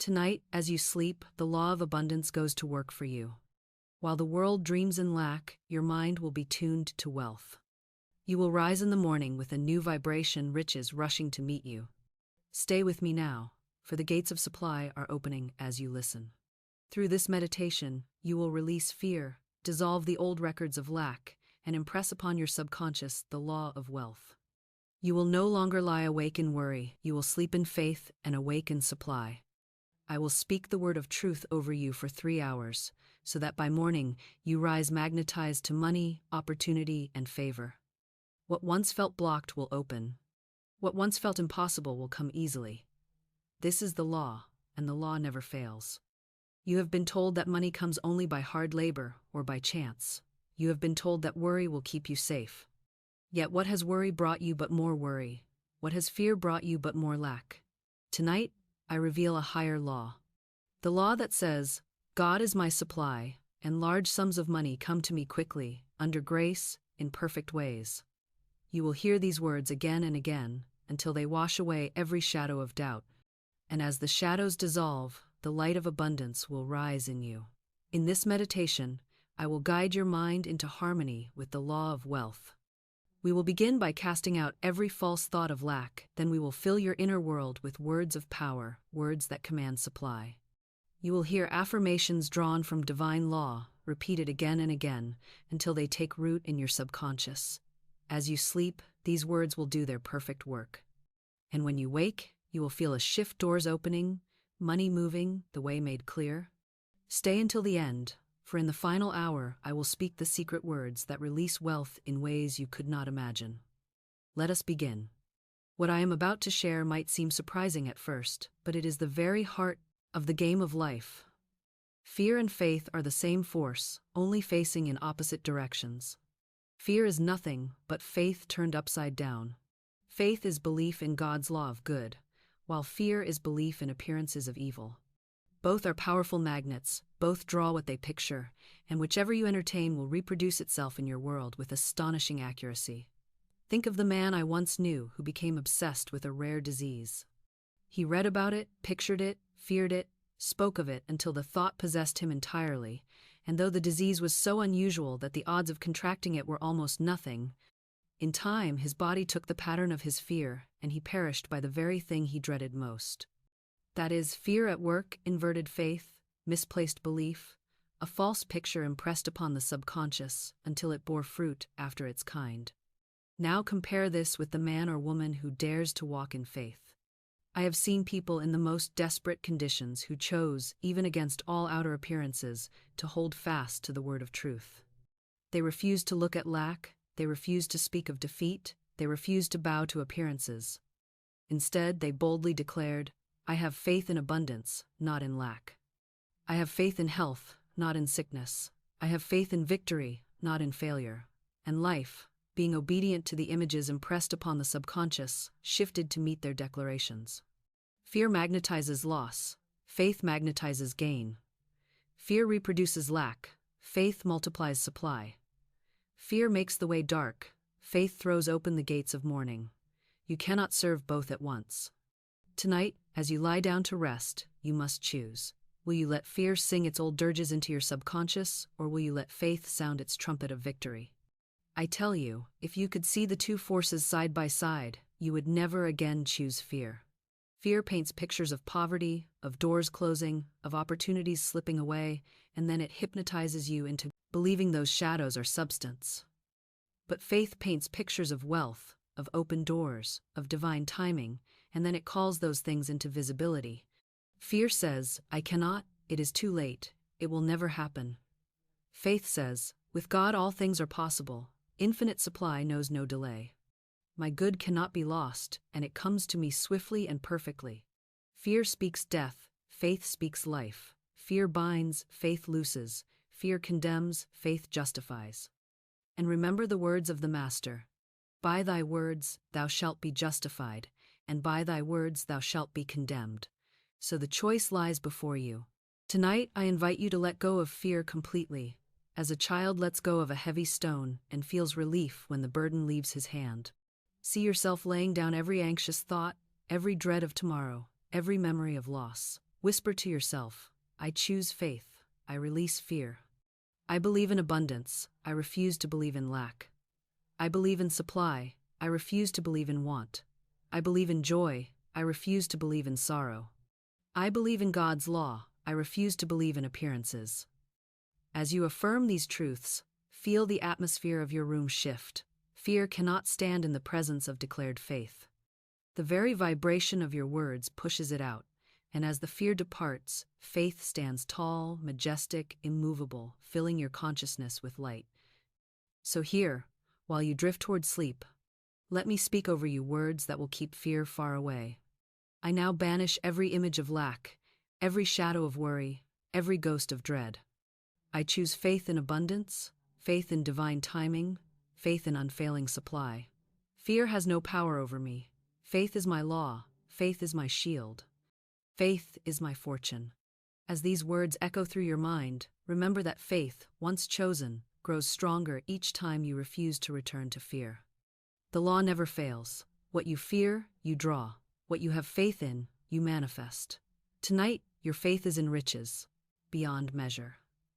Tonight, as you sleep, the law of abundance goes to work for you. While the world dreams in lack, your mind will be tuned to wealth. You will rise in the morning with a new vibration, riches rushing to meet you. Stay with me now, for the gates of supply are opening as you listen. Through this meditation, you will release fear, dissolve the old records of lack, and impress upon your subconscious the law of wealth. You will no longer lie awake in worry, you will sleep in faith and awake in supply. I will speak the word of truth over you for 3 hours, so that by morning you rise magnetized to money, opportunity, and favor. What once felt blocked will open. What once felt impossible will come easily. This is the law, and the law never fails. You have been told that money comes only by hard labor or by chance. You have been told that worry will keep you safe. Yet what has worry brought you but more worry? What has fear brought you but more lack? Tonight, I reveal a higher law. The law that says, God is my supply, and large sums of money come to me quickly, under grace, in perfect ways. You will hear these words again and again, until they wash away every shadow of doubt. And as the shadows dissolve, the light of abundance will rise in you. In this meditation, I will guide your mind into harmony with the law of wealth. We will begin by casting out every false thought of lack, then we will fill your inner world with words of power, words that command supply. You will hear affirmations drawn from divine law, repeated again and again, until they take root in your subconscious. As you sleep, these words will do their perfect work. And when you wake, you will feel a shift, doors opening, money moving, the way made clear. Stay until the end, for in the final hour I will speak the secret words that release wealth in ways you could not imagine. Let us begin. What I am about to share might seem surprising at first, but it is the very heart of the game of life. Fear and faith are the same force, only facing in opposite directions. Fear is nothing but faith turned upside down. Faith is belief in God's law of good, while fear is belief in appearances of evil. Both are powerful magnets, both draw what they picture, and whichever you entertain will reproduce itself in your world with astonishing accuracy. Think of the man I once knew who became obsessed with a rare disease. He read about it, pictured it, feared it, spoke of it until the thought possessed him entirely, and though the disease was so unusual that the odds of contracting it were almost nothing, in time his body took the pattern of his fear, and he perished by the very thing he dreaded most. That is, fear at work, inverted faith, misplaced belief, a false picture impressed upon the subconscious until it bore fruit after its kind. Now compare this with the man or woman who dares to walk in faith. I have seen people in the most desperate conditions who chose, even against all outer appearances, to hold fast to the word of truth. They refused to look at lack, they refused to speak of defeat, they refused to bow to appearances. Instead, they boldly declared, I have faith in abundance, not in lack. I have faith in health, not in sickness. I have faith in victory, not in failure. And life, being obedient to the images impressed upon the subconscious, shifted to meet their declarations. Fear magnetizes loss. Faith magnetizes gain. Fear reproduces lack. Faith multiplies supply. Fear makes the way dark. Faith throws open the gates of morning. You cannot serve both at once. Tonight, as you lie down to rest, you must choose. Will you let fear sing its old dirges into your subconscious, or will you let faith sound its trumpet of victory? I tell you, if you could see the two forces side by side, you would never again choose fear. Fear paints pictures of poverty, of doors closing, of opportunities slipping away, and then it hypnotizes you into believing those shadows are substance. But faith paints pictures of wealth, of open doors, of divine timing, and then it calls those things into visibility. Fear says, I cannot, it is too late, it will never happen. Faith says, with God all things are possible, infinite supply knows no delay. My good cannot be lost, and it comes to me swiftly and perfectly. Fear speaks death, faith speaks life. Fear binds, faith looses. Fear condemns, faith justifies. And remember the words of the Master. By thy words thou shalt be justified, and by thy words thou shalt be condemned. So the choice lies before you. Tonight I invite you to let go of fear completely, as a child lets go of a heavy stone and feels relief when the burden leaves his hand. See yourself laying down every anxious thought, every dread of tomorrow, every memory of loss. Whisper to yourself, I choose faith, I release fear. I believe in abundance, I refuse to believe in lack. I believe in supply, I refuse to believe in want. I believe in joy, I refuse to believe in sorrow. I believe in God's law, I refuse to believe in appearances. As you affirm these truths, feel the atmosphere of your room shift. Fear cannot stand in the presence of declared faith. The very vibration of your words pushes it out, and as the fear departs, faith stands tall, majestic, immovable, filling your consciousness with light. So here, while you drift toward sleep, let me speak over you words that will keep fear far away. I now banish every image of lack, every shadow of worry, every ghost of dread. I choose faith in abundance, faith in divine timing, faith in unfailing supply. Fear has no power over me. Faith is my law, faith is my shield. Faith is my fortune. As these words echo through your mind, remember that faith, once chosen, grows stronger each time you refuse to return to fear. The law never fails. What you fear, you draw. What you have faith in, you manifest. Tonight, your faith is in riches, beyond measure.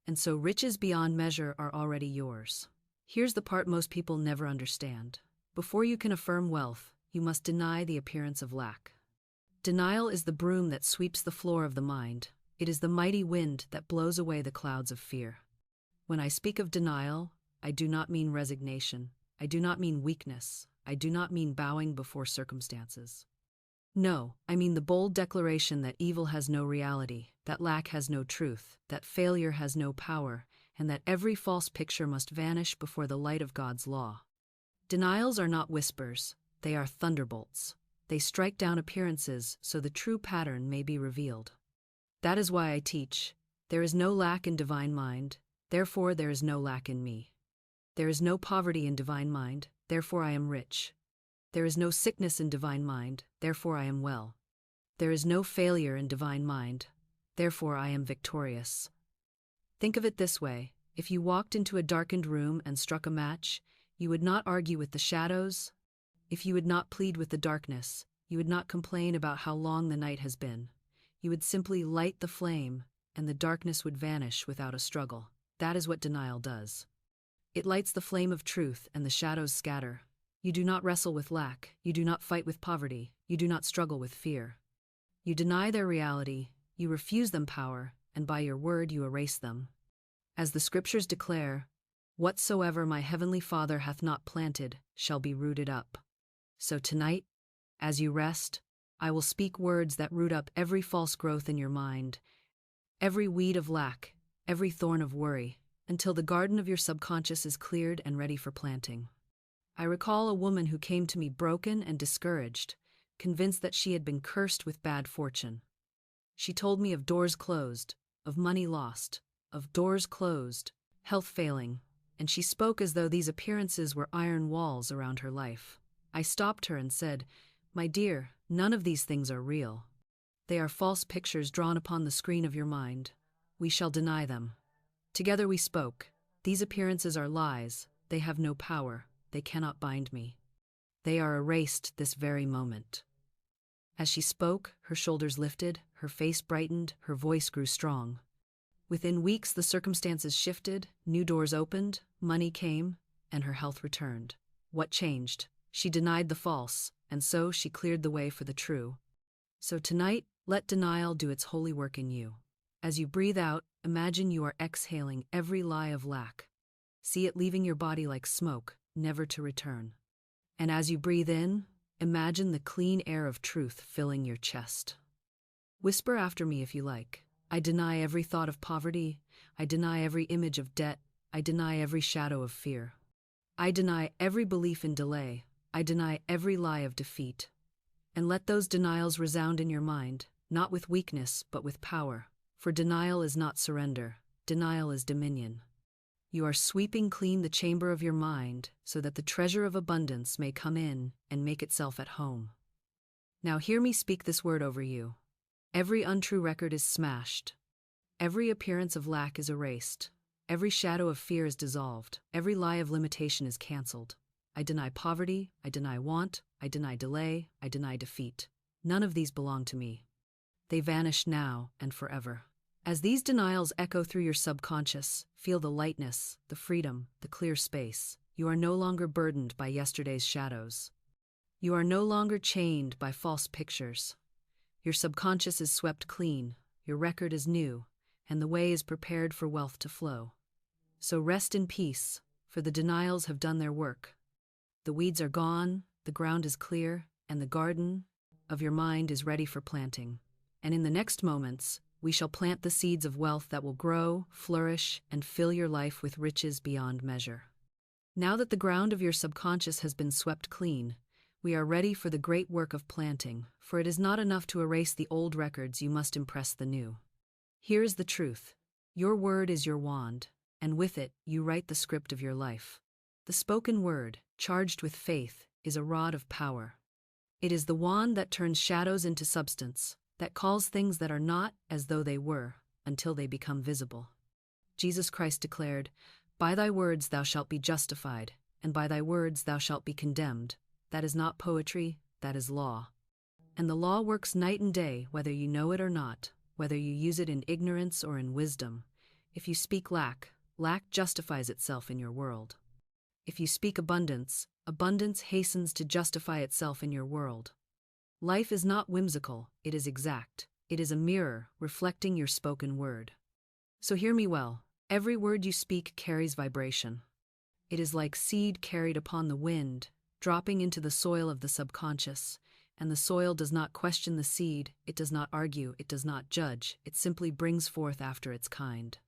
And so riches beyond measure are already yours. Here's the part most people never understand. Before you can affirm wealth, you must deny the appearance of lack. Denial is the broom that sweeps the floor of the mind. It is the mighty wind that blows away the clouds of fear. When I speak of denial, I do not mean resignation. I do not mean weakness. I do not mean bowing before circumstances. No, I mean the bold declaration that evil has no reality, that lack has no truth, that failure has no power, and that every false picture must vanish before the light of God's law. Denials are not whispers, they are thunderbolts. They strike down appearances so the true pattern may be revealed. That is why I teach, there is no lack in divine mind, therefore there is no lack in me. There is no poverty in divine mind, therefore I am rich. There is no sickness in divine mind, therefore I am well. There is no failure in divine mind, therefore I am victorious. Think of it this way, if you walked into a darkened room and struck a match, you would not argue with the shadows. If you would not plead with the darkness, you would not complain about how long the night has been. You would simply light the flame, and the darkness would vanish without a struggle. That is what denial does. It lights the flame of truth and the shadows scatter. You do not wrestle with lack, you do not fight with poverty, you do not struggle with fear. You deny their reality, you refuse them power, and by your word you erase them. As the scriptures declare, whatsoever my heavenly Father hath not planted shall be rooted up. So tonight, as you rest, I will speak words that root up every false growth in your mind, every weed of lack, every thorn of worry, until the garden of your subconscious is cleared and ready for planting. I recall a woman who came to me broken and discouraged, convinced that she had been cursed with bad fortune. She told me of doors closed, of money lost, of doors closed, health failing, and she spoke as though these appearances were iron walls around her life. I stopped her and said, "My dear, none of these things are real. They are false pictures drawn upon the screen of your mind. We shall deny them." Together we spoke. These appearances are lies. They have no power. They cannot bind me. They are erased this very moment. As she spoke, her shoulders lifted, her face brightened, her voice grew strong. Within weeks, the circumstances shifted, new doors opened, money came, and her health returned. What changed? She denied the false, and so she cleared the way for the true. So tonight, let denial do its holy work in you. As you breathe out, imagine you are exhaling every lie of lack. See it leaving your body like smoke, never to return. And as you breathe in, imagine the clean air of truth filling your chest. Whisper after me if you like. I deny every thought of poverty. I deny every image of debt. I deny every shadow of fear. I deny every belief in delay. I deny every lie of defeat. And let those denials resound in your mind, not with weakness, but with power. For denial is not surrender. Denial is dominion. You are sweeping clean the chamber of your mind so that the treasure of abundance may come in and make itself at home. Now hear me speak this word over you. Every untrue record is smashed. Every appearance of lack is erased. Every shadow of fear is dissolved. Every lie of limitation is canceled. I deny poverty. I deny want. I deny delay. I deny defeat. None of these belong to me. they vanish now and forever. As these denials echo through your subconscious, feel the lightness, the freedom, the clear space. You are no longer burdened by yesterday's shadows. You are no longer chained by false pictures. Your subconscious is swept clean, your record is new, and the way is prepared for wealth to flow. So rest in peace, for the denials have done their work. The weeds are gone, the ground is clear, and the garden of your mind is ready for planting. And in the next moments, we shall plant the seeds of wealth that will grow, flourish, and fill your life with riches beyond measure. Now that the ground of your subconscious has been swept clean, we are ready for the great work of planting, for it is not enough to erase the old records, you must impress the new. Here is the truth. Your word is your wand, and with it, you write the script of your life. The spoken word, charged with faith, is a rod of power. It is the wand that turns shadows into substance, that calls things that are not as though they were, until they become visible. Jesus Christ declared, "By thy words thou shalt be justified, and by thy words thou shalt be condemned." That is not poetry, that is law. And the law works night and day, whether you know it or not, whether you use it in ignorance or in wisdom. If you speak lack, lack justifies itself in your world. If you speak abundance, abundance hastens to justify itself in your world. Life is not whimsical, it is exact. It is a mirror reflecting your spoken word. So hear me well, every word you speak carries vibration. It is like seed carried upon the wind, dropping into the soil of the subconscious, and the soil does not question the seed, it does not argue, it does not judge, it simply brings forth after its kind.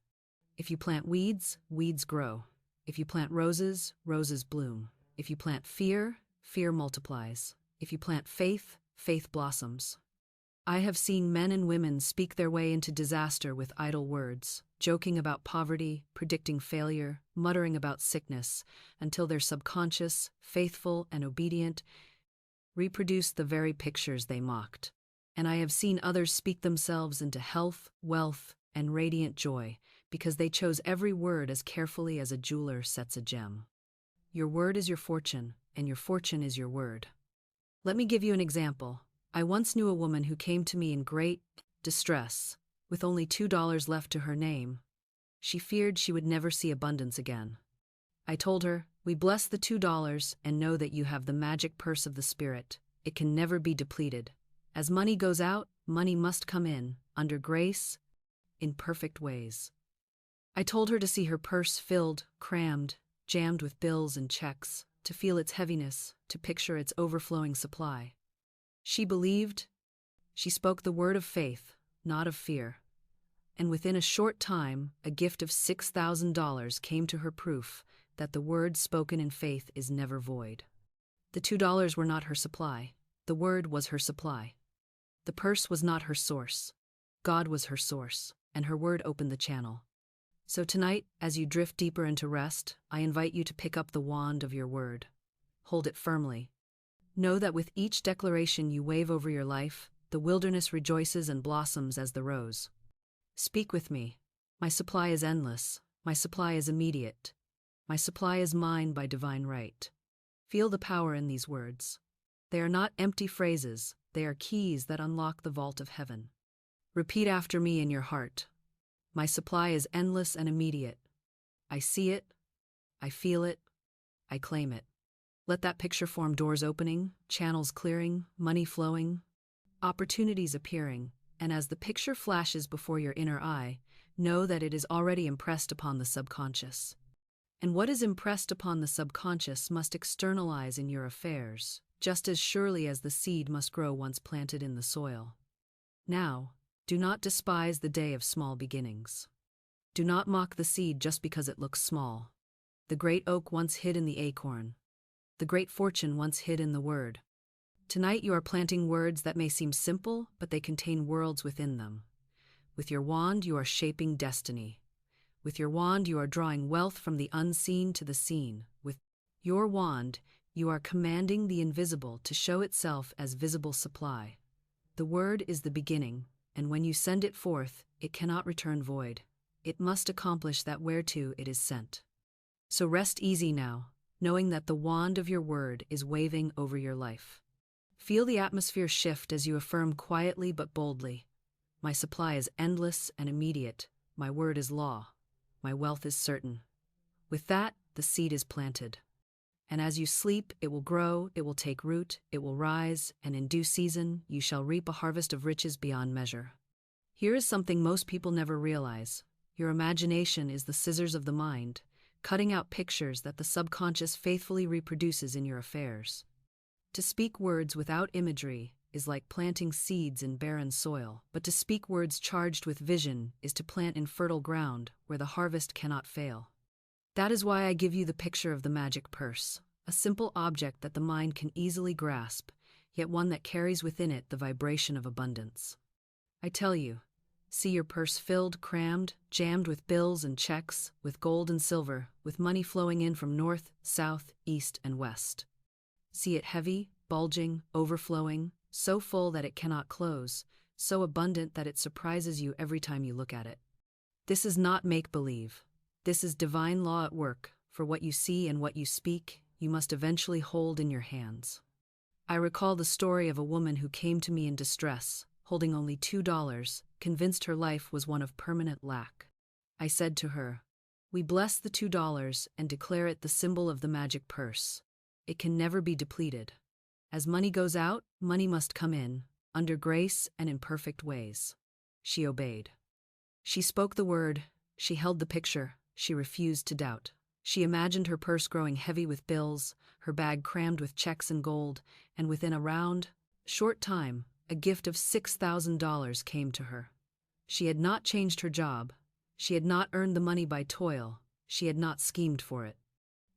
If you plant weeds, weeds grow. If you plant roses, roses bloom. If you plant fear, fear multiplies. If you plant faith, faith blossoms. I have seen men and women speak their way into disaster with idle words, joking about poverty, predicting failure, muttering about sickness, until their subconscious, faithful and obedient, reproduced the very pictures they mocked. And I have seen others speak themselves into health, wealth, and radiant joy, because they chose every word as carefully as a jeweler sets a gem. Your word is your fortune, and your fortune is your word. Let me give you an example. I once knew a woman who came to me in great distress, with only $2 left to her name. She feared she would never see abundance again. I told her, "We bless the $2 and know that you have the magic purse of the Spirit. It can never be depleted. As money goes out, money must come in, under grace, in perfect ways." I told her to see her purse filled, crammed, jammed with bills and checks, to feel its heaviness, to picture its overflowing supply. She believed. She spoke the word of faith, not of fear. And within a short time, a gift of $6,000 came to her, proof that the word spoken in faith is never void. The $2 were not her supply. The word was her supply. The purse was not her source. God was her source, and her word opened the channel. So tonight, as you drift deeper into rest, I invite you to pick up the wand of your word. Hold it firmly. Know that with each declaration you wave over your life, the wilderness rejoices and blossoms as the rose. Speak with me. My supply is endless. My supply is immediate. My supply is mine by divine right. Feel the power in these words. They are not empty phrases, they are keys that unlock the vault of heaven. Repeat after me in your heart. My supply is endless and immediate. I see it, I feel it, I claim it. Let that picture form doors opening, channels clearing, money flowing, opportunities appearing, and as the picture flashes before your inner eye, know that it is already impressed upon the subconscious. And what is impressed upon the subconscious must externalize in your affairs, just as surely as the seed must grow once planted in the soil. Now, do not despise the day of small beginnings. Do not mock the seed just because it looks small. The great oak once hid in the acorn. The great fortune once hid in the word. Tonight you are planting words that may seem simple, but they contain worlds within them. With your wand you are shaping destiny. With your wand you are drawing wealth from the unseen to the seen. With your wand you are commanding the invisible to show itself as visible supply. The word is the beginning, and when you send it forth, it cannot return void. It must accomplish that whereto it is sent. So rest easy now, knowing that the wand of your word is waving over your life. Feel the atmosphere shift as you affirm quietly but boldly. My supply is endless and immediate. My word is law. My wealth is certain. With that, the seed is planted. And as you sleep, it will grow, it will take root, it will rise, and in due season, you shall reap a harvest of riches beyond measure. Here is something most people never realize. Your imagination is the scissors of the mind, cutting out pictures that the subconscious faithfully reproduces in your affairs. To speak words without imagery is like planting seeds in barren soil, but to speak words charged with vision is to plant in fertile ground where the harvest cannot fail. That is why I give you the picture of the magic purse, a simple object that the mind can easily grasp, yet one that carries within it the vibration of abundance. I tell you, see your purse filled, crammed, jammed with bills and checks, with gold and silver, with money flowing in from north, south, east, and west. See it heavy, bulging, overflowing, so full that it cannot close, so abundant that it surprises you every time you look at it. This is not make-believe. This is divine law at work, for what you see and what you speak, you must eventually hold in your hands. I recall the story of a woman who came to me in distress, holding only $2, convinced her life was one of permanent lack. I said to her, "We bless the $2 and declare it the symbol of the magic purse. It can never be depleted. As money goes out, money must come in, under grace and in perfect ways." She obeyed. She spoke the word, she held the picture, she refused to doubt. She imagined her purse growing heavy with bills, her bag crammed with checks and gold, and within a short time, a gift of $6,000 came to her. She had not changed her job. She had not earned the money by toil. She had not schemed for it.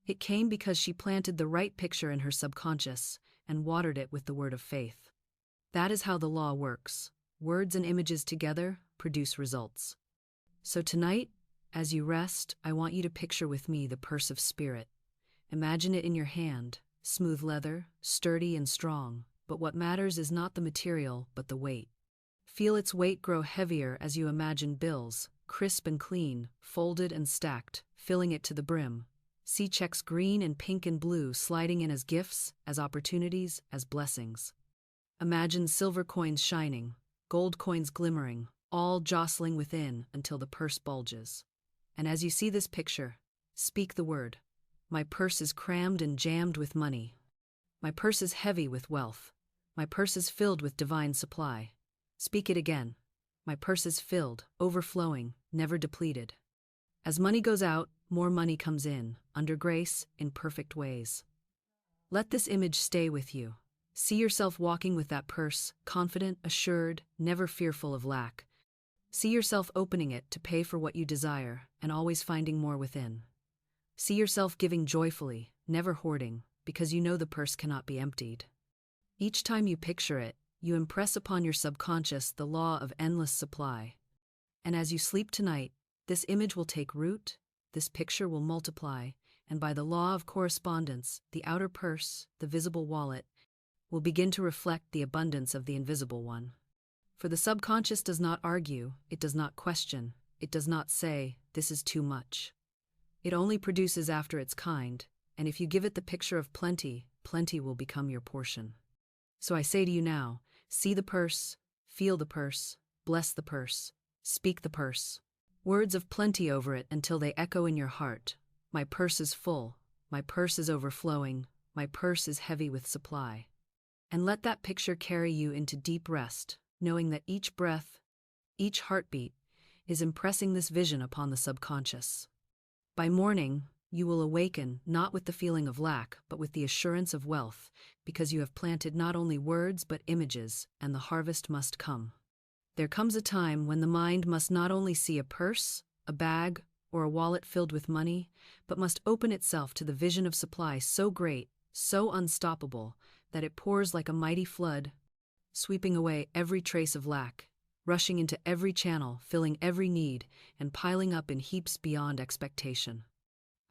It came because she planted the right picture in her subconscious and watered it with the word of faith. That is how the law works. Words and images together produce results. So tonight, as you rest, I want you to picture with me the purse of spirit. Imagine it in your hand, smooth leather, sturdy and strong, but what matters is not the material, but the weight. Feel its weight grow heavier as you imagine bills, crisp and clean, folded and stacked, filling it to the brim. See checks green and pink and blue sliding in as gifts, as opportunities, as blessings. Imagine silver coins shining, gold coins glimmering, all jostling within until the purse bulges. And as you see this picture, speak the word. My purse is crammed and jammed with money. My purse is heavy with wealth. My purse is filled with divine supply. Speak it again. My purse is filled, overflowing, never depleted. As money goes out, more money comes in, under grace, in perfect ways. Let this image stay with you. See yourself walking with that purse, confident, assured, never fearful of lack. See yourself opening it to pay for what you desire, and always finding more within. See yourself giving joyfully, never hoarding, because you know the purse cannot be emptied. Each time you picture it, you impress upon your subconscious the law of endless supply. And as you sleep tonight, this image will take root, this picture will multiply, and by the law of correspondence, the outer purse, the visible wallet, will begin to reflect the abundance of the invisible one. For the subconscious does not argue, it does not question, it does not say, "This is too much." It only produces after its kind, and if you give it the picture of plenty, plenty will become your portion. So I say to you now, see the purse, feel the purse, bless the purse, speak the purse. Words of plenty over it until they echo in your heart. My purse is full, my purse is overflowing, my purse is heavy with supply. And let that picture carry you into deep rest, knowing that each breath, each heartbeat, is impressing this vision upon the subconscious. By morning, you will awaken not with the feeling of lack, but with the assurance of wealth, because you have planted not only words but images, and the harvest must come. There comes a time when the mind must not only see a purse, a bag, or a wallet filled with money, but must open itself to the vision of supply so great, so unstoppable, that it pours like a mighty flood, sweeping away every trace of lack, rushing into every channel, filling every need, and piling up in heaps beyond expectation.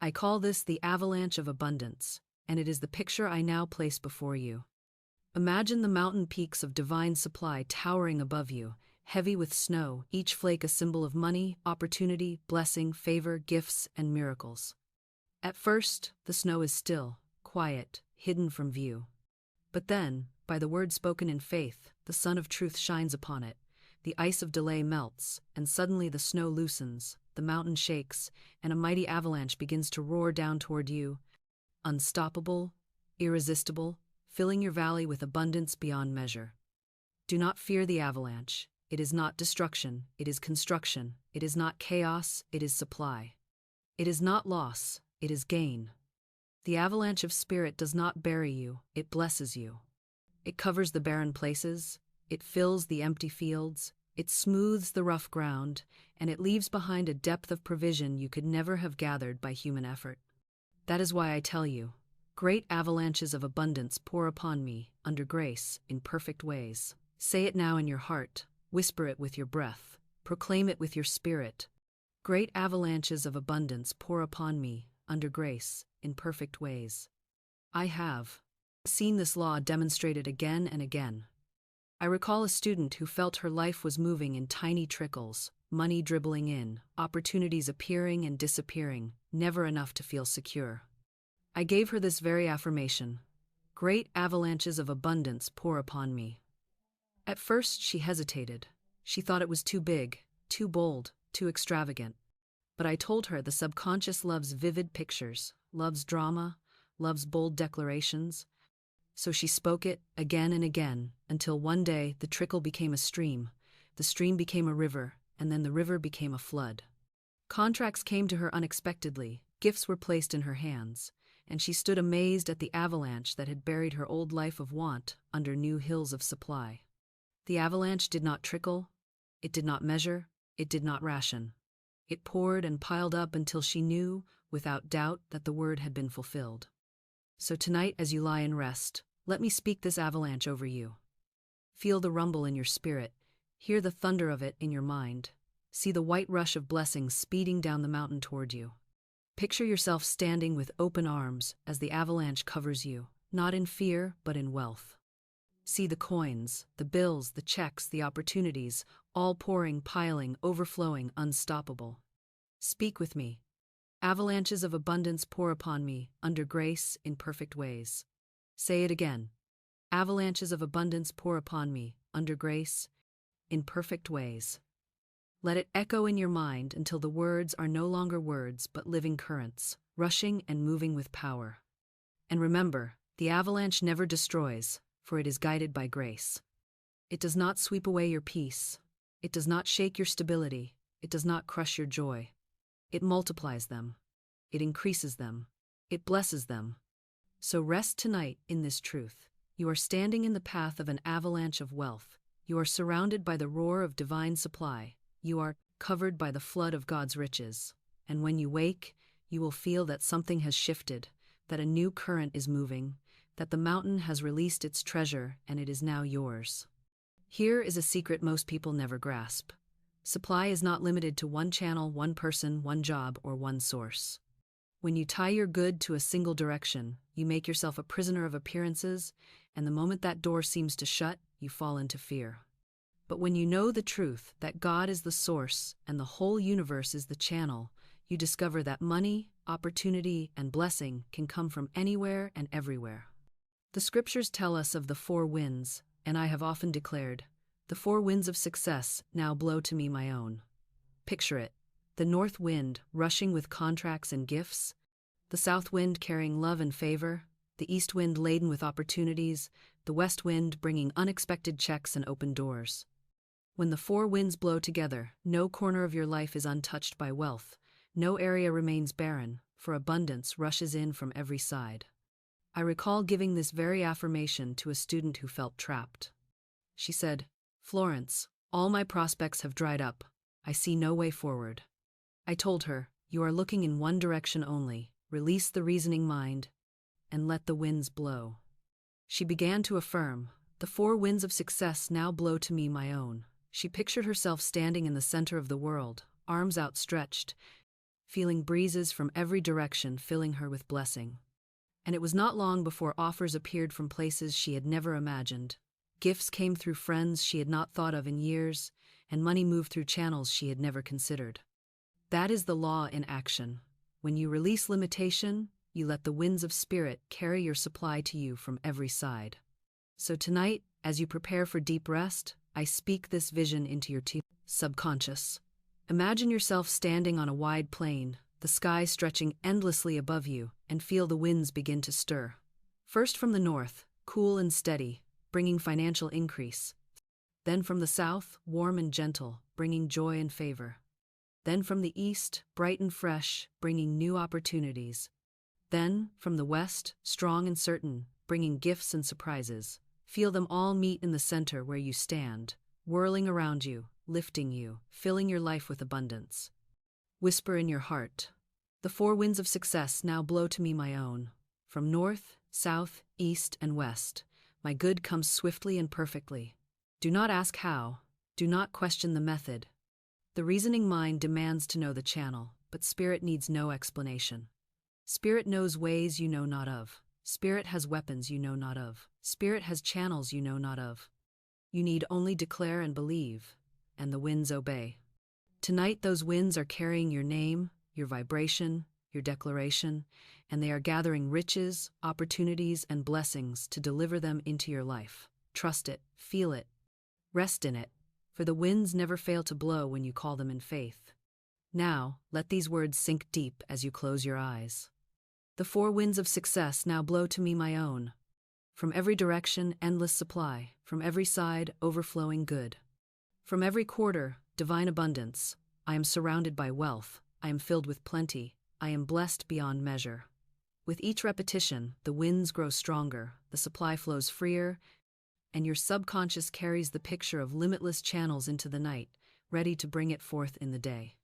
I call this the avalanche of abundance, and it is the picture I now place before you. Imagine the mountain peaks of divine supply towering above you, heavy with snow, each flake a symbol of money, opportunity, blessing, favor, gifts, and miracles. At first, the snow is still, quiet, hidden from view. But then, by the word spoken in faith, the sun of truth shines upon it, the ice of delay melts, and suddenly the snow loosens, the mountain shakes, and a mighty avalanche begins to roar down toward you, unstoppable, irresistible, filling your valley with abundance beyond measure. Do not fear the avalanche. It is not destruction, it is construction. It is not chaos, it is supply. It is not loss, it is gain. The avalanche of spirit does not bury you, it blesses you. It covers the barren places, it fills the empty fields, it smooths the rough ground, and it leaves behind a depth of provision you could never have gathered by human effort. That is why I tell you, great avalanches of abundance pour upon me, under grace, in perfect ways. Say it now in your heart, whisper it with your breath, proclaim it with your spirit. Great avalanches of abundance pour upon me, under grace, in perfect ways. I have seen this law demonstrated again and again. I recall a student who felt her life was moving in tiny trickles, money dribbling in, opportunities appearing and disappearing, never enough to feel secure. I gave her this very affirmation: great avalanches of abundance pour upon me. At first she hesitated. She thought it was too big, too bold, too extravagant. But I told her the subconscious loves vivid pictures, loves drama, loves bold declarations. So she spoke it again and again, until one day the trickle became a stream, the stream became a river, and then the river became a flood. Contracts came to her unexpectedly, gifts were placed in her hands, and she stood amazed at the avalanche that had buried her old life of want under new hills of supply. The avalanche did not trickle, it did not measure, it did not ration. It poured and piled up until she knew, without doubt, that the word had been fulfilled. So tonight, as you lie in rest, let me speak this avalanche over you. Feel the rumble in your spirit, hear the thunder of it in your mind, see the white rush of blessings speeding down the mountain toward you. Picture yourself standing with open arms as the avalanche covers you, not in fear, but in wealth. See the coins, the bills, the checks, the opportunities, all pouring, piling, overflowing, unstoppable. Speak with me. Avalanches of abundance pour upon me, under grace, in perfect ways. Say it again. Avalanches of abundance pour upon me, under grace, in perfect ways. Let it echo in your mind until the words are no longer words but living currents, rushing and moving with power. And remember, the avalanche never destroys, for it is guided by grace. It does not sweep away your peace. It does not shake your stability. It does not crush your joy. It multiplies them. It increases them. It blesses them. So rest tonight in this truth. You are standing in the path of an avalanche of wealth. You are surrounded by the roar of divine supply. You are covered by the flood of God's riches. And when you wake, you will feel that something has shifted, that a new current is moving, that the mountain has released its treasure and it is now yours. Here is a secret most people never grasp. Supply is not limited to one channel, one person, one job, or one source. When you tie your good to a single direction, you make yourself a prisoner of appearances, and the moment that door seems to shut, you fall into fear. But when you know the truth that God is the source and the whole universe is the channel, you discover that money, opportunity, and blessing can come from anywhere and everywhere. The scriptures tell us of the four winds, and I have often declared, the four winds of success now blow to me my own. Picture it, the north wind rushing with contracts and gifts, the south wind carrying love and favor, the east wind laden with opportunities, the west wind bringing unexpected checks and open doors. When the four winds blow together, no corner of your life is untouched by wealth, no area remains barren, for abundance rushes in from every side. I recall giving this very affirmation to a student who felt trapped. She said, "Florence, all my prospects have dried up. I see no way forward." I told her, "You are looking in one direction only. Release the reasoning mind and let the winds blow." She began to affirm, "The four winds of success now blow to me my own." She pictured herself standing in the center of the world, arms outstretched, feeling breezes from every direction filling her with blessing. And it was not long before offers appeared from places she had never imagined. Gifts came through friends she had not thought of in years, and money moved through channels she had never considered. That is the law in action. When you release limitation, you let the winds of spirit carry your supply to you from every side. So tonight, as you prepare for deep rest, I speak this vision into your subconscious. Imagine yourself standing on a wide plain, the sky stretching endlessly above you, and feel the winds begin to stir. First from the north, cool and steady, bringing financial increase. Then from the south, warm and gentle, bringing joy and favor. Then from the east, bright and fresh, bringing new opportunities. Then, from the west, strong and certain, bringing gifts and surprises. Feel them all meet in the center where you stand, whirling around you, lifting you, filling your life with abundance. Whisper in your heart, the four winds of success now blow to me my own. From north, south, east, and west, my good comes swiftly and perfectly. Do not ask how, do not question the method. The reasoning mind demands to know the channel, but spirit needs no explanation. Spirit knows ways you know not of. Spirit has weapons you know not of. Spirit has channels you know not of. You need only declare and believe, and the winds obey. Tonight those winds are carrying your name, your vibration, your declaration, and they are gathering riches, opportunities, and blessings to deliver them into your life. Trust it, feel it, rest in it, for the winds never fail to blow when you call them in faith. Now, let these words sink deep as you close your eyes. The four winds of success now blow to me my own. From every direction, endless supply. From every side, overflowing good. From every quarter, divine abundance. I am surrounded by wealth. I am filled with plenty. I am blessed beyond measure. With each repetition, the winds grow stronger, the supply flows freer, and your subconscious carries the picture of limitless channels into the night, ready to bring it forth in the day.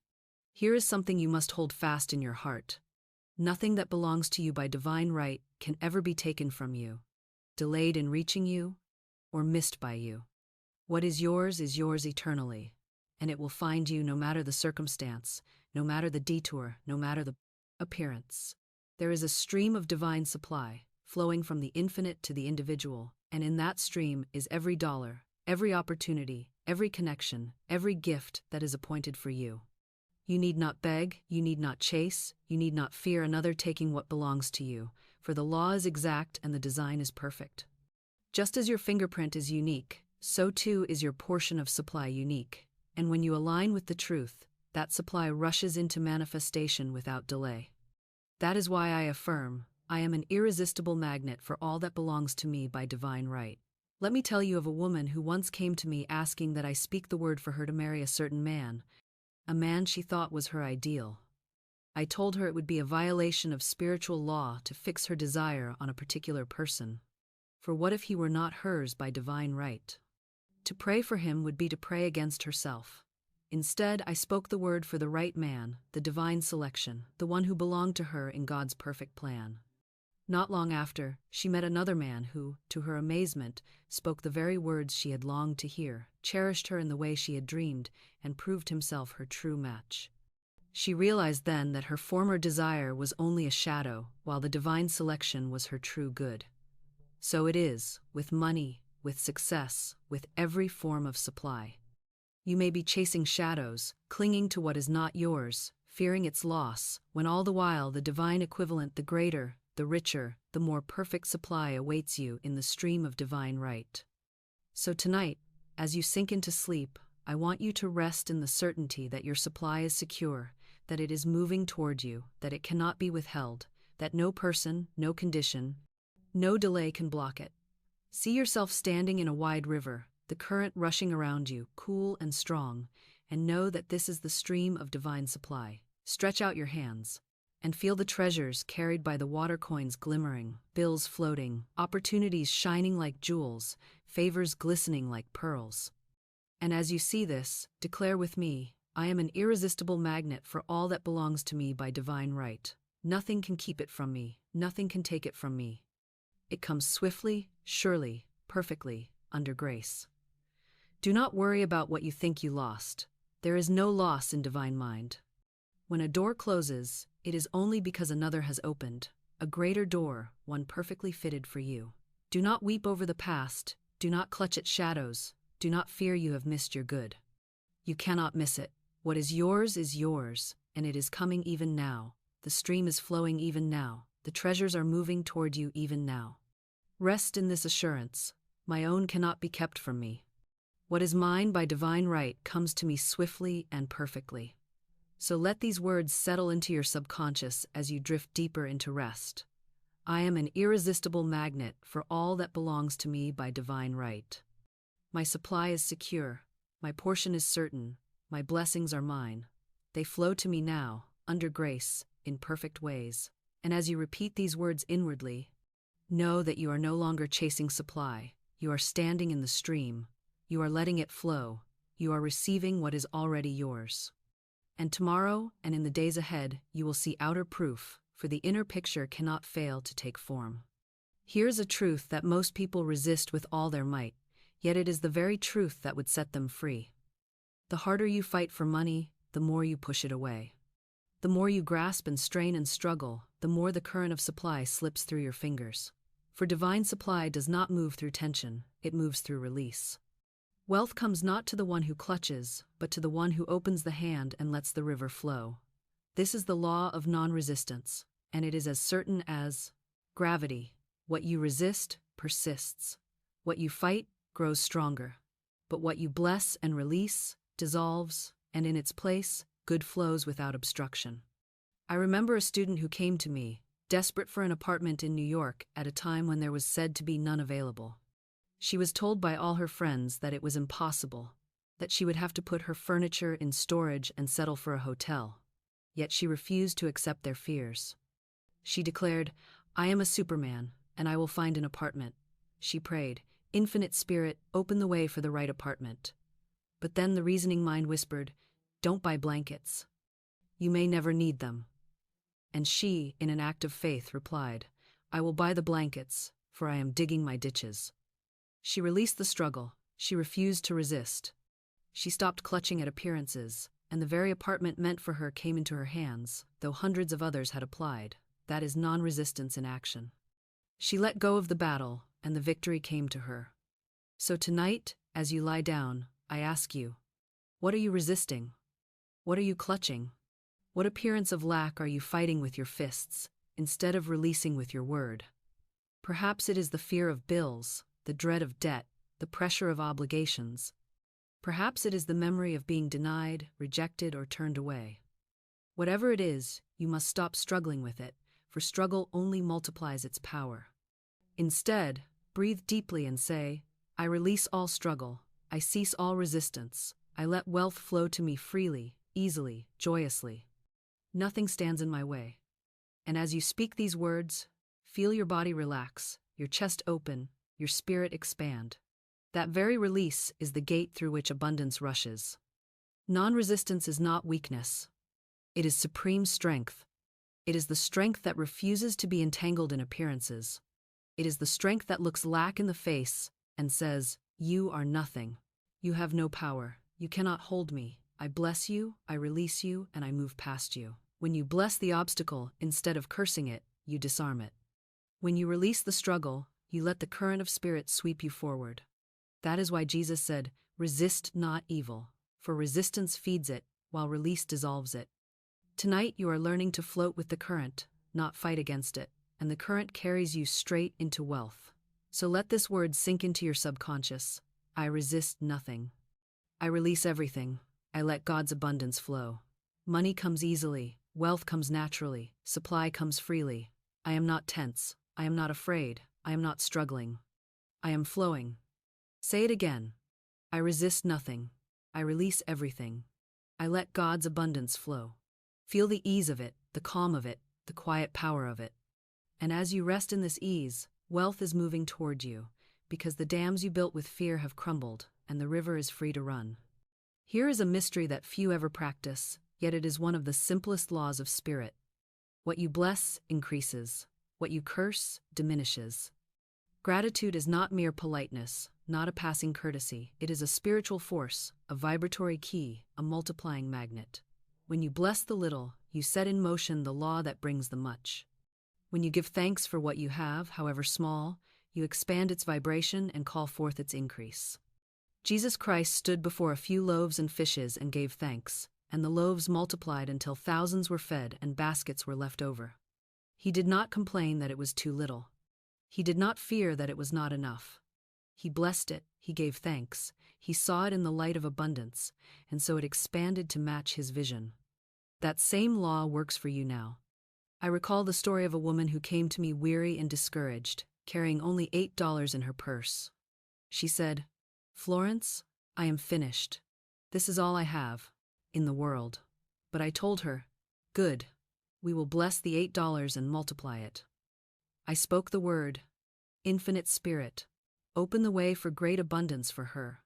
Here is something you must hold fast in your heart. Nothing that belongs to you by divine right can ever be taken from you, delayed in reaching you, or missed by you. What is yours eternally, and it will find you no matter the circumstance, no matter the detour, no matter the appearance. There is a stream of divine supply, flowing from the infinite to the individual, and in that stream is every dollar, every opportunity, every connection, every gift that is appointed for you. You need not beg, you need not chase, you need not fear another taking what belongs to you, for the law is exact and the design is perfect. Just as your fingerprint is unique, so too is your portion of supply unique, and when you align with the truth, that supply rushes into manifestation without delay. That is why I affirm, I am an irresistible magnet for all that belongs to me by divine right. Let me tell you of a woman who once came to me asking that I speak the word for her to marry a certain man, a man she thought was her ideal. I told her it would be a violation of spiritual law to fix her desire on a particular person. For what if he were not hers by divine right? To pray for him would be to pray against herself. Instead, I spoke the word for the right man, the divine selection, the one who belonged to her in God's perfect plan. Not long after, she met another man who, to her amazement, spoke the very words she had longed to hear, cherished her in the way she had dreamed, and proved himself her true match. She realized then that her former desire was only a shadow, while the divine selection was her true good. So it is, with money, with success, with every form of supply. You may be chasing shadows, clinging to what is not yours, fearing its loss, when all the while the divine equivalent, the greater, the richer, the more perfect supply awaits you in the stream of divine right. So tonight, as you sink into sleep, I want you to rest in the certainty that your supply is secure, that it is moving toward you, that it cannot be withheld, that no person, no condition, no delay can block it. See yourself standing in a wide river, the current rushing around you, cool and strong, and know that this is the stream of divine supply. Stretch out your hands and feel the treasures carried by the water coins glimmering, bills floating, opportunities shining like jewels, favors glistening like pearls. And as you see this, declare with me, I am an irresistible magnet for all that belongs to me by divine right. Nothing can keep it from me, nothing can take it from me. It comes swiftly, surely, perfectly, under grace. Do not worry about what you think you lost. There is no loss in divine mind. When a door closes, it is only because another has opened, a greater door, one perfectly fitted for you. Do not weep over the past, do not clutch at shadows, do not fear you have missed your good. You cannot miss it. What is yours, and it is coming even now. The stream is flowing even now. The treasures are moving toward you even now. Rest in this assurance. My own cannot be kept from me. What is mine by divine right comes to me swiftly and perfectly. So let these words settle into your subconscious as you drift deeper into rest. I am an irresistible magnet for all that belongs to me by divine right. My supply is secure, my portion is certain, my blessings are mine. They flow to me now, under grace, in perfect ways. And as you repeat these words inwardly, know that you are no longer chasing supply. You are standing in the stream. You are letting it flow. You are receiving what is already yours. And tomorrow and in the days ahead, you will see outer proof, for the inner picture cannot fail to take form. Here's a truth that most people resist with all their might, yet it is the very truth that would set them free. The harder you fight for money, the more you push it away. The more you grasp and strain and struggle, the more the current of supply slips through your fingers. For divine supply does not move through tension, it moves through release. Wealth comes not to the one who clutches, but to the one who opens the hand and lets the river flow. This is the law of non-resistance, and it is as certain as gravity. What you resist persists. What you fight grows stronger. But what you bless and release dissolves, and in its place, good flows without obstruction. I remember a student who came to me, desperate for an apartment in New York at a time when there was said to be none available. She was told by all her friends that it was impossible, that she would have to put her furniture in storage and settle for a hotel. Yet she refused to accept their fears. She declared, "I am a Superman, and I will find an apartment." She prayed, "Infinite Spirit, open the way for the right apartment." But then the reasoning mind whispered, "Don't buy blankets. You may never need them." And she, in an act of faith, replied, "I will buy the blankets, for I am digging my ditches." She released the struggle. She refused to resist. She stopped clutching at appearances, and the very apartment meant for her came into her hands, though hundreds of others had applied. That is non-resistance in action. She let go of the battle, and the victory came to her. So tonight, as you lie down, I ask you, what are you resisting? What are you clutching? What appearance of lack are you fighting with your fists, instead of releasing with your word? Perhaps it is the fear of bills, the dread of debt, the pressure of obligations. Perhaps it is the memory of being denied, rejected, or turned away. Whatever it is, you must stop struggling with it, for struggle only multiplies its power. Instead, breathe deeply and say, I release all struggle, I cease all resistance, I let wealth flow to me freely, easily, joyously. Nothing stands in my way. And as you speak these words, feel your body relax, your chest open, your spirit expand. That very release is the gate through which abundance rushes. Non-resistance is not weakness. It is supreme strength. It is the strength that refuses to be entangled in appearances. It is the strength that looks lack in the face and says, you are nothing. You have no power. You cannot hold me. I bless you, I release you, and I move past you. When you bless the obstacle instead of cursing it, you disarm it. When you release the struggle, you let the current of spirit sweep you forward. That is why Jesus said, resist not evil, for resistance feeds it, while release dissolves it. Tonight you are learning to float with the current, not fight against it, and the current carries you straight into wealth. So let this word sink into your subconscious. I resist nothing. I release everything. I let God's abundance flow. Money comes easily, wealth comes naturally, supply comes freely. I am not tense. I am not afraid. I am not struggling. I am flowing. Say it again. I resist nothing. I release everything. I let God's abundance flow. Feel the ease of it, the calm of it, the quiet power of it. And as you rest in this ease, wealth is moving toward you, because the dams you built with fear have crumbled, and the river is free to run. Here is a mystery that few ever practice, yet it is one of the simplest laws of spirit. What you bless increases. What you curse diminishes. Gratitude is not mere politeness, not a passing courtesy. It is a spiritual force, a vibratory key, a multiplying magnet. When you bless the little, you set in motion the law that brings the much. When you give thanks for what you have, however small, you expand its vibration and call forth its increase. Jesus Christ stood before a few loaves and fishes and gave thanks, and the loaves multiplied until thousands were fed and baskets were left over. He did not complain that it was too little. He did not fear that it was not enough. He blessed it, he gave thanks, He saw it in the light of abundance, and so it expanded to match his vision. That same law works for you now. I recall the story of a woman who came to me weary and discouraged, carrying only $8 in her purse. She said, "Florence, I am finished. This is all I have in the world." But I told her, "Good. We will bless the $8 and multiply it." I spoke the word, "Infinite Spirit, open the way for great abundance for her."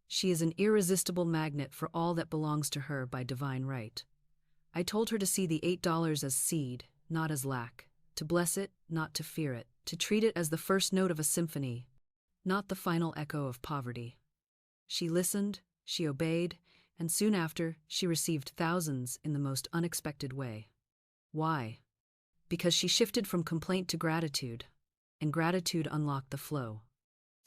She is an irresistible magnet for all that belongs to her by divine right. I told her to see the $8 as seed, not as lack, to bless it, not to fear it, to treat it as the first note of a symphony, not the final echo of poverty. She listened, she obeyed, and soon after, she received thousands in the most unexpected way. Why? Because she shifted from complaint to gratitude, and gratitude unlocked the flow.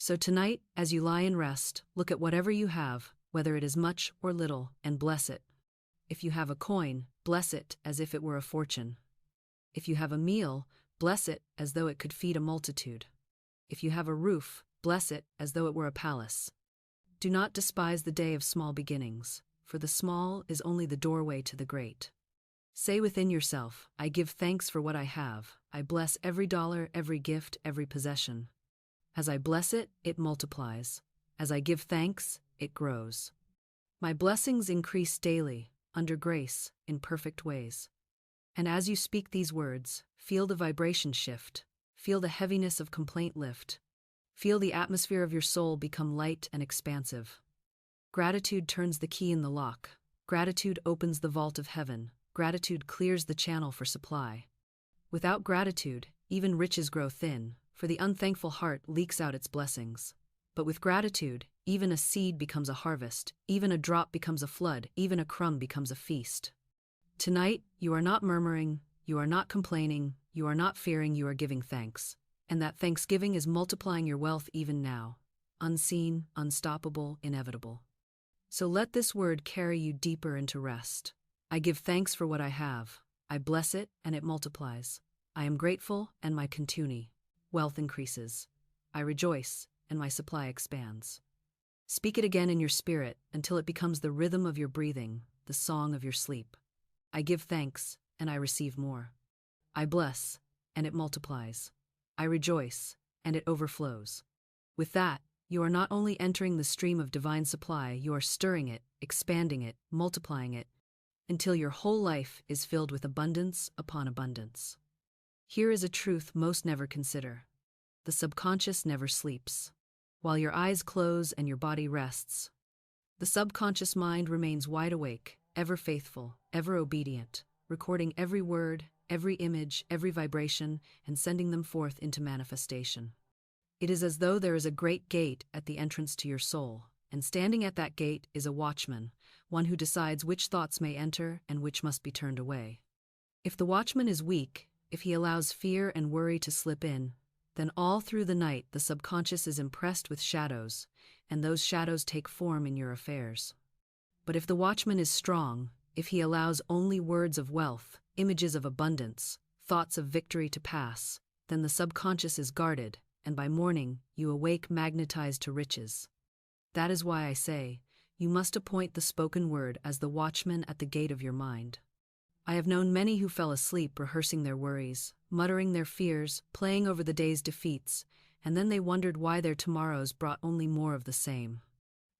So tonight, as you lie in rest, look at whatever you have, whether it is much or little, and bless it. If you have a coin, bless it as if it were a fortune. If you have a meal, bless it as though it could feed a multitude. If you have a roof, bless it as though it were a palace. Do not despise the day of small beginnings, for the small is only the doorway to the great. Say within yourself, "I give thanks for what I have. I bless every dollar, every gift, every possession. As I bless it, it multiplies. As I give thanks, it grows. My blessings increase daily, under grace, in perfect ways." And as you speak these words, feel the vibration shift, feel the heaviness of complaint lift, feel the atmosphere of your soul become light and expansive. Gratitude turns the key in the lock. Gratitude opens the vault of heaven. Gratitude clears the channel for supply. Without gratitude, even riches grow thin, for the unthankful heart leaks out its blessings. But with gratitude, even a seed becomes a harvest, even a drop becomes a flood, even a crumb becomes a feast. Tonight, you are not murmuring, you are not complaining, you are not fearing, you are giving thanks. And that thanksgiving is multiplying your wealth even now. Unseen, unstoppable, inevitable. So let this word carry you deeper into rest. I give thanks for what I have. I bless it, and it multiplies. I am grateful, and my contuni. Wealth increases. I rejoice, and my supply expands. Speak it again in your spirit until it becomes the rhythm of your breathing, the song of your sleep. I give thanks, and I receive more. I bless, and it multiplies. I rejoice, and it overflows. With that, you are not only entering the stream of divine supply, you are stirring it, expanding it, multiplying it, until your whole life is filled with abundance upon abundance. Here is a truth most never consider. The subconscious never sleeps. While your eyes close and your body rests, the subconscious mind remains wide awake, ever faithful, ever obedient, recording every word, every image, every vibration, and sending them forth into manifestation. It is as though there is a great gate at the entrance to your soul, and standing at that gate is a watchman, one who decides which thoughts may enter and which must be turned away. If the watchman is weak, if he allows fear and worry to slip in, then all through the night the subconscious is impressed with shadows, and those shadows take form in your affairs. But if the watchman is strong, if he allows only words of wealth, images of abundance, thoughts of victory to pass, then the subconscious is guarded, and by morning you awake magnetized to riches. That is why I say, you must appoint the spoken word as the watchman at the gate of your mind. I have known many who fell asleep rehearsing their worries, muttering their fears, playing over the day's defeats, and then they wondered why their tomorrows brought only more of the same.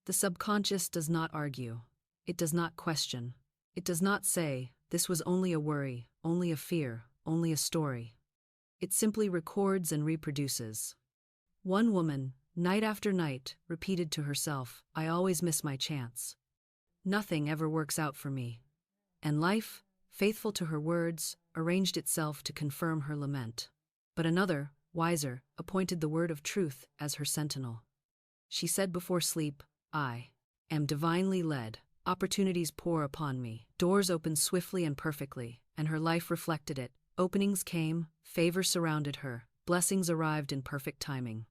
The subconscious does not argue. It does not question. It does not say, "This was only a worry, only a fear, only a story." It simply records and reproduces. One woman, night after night, repeated to herself, "I always miss my chance. Nothing ever works out for me." And life, faithful to her words, arranged itself to confirm her lament. But another, wiser, appointed the word of truth as her sentinel. She said before sleep, "I am divinely led. Opportunities pour upon me. Doors open swiftly and perfectly," and her life reflected it. Openings came, favor surrounded her, blessings arrived in perfect timing.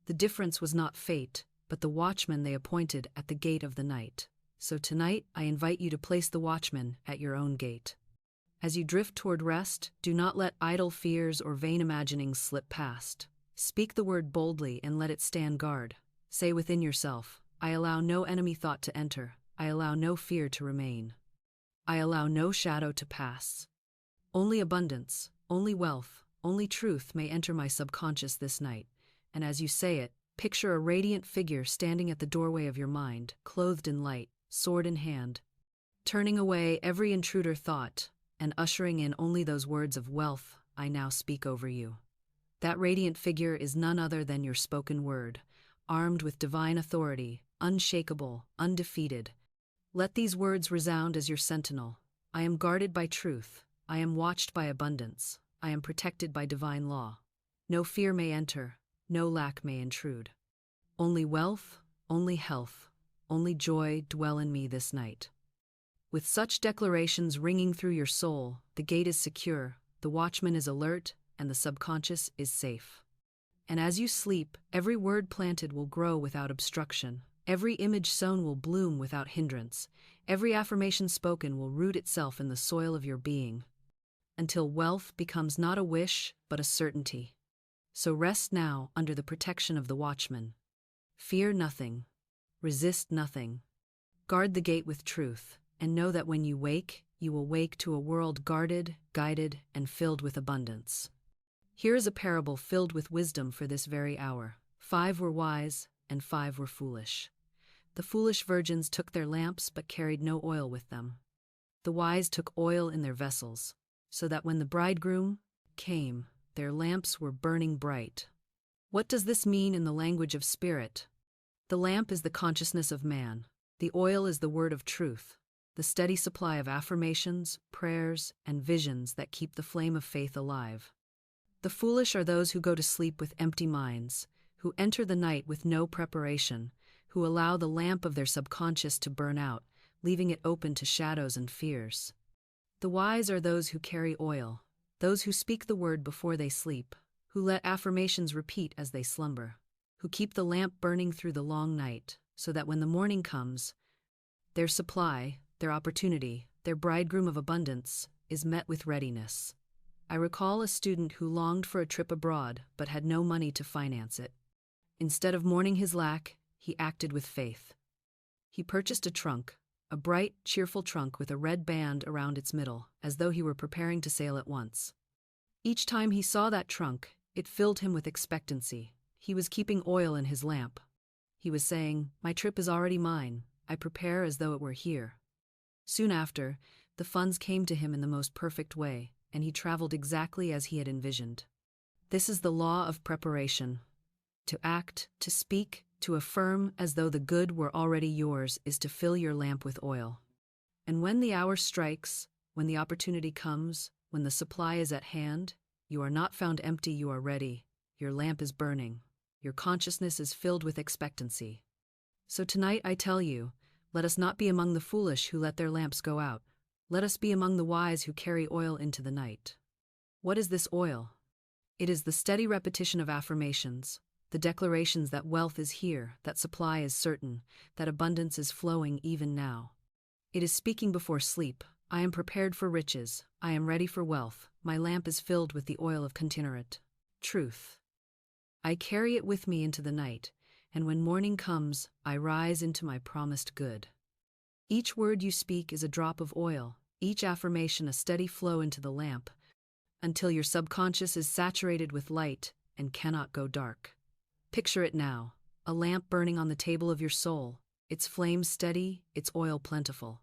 The difference was not fate, but the watchman they appointed at the gate of the night. So tonight, I invite you to place the watchman at your own gate. As you drift toward rest, do not let idle fears or vain imaginings slip past. Speak the word boldly and let it stand guard. Say within yourself, I allow no enemy thought to enter. I allow no fear to remain. I allow no shadow to pass. Only abundance, only wealth, only truth may enter my subconscious this night. And as you say it, picture a radiant figure standing at the doorway of your mind, clothed in light, sword in hand, turning away every intruder thought and ushering in only those words of wealth I now speak over you. That radiant figure is none other than your spoken word, armed with divine authority, unshakable, undefeated. Let these words resound as your sentinel. I am guarded by truth. I am watched by abundance. I am protected by divine law. No fear may enter. No lack may intrude. Only wealth, only health, only joy dwell in me this night. With such declarations ringing through your soul, the gate is secure, the watchman is alert, and the subconscious is safe. And as you sleep, every word planted will grow without obstruction. Every image sown will bloom without hindrance. Every affirmation spoken will root itself in the soil of your being, until wealth becomes not a wish, but a certainty. So rest now under the protection of the watchman. Fear nothing. Resist nothing. Guard the gate with truth, and know that when you wake, you will wake to a world guarded, guided, and filled with abundance. Here is a parable filled with wisdom for this very hour. 5 were wise, and 5 were foolish. The foolish virgins took their lamps but carried no oil with them. The wise took oil in their vessels, so that when the bridegroom came, their lamps were burning bright. What does this mean in the language of spirit? The lamp is the consciousness of man. The oil is the word of truth, the steady supply of affirmations, prayers, and visions that keep the flame of faith alive. The foolish are those who go to sleep with empty minds, who enter the night with no preparation, who allow the lamp of their subconscious to burn out, leaving it open to shadows and fears. The wise are those who carry oil, those who speak the word before they sleep, who let affirmations repeat as they slumber, who keep the lamp burning through the long night, so that when the morning comes, their supply, their opportunity, their bridegroom of abundance, is met with readiness. I recall a student who longed for a trip abroad but had no money to finance it. Instead of mourning his lack, he acted with faith. He purchased a trunk, a bright, cheerful trunk with a red band around its middle, as though he were preparing to sail at once. Each time he saw that trunk, it filled him with expectancy. He was keeping oil in his lamp. He was saying, "My trip is already mine. I prepare as though it were here." Soon after, the funds came to him in the most perfect way, and he traveled exactly as he had envisioned. This is the law of preparation. To act, to speak, to affirm as though the good were already yours is to fill your lamp with oil. And when the hour strikes, when the opportunity comes, when the supply is at hand, you are not found empty, you are ready. Your lamp is burning. Your consciousness is filled with expectancy. So tonight I tell you, let us not be among the foolish who let their lamps go out. Let us be among the wise who carry oil into the night. What is this oil? It is the steady repetition of affirmations, the declarations that wealth is here, that supply is certain, that abundance is flowing even now. It is speaking before sleep. I am prepared for riches. I am ready for wealth. My lamp is filled with the oil of continued truth. I carry it with me into the night, and when morning comes, I rise into my promised good. Each word you speak is a drop of oil, each affirmation a steady flow into the lamp, until your subconscious is saturated with light and cannot go dark. Picture it now, a lamp burning on the table of your soul, its flame steady, its oil plentiful.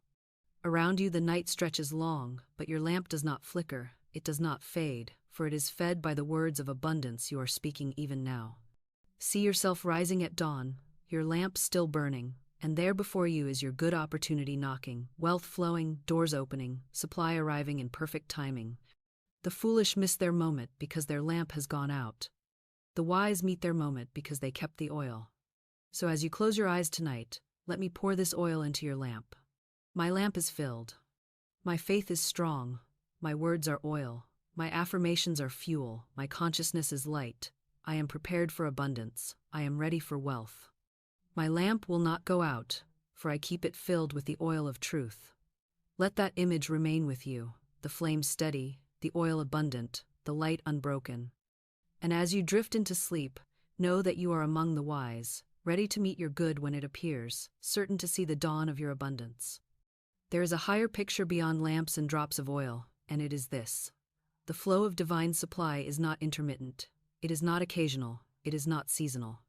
Around you the night stretches long, but your lamp does not flicker, it does not fade, for it is fed by the words of abundance you are speaking even now. See yourself rising at dawn, your lamp still burning, and there before you is your good opportunity knocking, wealth flowing, doors opening, supply arriving in perfect timing. The foolish miss their moment because their lamp has gone out. The wise meet their moment because they kept the oil. So as you close your eyes tonight, let me pour this oil into your lamp. My lamp is filled. My faith is strong. My words are oil. My affirmations are fuel. My consciousness is light. I am prepared for abundance. I am ready for wealth. My lamp will not go out, for I keep it filled with the oil of truth. Let that image remain with you, the flame steady, the oil abundant, the light unbroken. And as you drift into sleep, know that you are among the wise, ready to meet your good when it appears, certain to see the dawn of your abundance. There is a higher picture beyond lamps and drops of oil, and it is this. The flow of divine supply is not intermittent, it is not occasional, it is not seasonal.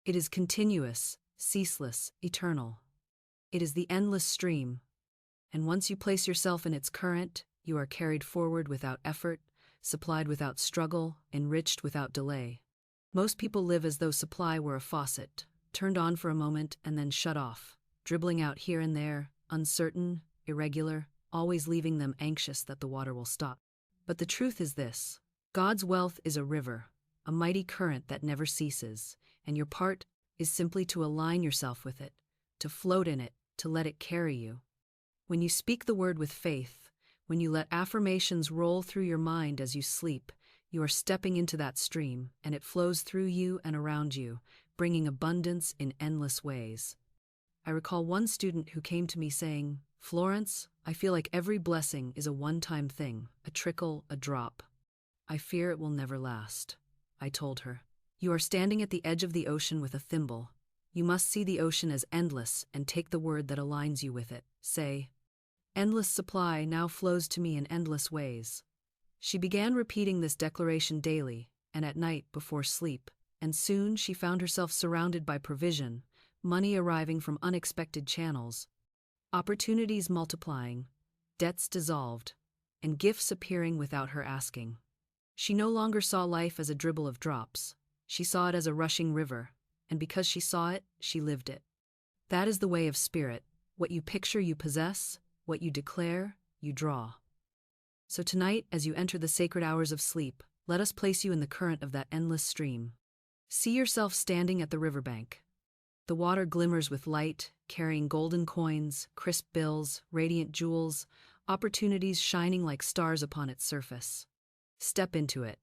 It is continuous, ceaseless, eternal. It is the endless stream, and once you place yourself in its current, you are carried forward without effort, supplied without struggle, enriched without delay. Most people live as though supply were a faucet, turned on for a moment and then shut off, dribbling out here and there, uncertain, irregular, always leaving them anxious that the water will stop. But the truth is this: God's wealth is a river, a mighty current that never ceases, and your part is simply to align yourself with it, to float in it, to let it carry you. When you speak the word with faith, when you let affirmations roll through your mind as you sleep, you are stepping into that stream, and it flows through you and around you, bringing abundance in endless ways. I recall one student who came to me saying, "Florence, I feel like every blessing is a one-time thing, a trickle, a drop. I fear it will never last." I told her, "You are standing at the edge of the ocean with a thimble. You must see the ocean as endless and take the word that aligns you with it. Say, 'Endless supply now flows to me in endless ways.'" She began repeating this declaration daily and at night before sleep, and soon she found herself surrounded by provision, money arriving from unexpected channels, opportunities multiplying, debts dissolved, and gifts appearing without her asking. She no longer saw life as a dribble of drops. She saw it as a rushing river, and because she saw it, she lived it. That is the way of spirit. What you picture, you possess. What you declare, you draw. So tonight, as you enter the sacred hours of sleep, let us place you in the current of that endless stream. See yourself standing at the riverbank. The water glimmers with light, carrying golden coins, crisp bills, radiant jewels, opportunities shining like stars upon its surface. Step into it.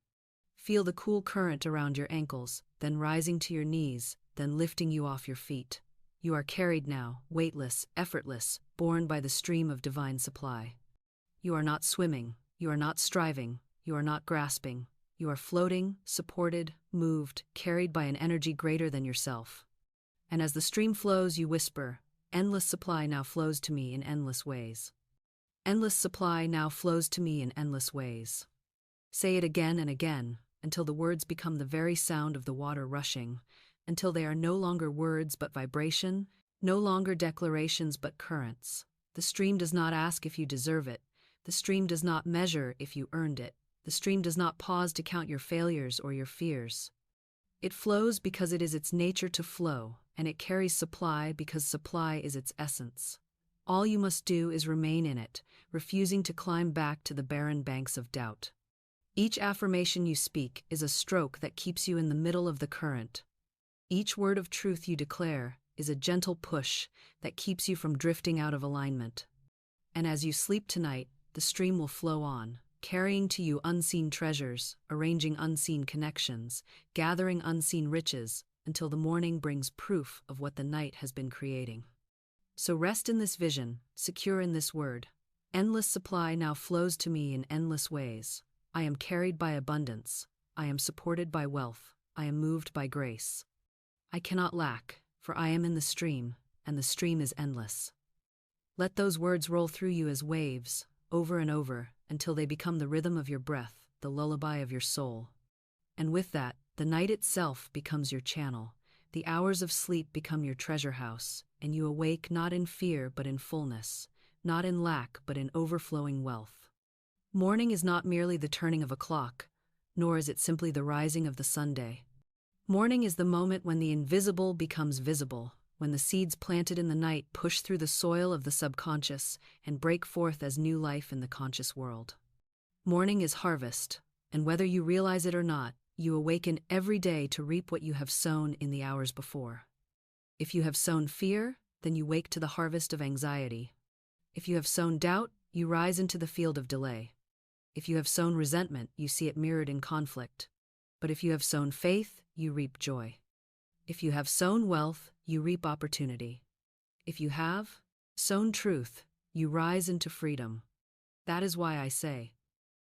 Feel the cool current around your ankles, then rising to your knees, then lifting you off your feet. You are carried now, weightless, effortless, borne by the stream of divine supply. You are not swimming, you are not striving, you are not grasping. You are floating, supported, moved, carried by an energy greater than yourself. And as the stream flows, you whisper, "Endless supply now flows to me in endless ways. Endless supply now flows to me in endless ways." Say it again and again, until the words become the very sound of the water rushing, until they are no longer words but vibration, no longer declarations but currents. The stream does not ask if you deserve it. The stream does not measure if you earned it. The stream does not pause to count your failures or your fears. It flows because it is its nature to flow, and it carries supply because supply is its essence. All you must do is remain in it, refusing to climb back to the barren banks of doubt. Each affirmation you speak is a stroke that keeps you in the middle of the current. Each word of truth you declare is a gentle push that keeps you from drifting out of alignment. And as you sleep tonight, the stream will flow on, carrying to you unseen treasures, arranging unseen connections, gathering unseen riches, until the morning brings proof of what the night has been creating. So rest in this vision, secure in this word. Endless supply now flows to me in endless ways. I am carried by abundance. I am supported by wealth. I am moved by grace. I cannot lack, for I am in the stream, and the stream is endless. Let those words roll through you as waves, over and over, until they become the rhythm of your breath, the lullaby of your soul. And with that, the night itself becomes your channel. The hours of sleep become your treasure house, and you awake not in fear but in fullness, not in lack but in overflowing wealth. Morning is not merely the turning of a clock, nor is it simply the rising of the sunday. Morning is the moment when the invisible becomes visible, when the seeds planted in the night push through the soil of the subconscious and break forth as new life in the conscious world. Morning is harvest, and whether you realize it or not, you awaken every day to reap what you have sown in the hours before. If you have sown fear, then you wake to the harvest of anxiety. If you have sown doubt, you rise into the field of delay. If you have sown resentment, you see it mirrored in conflict. But if you have sown faith, you reap joy. If you have sown wealth, you reap opportunity. If you have sown truth, you rise into freedom. That is why I say,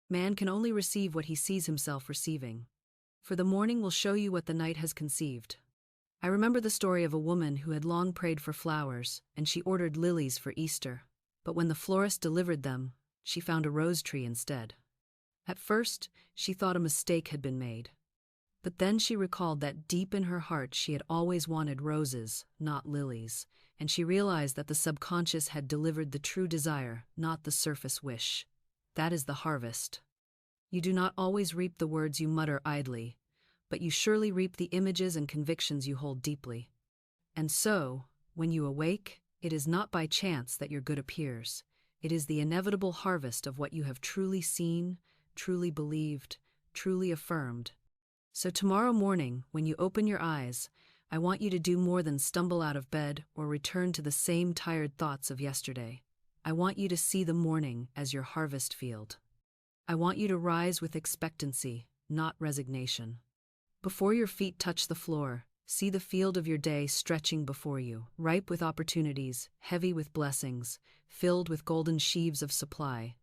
man can only receive what he sees himself receiving. For the morning will show you what the night has conceived. I remember the story of a woman who had long prayed for flowers, and she ordered lilies for Easter. But when the florist delivered them, she found a rose tree instead. At first, she thought a mistake had been made. But then she recalled that deep in her heart she had always wanted roses, not lilies, and she realized that the subconscious had delivered the true desire, not the surface wish. That is the harvest. You do not always reap the words you mutter idly, but you surely reap the images and convictions you hold deeply. And so, when you awake, it is not by chance that your good appears. It is the inevitable harvest of what you have truly seen, truly believed, truly affirmed. So tomorrow morning, when you open your eyes, I want you to do more than stumble out of bed or return to the same tired thoughts of yesterday. I want you to see the morning as your harvest field. I want you to rise with expectancy, not resignation. Before your feet touch the floor, see the field of your day stretching before you, ripe with opportunities, heavy with blessings, filled with golden sheaves of supply.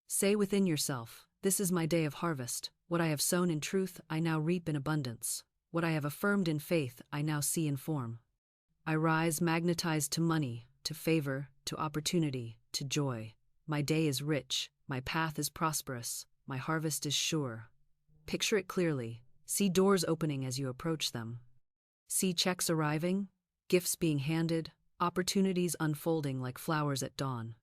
Say within yourself, "This is my day of harvest. What I have sown in truth, I now reap in abundance. What I have affirmed in faith, I now see in form. I rise magnetized to money, to favor, to opportunity, to joy. My day is rich, my path is prosperous, my harvest is sure." Picture it clearly. See doors opening as you approach them. See checks arriving, gifts being handed, opportunities unfolding like flowers at dawn.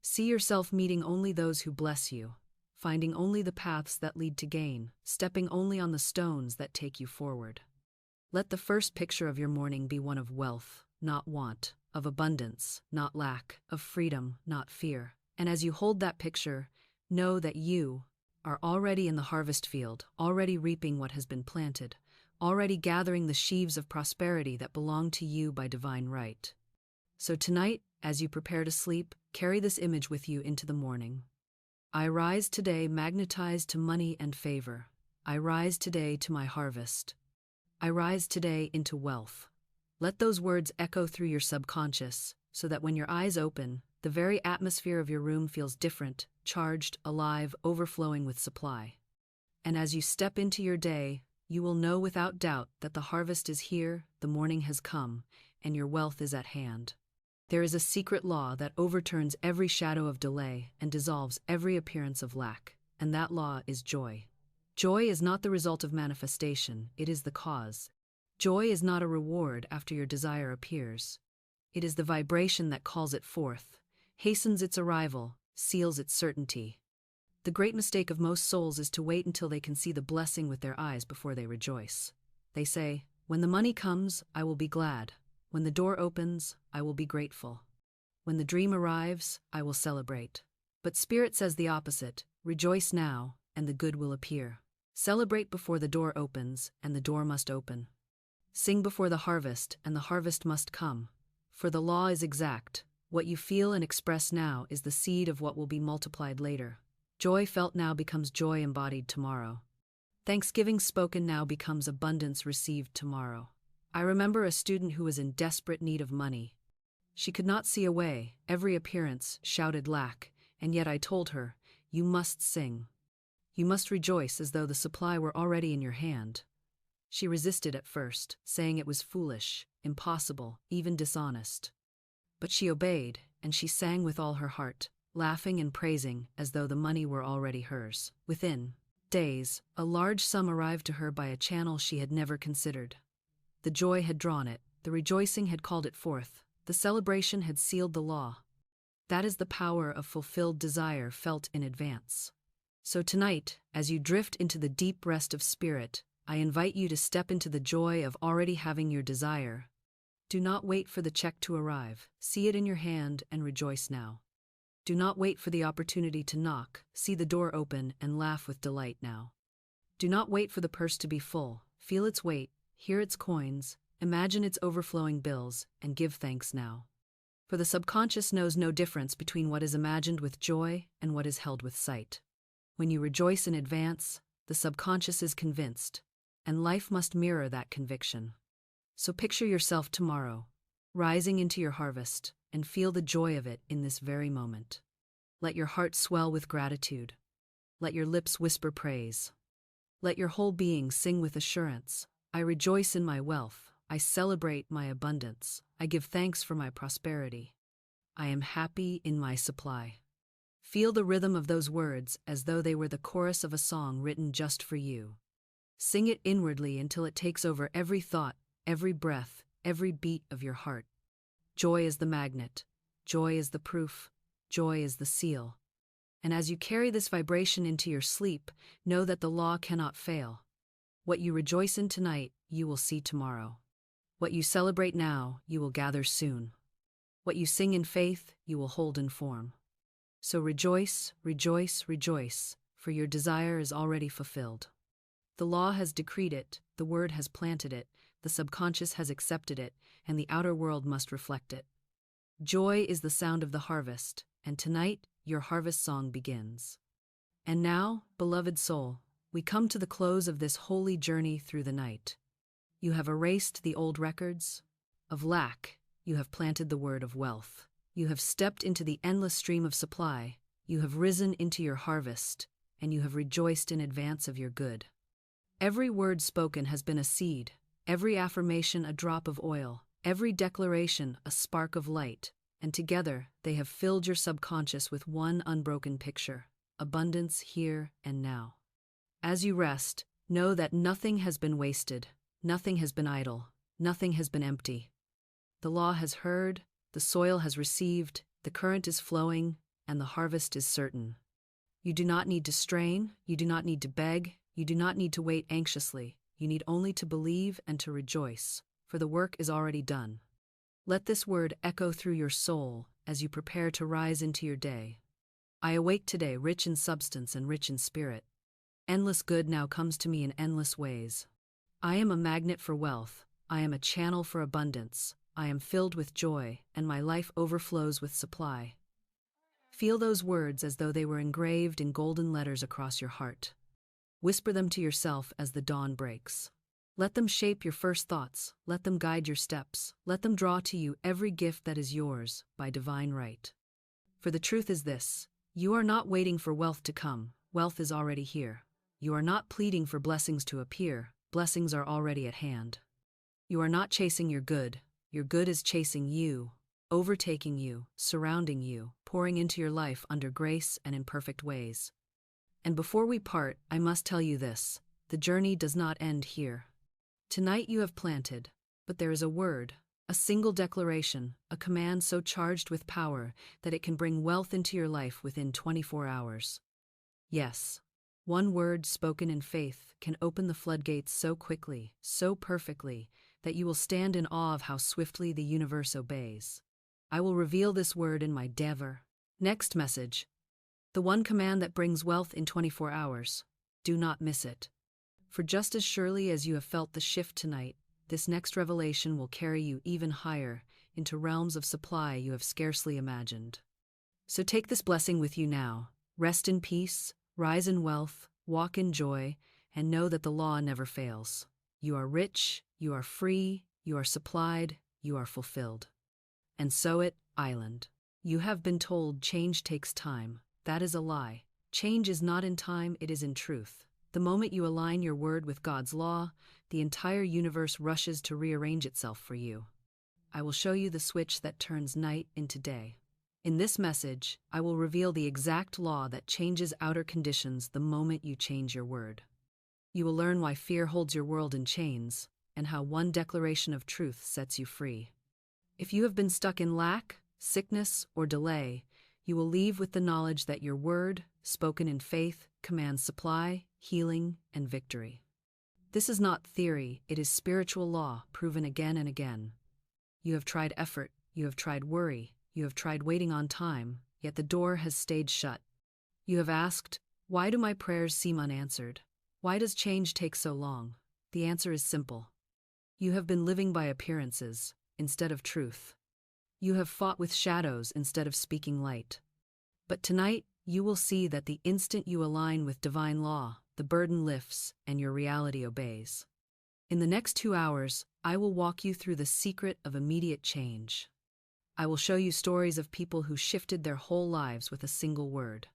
See yourself meeting only those who bless you, finding only the paths that lead to gain, stepping only on the stones that take you forward. Let the first picture of your morning be one of wealth, not want, of abundance, not lack, of freedom, not fear. And as you hold that picture, know that you are already in the harvest field, already reaping what has been planted, already gathering the sheaves of prosperity that belong to you by divine right. So tonight, as you prepare to sleep, carry this image with you into the morning. I rise today magnetized to money and favor. I rise today to my harvest. I rise today into wealth. Let those words echo through your subconscious, so that when your eyes open, the very atmosphere of your room feels different, charged, alive, overflowing with supply. And as you step into your day, you will know without doubt that the harvest is here, the morning has come, and your wealth is at hand. There is a secret law that overturns every shadow of delay and dissolves every appearance of lack, and that law is joy. Joy is not the result of manifestation, it is the cause. Joy is not a reward after your desire appears. It is the vibration that calls it forth, hastens its arrival, seals its certainty. The great mistake of most souls is to wait until they can see the blessing with their eyes before they rejoice. They say, "When the money comes, I will be glad. When the door opens, I will be grateful. When the dream arrives, I will celebrate." But Spirit says the opposite: rejoice now, and the good will appear. Celebrate before the door opens, and the door must open. Sing before the harvest, and the harvest must come. For the law is exact. What you feel and express now is the seed of what will be multiplied later. Joy felt now becomes joy embodied tomorrow. Thanksgiving spoken now becomes abundance received tomorrow. I remember a student who was in desperate need of money. She could not see a way, every appearance shouted lack, and yet I told her, "You must sing. You must rejoice as though the supply were already in your hand." She resisted at first, saying it was foolish, impossible, even dishonest. But she obeyed, and she sang with all her heart, laughing and praising as though the money were already hers. Within days, a large sum arrived to her by a channel she had never considered. The joy had drawn it, the rejoicing had called it forth, the celebration had sealed the law. That is the power of fulfilled desire felt in advance. So tonight, as you drift into the deep rest of spirit, I invite you to step into the joy of already having your desire. Do not wait for the check to arrive, see it in your hand and rejoice now. Do not wait for the opportunity to knock, see the door open and laugh with delight now. Do not wait for the purse to be full, feel its weight, hear its coins, imagine its overflowing bills, and give thanks now. For the subconscious knows no difference between what is imagined with joy and what is held with sight. When you rejoice in advance, the subconscious is convinced, and life must mirror that conviction. So picture yourself tomorrow, rising into your harvest, and feel the joy of it in this very moment. Let your heart swell with gratitude. Let your lips whisper praise. Let your whole being sing with assurance, "I rejoice in my wealth, I celebrate my abundance. I give thanks for my prosperity. I am happy in my supply. Feel the rhythm of those words as though they were the chorus of a song written just for you. Sing it inwardly until it takes over every thought, every breath, every beat of your heart. Joy is the magnet. Joy is the proof. Joy is the seal. And as you carry this vibration into your sleep, know that the law cannot fail. What you rejoice in tonight, you will see tomorrow. What you celebrate now, you will gather soon. What you sing in faith, you will hold in form. So rejoice, rejoice, rejoice, for your desire is already fulfilled. The law has decreed it, the word has planted it, the subconscious has accepted it, and the outer world must reflect it. Joy is the sound of the harvest, and tonight your harvest song begins. And now, beloved soul, we come to the close of this holy journey through the night. You have erased the old records of lack. You have planted the word of wealth. You have stepped into the endless stream of supply. You have risen into your harvest, and you have rejoiced in advance of your good. Every word spoken has been a seed, every affirmation a drop of oil, every declaration a spark of light, and together they have filled your subconscious with one unbroken picture: abundance here and now. As you rest, know that nothing has been wasted, nothing has been idle, nothing has been empty. The law has heard, the soil has received, the current is flowing, and the harvest is certain. You do not need to strain, you do not need to beg, you do not need to wait anxiously, you need only to believe and to rejoice, for the work is already done. Let this word echo through your soul as you prepare to rise into your day. I awake today rich in substance and rich in spirit. Endless good now comes to me in endless ways. I am a magnet for wealth, I am a channel for abundance, I am filled with joy, and my life overflows with supply. Feel those words as though they were engraved in golden letters across your heart. Whisper them to yourself as the dawn breaks. Let them shape your first thoughts, let them guide your steps, let them draw to you every gift that is yours by divine right. For the truth is this: you are not waiting for wealth to come, wealth is already here. You are not pleading for blessings to appear, blessings are already at hand. You are not chasing your good is chasing you, overtaking you, surrounding you, pouring into your life under grace and in perfect ways. And before we part, I must tell you this: the journey does not end here. Tonight you have planted, but there is a word, a single declaration, a command so charged with power that it can bring wealth into your life within 24 hours. Yes, one word spoken in faith can open the floodgates so quickly, so perfectly, that you will stand in awe of how swiftly the universe obeys. I will reveal this word in my Dever. Next message. The one command that brings wealth in 24 hours. Do not miss it. For just as surely as you have felt the shift tonight, this next revelation will carry you even higher, into realms of supply you have scarcely imagined. So take this blessing with you now. Rest in peace, rise in wealth, walk in joy, and know that the law never fails. You are rich, you are free, you are supplied, you are fulfilled. And so it, Island. You have been told change takes time. That is a lie. Change is not in time, it is in truth. The moment you align your word with God's law, the entire universe rushes to rearrange itself for you. I will show you the switch that turns night into day. In this message, I will reveal the exact law that changes outer conditions the moment you change your word. You will learn why fear holds your world in chains, and how one declaration of truth sets you free. If you have been stuck in lack, sickness, or delay, you will leave with the knowledge that your word, spoken in faith, commands supply, healing, and victory. This is not theory, it is spiritual law, proven again and again. You have tried effort, you have tried worry, you have tried waiting on time, yet the door has stayed shut. You have asked, why do my prayers seem unanswered? Why does change take so long? The answer is simple. You have been living by appearances, instead of truth. You have fought with shadows instead of speaking light. But tonight, you will see that the instant you align with divine law, the burden lifts and your reality obeys. In the next 2 hours, I will walk you through the secret of immediate change. I will show you stories of people who shifted their whole lives with a single word.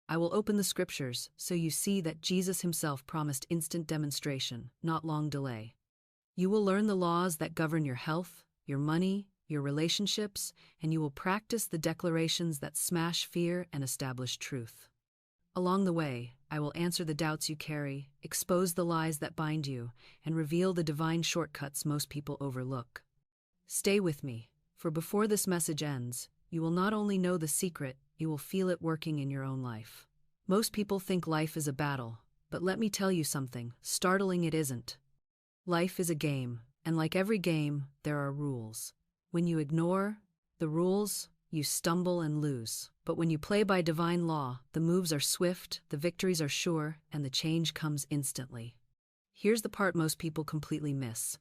I will open the scriptures so you see that Jesus himself promised instant demonstration, not long delay. You will learn the laws that govern your health, your money, your relationships, and you will practice the declarations that smash fear and establish truth. Along the way, I will answer the doubts you carry, expose the lies that bind you, and reveal the divine shortcuts most people overlook. Stay with me, for before this message ends, you will not only know the secret, you will feel it working in your own life. Most people think life is a battle, but let me tell you something, startling it isn't. Life is a game, and like every game, there are rules. When you ignore the rules, you stumble and lose. But when you play by divine law, the moves are swift, the victories are sure, and the change comes instantly. Here's the part most people completely miss.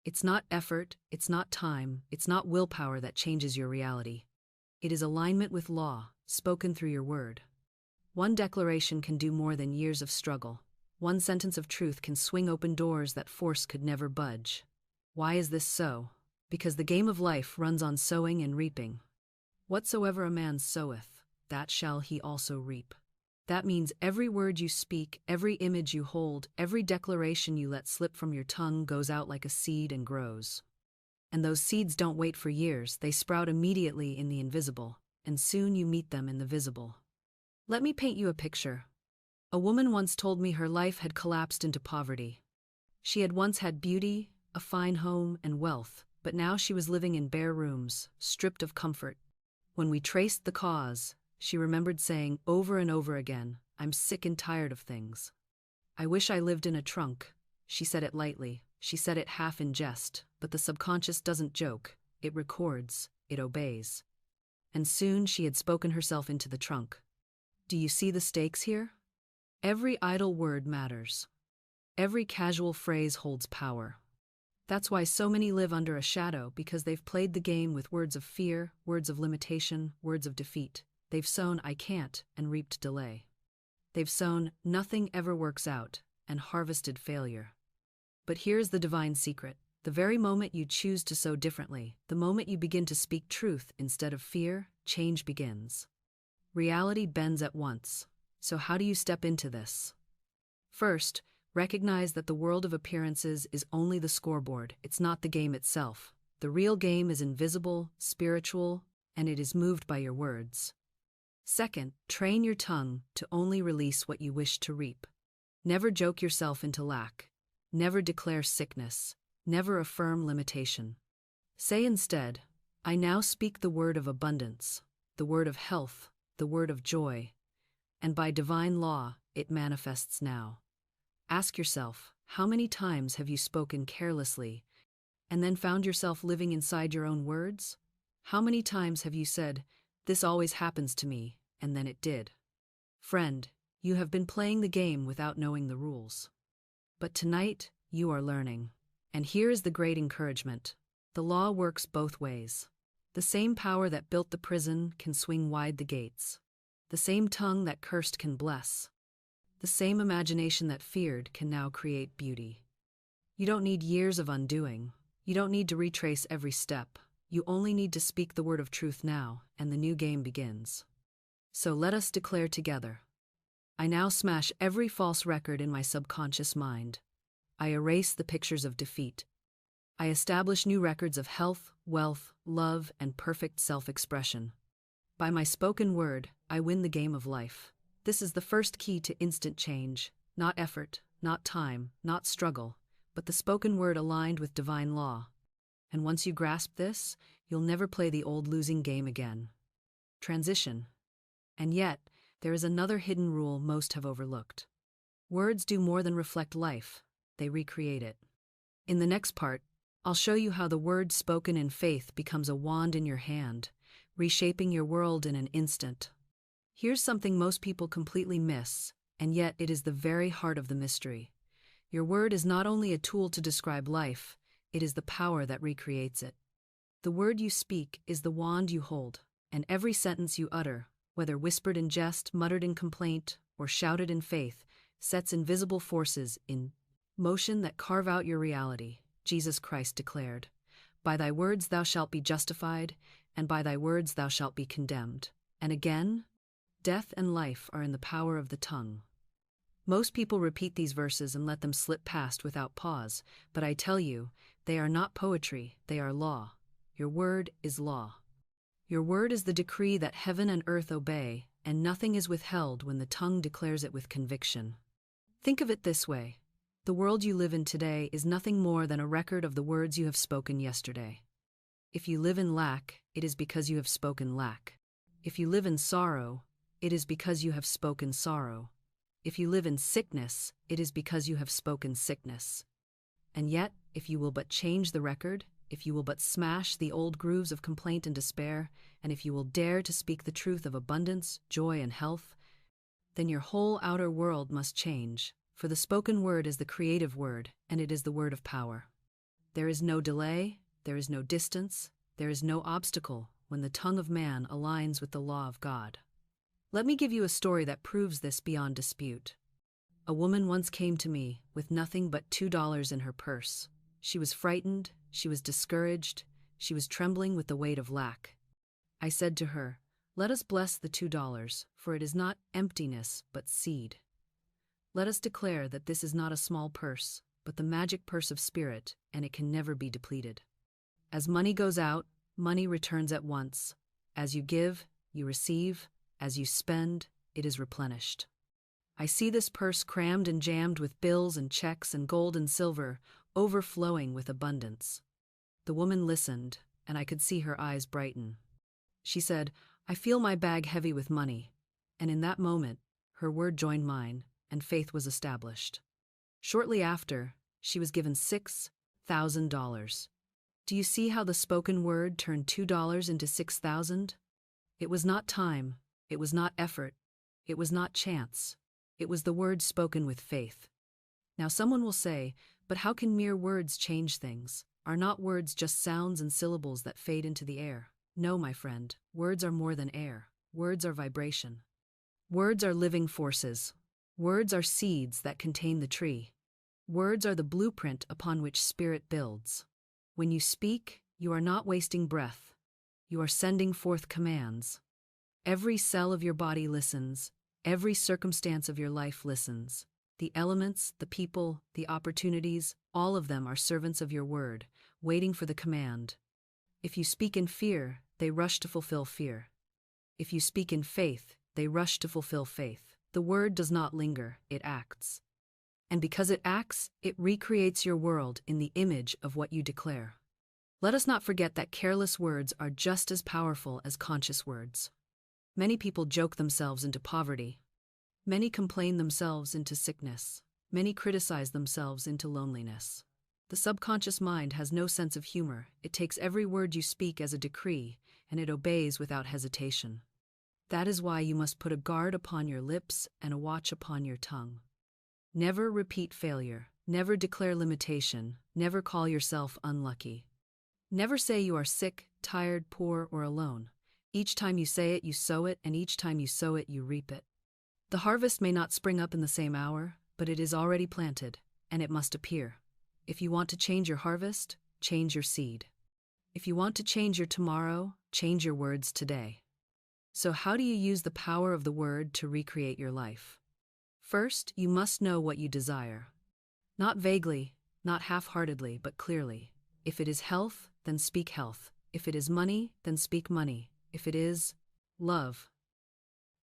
It's not effort, it's not time, it's not willpower that changes your reality. It is alignment with law, spoken through your word. One declaration can do more than years of struggle. One sentence of truth can swing open doors that force could never budge. Why is this so? Because the game of life runs on sowing and reaping. Whatsoever a man soweth, that shall he also reap. That means every word you speak, every image you hold, every declaration you let slip from your tongue goes out like a seed and grows. And those seeds don't wait for years, they sprout immediately in the invisible, and soon you meet them in the visible. Let me paint you a picture. A woman once told me her life had collapsed into poverty. She had once had beauty, a fine home, and wealth, but now she was living in bare rooms, stripped of comfort. When we traced the cause, she remembered saying over and over again, "I'm sick and tired of things. I wish I lived in a trunk." She said it lightly, she said it half in jest, but the subconscious doesn't joke, it records, it obeys. And soon she had spoken herself into the trunk. Do you see the stakes here? Every idle word matters. Every casual phrase holds power. That's why so many live under a shadow, because they've played the game with words of fear, words of limitation, words of defeat. They've sown "I can't" and reaped delay. They've sown "nothing ever works out" and harvested failure. But here's the divine secret. The very moment you choose to sow differently, the moment you begin to speak truth instead of fear, change begins. Reality bends at once. So how do you step into this? First, recognize that the world of appearances is only the scoreboard, it's not the game itself. The real game is invisible, spiritual, and it is moved by your words. Second, train your tongue to only release what you wish to reap. Never joke yourself into lack. Never declare sickness. Never affirm limitation. Say instead, "I now speak the word of abundance, the word of health, the word of joy," and by divine law, it manifests now. Ask yourself, how many times have you spoken carelessly and then found yourself living inside your own words? How many times have you said, "This always happens to me," and then it did? Friend, you have been playing the game without knowing the rules. But tonight, you are learning. And here is the great encouragement. The law works both ways. The same power that built the prison can swing wide the gates. The same tongue that cursed can bless. The same imagination that feared can now create beauty. You don't need years of undoing. You don't need to retrace every step. You only need to speak the word of truth now, and the new game begins. So let us declare together. I now smash every false record in my subconscious mind. I erase the pictures of defeat. I establish new records of health, wealth, love, and perfect self-expression. By my spoken word, I win the game of life. This is the first key to instant change. Not effort, not time, not struggle, but the spoken word aligned with divine law. And once you grasp this, you'll never play the old losing game again. Transition. And yet, there is another hidden rule most have overlooked. Words do more than reflect life, they recreate it. In the next part, I'll show you how the word spoken in faith becomes a wand in your hand, reshaping your world in an instant. Here's something most people completely miss, and yet it is the very heart of the mystery. Your word is not only a tool to describe life, it is the power that recreates it. The word you speak is the wand you hold, and every sentence you utter, whether whispered in jest, muttered in complaint, or shouted in faith, sets invisible forces in motion that carve out your reality. Jesus Christ declared, "By thy words thou shalt be justified, and by thy words thou shalt be condemned." And again, death and life are in the power of the tongue. Most people repeat these verses and let them slip past without pause, but I tell you, they are not poetry, they are law. Your word is law. Your word is the decree that heaven and earth obey, and nothing is withheld when the tongue declares it with conviction. Think of it this way. The world you live in today is nothing more than a record of the words you have spoken yesterday. If you live in lack, it is because you have spoken lack. If you live in sorrow, it is because you have spoken sorrow. If you live in sickness, it is because you have spoken sickness. And yet, if you will but change the record, if you will but smash the old grooves of complaint and despair, and if you will dare to speak the truth of abundance, joy, and health, then your whole outer world must change, for the spoken word is the creative word, and it is the word of power. There is no delay, there is no distance, there is no obstacle when the tongue of man aligns with the law of God. Let me give you a story that proves this beyond dispute. A woman once came to me with nothing but $2 in her purse. She was frightened, she was discouraged, she was trembling with the weight of lack. I said to her, "Let us bless the $2, for it is not emptiness but seed. Let us declare that this is not a small purse, but the magic purse of spirit, and it can never be depleted. As money goes out, money returns at once. As you give, you receive. As you spend, it is replenished. I see this purse crammed and jammed with bills and checks and gold and silver, overflowing with abundance." The woman listened, and I could see her eyes brighten. She said, "I feel my bag heavy with money." And in that moment, her word joined mine, and faith was established. Shortly after, she was given $6,000. Do you see how the spoken word turned $2 into $6,000? It was not time, it was not effort, it was not chance. It was the word spoken with faith. Now someone will say, "But how can mere words change things? Are not words just sounds and syllables that fade into the air?" No, my friend, words are more than air. Words are vibration. Words are living forces. Words are seeds that contain the tree. Words are the blueprint upon which spirit builds. When you speak, you are not wasting breath. You are sending forth commands. Every cell of your body listens. Every circumstance of your life listens. The elements, the people, the opportunities, all of them are servants of your word, waiting for the command. If you speak in fear, they rush to fulfill fear. If you speak in faith, they rush to fulfill faith. The word does not linger, it acts. And because it acts, it recreates your world in the image of what you declare. Let us not forget that careless words are just as powerful as conscious words. Many people joke themselves into poverty. Many complain themselves into sickness. Many criticize themselves into loneliness. The subconscious mind has no sense of humor. It takes every word you speak as a decree, and it obeys without hesitation. That is why you must put a guard upon your lips and a watch upon your tongue. Never repeat failure. Never declare limitation. Never call yourself unlucky. Never say you are sick, tired, poor, or alone. Each time you say it, you sow it, and each time you sow it, you reap it. The harvest may not spring up in the same hour, but it is already planted, and it must appear. If you want to change your harvest, change your seed. If you want to change your tomorrow, change your words today. So how do you use the power of the word to recreate your life? First, you must know what you desire. Not vaguely, not half-heartedly, but clearly. If it is health, then speak health. If it is money, then speak money. If it is love,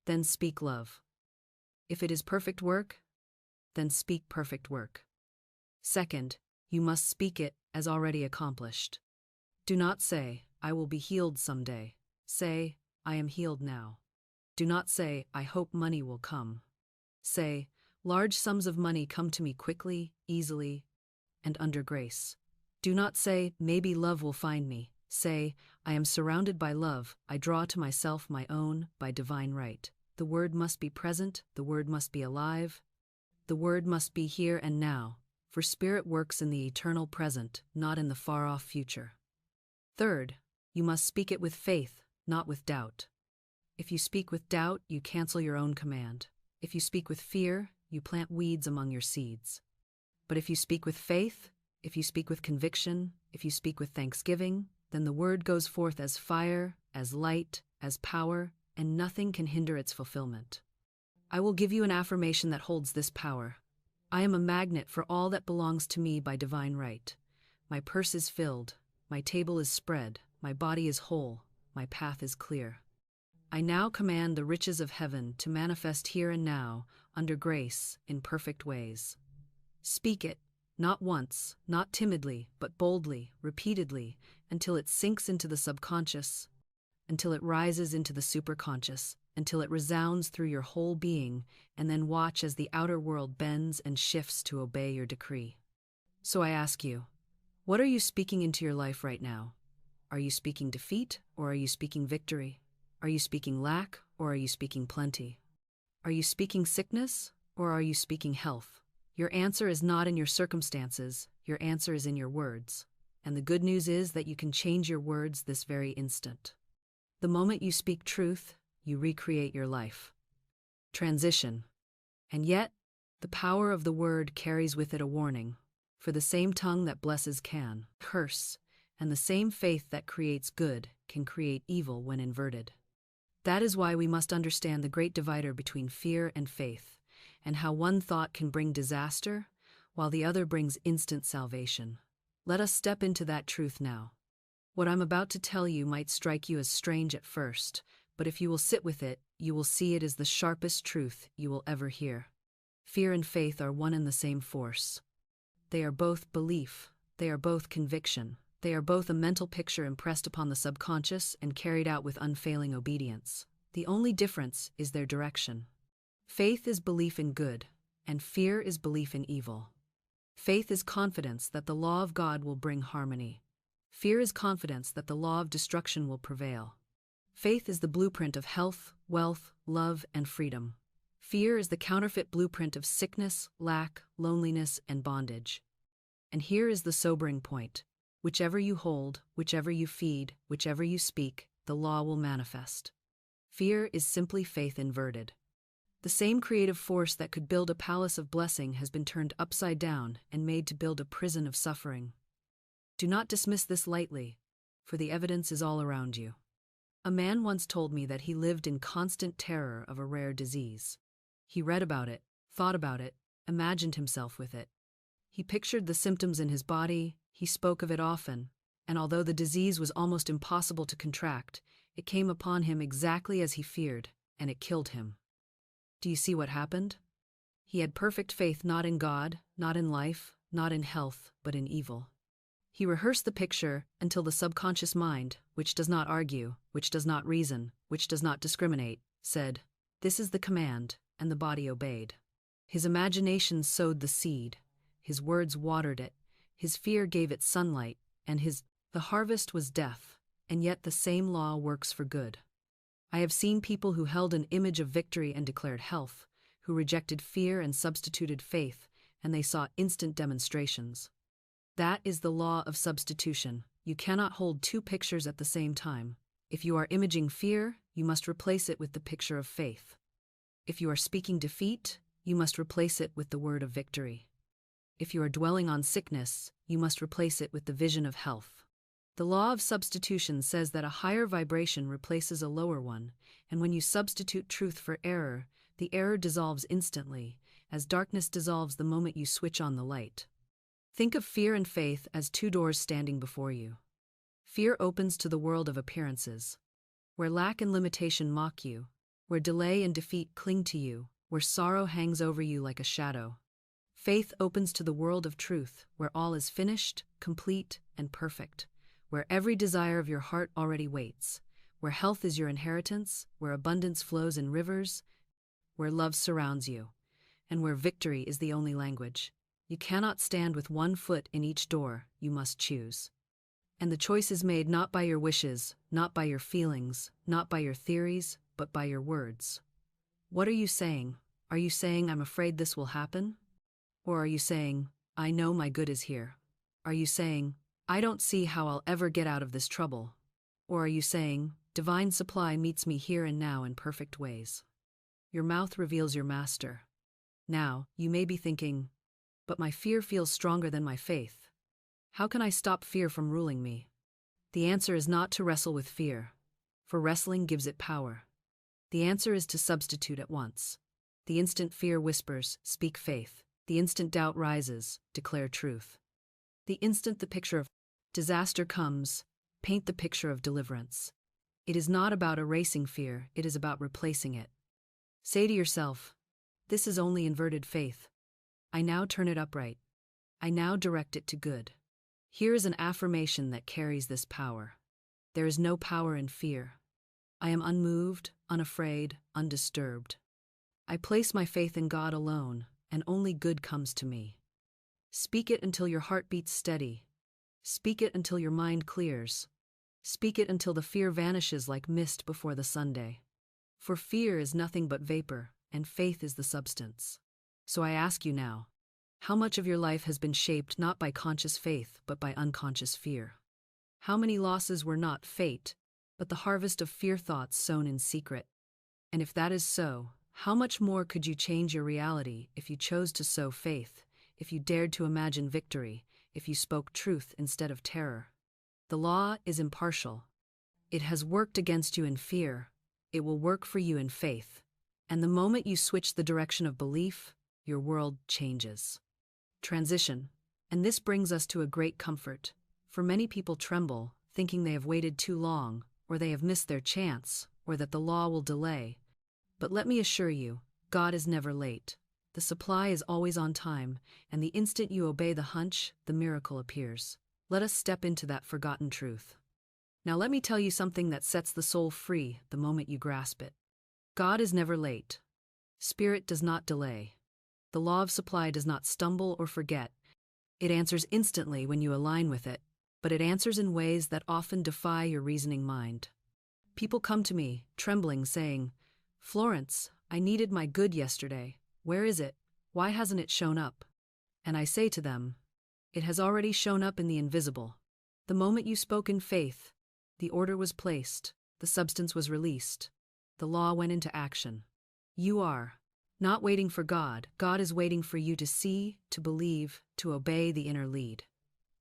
then speak love. If it is perfect work, then speak perfect work. Second, you must speak it as already accomplished. Do not say, "I will be healed someday." Say, "I am healed now." Do not say, "I hope money will come." Say, "Large sums of money come to me quickly, easily, and under grace." Do not say, "Maybe love will find me." Say, "I am surrounded by love. I draw to myself my own by divine right." The word must be present. The word must be alive. The word must be here and now, for spirit works in the eternal present, not in the far-off future. Third, you must speak it with faith, not with doubt. If you speak with doubt, you cancel your own command. If you speak with fear, you plant weeds among your seeds. But if you speak with faith, if you speak with conviction, if you speak with thanksgiving, then the word goes forth as fire, as light, as power, and nothing can hinder its fulfillment. I will give you an affirmation that holds this power. I am a magnet for all that belongs to me by divine right. My purse is filled, my table is spread, my body is whole, my path is clear. I now command the riches of heaven to manifest here and now, under grace, in perfect ways. Speak it, not once, not timidly, but boldly, repeatedly, until it sinks into the subconscious, until it rises into the superconscious, until it resounds through your whole being, and then watch as the outer world bends and shifts to obey your decree. So I ask you, what are you speaking into your life right now? Are you speaking defeat, or are you speaking victory? Are you speaking lack, or are you speaking plenty? Are you speaking sickness, or are you speaking health? Your answer is not in your circumstances, your answer is in your words. And the good news is that you can change your words this very instant. The moment you speak truth, you recreate your life. Transition. And yet, the power of the word carries with it a warning. For the same tongue that blesses can curse, and the same faith that creates good can create evil when inverted. That is why we must understand the great divider between fear and faith, and how one thought can bring disaster, while the other brings instant salvation. Let us step into that truth now. What I'm about to tell you might strike you as strange at first, but if you will sit with it, you will see it is the sharpest truth you will ever hear. Fear and faith are one and the same force. They are both belief, they are both conviction, they are both a mental picture impressed upon the subconscious and carried out with unfailing obedience. The only difference is their direction. Faith is belief in good, and fear is belief in evil. Faith is confidence that the law of God will bring harmony. Fear is confidence that the law of destruction will prevail. Faith is the blueprint of health, wealth, love, and freedom. Fear is the counterfeit blueprint of sickness, lack, loneliness, and bondage. And here is the sobering point. Whichever you hold, whichever you feed, whichever you speak, the law will manifest. Fear is simply faith inverted. The same creative force that could build a palace of blessing has been turned upside down and made to build a prison of suffering. Do not dismiss this lightly, for the evidence is all around you. A man once told me that he lived in constant terror of a rare disease. He read about it, thought about it, imagined himself with it. He pictured the symptoms in his body, he spoke of it often, and although the disease was almost impossible to contract, it came upon him exactly as he feared, and it killed him. Do you see what happened? He had perfect faith not in God, not in life, not in health, but in evil. He rehearsed the picture until the subconscious mind, which does not argue, which does not reason, which does not discriminate, said, "This is the command," and the body obeyed. His imagination sowed the seed, his words watered it, his fear gave it sunlight, and the harvest was death, and yet the same law works for good. I have seen people who held an image of victory and declared health, who rejected fear and substituted faith, and they saw instant demonstrations. That is the law of substitution. You cannot hold two pictures at the same time. If you are imaging fear, you must replace it with the picture of faith. If you are speaking defeat, you must replace it with the word of victory. If you are dwelling on sickness, you must replace it with the vision of health. The law of substitution says that a higher vibration replaces a lower one, and when you substitute truth for error, the error dissolves instantly, as darkness dissolves the moment you switch on the light. Think of fear and faith as two doors standing before you. Fear opens to the world of appearances, where lack and limitation mock you, where delay and defeat cling to you, where sorrow hangs over you like a shadow. Faith opens to the world of truth, where all is finished, complete, and perfect, where every desire of your heart already waits, where health is your inheritance, where abundance flows in rivers, where love surrounds you, and where victory is the only language. You cannot stand with one foot in each door, you must choose. And the choice is made not by your wishes, not by your feelings, not by your theories, but by your words. What are you saying? Are you saying, "I'm afraid this will happen"? Or are you saying, "I know my good is here"? Are you saying, "I don't see how I'll ever get out of this trouble"? Or are you saying, "Divine supply meets me here and now in perfect ways"? Your mouth reveals your master. Now, you may be thinking, "But my fear feels stronger than my faith. How can I stop fear from ruling me?" The answer is not to wrestle with fear, for wrestling gives it power. The answer is to substitute at once. The instant fear whispers, speak faith. The instant doubt rises, declare truth. The instant the picture of disaster comes, paint the picture of deliverance. It is not about erasing fear, it is about replacing it. Say to yourself, this is only inverted faith. I now turn it upright. I now direct it to good. Here is an affirmation that carries this power. There is no power in fear. I am unmoved, unafraid, undisturbed. I place my faith in God alone, and only good comes to me. Speak it until your heart beats steady. Speak it until your mind clears. Speak it until the fear vanishes like mist before the Sunday. For fear is nothing but vapor, and faith is the substance. So I ask you now, how much of your life has been shaped not by conscious faith but by unconscious fear? How many losses were not fate, but the harvest of fear thoughts sown in secret? And if that is so, how much more could you change your reality if you chose to sow faith, if you dared to imagine victory, if you spoke truth instead of terror? The law is impartial. It has worked against you in fear. It will work for you in faith. And the moment you switch the direction of belief, your world changes. Transition. And this brings us to a great comfort. For many people tremble, thinking they have waited too long, or they have missed their chance, or that the law will delay. But let me assure you, God is never late. The supply is always on time, and the instant you obey the hunch, the miracle appears. Let us step into that forgotten truth. Now let me tell you something that sets the soul free the moment you grasp it. God is never late. Spirit does not delay. The law of supply does not stumble or forget. It answers instantly when you align with it, but it answers in ways that often defy your reasoning mind. People come to me, trembling, saying, Florence, I needed my good yesterday. Where is it? Why hasn't it shown up? And I say to them, it has already shown up in the invisible. The moment you spoke in faith, the order was placed, the substance was released, the law went into action. You are not waiting for God. God is waiting for you to see, to believe, to obey the inner lead.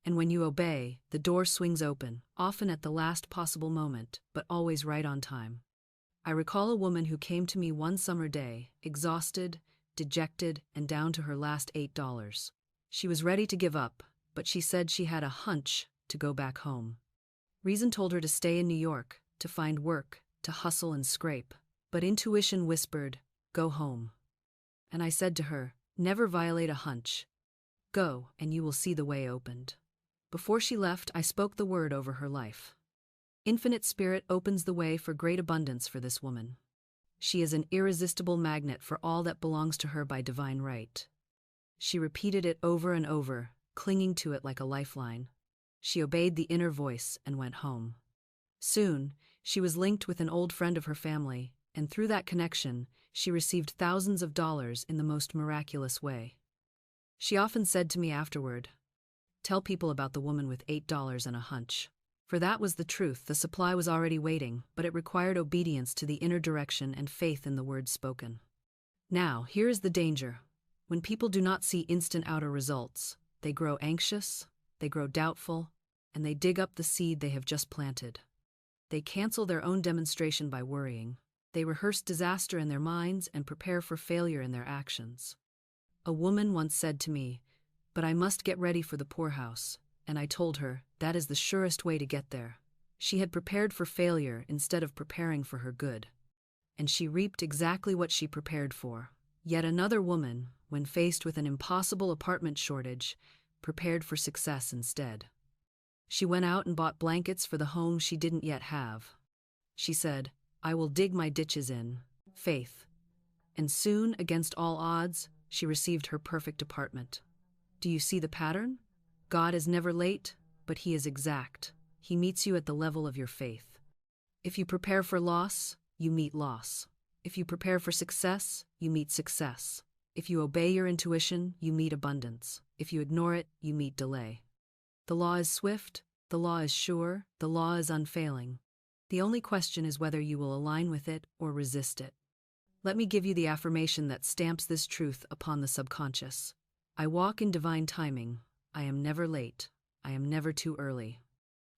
And when you obey, the door swings open, often at the last possible moment, but always right on time. I recall a woman who came to me one summer day, exhausted, dejected, and down to her last $8. She was ready to give up, but she said she had a hunch to go back home. Reason told her to stay in New York, to find work, to hustle and scrape. But intuition whispered, go home. And I said to her, never violate a hunch. Go, and you will see the way opened. Before she left, I spoke the word over her life. Infinite Spirit opens the way for great abundance for this woman. She is an irresistible magnet for all that belongs to her by divine right. She repeated it over and over, clinging to it like a lifeline. She obeyed the inner voice and went home. Soon, she was linked with an old friend of her family, and through that connection, she received thousands of dollars in the most miraculous way. She often said to me afterward, tell people about the woman with $8 and a hunch. For that was the truth. The supply was already waiting, but it required obedience to the inner direction and faith in the words spoken. Now, here is the danger. When people do not see instant outer results, they grow anxious, they grow doubtful, and they dig up the seed they have just planted. They cancel their own demonstration by worrying. They rehearse disaster in their minds and prepare for failure in their actions. A woman once said to me, but I must get ready for the poorhouse, and I told her, that is the surest way to get there. She had prepared for failure instead of preparing for her good. And she reaped exactly what she prepared for. Yet another woman, when faced with an impossible apartment shortage, prepared for success instead. She went out and bought blankets for the home she didn't yet have. She said, I will dig my ditches in, faith. And soon, against all odds, she received her perfect apartment. Do you see the pattern? God is never late, but He is exact. He meets you at the level of your faith. If you prepare for loss, you meet loss. If you prepare for success, you meet success. If you obey your intuition, you meet abundance. If you ignore it, you meet delay. The law is swift, the law is sure, the law is unfailing. The only question is whether you will align with it or resist it. Let me give you the affirmation that stamps this truth upon the subconscious. I walk in divine timing. I am never late. I am never too early.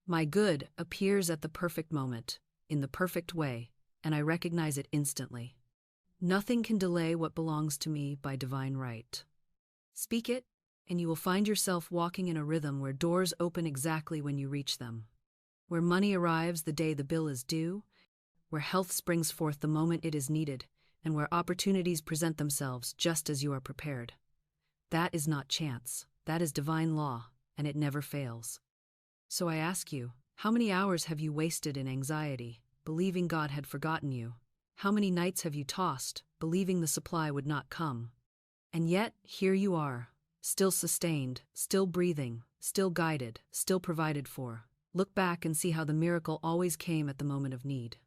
My good appears at the perfect moment, in the perfect way, and I recognize it instantly. Nothing can delay what belongs to me by divine right. Speak it, and you will find yourself walking in a rhythm where doors open exactly when you reach them, where money arrives the day the bill is due, where health springs forth the moment it is needed, and where opportunities present themselves just as you are prepared. That is not chance, that is divine law, and it never fails. So I ask you, how many hours have you wasted in anxiety, believing God had forgotten you? How many nights have you tossed, believing the supply would not come? And yet, here you are, still sustained, still breathing, still guided, still provided for. Look back and see how the miracle always came at the moment of need.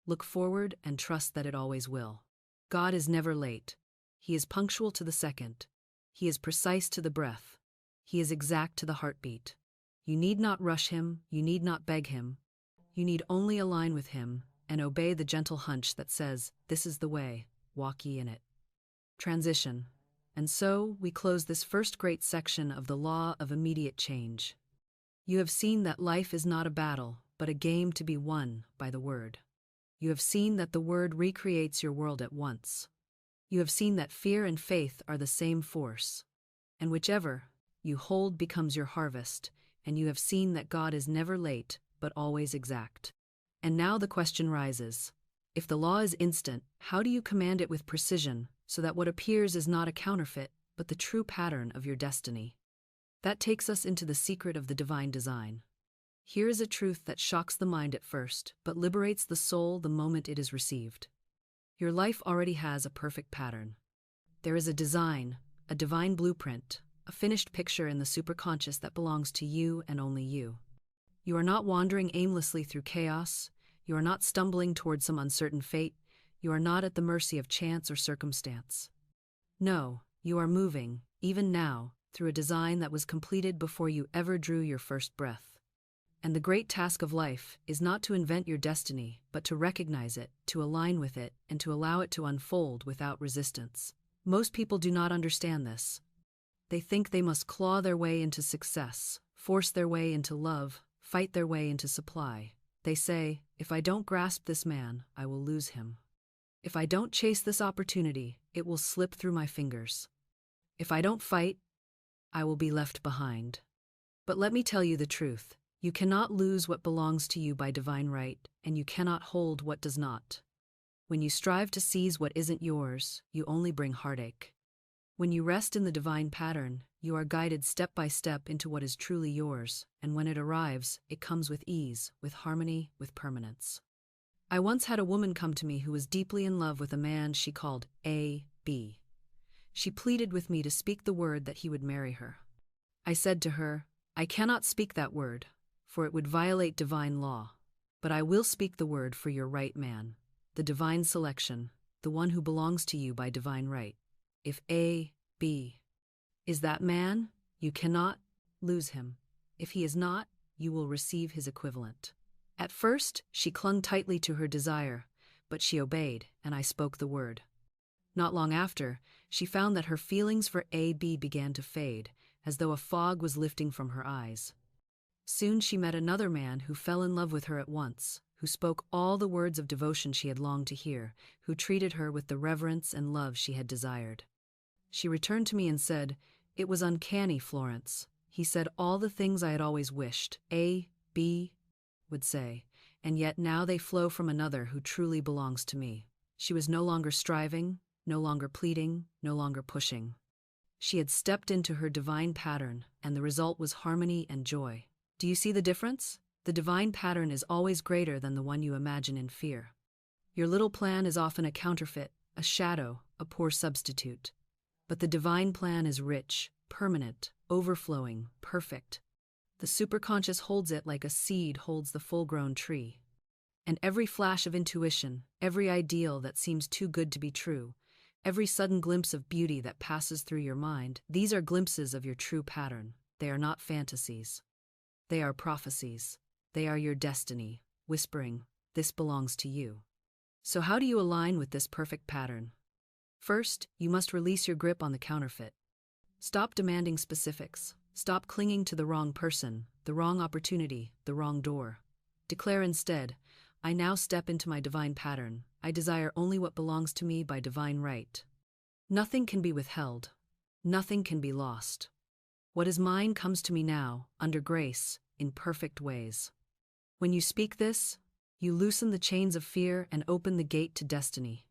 Look forward and trust that it always will. God is never late. He is punctual to the second. He is precise to the breath. He is exact to the heartbeat. You need not rush him, you need not beg him. You need only align with him and obey the gentle hunch that says, "This is the way, walk ye in it." Transition. And so, we close this first great section of the law of immediate change. You have seen that life is not a battle, but a game to be won by the word. You have seen that the word recreates your world at once. You have seen that fear and faith are the same force, and whichever you hold becomes your harvest, and you have seen that God is never late, but always exact. And now the question rises. If the law is instant, how do you command it with precision, so that what appears is not a counterfeit, but the true pattern of your destiny? That takes us into the secret of the divine design. Here is a truth that shocks the mind at first, but liberates the soul the moment it is received. Your life already has a perfect pattern. There is a design, a divine blueprint, a finished picture in the superconscious that belongs to you and only you. You are not wandering aimlessly through chaos. You are not stumbling toward some uncertain fate. You are not at the mercy of chance or circumstance. No, you are moving, even now, through a design that was completed before you ever drew your first breath. And the great task of life is not to invent your destiny, but to recognize it, to align with it, and to allow it to unfold without resistance. Most people do not understand this. They think they must claw their way into success, force their way into love, fight their way into supply. They say, if I don't grasp this man, I will lose him. If I don't chase this opportunity, it will slip through my fingers. If I don't fight, I will be left behind. But let me tell you the truth. You cannot lose what belongs to you by divine right, and you cannot hold what does not. When you strive to seize what isn't yours, you only bring heartache. When you rest in the divine pattern, you are guided step by step into what is truly yours, and when it arrives, it comes with ease, with harmony, with permanence. I once had a woman come to me who was deeply in love with a man she called A.B. She pleaded with me to speak the word that he would marry her. I said to her, I cannot speak that word, for it would violate divine law, but I will speak the word for your right man, the divine selection, the one who belongs to you by divine right. If A.B. is that man, you cannot lose him. If he is not, you will receive his equivalent. At first, she clung tightly to her desire, but she obeyed, and I spoke the word. Not long after, she found that her feelings for A.B. began to fade, as though a fog was lifting from her eyes. Soon she met another man who fell in love with her at once, who spoke all the words of devotion she had longed to hear, who treated her with the reverence and love she had desired. She returned to me and said, "It was uncanny, Florence. He said all the things I had always wished A.B. would say, and yet now they flow from another who truly belongs to me." She was no longer striving, no longer pleading, no longer pushing. She had stepped into her divine pattern, and the result was harmony and joy. Do you see the difference? The divine pattern is always greater than the one you imagine in fear. Your little plan is often a counterfeit, a shadow, a poor substitute. But the divine plan is rich, permanent, overflowing, perfect. The superconscious holds it like a seed holds the full-grown tree. And every flash of intuition, every ideal that seems too good to be true, every sudden glimpse of beauty that passes through your mind, these are glimpses of your true pattern. They are not fantasies. They are prophecies. They are your destiny, whispering, "This belongs to you." So how do you align with this perfect pattern? First, you must release your grip on the counterfeit. Stop demanding specifics. Stop clinging to the wrong person, the wrong opportunity, the wrong door. Declare instead, I now step into my divine pattern. I desire only what belongs to me by divine right. Nothing can be withheld. Nothing can be lost. What is mine comes to me now, under grace, in perfect ways. When you speak this, you loosen the chains of fear and open the gate to destiny.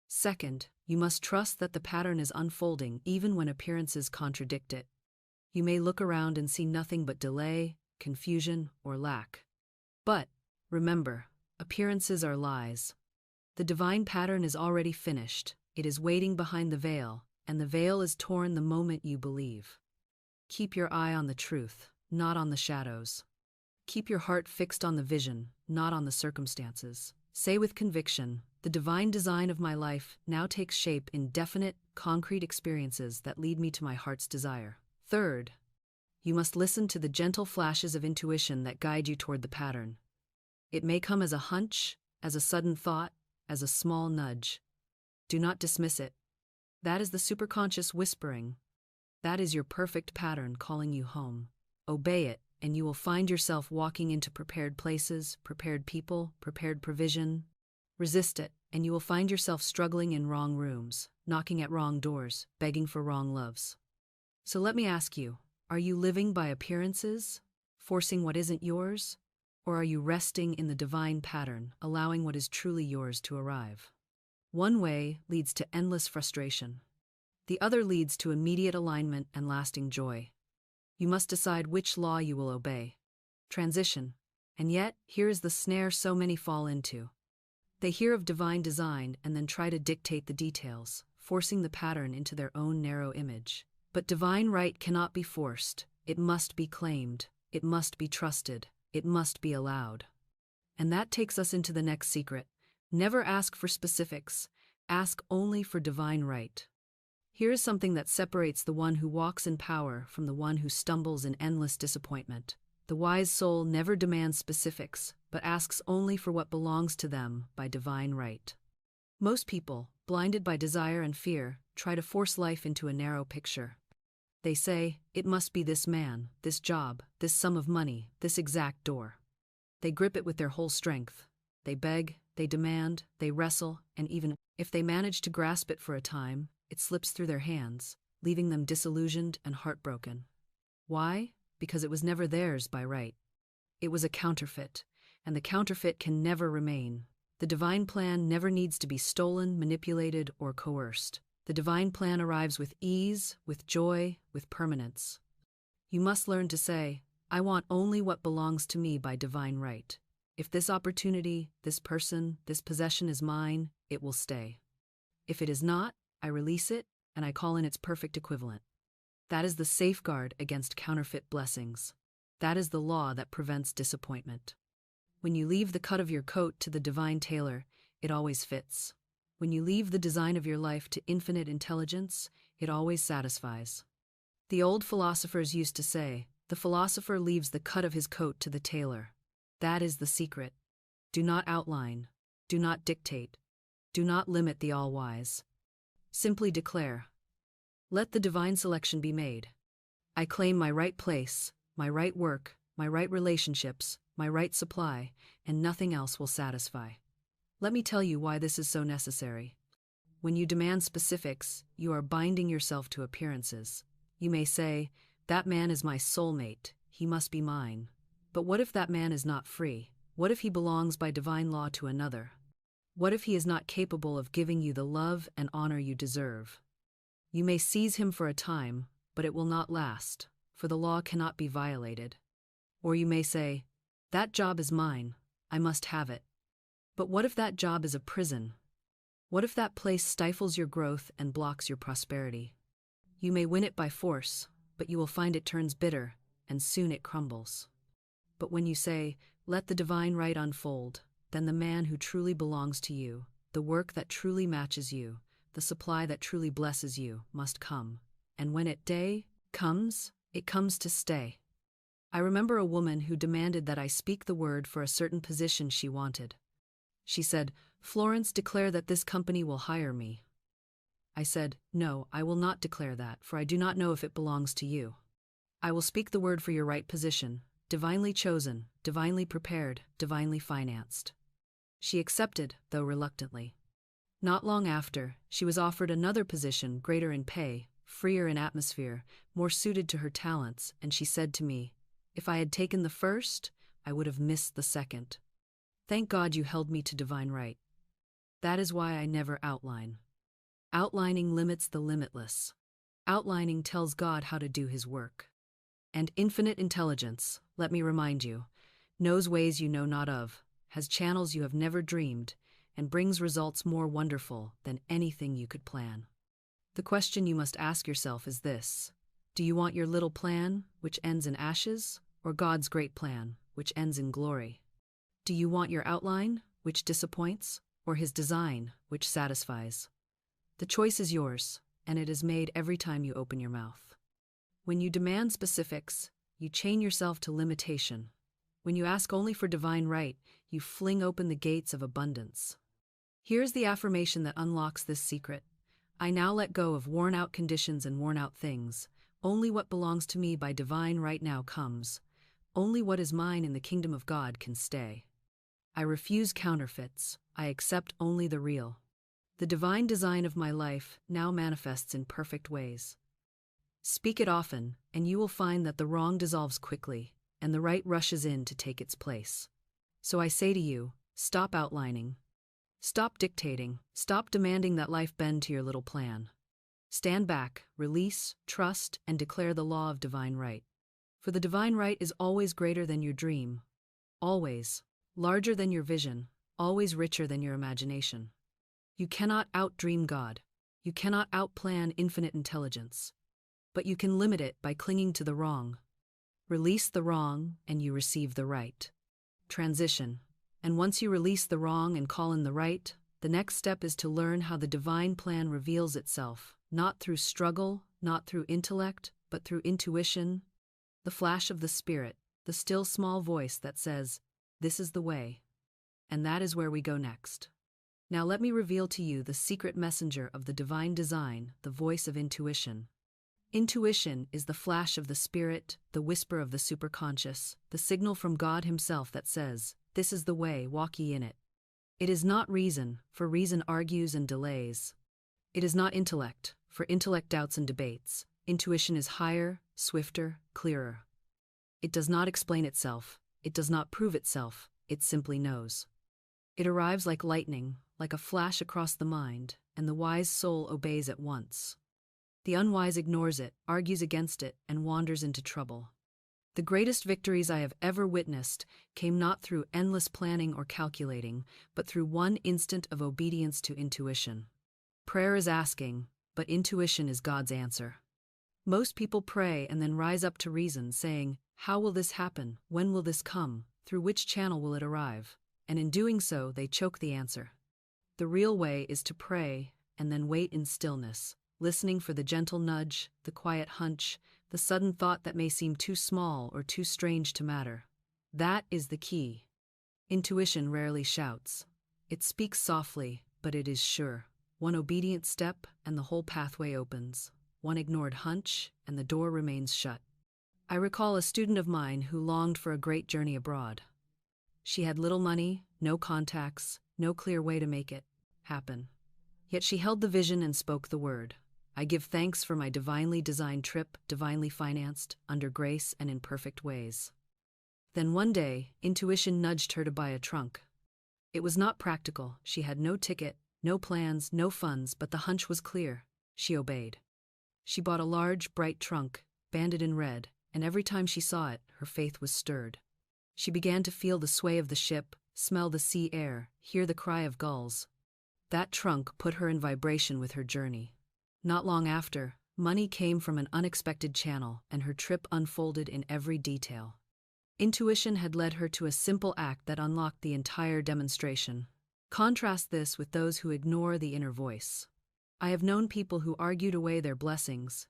Second, you must trust that the pattern is unfolding even when appearances contradict it. You may look around and see nothing but delay, confusion, or lack. But, remember, appearances are lies. The divine pattern is already finished. It is waiting behind the veil, and the veil is torn the moment you believe. Keep your eye on the truth, not on the shadows. Keep your heart fixed on the vision, not on the circumstances. Say with conviction, the divine design of my life now takes shape in definite, concrete experiences that lead me to my heart's desire. Third, you must listen to the gentle flashes of intuition that guide you toward the pattern. It may come as a hunch, as a sudden thought, as a small nudge. Do not dismiss it. That is the superconscious whispering. That is your perfect pattern calling you home. Obey it, and you will find yourself walking into prepared places, prepared people, prepared provision. Resist it, and you will find yourself struggling in wrong rooms, knocking at wrong doors, begging for wrong loves. So let me ask you, are you living by appearances, forcing what isn't yours? Or are you resting in the divine pattern, allowing what is truly yours to arrive? One way leads to endless frustration. The other leads to immediate alignment and lasting joy. You must decide which law you will obey. Transition. And yet, here is the snare so many fall into. They hear of divine design and then try to dictate the details, forcing the pattern into their own narrow image. But divine right cannot be forced. It must be claimed. It must be trusted. It must be allowed. And that takes us into the next secret. Never ask for specifics. Ask only for divine right. Here is something that separates the one who walks in power from the one who stumbles in endless disappointment. The wise soul never demands specifics, but asks only for what belongs to them by divine right. Most people, blinded by desire and fear, try to force life into a narrow picture. They say, it must be this man, this job, this sum of money, this exact door. They grip it with their whole strength. They beg, they demand, they wrestle, and even if they manage to grasp it for a time, it slips through their hands, leaving them disillusioned and heartbroken. Why? Because it was never theirs by right. It was a counterfeit, and the counterfeit can never remain. The divine plan never needs to be stolen, manipulated, or coerced. The divine plan arrives with ease, with joy, with permanence. You must learn to say, I want only what belongs to me by divine right. If this opportunity, this person, this possession is mine, it will stay. If it is not, I release it, and I call in its perfect equivalent. That is the safeguard against counterfeit blessings. That is the law that prevents disappointment. When you leave the cut of your coat to the divine tailor, it always fits. When you leave the design of your life to infinite intelligence, it always satisfies. The old philosophers used to say, the philosopher leaves the cut of his coat to the tailor. That is the secret. Do not outline. Do not dictate. Do not limit the all-wise. Simply declare. Let the divine selection be made. I claim my right place, my right work, my right relationships, my right supply, and nothing else will satisfy. Let me tell you why this is so necessary. When you demand specifics, you are binding yourself to appearances. You may say, that man is my soulmate, he must be mine. But what if that man is not free? What if he belongs by divine law to another? What if he is not capable of giving you the love and honor you deserve? You may seize him for a time, but it will not last, for the law cannot be violated. Or you may say, that job is mine, I must have it. But what if that job is a prison? What if that place stifles your growth and blocks your prosperity? You may win it by force, but you will find it turns bitter, and soon it crumbles. But when you say, let the divine right unfold, then the man who truly belongs to you, the work that truly matches you, the supply that truly blesses you, must come. And when comes, it comes to stay. I remember a woman who demanded that I speak the word for a certain position she wanted. She said, Florence, declare that this company will hire me. I said, no, I will not declare that, for I do not know if it belongs to you. I will speak the word for your right position, divinely chosen, divinely prepared, divinely financed. She accepted, though reluctantly. Not long after, she was offered another position greater in pay, freer in atmosphere, more suited to her talents, and she said to me, "If I had taken the first, I would have missed the second. Thank God you held me to divine right." That is why I never outline. Outlining limits the limitless. Outlining tells God how to do his work. And infinite intelligence, let me remind you, knows ways you know not of, has channels you have never dreamed, and brings results more wonderful than anything you could plan. The question you must ask yourself is this: do you want your little plan, which ends in ashes, or God's great plan, which ends in glory? Do you want your outline, which disappoints, or his design, which satisfies? The choice is yours, and it is made every time you open your mouth. When you demand specifics, you chain yourself to limitation. When you ask only for divine right, you fling open the gates of abundance. Here's the affirmation that unlocks this secret. I now let go of worn-out conditions and worn-out things. Only what belongs to me by divine right now comes. Only what is mine in the kingdom of God can stay. I refuse counterfeits. I accept only the real. The divine design of my life now manifests in perfect ways. Speak it often, and you will find that the wrong dissolves quickly, and the right rushes in to take its place. So I say to you, stop outlining. Stop dictating. Stop demanding that life bend to your little plan. Stand back, release, trust, and declare the law of divine right. For the divine right is always greater than your dream. Always. Larger than your vision. Always richer than your imagination. You cannot outdream God. You cannot outplan infinite intelligence. But you can limit it by clinging to the wrong. Release the wrong, and you receive the right. Transition. And once you release the wrong and call in the right, the next step is to learn how the divine plan reveals itself, not through struggle, not through intellect, but through intuition, the flash of the Spirit, the still small voice that says, "This is the way." And that is where we go next. Now let me reveal to you the secret messenger of the divine design, the voice of intuition. Intuition is the flash of the Spirit, the whisper of the superconscious, the signal from God himself that says, "This is the way, walk ye in it." It is not reason, for reason argues and delays. It is not intellect, for intellect doubts and debates. Intuition is higher, swifter, clearer. It does not explain itself, it does not prove itself, it simply knows. It arrives like lightning, like a flash across the mind, and the wise soul obeys at once. The unwise ignores it, argues against it, and wanders into trouble. The greatest victories I have ever witnessed came not through endless planning or calculating, but through one instant of obedience to intuition. Prayer is asking, but intuition is God's answer. Most people pray and then rise up to reason, saying, "How will this happen? When will this come? Through which channel will it arrive?" And in doing so, they choke the answer. The real way is to pray and then wait in stillness, listening for the gentle nudge, the quiet hunch, the sudden thought that may seem too small or too strange to matter. That is the key. Intuition rarely shouts. It speaks softly, but it is sure. One obedient step, and the whole pathway opens. One ignored hunch, and the door remains shut. I recall a student of mine who longed for a great journey abroad. She had little money, no contacts, no clear way to make it happen. Yet she held the vision and spoke the word. I give thanks for my divinely designed trip, divinely financed, under grace and in perfect ways. Then one day, intuition nudged her to buy a trunk. It was not practical. She had no ticket, no plans, no funds, but the hunch was clear. She obeyed. She bought a large, bright trunk, banded in red, and every time she saw it, her faith was stirred. She began to feel the sway of the ship, smell the sea air, hear the cry of gulls. That trunk put her in vibration with her journey. Not long after, money came from an unexpected channel, and her trip unfolded in every detail. Intuition had led her to a simple act that unlocked the entire demonstration. Contrast this with those who ignore the inner voice. I have known people who argued away their blessings.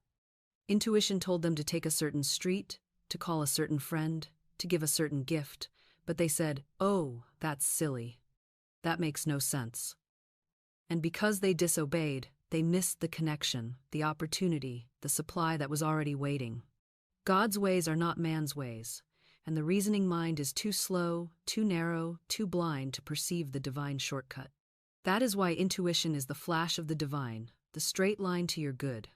Intuition told them to take a certain street, to call a certain friend, to give a certain gift, but they said, "Oh, that's silly. That makes no sense." And because they disobeyed, they missed the connection, the opportunity, the supply that was already waiting. God's ways are not man's ways, and the reasoning mind is too slow, too narrow, too blind to perceive the divine shortcut. That is why intuition is the flash of the divine, the straight line to your good.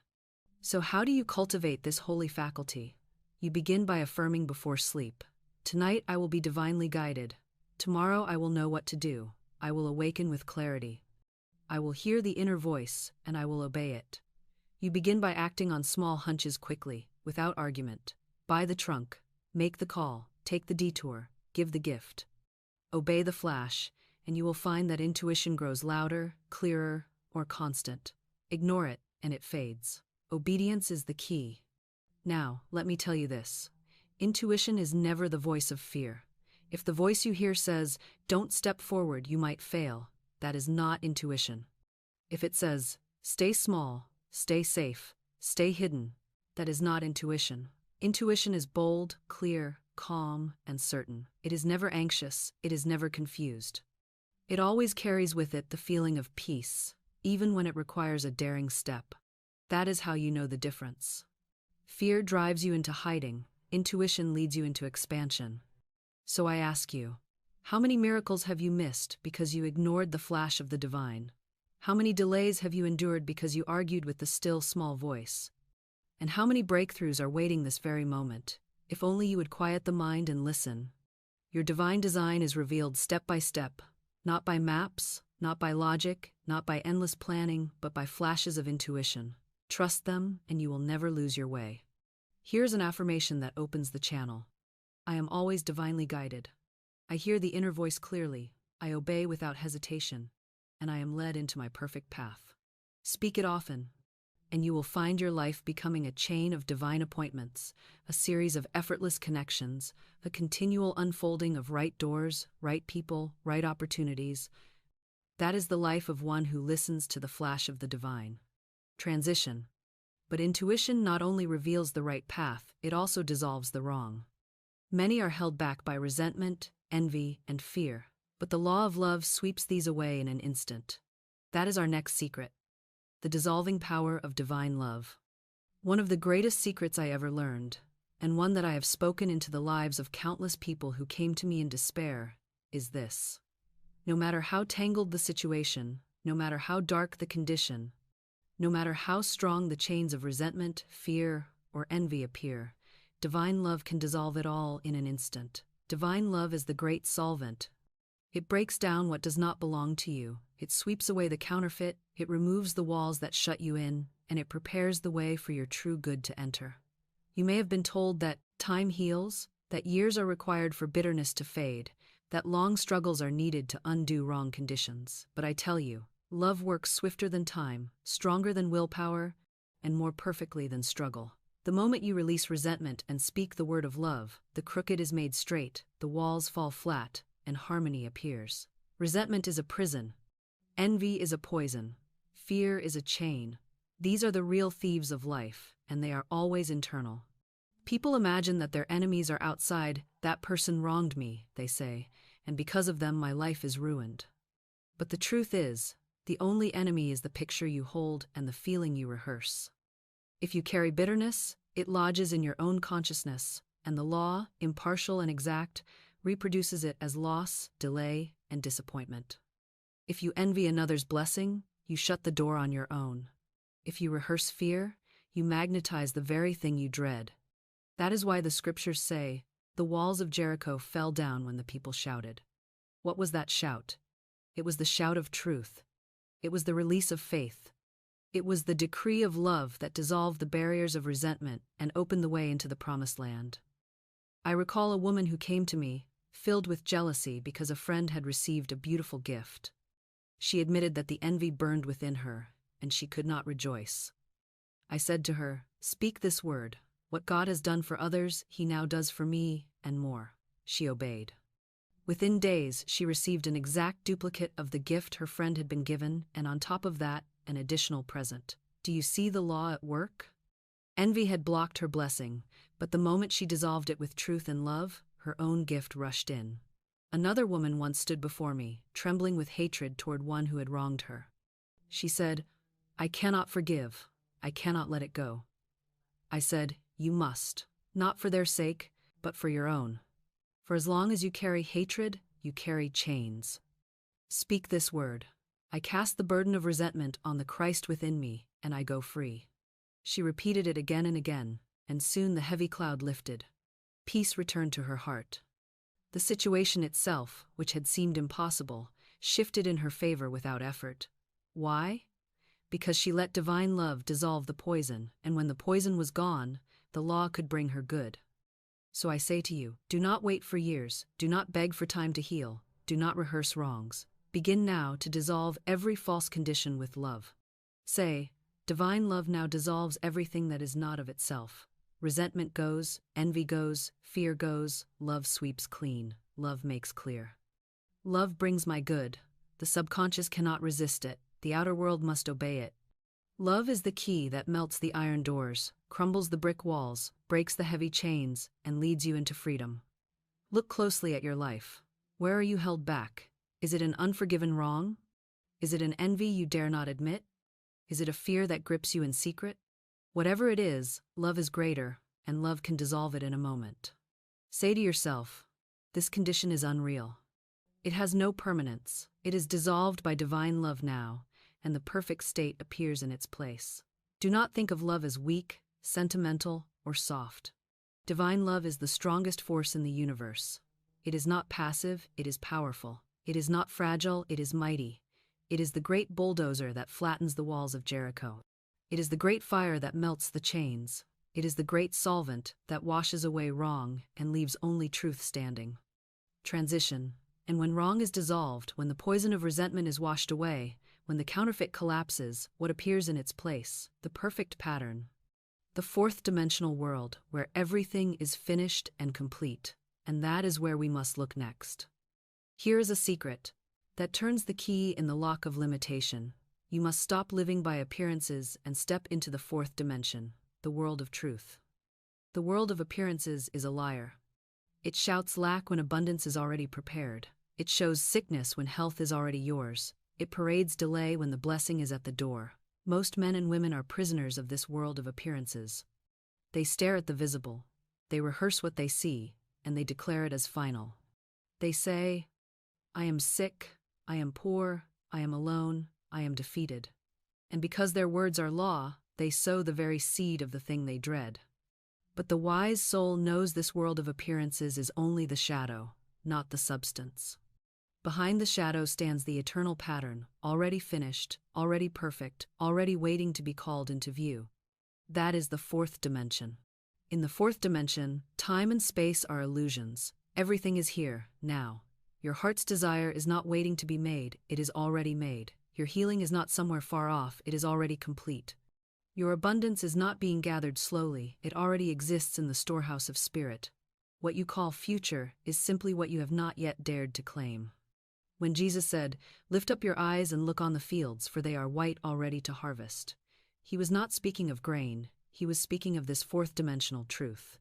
So how do you cultivate this holy faculty? You begin by affirming before sleep. Tonight I will be divinely guided. Tomorrow I will know what to do. I will awaken with clarity. I will hear the inner voice, and I will obey it. You begin by acting on small hunches quickly, without argument. Buy the trunk, make the call, take the detour, give the gift. Obey the flash, and you will find that intuition grows louder, clearer, or constant. Ignore it, and it fades. Obedience is the key. Now, let me tell you this. Intuition is never the voice of fear. If the voice you hear says, "Don't step forward, you might fail," that is not intuition. If it says, "Stay small, stay safe, stay hidden," that is not intuition. Intuition is bold, clear, calm, and certain. It is never anxious, it is never confused. It always carries with it the feeling of peace, even when it requires a daring step. That is how you know the difference. Fear drives you into hiding, intuition leads you into expansion. So I ask you, how many miracles have you missed because you ignored the flash of the divine? How many delays have you endured because you argued with the still small voice? And how many breakthroughs are waiting this very moment, if only you would quiet the mind and listen? Your divine design is revealed step by step, not by maps, not by logic, not by endless planning, but by flashes of intuition. Trust them, and you will never lose your way. Here's an affirmation that opens the channel. I am always divinely guided. I hear the inner voice clearly, I obey without hesitation, and I am led into my perfect path. Speak it often, and you will find your life becoming a chain of divine appointments, a series of effortless connections, a continual unfolding of right doors, right people, right opportunities. That is the life of one who listens to the flash of the divine. Transition. But intuition not only reveals the right path, it also dissolves the wrong. Many are held back by resentment, envy, and fear, but the law of love sweeps these away in an instant. That is our next secret. The dissolving power of divine love. One of the greatest secrets I ever learned, and one that I have spoken into the lives of countless people who came to me in despair, is this. No matter how tangled the situation, no matter how dark the condition, no matter how strong the chains of resentment, fear, or envy appear, divine love can dissolve it all in an instant. Divine love is the great solvent. It breaks down what does not belong to you. It sweeps away the counterfeit, it removes the walls that shut you in, and it prepares the way for your true good to enter. You may have been told that time heals, that years are required for bitterness to fade, that long struggles are needed to undo wrong conditions. But I tell you, love works swifter than time, stronger than willpower, and more perfectly than struggle. The moment you release resentment and speak the word of love, the crooked is made straight, the walls fall flat, and harmony appears. Resentment is a prison. Envy is a poison. Fear is a chain. These are the real thieves of life, and they are always internal. People imagine that their enemies are outside. That person wronged me, they say, and because of them my life is ruined. But the truth is, the only enemy is the picture you hold and the feeling you rehearse. If you carry bitterness, it lodges in your own consciousness, and the law, impartial and exact, reproduces it as loss, delay, and disappointment. If you envy another's blessing, you shut the door on your own. If you rehearse fear, you magnetize the very thing you dread. That is why the scriptures say, the walls of Jericho fell down when the people shouted. What was that shout? It was the shout of truth. It was the release of faith. It was the decree of love that dissolved the barriers of resentment and opened the way into the promised land. I recall a woman who came to me, filled with jealousy because a friend had received a beautiful gift. She admitted that the envy burned within her, and she could not rejoice. I said to her, "Speak this word. What God has done for others, He now does for me, and more." She obeyed. Within days, she received an exact duplicate of the gift her friend had been given, and on top of that, an additional present. Do you see the law at work? Envy had blocked her blessing, but the moment she dissolved it with truth and love, her own gift rushed in. Another woman once stood before me, trembling with hatred toward one who had wronged her. She said, "I cannot forgive. I cannot let it go." I said, "You must, not for their sake, but for your own. For as long as you carry hatred, you carry chains. Speak this word. I cast the burden of resentment on the Christ within me, and I go free. She repeated it again and again, and soon the heavy cloud lifted. Peace returned to her heart. The situation itself, which had seemed impossible, shifted in her favor without effort. Why? Because she let divine love dissolve the poison, and when the poison was gone, the law could bring her good. So I say to you, do not wait for years, do not beg for time to heal, do not rehearse wrongs. Begin now to dissolve every false condition with love. Say, divine love now dissolves everything that is not of itself. Resentment goes, envy goes, fear goes, love sweeps clean, love makes clear. Love brings my good. The subconscious cannot resist it, the outer world must obey it. Love is the key that melts the iron doors, crumbles the brick walls, breaks the heavy chains, and leads you into freedom. Look closely at your life. Where are you held back? Is it an unforgiven wrong? Is it an envy you dare not admit? Is it a fear that grips you in secret? Whatever it is, love is greater, and love can dissolve it in a moment. Say to yourself, this condition is unreal. It has no permanence. It is dissolved by divine love now, and the perfect state appears in its place. Do not think of love as weak, sentimental, or soft. Divine love is the strongest force in the universe. It is not passive, it is powerful. It is not fragile, it is mighty. It is the great bulldozer that flattens the walls of Jericho. It is the great fire that melts the chains. It is the great solvent that washes away wrong and leaves only truth standing. Transition. And when wrong is dissolved, when the poison of resentment is washed away, when the counterfeit collapses, what appears in its place? The perfect pattern. The fourth dimensional world, where everything is finished and complete. And that is where we must look next. Here is a secret that turns the key in the lock of limitation. You must stop living by appearances and step into the fourth dimension, the world of truth. The world of appearances is a liar. It shouts lack when abundance is already prepared. It shows sickness when health is already yours. It parades delay when the blessing is at the door. Most men and women are prisoners of this world of appearances. They stare at the visible. They rehearse what they see, and they declare it as final. They say, I am sick, I am poor, I am alone, I am defeated. And because their words are law, they sow the very seed of the thing they dread. But the wise soul knows this world of appearances is only the shadow, not the substance. Behind the shadow stands the eternal pattern, already finished, already perfect, already waiting to be called into view. That is the fourth dimension. In the fourth dimension, time and space are illusions. Everything is here, now. Your heart's desire is not waiting to be made, it is already made. Your healing is not somewhere far off, it is already complete. Your abundance is not being gathered slowly, it already exists in the storehouse of spirit. What you call future is simply what you have not yet dared to claim. When Jesus said, "Lift up your eyes and look on the fields, for they are white already to harvest," he was not speaking of grain, he was speaking of this fourth dimensional truth.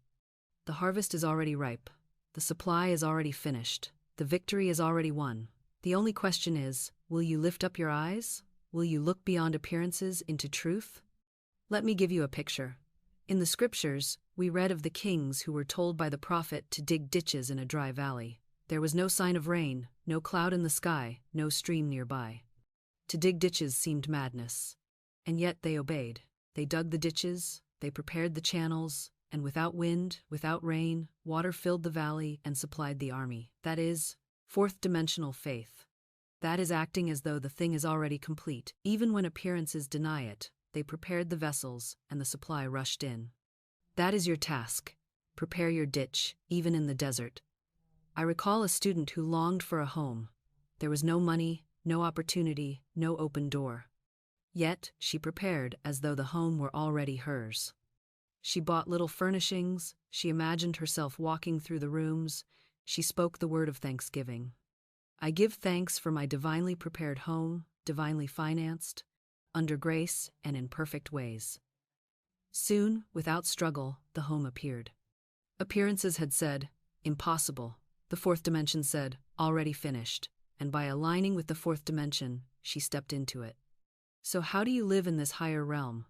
The harvest is already ripe, the supply is already finished, the victory is already won. The only question is, will you lift up your eyes? Will you look beyond appearances into truth? Let me give you a picture. In the scriptures, we read of the kings who were told by the prophet to dig ditches in a dry valley. There was no sign of rain, no cloud in the sky, no stream nearby. To dig ditches seemed madness. And yet they obeyed. They dug the ditches, they prepared the channels, and without wind, without rain, water filled the valley and supplied the army. That is, fourth dimensional faith. That is acting as though the thing is already complete. Even when appearances deny it, they prepared the vessels and the supply rushed in. That is your task. Prepare your ditch, even in the desert. I recall a student who longed for a home. There was no money, no opportunity, no open door. Yet, she prepared as though the home were already hers. She bought little furnishings, she imagined herself walking through the rooms, she spoke the word of thanksgiving. I give thanks for my divinely prepared home, divinely financed, under grace and in perfect ways. Soon, without struggle, the home appeared. Appearances had said, impossible. The fourth dimension said, already finished, and by aligning with the fourth dimension, she stepped into it. So how do you live in this higher realm?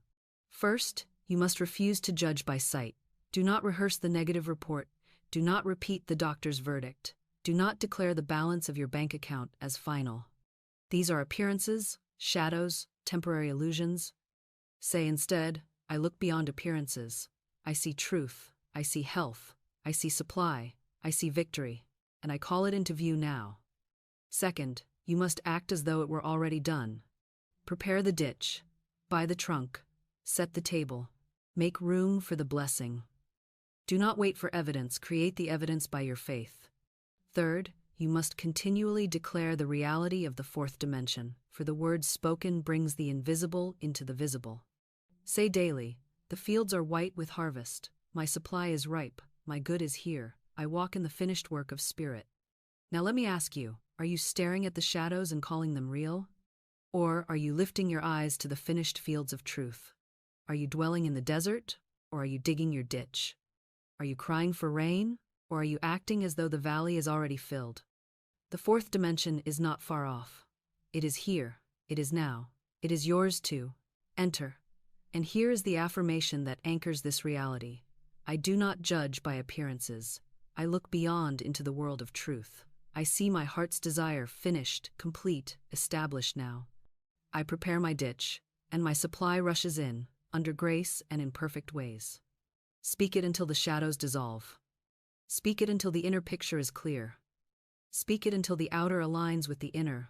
First, you must refuse to judge by sight. Do not rehearse the negative report. Do not repeat the doctor's verdict. Do not declare the balance of your bank account as final. These are appearances, shadows, temporary illusions. Say instead, I look beyond appearances. I see truth. I see health. I see supply. I see victory. And I call it into view now. Second, you must act as though it were already done. Prepare the ditch. Buy the trunk. Set the table. Make room for the blessing. Do not wait for evidence. Create the evidence by your faith. Third, you must continually declare the reality of the fourth dimension, for the word spoken brings the invisible into the visible. Say daily, the fields are white with harvest. My supply is ripe. My good is here. I walk in the finished work of spirit. Now let me ask you, are you staring at the shadows and calling them real? Or are you lifting your eyes to the finished fields of truth? Are you dwelling in the desert, or are you digging your ditch? Are you crying for rain, or are you acting as though the valley is already filled? The fourth dimension is not far off. It is here. It is now. It is yours to enter. And here is the affirmation that anchors this reality. I do not judge by appearances. I look beyond into the world of truth. I see my heart's desire finished, complete, established now. I prepare my ditch, and my supply rushes in, under grace and in perfect ways. Speak it until the shadows dissolve. Speak it until the inner picture is clear. Speak it until the outer aligns with the inner.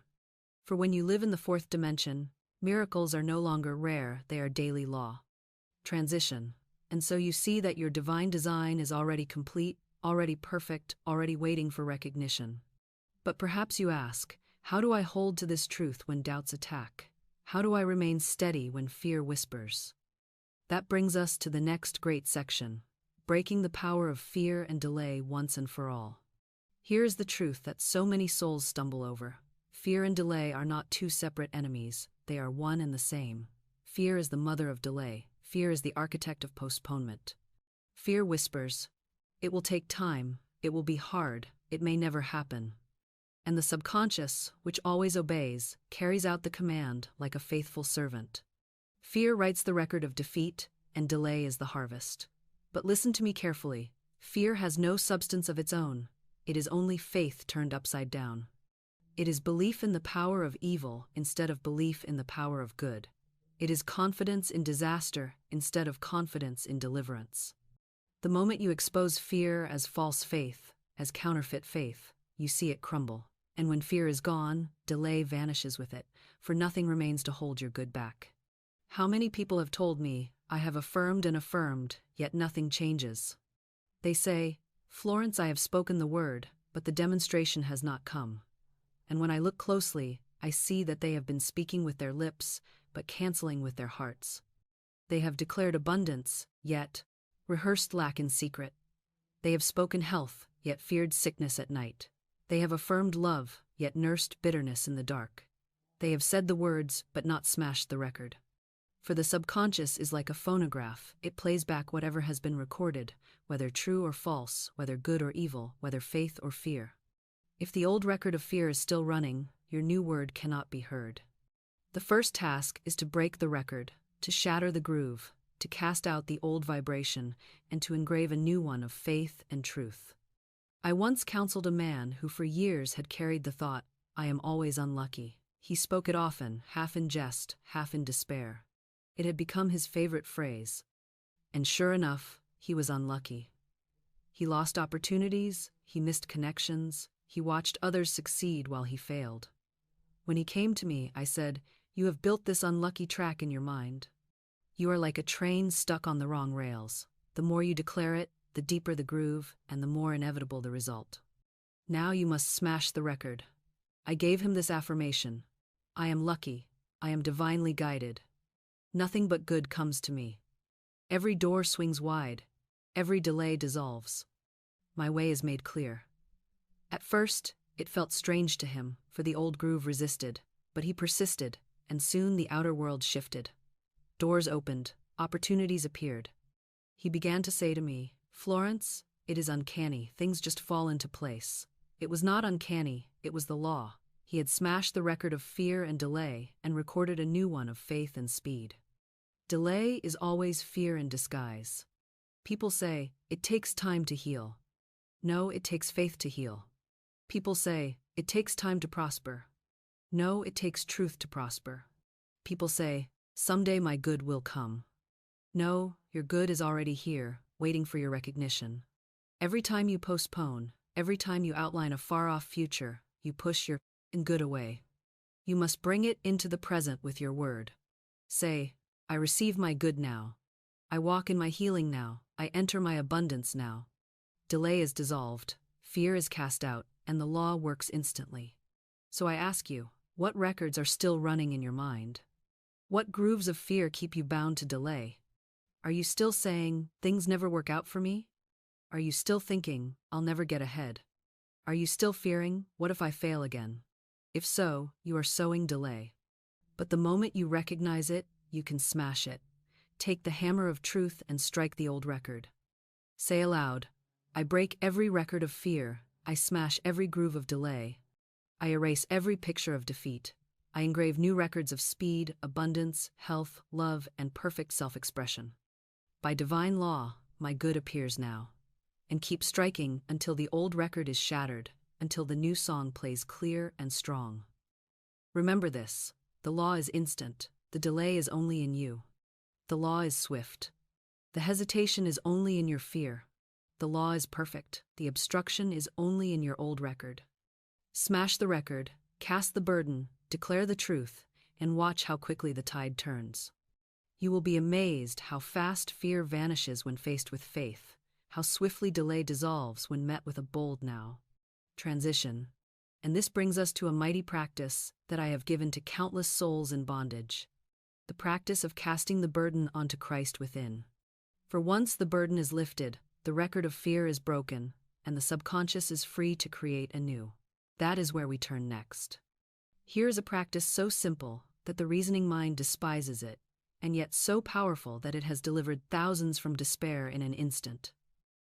For when you live in the fourth dimension, miracles are no longer rare, they are daily law. Transition. And so you see that your divine design is already complete, already perfect, already waiting for recognition. But perhaps you ask, how do I hold to this truth when doubts attack? How do I remain steady when fear whispers? That brings us to the next great section, breaking the power of fear and delay once and for all. Here is the truth that so many souls stumble over. Fear and delay are not two separate enemies, they are one and the same. Fear is the mother of delay. Fear is the architect of postponement. Fear whispers, it will take time, it will be hard, it may never happen. And the subconscious, which always obeys, carries out the command like a faithful servant. Fear writes the record of defeat, and delay is the harvest. But listen to me carefully. Fear has no substance of its own. It is only faith turned upside down. It is belief in the power of evil instead of belief in the power of good. It is confidence in disaster instead of confidence in deliverance. The moment you expose fear as false faith, as counterfeit faith, you see it crumble. And when fear is gone, delay vanishes with it, for nothing remains to hold your good back. How many people have told me, I have affirmed and affirmed, yet nothing changes? They say, Florence, I have spoken the word, but the demonstration has not come. And when I look closely, I see that they have been speaking with their lips, but canceling with their hearts. They have declared abundance, yet rehearsed lack in secret. They have spoken health, yet feared sickness at night. They have affirmed love, yet nursed bitterness in the dark. They have said the words, but not smashed the record. For the subconscious is like a phonograph. It plays back whatever has been recorded, whether true or false, whether good or evil, whether faith or fear. If the old record of fear is still running, your new word cannot be heard. The first task is to break the record, to shatter the groove, to cast out the old vibration, and to engrave a new one of faith and truth. I once counseled a man who for years had carried the thought, I am always unlucky. He spoke it often, half in jest, half in despair. It had become his favorite phrase. And sure enough, he was unlucky. He lost opportunities, he missed connections, he watched others succeed while he failed. When he came to me, I said, You have built this unlucky track in your mind. You are like a train stuck on the wrong rails. The more you declare it, the deeper the groove, and the more inevitable the result. Now you must smash the record. I gave him this affirmation. I am lucky. I am divinely guided. Nothing but good comes to me. Every door swings wide. Every delay dissolves. My way is made clear. At first, it felt strange to him, for the old groove resisted, but he persisted, and soon the outer world shifted. Doors opened, opportunities appeared. He began to say to me, Florence, it is uncanny, things just fall into place. It was not uncanny, it was the law. He had smashed the record of fear and delay and recorded a new one of faith and speed. Delay is always fear in disguise. People say, it takes time to heal. No, it takes faith to heal. People say, it takes time to prosper. No, it takes truth to prosper. People say, someday my good will come. No, your good is already here, waiting for your recognition. Every time you postpone, every time you outline a far-off future, you push your good away. You must bring it into the present with your word. Say, I receive my good now. I walk in my healing now. I enter my abundance now. Delay is dissolved, fear is cast out, and the law works instantly. So I ask you, what records are still running in your mind? What grooves of fear keep you bound to delay? Are you still saying, things never work out for me? Are you still thinking, I'll never get ahead? Are you still fearing, what if I fail again? If so, you are sowing delay. But the moment you recognize it, you can smash it. Take the hammer of truth and strike the old record. Say aloud, I break every record of fear, I smash every groove of delay. I erase every picture of defeat. I engrave new records of speed, abundance, health, love, and perfect self-expression. By divine law, my good appears now. And keep striking until the old record is shattered, until the new song plays clear and strong. Remember this, the law is instant, the delay is only in you. The law is swift. The hesitation is only in your fear. The law is perfect, the obstruction is only in your old record. Smash the record, cast the burden, declare the truth, and watch how quickly the tide turns. You will be amazed how fast fear vanishes when faced with faith, how swiftly delay dissolves when met with a bold now. Transition. And this brings us to a mighty practice that I have given to countless souls in bondage. The practice of casting the burden onto Christ within. For once the burden is lifted, the record of fear is broken, and the subconscious is free to create anew. That is where we turn next. Here is a practice so simple that the reasoning mind despises it, and yet so powerful that it has delivered thousands from despair in an instant.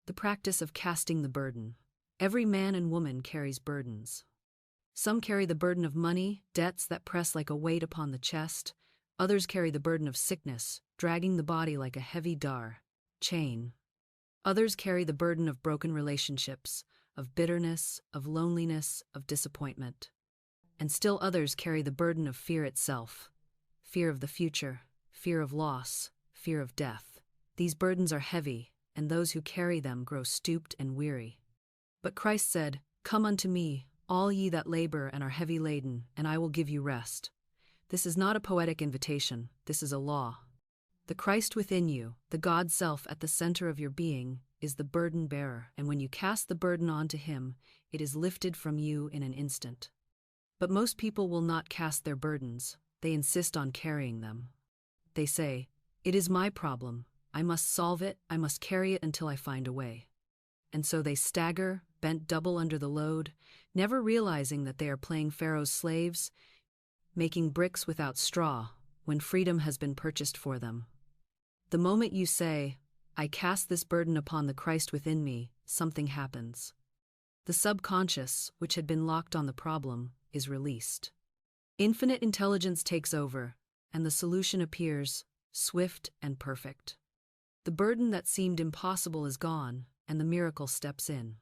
The practice of casting the burden. Every man and woman carries burdens. Some carry the burden of money, debts that press like a weight upon the chest. Others carry the burden of sickness, dragging the body like a heavy chain. Others carry the burden of broken relationships, of bitterness, of loneliness, of disappointment. And still others carry the burden of fear itself. Fear of the future, fear of loss, fear of death. These burdens are heavy, and those who carry them grow stooped and weary. But Christ said, Come unto me, all ye that labor and are heavy laden, and I will give you rest. This is not a poetic invitation, this is a law. The Christ within you, the God self at the center of your being, is the burden bearer, and when you cast the burden onto him, it is lifted from you in an instant. But most people will not cast their burdens, they insist on carrying them. They say, It is my problem, I must solve it, I must carry it until I find a way. And so they stagger, bent double under the load, never realizing that they are playing Pharaoh's slaves, making bricks without straw, when freedom has been purchased for them. The moment you say, I cast this burden upon the Christ within me, something happens. The subconscious, which had been locked on the problem, is released. Infinite intelligence takes over, and the solution appears, swift and perfect. The burden that seemed impossible is gone, and the miracle steps in.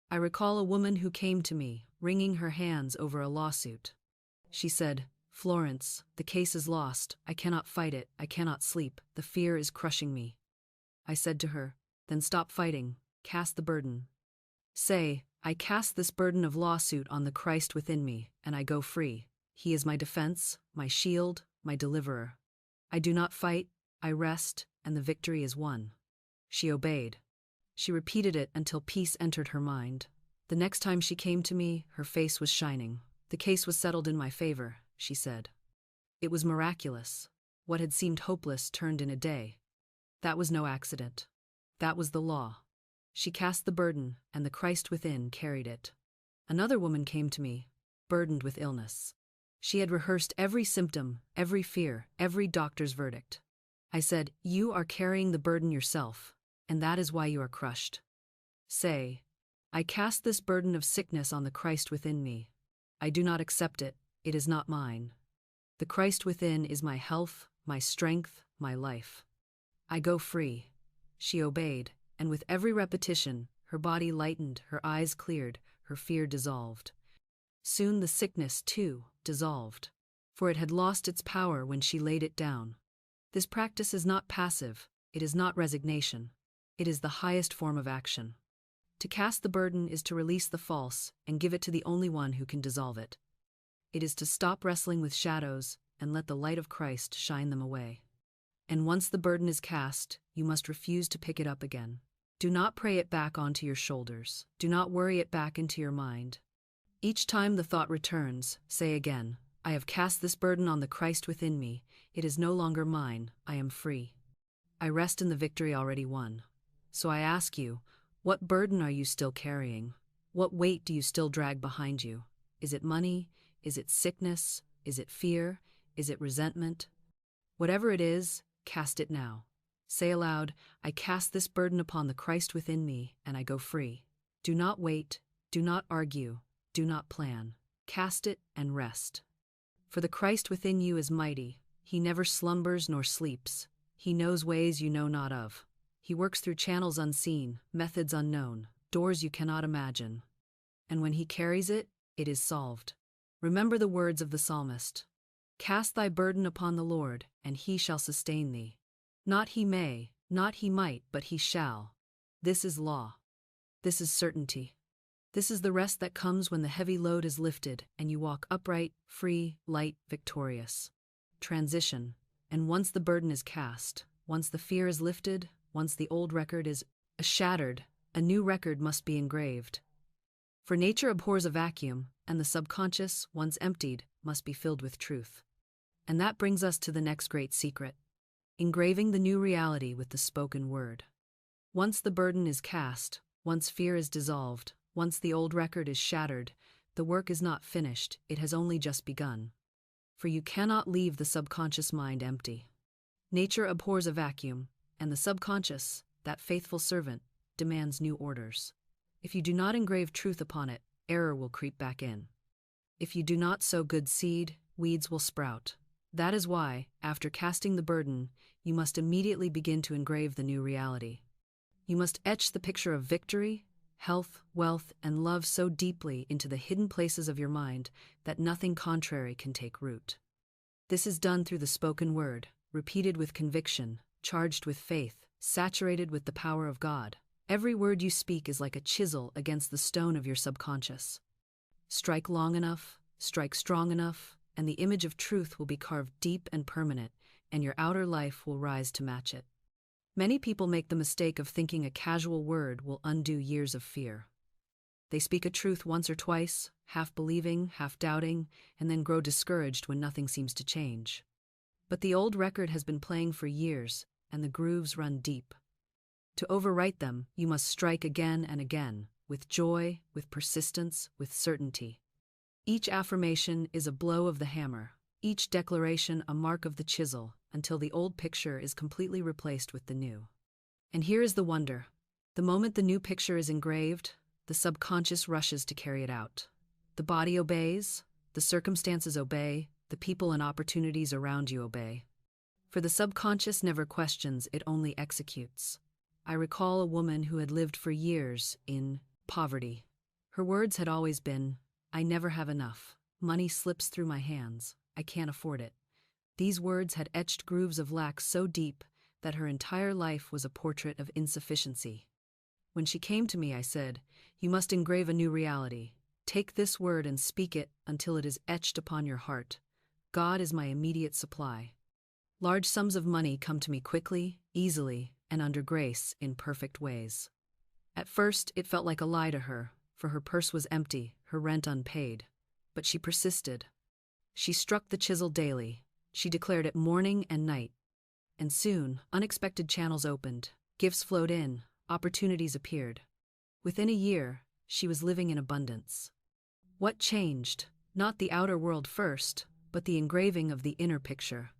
I recall a woman who came to me, wringing her hands over a lawsuit. She said, Florence, the case is lost, I cannot fight it, I cannot sleep, the fear is crushing me. I said to her, then stop fighting, cast the burden. Say, I cast this burden of lawsuit on the Christ within me, and I go free. He is my defense, my shield, my deliverer. I do not fight, I rest, and the victory is won. She obeyed. She repeated it until peace entered her mind. The next time she came to me, her face was shining. The case was settled in my favor, she said. It was miraculous. What had seemed hopeless turned in a day. That was no accident. That was the law. She cast the burden, and the Christ within carried it. Another woman came to me, burdened with illness. She had rehearsed every symptom, every fear, every doctor's verdict. I said, You are carrying the burden yourself, and that is why you are crushed. Say, I cast this burden of sickness on the Christ within me. I do not accept it, it is not mine. The Christ within is my health, my strength, my life. I go free. She obeyed, and with every repetition, her body lightened, her eyes cleared, her fear dissolved. Soon the sickness, too, dissolved, for it had lost its power when she laid it down. This practice is not passive, it is not resignation. It is the highest form of action. To cast the burden is to release the false and give it to the only one who can dissolve it. It is to stop wrestling with shadows and let the light of Christ shine them away. And once the burden is cast, you must refuse to pick it up again. Do not pray it back onto your shoulders. Do not worry it back into your mind. Each time the thought returns, say again, I have cast this burden on the Christ within me. It is no longer mine. I am free. I rest in the victory already won. So I ask you, what burden are you still carrying? What weight do you still drag behind you? Is it money? Is it sickness? Is it fear? Is it resentment? Whatever it is, cast it now. Say aloud, I cast this burden upon the Christ within me, and I go free. Do not wait. Do not argue. Do not plan. Cast it and rest. For the Christ within you is mighty. He never slumbers nor sleeps. He knows ways you know not of. He works through channels unseen, methods unknown, doors you cannot imagine. And when he carries it, it is solved. Remember the words of the psalmist. Cast thy burden upon the Lord, and he shall sustain thee. Not he may, not he might, but he shall. This is law. This is certainty. This is the rest that comes when the heavy load is lifted and you walk upright, free, light, victorious. Transition. And once the burden is cast, once the fear is lifted, once the old record is shattered, a new record must be engraved. For nature abhors a vacuum, and the subconscious, once emptied, must be filled with truth. And that brings us to the next great secret. Engraving the new reality with the spoken word. Once the burden is cast, once fear is dissolved, once the old record is shattered, the work is not finished, it has only just begun. For you cannot leave the subconscious mind empty. Nature abhors a vacuum, and the subconscious, that faithful servant, demands new orders. If you do not engrave truth upon it, error will creep back in. If you do not sow good seed, weeds will sprout. That is why, after casting the burden, you must immediately begin to engrave the new reality. You must etch the picture of victory, health, wealth, and love so deeply into the hidden places of your mind that nothing contrary can take root. This is done through the spoken word, repeated with conviction, charged with faith, saturated with the power of God. Every word you speak is like a chisel against the stone of your subconscious. Strike long enough, strike strong enough, and the image of truth will be carved deep and permanent, and your outer life will rise to match it. Many people make the mistake of thinking a casual word will undo years of fear. They speak a truth once or twice, half believing, half doubting, and then grow discouraged when nothing seems to change. But the old record has been playing for years, and the grooves run deep. To overwrite them, you must strike again and again, with joy, with persistence, with certainty. Each affirmation is a blow of the hammer, each declaration a mark of the chisel, until the old picture is completely replaced with the new. And here is the wonder. The moment the new picture is engraved, the subconscious rushes to carry it out. The body obeys, the circumstances obey, the people and opportunities around you obey. For the subconscious never questions, it only executes. I recall a woman who had lived for years in poverty. Her words had always been, I never have enough. Money slips through my hands. I can't afford it. These words had etched grooves of lack so deep that her entire life was a portrait of insufficiency. When she came to me, I said, you must engrave a new reality. Take this word and speak it until it is etched upon your heart. God is my immediate supply. Large sums of money come to me quickly, easily, and under grace in perfect ways. At first, it felt like a lie to her, for her purse was empty, her rent unpaid. But she persisted. She struck the chisel daily. She declared it morning and night. And soon, unexpected channels opened, gifts flowed in, opportunities appeared. Within a year, she was living in abundance. What changed? Not the outer world first, but the engraving of the inner picture.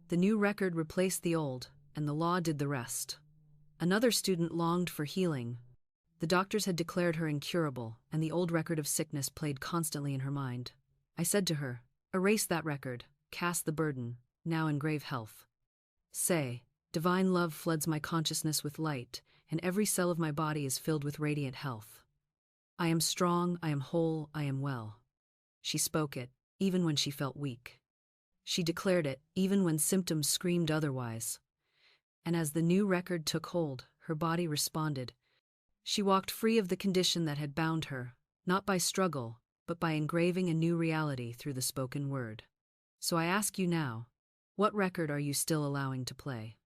The new record replaced the old, and the law did the rest. Another student longed for healing. The doctors had declared her incurable, and the old record of sickness played constantly in her mind. I said to her, erase that record, cast the burden, now engrave health. Say, divine love floods my consciousness with light, and every cell of my body is filled with radiant health. I am strong, I am whole, I am well. She spoke it, even when she felt weak. She declared it, even when symptoms screamed otherwise. And as the new record took hold, her body responded. She walked free of the condition that had bound her, not by struggle, but by engraving a new reality through the spoken word. So I ask you now, what record are you still allowing to play?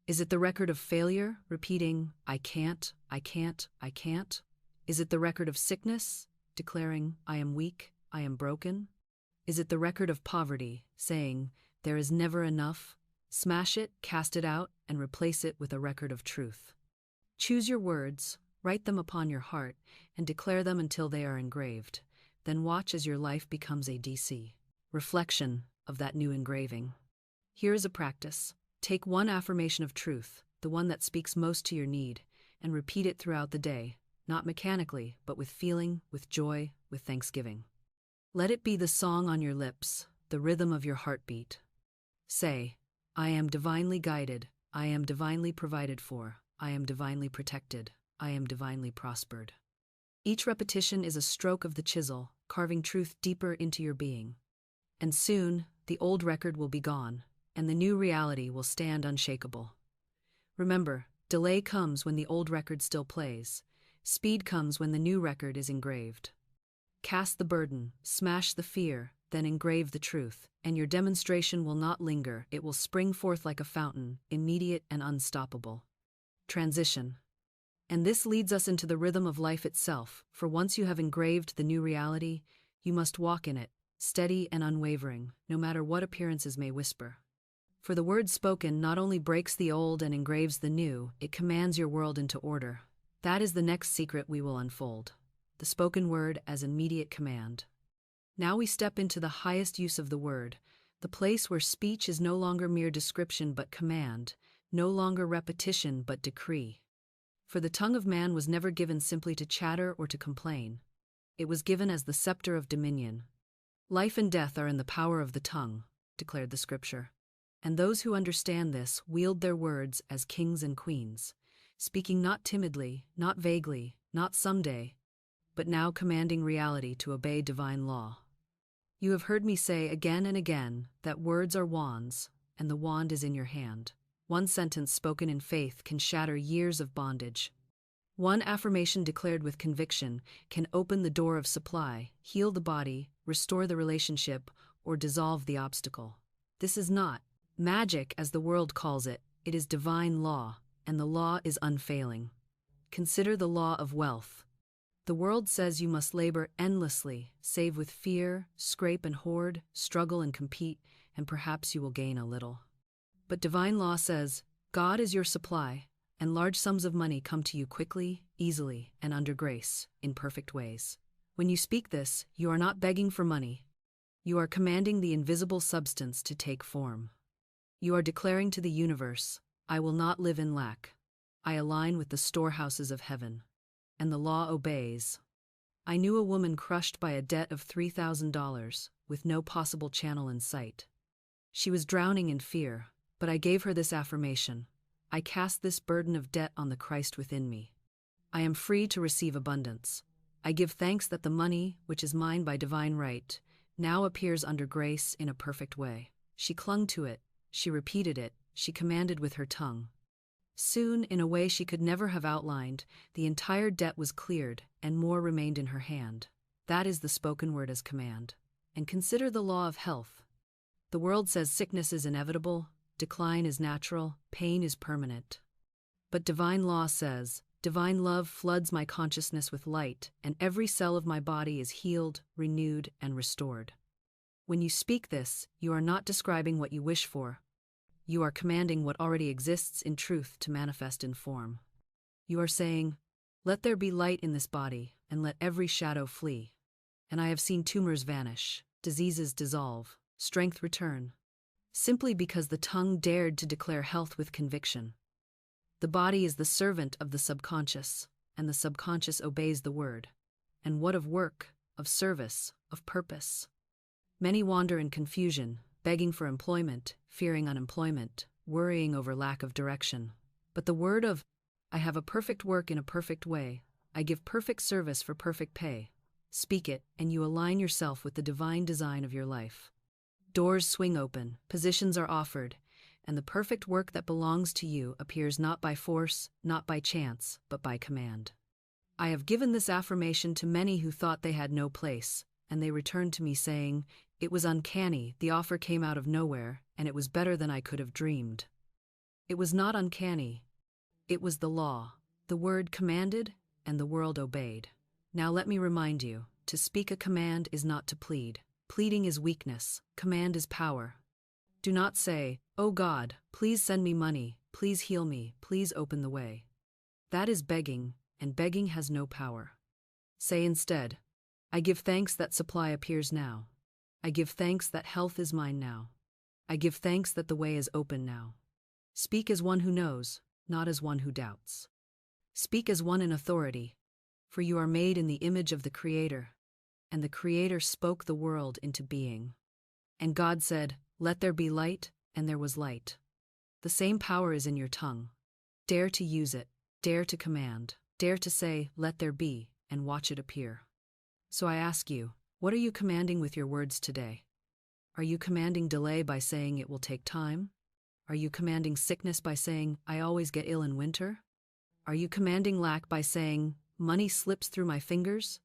Is it the record of failure, repeating, I can't, I can't, I can't? Is it the record of sickness, declaring, I am weak, I am broken? Is it the record of poverty, saying, there is never enough? Smash it, cast it out, and replace it with a record of truth. Choose your words, write them upon your heart, and declare them until they are engraved. Then watch as your life becomes a DC reflection of that new engraving. Here is a practice. Take one affirmation of truth, the one that speaks most to your need, and repeat it throughout the day, not mechanically, but with feeling, with joy, with thanksgiving. Let it be the song on your lips, the rhythm of your heartbeat. Say, I am divinely guided, I am divinely provided for, I am divinely protected, I am divinely prospered. Each repetition is a stroke of the chisel, carving truth deeper into your being. And soon, the old record will be gone, and the new reality will stand unshakable. Remember, delay comes when the old record still plays. Speed comes when the new record is engraved. Cast the burden, smash the fear, then engrave the truth, and your demonstration will not linger, it will spring forth like a fountain, immediate and unstoppable. Transition. And this leads us into the rhythm of life itself, for once you have engraved the new reality, you must walk in it, steady and unwavering, no matter what appearances may whisper. For the word spoken not only breaks the old and engraves the new, it commands your world into order. That is the next secret we will unfold. The spoken word as immediate command. Now we step into the highest use of the word, the place where speech is no longer mere description but command, no longer repetition but decree. For the tongue of man was never given simply to chatter or to complain. It was given as the scepter of dominion. Life and death are in the power of the tongue, declared the scripture. And those who understand this wield their words as kings and queens, speaking not timidly, not vaguely, not someday, but now commanding reality to obey divine law. You have heard me say again and again that words are wands, and the wand is in your hand. One sentence spoken in faith can shatter years of bondage. One affirmation declared with conviction can open the door of supply, heal the body, restore the relationship, or dissolve the obstacle. This is not magic, as the world calls it. It is divine law, and the law is unfailing. Consider the law of wealth. The world says you must labor endlessly, save with fear, scrape and hoard, struggle and compete, and perhaps you will gain a little. But divine law says, God is your supply, and large sums of money come to you quickly, easily, and under grace, in perfect ways. When you speak this, you are not begging for money. You are commanding the invisible substance to take form. You are declaring to the universe, I will not live in lack. I align with the storehouses of heaven. And the law obeys. I knew a woman crushed by a debt of $3,000, with no possible channel in sight. She was drowning in fear, but I gave her this affirmation. I cast this burden of debt on the Christ within me. I am free to receive abundance. I give thanks that the money, which is mine by divine right, now appears under grace in a perfect way. She clung to it, she repeated it, she commanded with her tongue. Soon, in a way she could never have outlined, the entire debt was cleared, and more remained in her hand. That is the spoken word as command. And consider the law of health. The world says sickness is inevitable, decline is natural, pain is permanent. But divine law says, divine love floods my consciousness with light, and every cell of my body is healed, renewed, and restored. When you speak this, you are not describing what you wish for. You are commanding what already exists in truth to manifest in form. You are saying, let there be light in this body, and let every shadow flee. And I have seen tumors vanish, diseases dissolve, strength return, simply because the tongue dared to declare health with conviction. The body is the servant of the subconscious, and the subconscious obeys the word. And what of work, of service, of purpose? Many wander in confusion, begging for employment, fearing unemployment, worrying over lack of direction. But the word of I have a perfect work in a perfect way. I give perfect service for perfect pay. Speak it, and you align yourself with the divine design of your life. Doors swing open, positions are offered, and the perfect work that belongs to you appears not by force, not by chance, but by command. I have given this affirmation to many who thought they had no place, and they returned to me saying, "It was uncanny, the offer came out of nowhere, and it was better than I could have dreamed." It was not uncanny. It was the law. The word commanded, and the world obeyed. Now let me remind you, to speak a command is not to plead. Pleading is weakness, command is power. Do not say, "Oh God, please send me money, please heal me, please open the way." That is begging, and begging has no power. Say instead, "I give thanks that supply appears now. I give thanks that health is mine now. I give thanks that the way is open now." Speak as one who knows, not as one who doubts. Speak as one in authority, for you are made in the image of the Creator, and the Creator spoke the world into being. And God said, "Let there be light," and there was light. The same power is in your tongue. Dare to use it, dare to command, dare to say, "Let there be," and watch it appear. So I ask you, what are you commanding with your words today? Are you commanding delay by saying it will take time? Are you commanding sickness by saying, "I always get ill in winter"? Are you commanding lack by saying, "Money slips through my fingers"?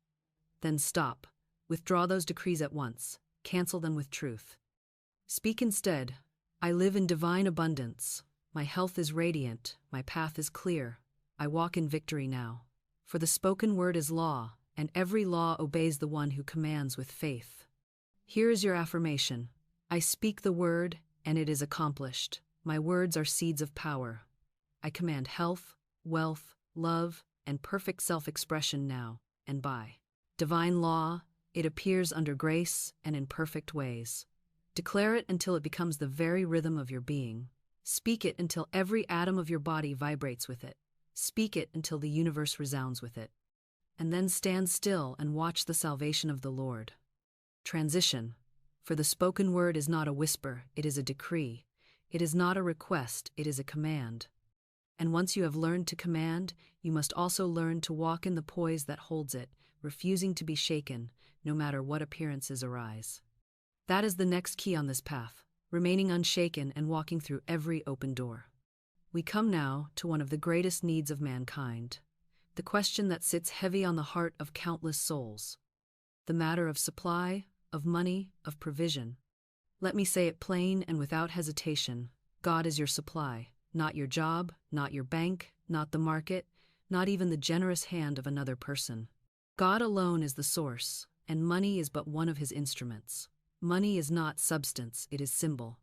Then stop. Withdraw those decrees at once. Cancel them with truth. Speak instead, "I live in divine abundance. My health is radiant. My path is clear. I walk in victory now." For the spoken word is law, and every law obeys the one who commands with faith. Here is your affirmation. I speak the word, and it is accomplished. My words are seeds of power. I command health, wealth, love, and perfect self-expression now and by divine law. It appears under grace and in perfect ways. Declare it until it becomes the very rhythm of your being. Speak it until every atom of your body vibrates with it. Speak it until the universe resounds with it. And then stand still and watch the salvation of the Lord. Transition. For the spoken word is not a whisper, it is a decree. It is not a request, it is a command. And once you have learned to command, you must also learn to walk in the poise that holds it, refusing to be shaken, no matter what appearances arise. That is the next key on this path, remaining unshaken and walking through every open door. We come now to one of the greatest needs of mankind, the question that sits heavy on the heart of countless souls. The matter of supply, of money, of provision. Let me say it plain and without hesitation, God is your supply, not your job, not your bank, not the market, not even the generous hand of another person. God alone is the source, and money is but one of his instruments. Money is not substance, it is symbol.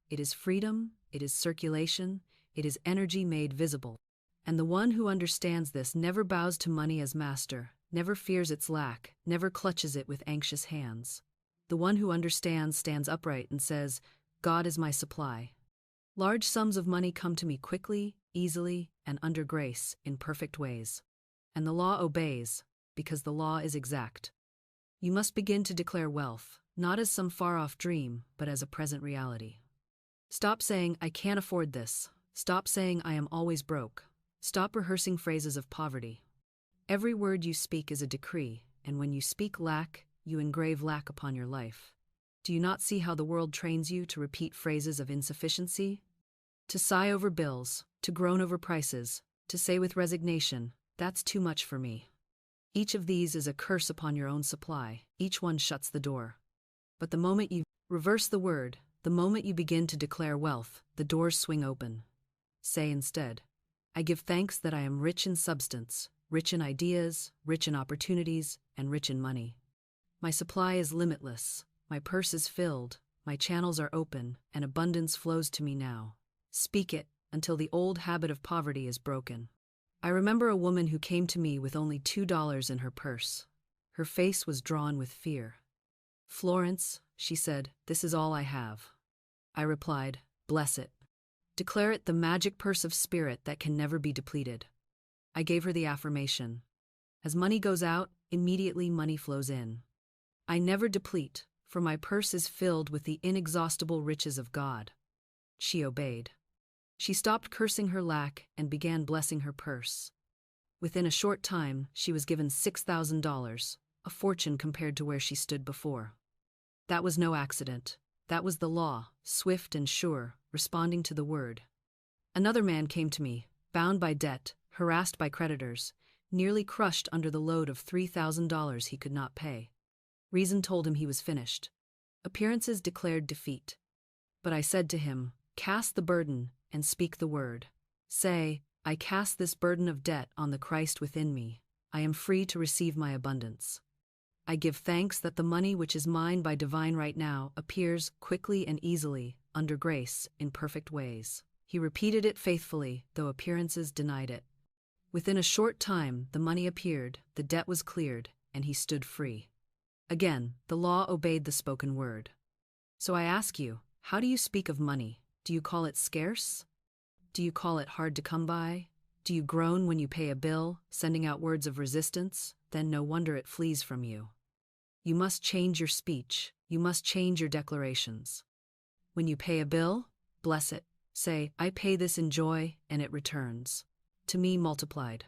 It is freedom, it is circulation, it is energy made visible. And the one who understands this never bows to money as master, never fears its lack, never clutches it with anxious hands. The one who understands stands upright and says, "God is my supply." Large sums of money come to me quickly, easily, and under grace, in perfect ways. And the law obeys, because the law is exact. You must begin to declare wealth, not as some far-off dream, but as a present reality. Stop saying, "I can't afford this." Stop saying, "I am always broke." Stop rehearsing phrases of poverty. Every word you speak is a decree, and when you speak lack, you engrave lack upon your life. Do you not see how the world trains you to repeat phrases of insufficiency? To sigh over bills, to groan over prices, to say with resignation, "That's too much for me." Each of these is a curse upon your own supply, each one shuts the door. But the moment you reverse the word, the moment you begin to declare wealth, the doors swing open. Say instead, "I give thanks that I am rich in substance, rich in ideas, rich in opportunities, and rich in money. My supply is limitless, my purse is filled, my channels are open, and abundance flows to me now." Speak it until the old habit of poverty is broken. I remember a woman who came to me with only $2 in her purse. Her face was drawn with fear. "Florence," she said, "this is all I have." I replied, "Bless it. Declare it the magic purse of spirit that can never be depleted." I gave her the affirmation. As money goes out, immediately money flows in. I never deplete, for my purse is filled with the inexhaustible riches of God. She obeyed. She stopped cursing her lack and began blessing her purse. Within a short time, she was given $6,000, a fortune compared to where she stood before. That was no accident. That was the law, swift and sure, responding to the word. Another man came to me, bound by debt, harassed by creditors, nearly crushed under the load of $3,000 he could not pay. Reason told him he was finished. Appearances declared defeat. But I said to him, "Cast the burden and speak the word. Say, I cast this burden of debt on the Christ within me. I am free to receive my abundance. I give thanks that the money which is mine by divine right now appears quickly and easily, under grace, in perfect ways." He repeated it faithfully, though appearances denied it. Within a short time, the money appeared, the debt was cleared, and he stood free. Again, the law obeyed the spoken word. So I ask you, how do you speak of money? Do you call it scarce? Do you call it hard to come by? Do you groan when you pay a bill, sending out words of resistance? Then no wonder it flees from you. You must change your speech. You must change your declarations. When you pay a bill, bless it. Say, I pay this in joy, and it returns to me multiplied.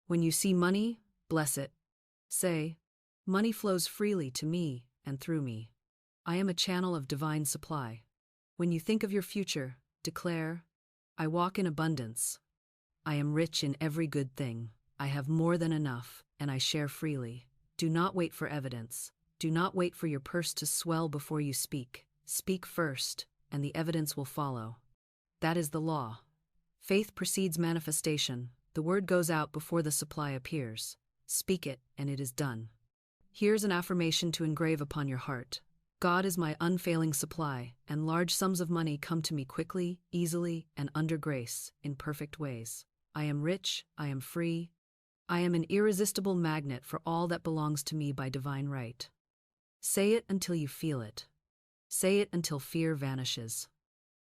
When you see money, bless it. Say, money flows freely to me and through me. I am a channel of divine supply. When you think of your future, declare, I walk in abundance. I am rich in every good thing. I have more than enough, and I share freely. Do not wait for evidence. Do not wait for your purse to swell before you speak. Speak first, and the evidence will follow. That is the law. Faith precedes manifestation. The word goes out before the supply appears. Speak it, and it is done. Here's an affirmation to engrave upon your heart. God is my unfailing supply, and large sums of money come to me quickly, easily, and under grace, in perfect ways. I am rich, I am free. I am an irresistible magnet for all that belongs to me by divine right. Say it until you feel it. Say it until fear vanishes.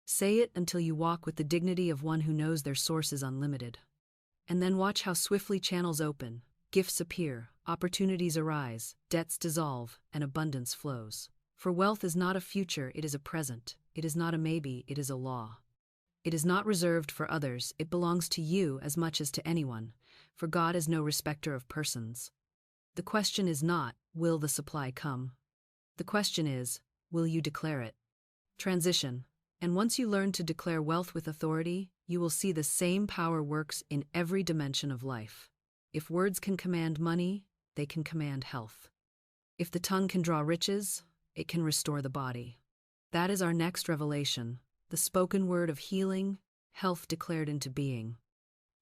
Say it until you walk with the dignity of one who knows their source is unlimited. And then watch how swiftly channels open, gifts appear, opportunities arise, debts dissolve, and abundance flows. For wealth is not a future, it is a present. It is not a maybe, it is a law. It is not reserved for others, it belongs to you as much as to anyone, for God is no respecter of persons. The question is not, will the supply come? The question is, will you declare it? Transition. And once you learn to declare wealth with authority, you will see the same power works in every dimension of life. If words can command money, they can command health. If the tongue can draw riches, it can restore the body. That is our next revelation, the spoken word of healing, health declared into being.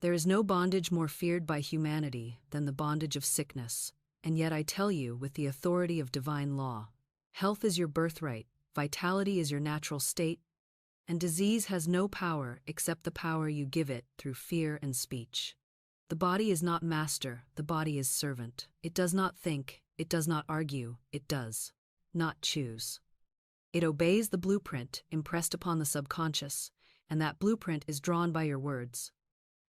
There is no bondage more feared by humanity than the bondage of sickness, and yet I tell you with the authority of divine law, health is your birthright, vitality is your natural state, and disease has no power except the power you give it through fear and speech. The body is not master, the body is servant. It does not think, it does not argue, it does not choose. It obeys the blueprint impressed upon the subconscious, and that blueprint is drawn by your words.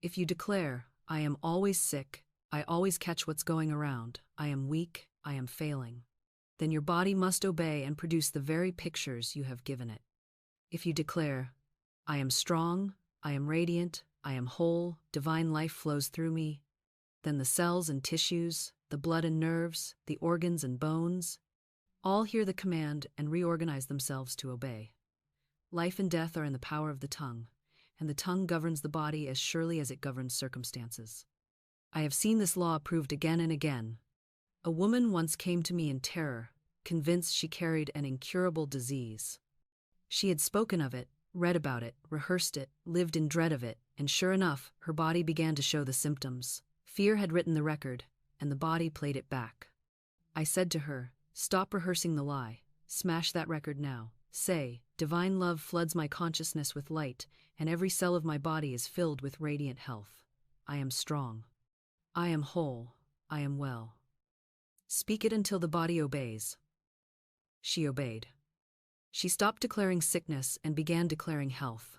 If you declare, I am always sick, I always catch what's going around, I am weak, I am failing, then your body must obey and produce the very pictures you have given it. If you declare, I am strong, I am radiant, I am whole, divine life flows through me, then the cells and tissues, the blood and nerves, the organs and bones, all hear the command and reorganize themselves to obey. Life and death are in the power of the tongue, and the tongue governs the body as surely as it governs circumstances. I have seen this law proved again and again. A woman once came to me in terror, convinced she carried an incurable disease. She had spoken of it, read about it, rehearsed it, lived in dread of it, and sure enough, her body began to show the symptoms. Fear had written the record, and the body played it back. I said to her, stop rehearsing the lie, smash that record now. Say, divine love floods my consciousness with light, and every cell of my body is filled with radiant health. I am strong. I am whole. I am well. Speak it until the body obeys. She obeyed. She stopped declaring sickness and began declaring health.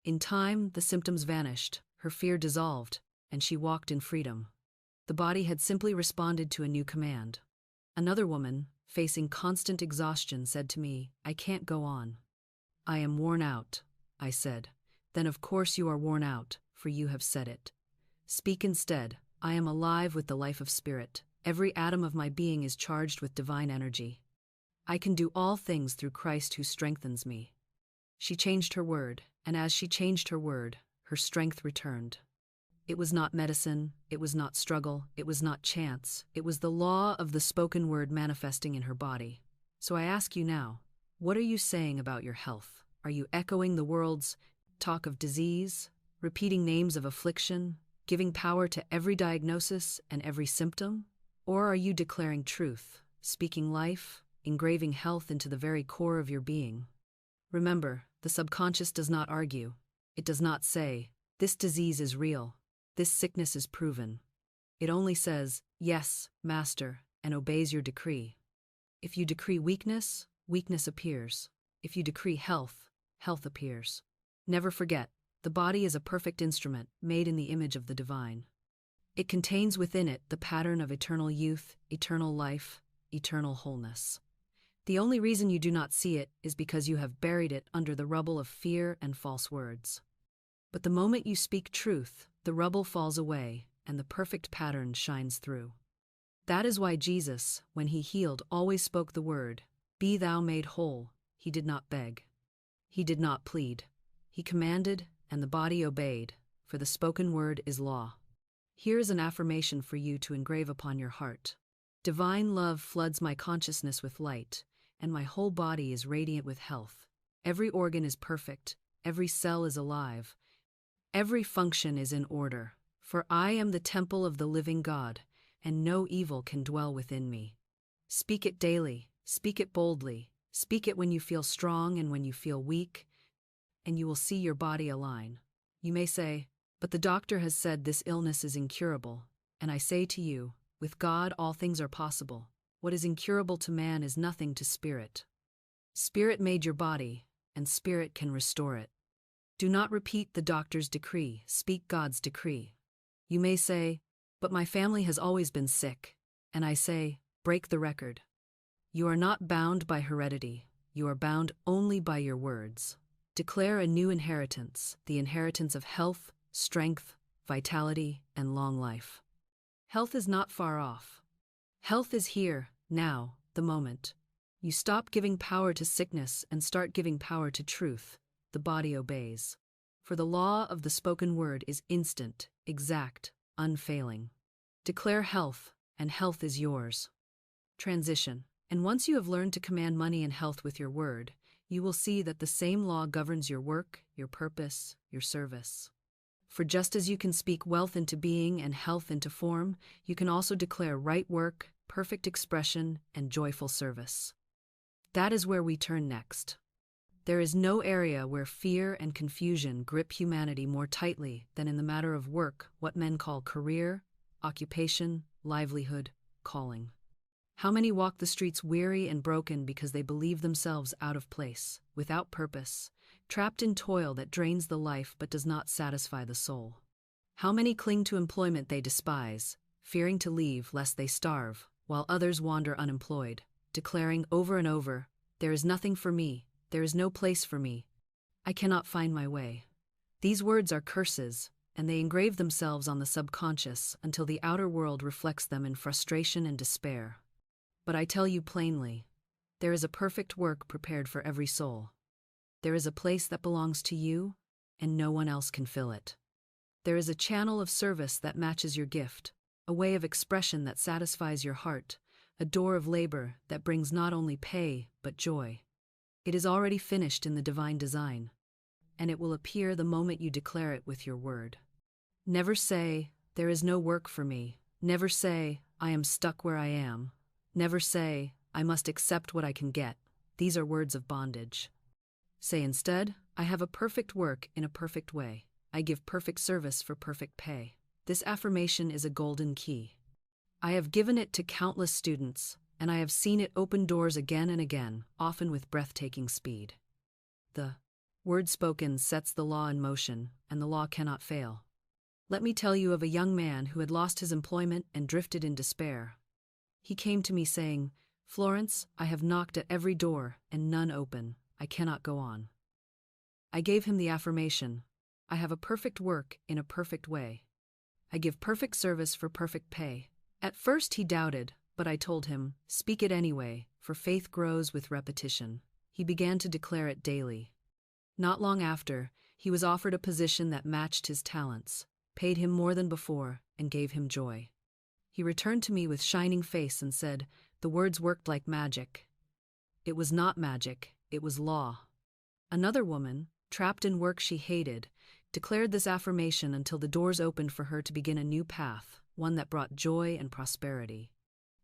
In time, the symptoms vanished, her fear dissolved, and she walked in freedom. The body had simply responded to a new command. Another woman, facing constant exhaustion, said to me, I can't go on. I am worn out, I said. then of course you are worn out, for you have said it. Speak instead, I am alive with the life of spirit. Every atom of my being is charged with divine energy. I can do all things through Christ who strengthens me. She changed her word, and as she changed her word, her strength returned. It was not medicine, it was not struggle, it was not chance, it was the law of the spoken word manifesting in her body. So I ask you now, what are you saying about your health? Are you echoing the world's talk of disease, repeating names of affliction, giving power to every diagnosis and every symptom? Or are you declaring truth, speaking life, engraving health into the very core of your being? Remember, the subconscious does not argue. It does not say, this disease is real, this sickness is proven. It only says, yes, master, and obeys your decree. If you decree weakness, weakness appears. If you decree health, health appears. Never forget, the body is a perfect instrument made in the image of the divine. It contains within it the pattern of eternal youth, eternal life, eternal wholeness. The only reason you do not see it is because you have buried it under the rubble of fear and false words. But the moment you speak truth, the rubble falls away and the perfect pattern shines through. That is why Jesus, when he healed, always spoke the word, "Be thou made whole." He did not beg. He did not plead. He commanded, and the body obeyed, for the spoken word is law. Here is an affirmation for you to engrave upon your heart. Divine love floods my consciousness with light, and my whole body is radiant with health. Every organ is perfect, every cell is alive, every function is in order, for I am the temple of the living God, and no evil can dwell within me. Speak it daily, speak it boldly, speak it when you feel strong and when you feel weak, and you will see your body align. You may say, but the doctor has said this illness is incurable, and I say to you, with God all things are possible. What is incurable to man is nothing to spirit. Spirit made your body, and spirit can restore it. Do not repeat the doctor's decree, speak God's decree. You may say, but my family has always been sick, and I say, break the record. You are not bound by heredity, you are bound only by your words. Declare a new inheritance, the inheritance of health, strength, vitality, and long life. Health is not far off. Health is here, now, the moment. You stop giving power to sickness and start giving power to truth. The body obeys. For the law of the spoken word is instant, exact, unfailing. Declare health, and health is yours. Transition. And once you have learned to command money and health with your word, you will see that the same law governs your work, your purpose, your service. For just as you can speak wealth into being and health into form, you can also declare right work, perfect expression, and joyful service. That is where we turn next. There is no area where fear and confusion grip humanity more tightly than in the matter of work, what men call career, occupation, livelihood, calling. How many walk the streets weary and broken because they believe themselves out of place, without purpose, trapped in toil that drains the life but does not satisfy the soul? How many cling to employment they despise, fearing to leave lest they starve, while others wander unemployed, declaring over and over, there is nothing for me, there is no place for me, I cannot find my way. These words are curses, and they engrave themselves on the subconscious until the outer world reflects them in frustration and despair. But I tell you plainly, there is a perfect work prepared for every soul. There is a place that belongs to you, and no one else can fill it. There is a channel of service that matches your gift, a way of expression that satisfies your heart, a door of labor that brings not only pay, but joy. It is already finished in the divine design, and it will appear the moment you declare it with your word. Never say, there is no work for me. Never say, I am stuck where I am. Never say, I must accept what I can get. These are words of bondage. Say instead, I have a perfect work in a perfect way. I give perfect service for perfect pay. This affirmation is a golden key. I have given it to countless students, and I have seen it open doors again and again, often with breathtaking speed. The word spoken sets the law in motion, and the law cannot fail. Let me tell you of a young man who had lost his employment and drifted in despair. He came to me saying, Florence, I have knocked at every door, and none open. I cannot go on. I gave him the affirmation, I have a perfect work in a perfect way. I give perfect service for perfect pay. At first he doubted, but I told him, speak it anyway, for faith grows with repetition. He began to declare it daily. Not long after, he was offered a position that matched his talents, paid him more than before, and gave him joy. He returned to me with shining face and said, the words worked like magic. It was not magic, it was law. Another woman, trapped in work she hated, declared this affirmation until the doors opened for her to begin a new path, one that brought joy and prosperity.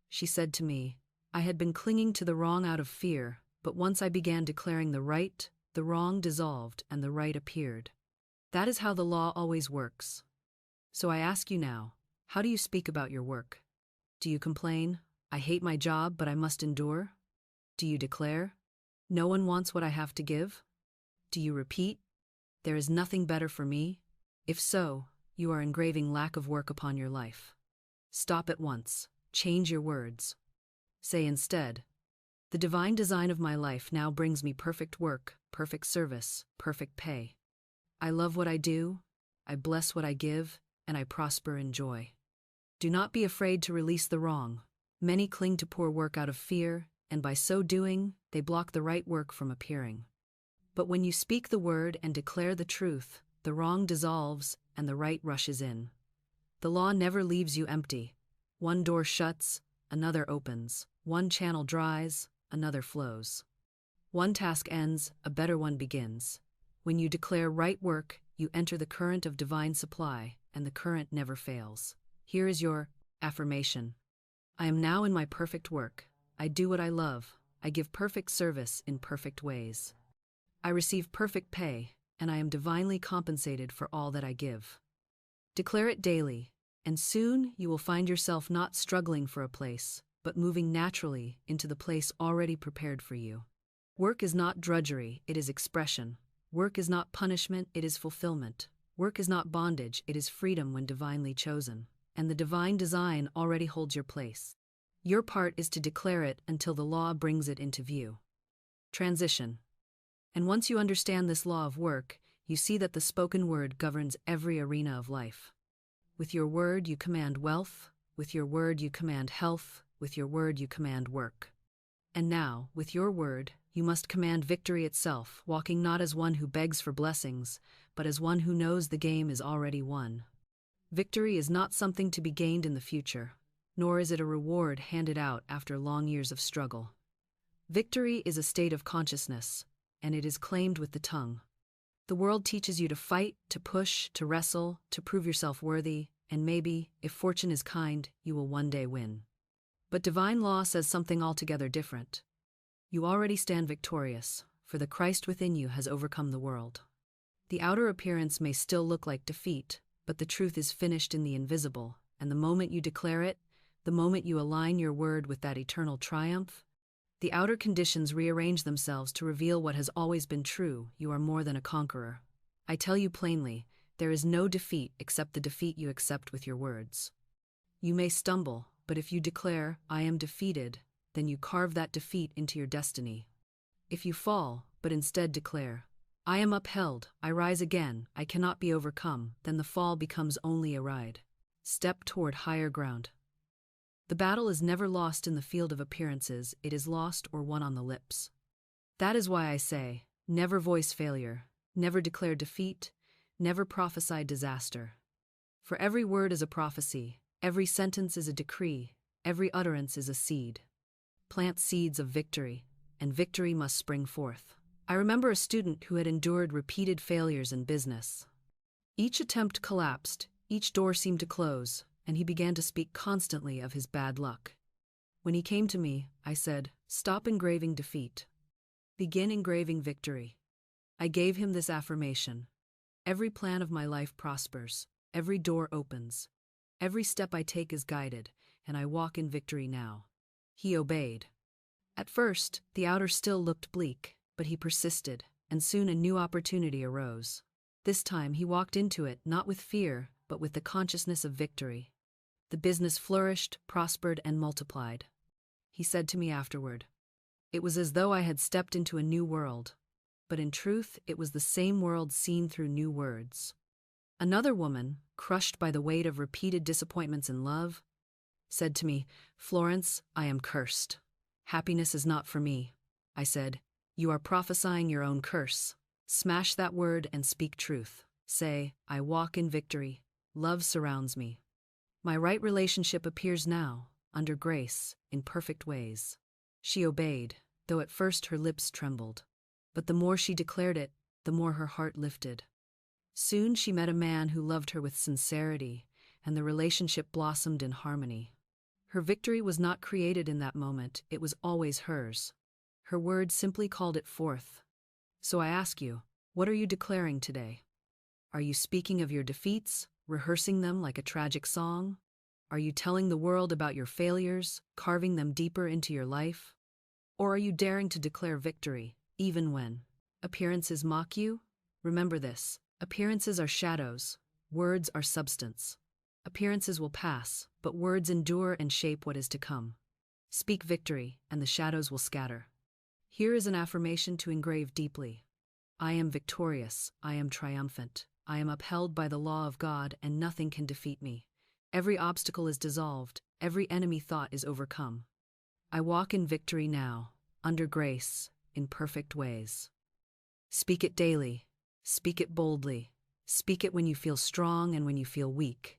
She said to me, I had been clinging to the wrong out of fear, but once I began declaring the right, the wrong dissolved and the right appeared. That is how the law always works. So I ask you now, how do you speak about your work? Do you complain, I hate my job but I must endure? Do you declare, no one wants what I have to give? Do you repeat, there is nothing better for me? If so, you are engraving lack of work upon your life. Stop at once, change your words. Say instead, the divine design of my life now brings me perfect work, perfect service, perfect pay. I love what I do, I bless what I give, and I prosper in joy. Do not be afraid to release the wrong. Many cling to poor work out of fear, and by so doing, they block the right work from appearing. But when you speak the word and declare the truth, the wrong dissolves and the right rushes in. The law never leaves you empty. One door shuts, another opens. One channel dries, another flows. One task ends, a better one begins. When you declare right work, you enter the current of divine supply, and the current never fails. Here is your affirmation. I am now in my perfect work. I do what I love. I give perfect service in perfect ways. I receive perfect pay, and I am divinely compensated for all that I give. Declare it daily, and soon you will find yourself not struggling for a place, but moving naturally into the place already prepared for you. Work is not drudgery, it is expression. Work is not punishment, it is fulfillment. Work is not bondage, it is freedom when divinely chosen. And the divine design already holds your place. Your part is to declare it until the law brings it into view. Transition. And once you understand this law of work, you see that the spoken word governs every arena of life. With your word you command wealth, with your word you command health, with your word you command work. And now, with your word, you must command victory itself, walking not as one who begs for blessings, but as one who knows the game is already won. Victory is not something to be gained in the future, nor is it a reward handed out after long years of struggle. Victory is a state of consciousness, and it is claimed with the tongue. The world teaches you to fight, to push, to wrestle, to prove yourself worthy, and maybe, if fortune is kind, you will one day win. But divine law says something altogether different. You already stand victorious, for the Christ within you has overcome the world. The outer appearance may still look like defeat, but the truth is finished in the invisible, and the moment you declare it, the moment you align your word with that eternal triumph, the outer conditions rearrange themselves to reveal what has always been true: you are more than a conqueror. I tell you plainly, there is no defeat except the defeat you accept with your words. You may stumble, but if you declare, I am defeated, then you carve that defeat into your destiny. If you fall, but instead declare, I am upheld, I rise again, I cannot be overcome, then the fall becomes only a ride. Step toward higher ground. The battle is never lost in the field of appearances, it is lost or won on the lips. That is why I say, never voice failure, never declare defeat, never prophesy disaster. For every word is a prophecy, every sentence is a decree, every utterance is a seed. Plant seeds of victory, and victory must spring forth. I remember a student who had endured repeated failures in business. Each attempt collapsed, each door seemed to close, and he began to speak constantly of his bad luck. When he came to me, I said, stop engraving defeat. Begin engraving victory. I gave him this affirmation. Every plan of my life prospers, every door opens, every step I take is guided, and I walk in victory now. He obeyed. At first, the outer still looked bleak, but he persisted, and soon a new opportunity arose. This time he walked into it not with fear, but with the consciousness of victory. The business flourished, prospered, and multiplied. He said to me afterward, it was as though I had stepped into a new world. but in truth it was the same world seen through new words. Another woman, crushed by the weight of repeated disappointments in love, said to me, "Florence, I am cursed. Happiness is not for me." I said, "You are prophesying your own curse. Smash that word and speak truth. Say, I walk in victory. Love surrounds me. My right relationship appears now, under grace, in perfect ways." She obeyed, though at first her lips trembled. But the more she declared it, the more her heart lifted. Soon she met a man who loved her with sincerity, and the relationship blossomed in harmony. Her victory was not created in that moment, it was always hers. Her words simply called it forth. So I ask you, what are you declaring today? Are you speaking of your defeats, rehearsing them like a tragic song? Are you telling the world about your failures, carving them deeper into your life? Or are you daring to declare victory, even when appearances mock you? Remember this, appearances are shadows, words are substance. Appearances will pass, but words endure and shape what is to come. Speak victory, and the shadows will scatter. Here is an affirmation to engrave deeply. I am victorious, I am triumphant, I am upheld by the law of God, and nothing can defeat me. Every obstacle is dissolved, every enemy thought is overcome. I walk in victory now, under grace, in perfect ways. Speak it daily, speak it boldly, speak it when you feel strong and when you feel weak.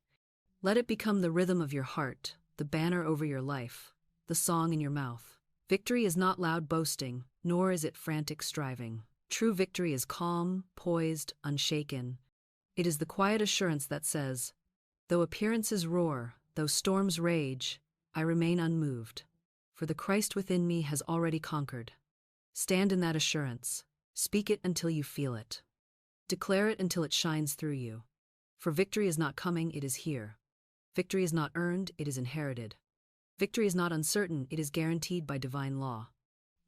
Let it become the rhythm of your heart, the banner over your life, the song in your mouth. Victory is not loud boasting, nor is it frantic striving. True victory is calm, poised, unshaken. It is the quiet assurance that says, though appearances roar, though storms rage, I remain unmoved. For the Christ within me has already conquered. Stand in that assurance. Speak it until you feel it. Declare it until it shines through you. For victory is not coming, it is here. Victory is not earned, it is inherited. Victory is not uncertain, it is guaranteed by divine law.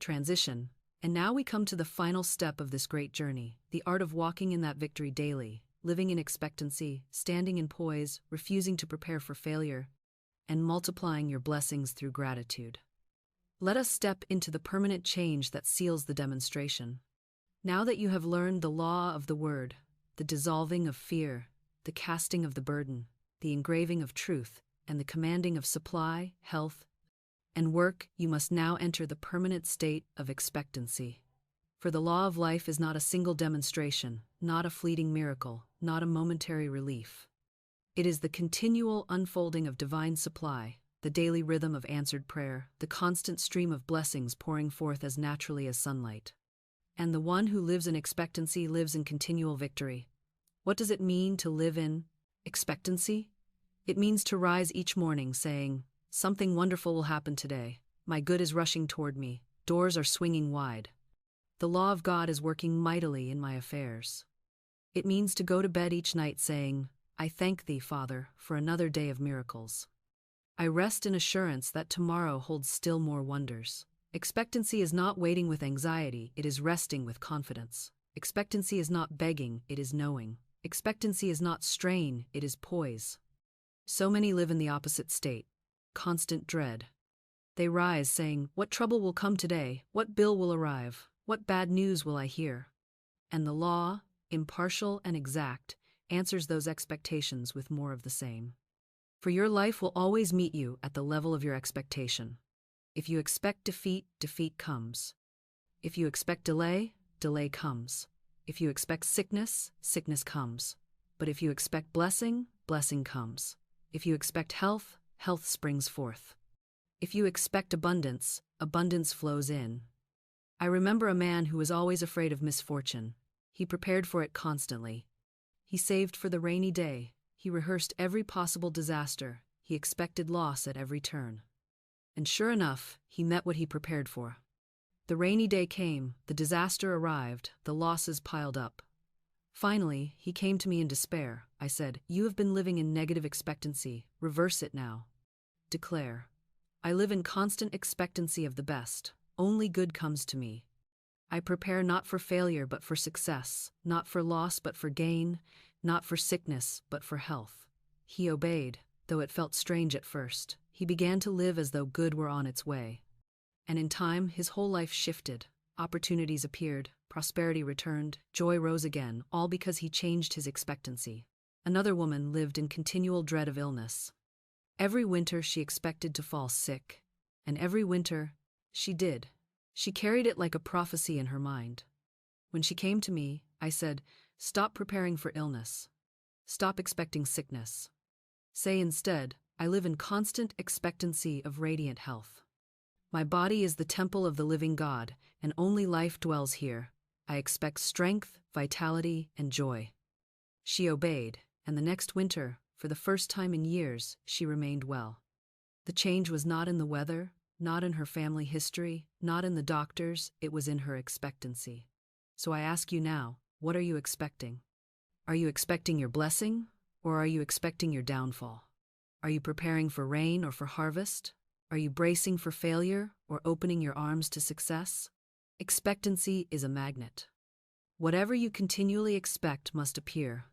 Transition. And now we come to the final step of this great journey, the art of walking in that victory daily, living in expectancy, standing in poise, refusing to prepare for failure, and multiplying your blessings through gratitude. Let us step into the permanent change that seals the demonstration. Now that you have learned the law of the word, the dissolving of fear, the casting of the burden, the engraving of truth, and the commanding of supply, health, and work, you must now enter the permanent state of expectancy. For the law of life is not a single demonstration, not a fleeting miracle, not a momentary relief. It is the continual unfolding of divine supply, the daily rhythm of answered prayer, the constant stream of blessings pouring forth as naturally as sunlight. And the one who lives in expectancy lives in continual victory. What does it mean to live in expectancy? It means to rise each morning saying, something wonderful will happen today. My good is rushing toward me. Doors are swinging wide. The law of God is working mightily in my affairs. It means to go to bed each night saying, I thank thee, Father, for another day of miracles. I rest in assurance that tomorrow holds still more wonders. Expectancy is not waiting with anxiety, it is resting with confidence. Expectancy is not begging, it is knowing. Expectancy is not strain, it is poise. So many live in the opposite state, constant dread. They rise saying, what trouble will come today? What bill will arrive? What bad news will I hear? And the law, impartial and exact, answers those expectations with more of the same. For your life will always meet you at the level of your expectation. If you expect defeat, defeat comes. If you expect delay, delay comes. If you expect sickness, sickness comes. But if you expect blessing, blessing comes. If you expect health, health springs forth. If you expect abundance, abundance flows in. I remember a man who was always afraid of misfortune. He prepared for it constantly. He saved for the rainy day. He rehearsed every possible disaster. He expected loss at every turn. And sure enough, he met what he prepared for. The rainy day came, the disaster arrived, the losses piled up. Finally, he came to me in despair. I said, you have been living in negative expectancy. Reverse it now. Declare. I live in constant expectancy of the best. Only good comes to me. I prepare not for failure but for success, not for loss but for gain, not for sickness but for health. He obeyed, though it felt strange at first. He began to live as though good were on its way. And in time, his whole life shifted. Opportunities appeared, prosperity returned, joy rose again, all because he changed his expectancy. Another woman lived in continual dread of illness. Every winter she expected to fall sick, and every winter she did. She carried it like a prophecy in her mind. When she came to me, I said, "Stop preparing for illness. Stop expecting sickness. Say instead, I live in constant expectancy of radiant health. My body is the temple of the living God, and only life dwells here. I expect strength, vitality, and joy." She obeyed, and the next winter, for the first time in years, she remained well. The change was not in the weather, not in her family history, not in the doctors, it was in her expectancy. So I ask you now, what are you expecting? Are you expecting your blessing, or are you expecting your downfall? Are you preparing for rain or for harvest? Are you bracing for failure or opening your arms to success? Expectancy is a magnet. Whatever you continually expect must appear.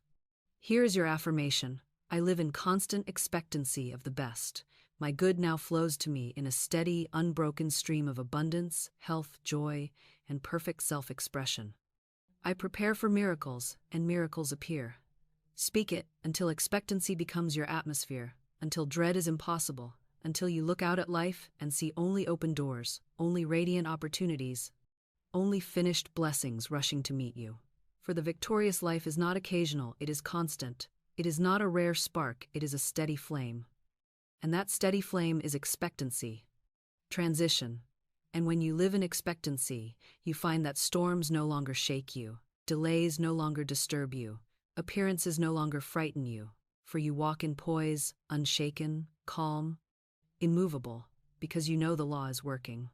Here is your affirmation. I live in constant expectancy of the best. My good now flows to me in a steady, unbroken stream of abundance, health, joy, and perfect self-expression. I prepare for miracles, and miracles appear. Speak it until expectancy becomes your atmosphere, until dread is impossible, until you look out at life and see only open doors, only radiant opportunities, only finished blessings rushing to meet you. For the victorious life is not occasional, it is constant. It is not a rare spark, it is a steady flame. And that steady flame is expectancy. Transition. And when you live in expectancy, you find that storms no longer shake you, delays no longer disturb you, appearances no longer frighten you, for you walk in poise, unshaken, calm, immovable, because you know the law is working.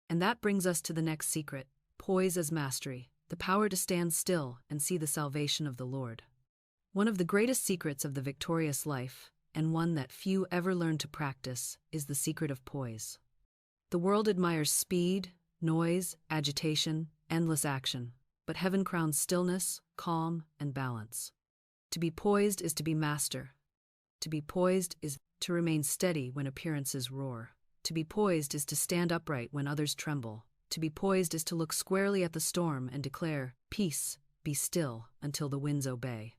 And that brings us to the next secret, poise as mastery, the power to stand still and see the salvation of the Lord. One of the greatest secrets of the victorious life, and one that few ever learn to practice, is the secret of poise. The world admires speed, noise, agitation, endless action, but heaven crowns stillness, calm, and balance. To be poised is to be master. To be poised is to remain steady when appearances roar. To be poised is to stand upright when others tremble. To be poised is to look squarely at the storm and declare, "Peace, be still," until the winds obey.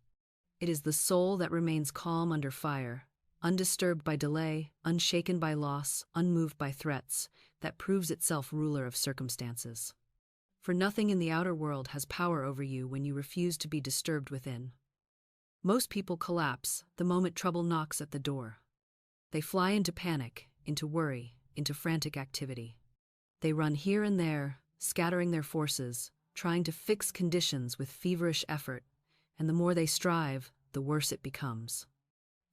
It is the soul that remains calm under fire, undisturbed by delay, unshaken by loss, unmoved by threats, that proves itself ruler of circumstances. For nothing in the outer world has power over you when you refuse to be disturbed within. Most people collapse the moment trouble knocks at the door. They fly into panic, into worry, into frantic activity. They run here and there, scattering their forces, trying to fix conditions with feverish effort, and the more they strive, the worse it becomes.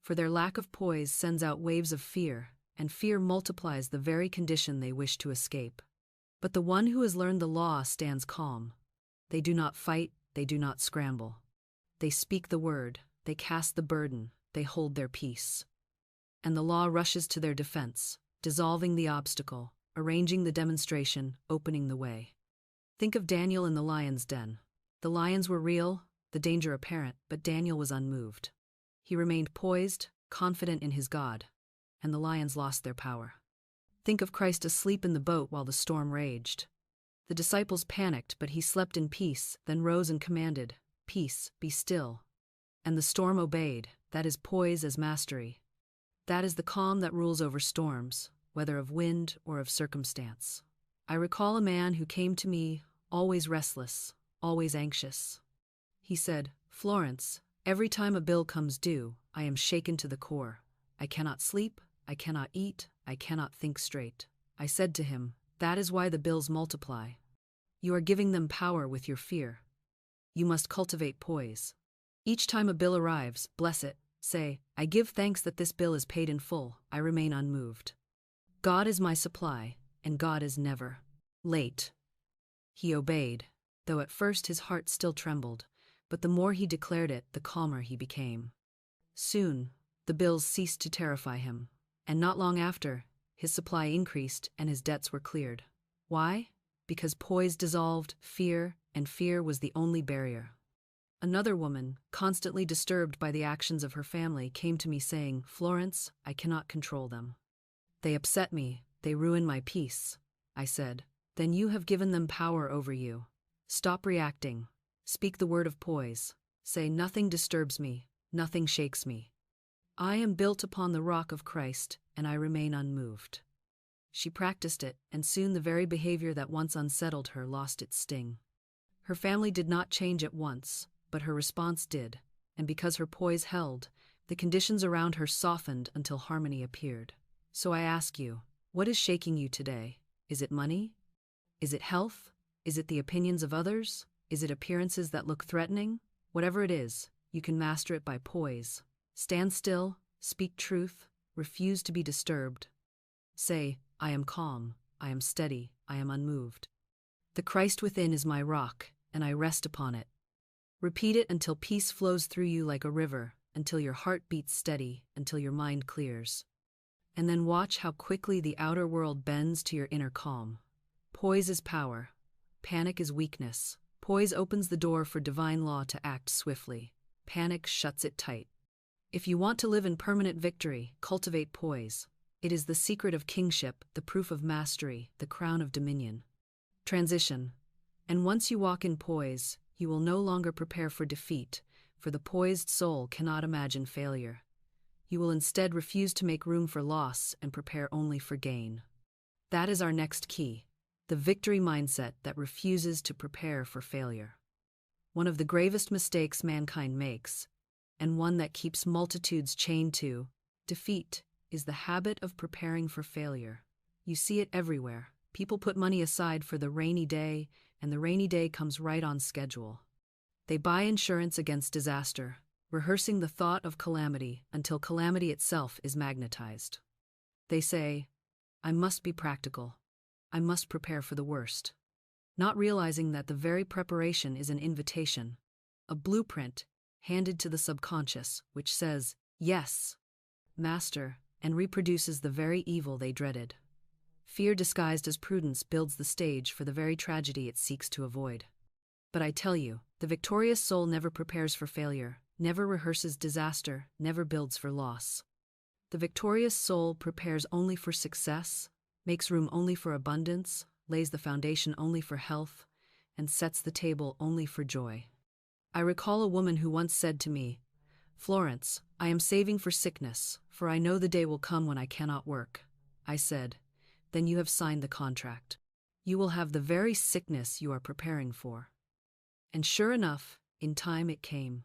For their lack of poise sends out waves of fear, and fear multiplies the very condition they wish to escape. But the one who has learned the law stands calm. They do not fight, they do not scramble. They speak the word, they cast the burden, they hold their peace. And the law rushes to their defense, dissolving the obstacle, arranging the demonstration, opening the way. Think of Daniel in the lion's den. The lions were real, the danger apparent, but Daniel was unmoved. He remained poised, confident in his God, and the lions lost their power. Think of Christ asleep in the boat while the storm raged. The disciples panicked, but he slept in peace, then rose and commanded, "Peace, be still." And the storm obeyed. That is poise as mastery. That is the calm that rules over storms, whether of wind or of circumstance. I recall a man who came to me, always restless, always anxious. He said, "Florence, every time a bill comes due, I am shaken to the core. I cannot sleep, I cannot eat, I cannot think straight." I said to him, "That is why the bills multiply. You are giving them power with your fear. You must cultivate poise. Each time a bill arrives, bless it. Say, 'I give thanks that this bill is paid in full. I remain unmoved. God is my supply, and God is never late.'" He obeyed, though at first his heart still trembled, but the more he declared it, the calmer he became. Soon, the bills ceased to terrify him, and not long after, his supply increased and his debts were cleared. Why? Because poise dissolved fear, and fear was the only barrier. Another woman, constantly disturbed by the actions of her family, came to me saying, "Florence, I cannot control them. They upset me, they ruin my peace." I said, then you have given them power over you. Stop reacting. Speak the word of poise. Say, nothing disturbs me, nothing shakes me. I am built upon the rock of Christ, and I remain unmoved. She practiced it, and soon the very behavior that once unsettled her lost its sting. Her family did not change at once, but her response did, and because her poise held, the conditions around her softened until harmony appeared. So I ask you, what is shaking you today? Is it money? Is it health? Is it the opinions of others? Is it appearances that look threatening? Whatever it is, you can master it by poise. Stand still, speak truth, refuse to be disturbed. Say, I am calm, I am steady, I am unmoved. The Christ within is my rock, and I rest upon it. Repeat it until peace flows through you like a river, until your heart beats steady, until your mind clears. And then watch how quickly the outer world bends to your inner calm. Poise is power. Panic is weakness. Poise opens the door for divine law to act swiftly. Panic shuts it tight. If you want to live in permanent victory, cultivate poise. It is the secret of kingship, the proof of mastery, the crown of dominion. Transition. And once you walk in poise, you will no longer prepare for defeat, for the poised soul cannot imagine failure. You will instead refuse to make room for loss and prepare only for gain. That is our next key, the victory mindset that refuses to prepare for failure. One of the gravest mistakes mankind makes, and one that keeps multitudes chained to defeat, is the habit of preparing for failure. You see it everywhere. People put money aside for the rainy day, and the rainy day comes right on schedule. They buy insurance against disaster, rehearsing the thought of calamity until calamity itself is magnetized. They say, I must be practical. I must prepare for the worst. Not realizing that the very preparation is an invitation, a blueprint handed to the subconscious, which says, yes, master, and reproduces the very evil they dreaded. Fear disguised as prudence builds the stage for the very tragedy it seeks to avoid. But I tell you, the victorious soul never prepares for failure, never rehearses disaster, never builds for loss. The victorious soul prepares only for success, makes room only for abundance, lays the foundation only for health, and sets the table only for joy. I recall a woman who once said to me, Florence, I am saving for sickness, for I know the day will come when I cannot work. I said, then you have signed the contract. You will have the very sickness you are preparing for. And sure enough, in time it came.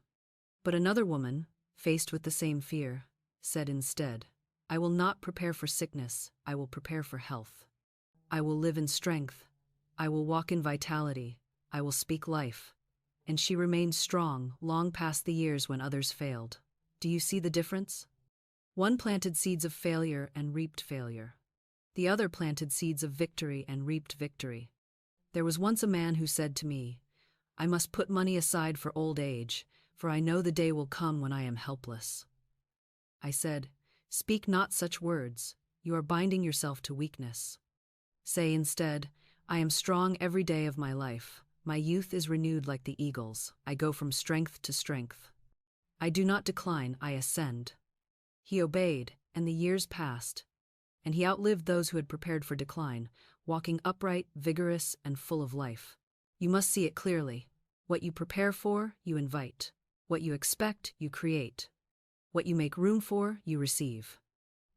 But another woman, faced with the same fear, said instead, I will not prepare for sickness, I will prepare for health. I will live in strength. I will walk in vitality. I will speak life. And she remained strong long past the years when others failed. Do you see the difference? One planted seeds of failure and reaped failure. The other planted seeds of victory and reaped victory. There was once a man who said to me, I must put money aside for old age, for I know the day will come when I am helpless. I said, speak not such words, you are binding yourself to weakness. Say instead, I am strong every day of my life. My youth is renewed like the eagles. I go from strength to strength. I do not decline, I ascend. He obeyed, and the years passed. And he outlived those who had prepared for decline, walking upright, vigorous, and full of life. You must see it clearly. What you prepare for, you invite. What you expect, you create. What you make room for, you receive.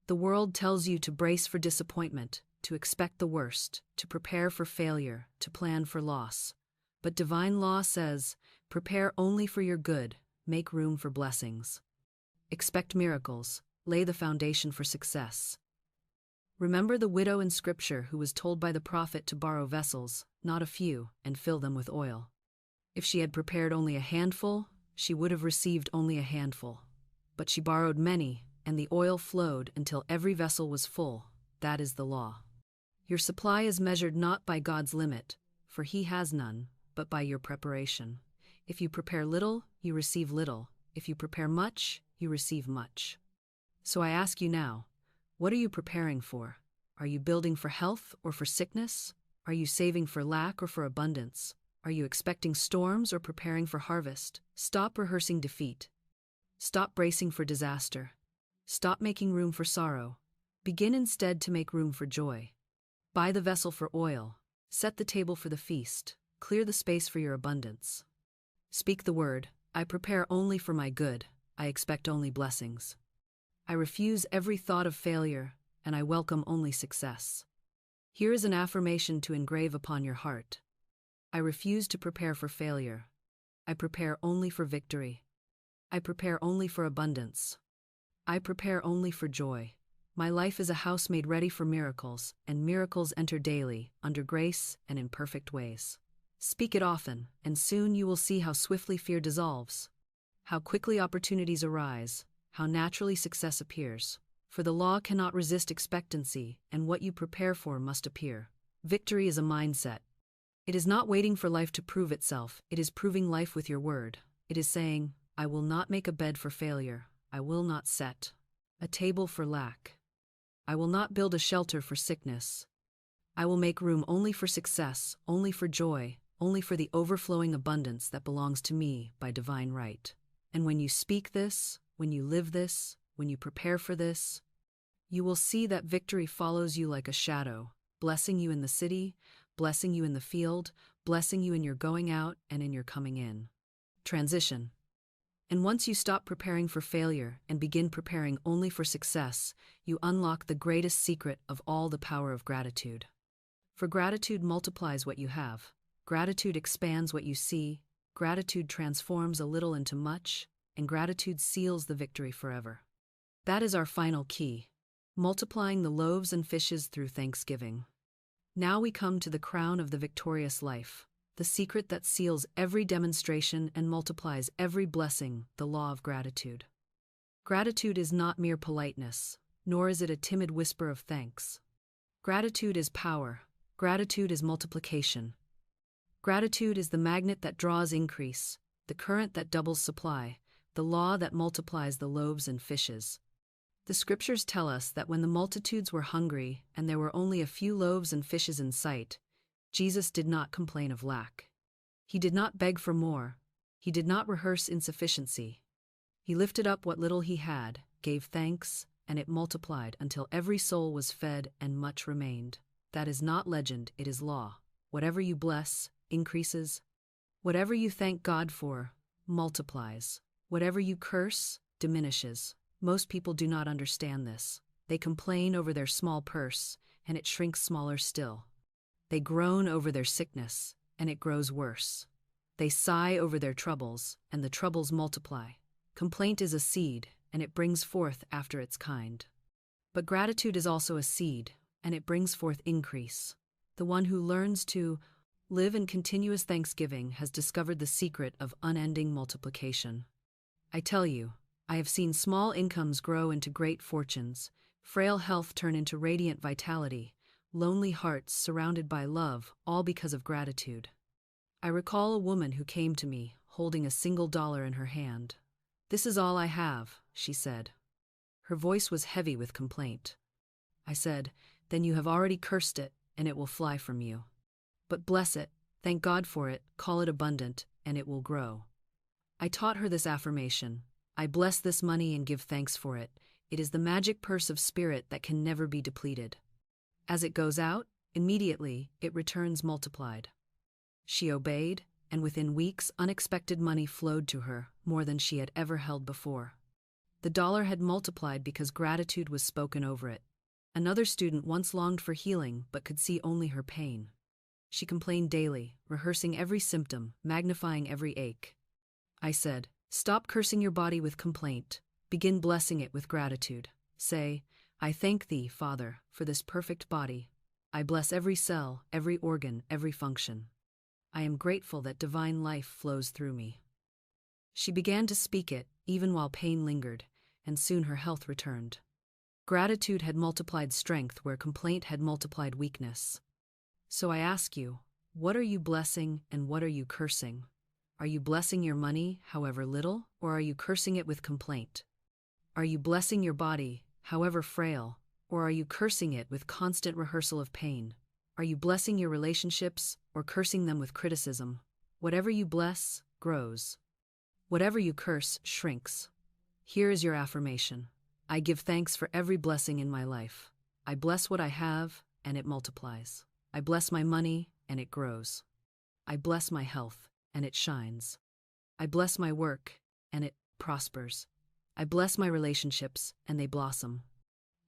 The world tells you to brace for disappointment, to expect the worst, to prepare for failure, to plan for loss. But divine law says, prepare only for your good, make room for blessings. Expect miracles, lay the foundation for success. Remember the widow in Scripture who was told by the prophet to borrow vessels, not a few, and fill them with oil. If she had prepared only a handful, she would have received only a handful. But she borrowed many, and the oil flowed until every vessel was full. That is the law. Your supply is measured not by God's limit, for He has none, but by your preparation. If you prepare little, you receive little. If you prepare much, you receive much. So I ask you now, what are you preparing for? Are you building for health or for sickness? Are you saving for lack or for abundance? Are you expecting storms or preparing for harvest? Stop rehearsing defeat. Stop bracing for disaster. Stop making room for sorrow. Begin instead to make room for joy. Buy the vessel for oil. Set the table for the feast. Clear the space for your abundance. Speak the word, I prepare only for my good, I expect only blessings. I refuse every thought of failure, and I welcome only success. Here is an affirmation to engrave upon your heart. I refuse to prepare for failure. I prepare only for victory. I prepare only for abundance. I prepare only for joy. My life is a house made ready for miracles, and miracles enter daily, under grace and in perfect ways. Speak it often, and soon you will see how swiftly fear dissolves, how quickly opportunities arise, how naturally success appears. For the law cannot resist expectancy, and what you prepare for must appear. Victory is a mindset. It is not waiting for life to prove itself, it is proving life with your word. It is saying, I will not make a bed for failure, I will not set a table for lack. I will not build a shelter for sickness. I will make room only for success, only for joy, only for the overflowing abundance that belongs to me by divine right. And when you speak this, when you live this, when you prepare for this, you will see that victory follows you like a shadow, blessing you in the city, blessing you in the field, blessing you in your going out and in your coming in. Transition. And once you stop preparing for failure and begin preparing only for success, you unlock the greatest secret of all, the power of gratitude. For gratitude multiplies what you have. Gratitude expands what you see, gratitude transforms a little into much, and gratitude seals the victory forever. That is our final key, multiplying the loaves and fishes through thanksgiving. Now we come to the crown of the victorious life, the secret that seals every demonstration and multiplies every blessing, the law of gratitude. Gratitude is not mere politeness, nor is it a timid whisper of thanks. Gratitude is power. Gratitude is multiplication. Gratitude is the magnet that draws increase, the current that doubles supply, the law that multiplies the loaves and fishes. The scriptures tell us that when the multitudes were hungry and there were only a few loaves and fishes in sight, Jesus did not complain of lack. He did not beg for more. He did not rehearse insufficiency. He lifted up what little he had, gave thanks, and it multiplied until every soul was fed and much remained. That is not legend, it is law. Whatever you bless, increases. Whatever you thank God for, multiplies. Whatever you curse, diminishes. Most people do not understand this. They complain over their small purse, and it shrinks smaller still. They groan over their sickness, and it grows worse. They sigh over their troubles, and the troubles multiply. Complaint is a seed, and it brings forth after its kind. But gratitude is also a seed, and it brings forth increase. The one who learns to live in continuous thanksgiving has discovered the secret of unending multiplication. I tell you, I have seen small incomes grow into great fortunes, frail health turn into radiant vitality, lonely hearts surrounded by love, all because of gratitude. I recall a woman who came to me, holding a single dollar in her hand. "This is all I have," she said. Her voice was heavy with complaint. I said, "Then you have already cursed it, and it will fly from you. But bless it, thank God for it, call it abundant, and it will grow." I taught her this affirmation: I bless this money and give thanks for it. It is the magic purse of spirit that can never be depleted. As it goes out, immediately, it returns multiplied. She obeyed, and within weeks unexpected money flowed to her, more than she had ever held before. The dollar had multiplied because gratitude was spoken over it. Another student once longed for healing but could see only her pain. She complained daily, rehearsing every symptom, magnifying every ache. I said, "Stop cursing your body with complaint. Begin blessing it with gratitude. Say, I thank thee, Father, for this perfect body. I bless every cell, every organ, every function. I am grateful that divine life flows through me." She began to speak it, even while pain lingered, and soon her health returned. Gratitude had multiplied strength where complaint had multiplied weakness. So I ask you, what are you blessing and what are you cursing? Are you blessing your money, however little, or are you cursing it with complaint? Are you blessing your body, however frail, or are you cursing it with constant rehearsal of pain? Are you blessing your relationships, or cursing them with criticism? Whatever you bless, grows. Whatever you curse, shrinks. Here is your affirmation. I give thanks for every blessing in my life. I bless what I have, and it multiplies. I bless my money, and and it grows. I bless my health, and it shines. I bless my work, and it prospers. I bless my relationships, and they blossom.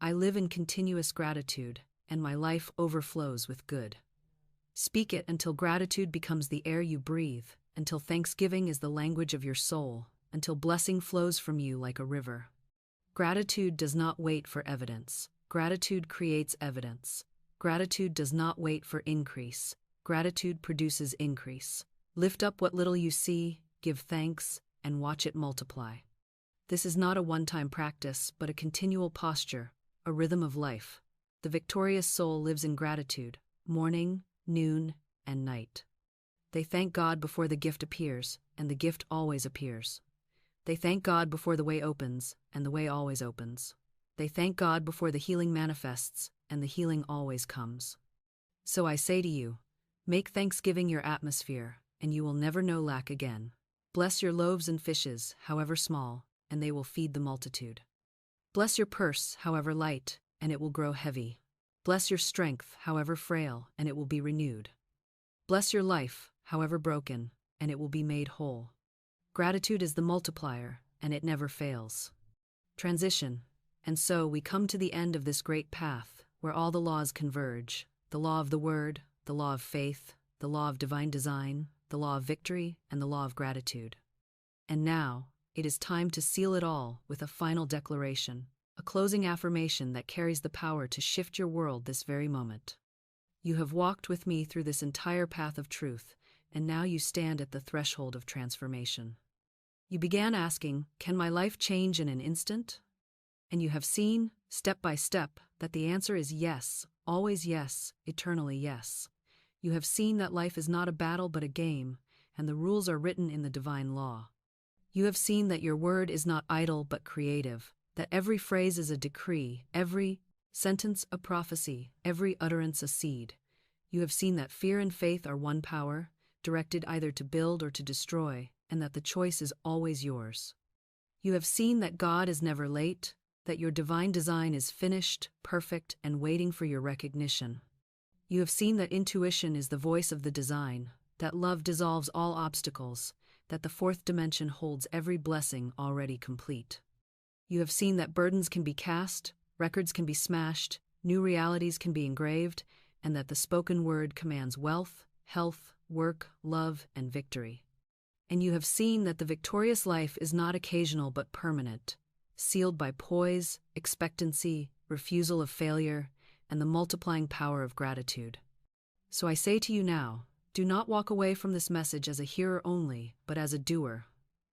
I live in continuous gratitude, and my life overflows with good. Speak it until gratitude becomes the air you breathe, until thanksgiving is the language of your soul, until blessing flows from you like a river. Gratitude does not wait for evidence. Gratitude creates evidence. Gratitude does not wait for increase. Gratitude produces increase. Lift up what little you see, give thanks, and watch it multiply. This is not a one-time practice, but a continual posture, a rhythm of life. The victorious soul lives in gratitude, morning, noon, and night. They thank God before the gift appears, and the gift always appears. They thank God before the way opens, and the way always opens. They thank God before the healing manifests, and the healing always comes. So I say to you, make Thanksgiving your atmosphere, and you will never know lack again. Bless your loaves and fishes, however small, and they will feed the multitude. Bless your purse, however light, and it will grow heavy. Bless your strength, however frail, and it will be renewed. Bless your life, however broken, and it will be made whole. Gratitude is the multiplier, and it never fails. Transition. And so we come to the end of this great path, where all the laws converge, the law of the word, the law of faith, the law of divine design, the law of victory, and the law of gratitude. And now, it is time to seal it all with a final declaration, a closing affirmation that carries the power to shift your world this very moment. You have walked with me through this entire path of truth, and now you stand at the threshold of transformation. You began asking, can my life change in an instant? And you have seen, step by step, that the answer is yes, always yes, eternally yes. You have seen that life is not a battle but a game, and the rules are written in the divine law. You have seen that your word is not idle but creative, that every phrase is a decree, every sentence a prophecy, every utterance a seed. You have seen that fear and faith are one power, directed either to build or to destroy, and that the choice is always yours. You have seen that God is never late, that your divine design is finished, perfect, and waiting for your recognition. You have seen that intuition is the voice of the design, that love dissolves all obstacles, that the fourth dimension holds every blessing already complete. You have seen that burdens can be cast, records can be smashed, new realities can be engraved, and that the spoken word commands wealth, health, work, love, and victory. And you have seen that the victorious life is not occasional but permanent, sealed by poise, expectancy, refusal of failure, and the multiplying power of gratitude. So I say to you now, do not walk away from this message as a hearer only, but as a doer.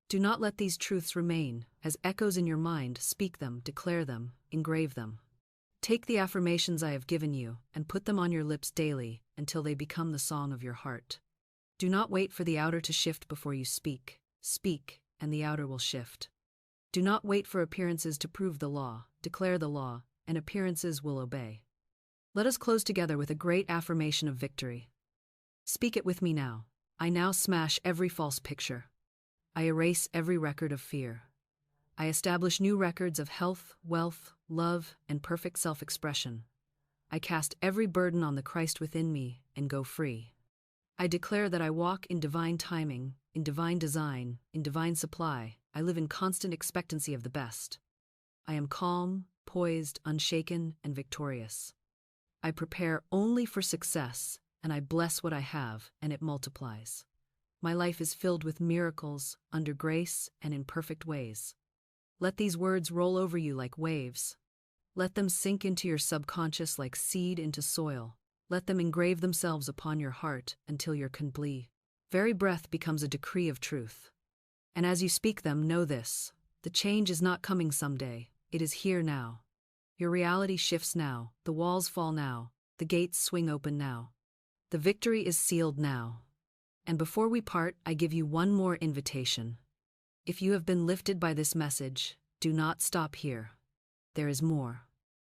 Do not let these truths remain as echoes in your mind. Speak them, declare them, engrave them. Take the affirmations I have given you and put them on your lips daily until they become the song of your heart. Do not wait for the outer to shift before you speak. Speak, and the outer will shift. Do not wait for appearances to prove the law. Declare the law, and appearances will obey. Let us close together with a great affirmation of victory. Speak it with me now. I now smash every false picture. I erase every record of fear. I establish new records of health, wealth, love, and perfect self-expression. I cast every burden on the Christ within me and go free. I declare that I walk in divine timing, in divine design, in divine supply. I live in constant expectancy of the best. I am calm, poised, unshaken, and victorious. I prepare only for success, and I bless what I have, and it multiplies. My life is filled with miracles, under grace, and in perfect ways. Let these words roll over you like waves. Let them sink into your subconscious like seed into soil. Let them engrave themselves upon your heart until your very breath becomes a decree of truth. And as you speak them, know this: the change is not coming someday, it is here now. Your reality shifts now, the walls fall now, the gates swing open now. The victory is sealed now. And before we part, I give you one more invitation. If you have been lifted by this message, do not stop here. There is more.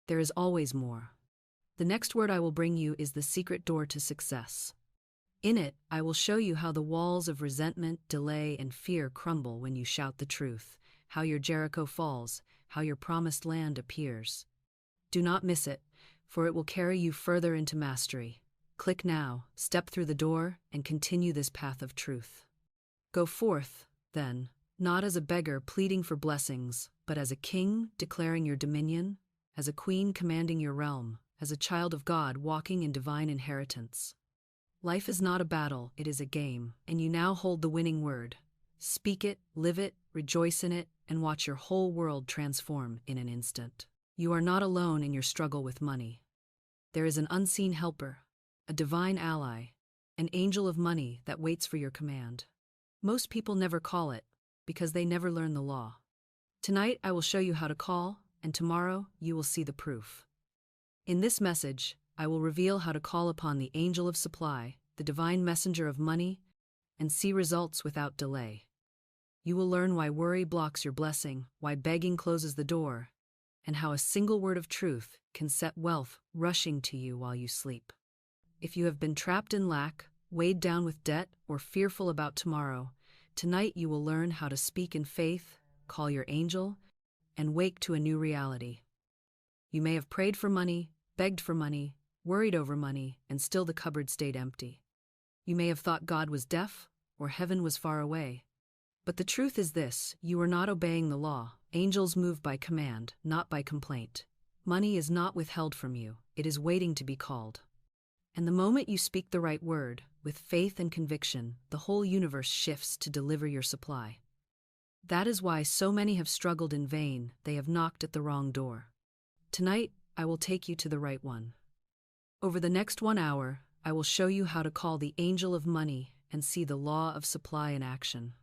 There is always more. The next word I will bring you is the secret door to success. In it, I will show you how the walls of resentment, delay, and fear crumble when you shout the truth, how your Jericho falls, how your promised land appears. Do not miss it, for it will carry you further into mastery. Click now, step through the door, and continue this path of truth. Go forth, then, not as a beggar pleading for blessings, but as a king declaring your dominion, as a queen commanding your realm, as a child of God walking in divine inheritance. Life is not a battle, it is a game, and you now hold the winning word. Speak it, live it, rejoice in it, and watch your whole world transform in an instant. You are not alone in your struggle with money. There is an unseen helper, a divine ally, an angel of money that waits for your command. Most people never call it, because they never learn the law. Tonight I will show you how to call, and tomorrow you will see the proof. In this message, I will reveal how to call upon the angel of supply, the divine messenger of money, and see results without delay. You will learn why worry blocks your blessing, why begging closes the door, and how a single word of truth can set wealth rushing to you while you sleep. If you have been trapped in lack, weighed down with debt, or fearful about tomorrow, tonight you will learn how to speak in faith, call your angel, and wake to a new reality. You may have prayed for money, begged for money, worried over money, and still the cupboard stayed empty. You may have thought God was deaf, or heaven was far away. But the truth is this: you are not obeying the law. Angels move by command, not by complaint. Money is not withheld from you, it is waiting to be called. And the moment you speak the right word, with faith and conviction, the whole universe shifts to deliver your supply. That is why so many have struggled in vain, they have knocked at the wrong door. Tonight, I will take you to the right one. Over the next 1 hour, I will show you how to call the angel of money and see the law of supply in action.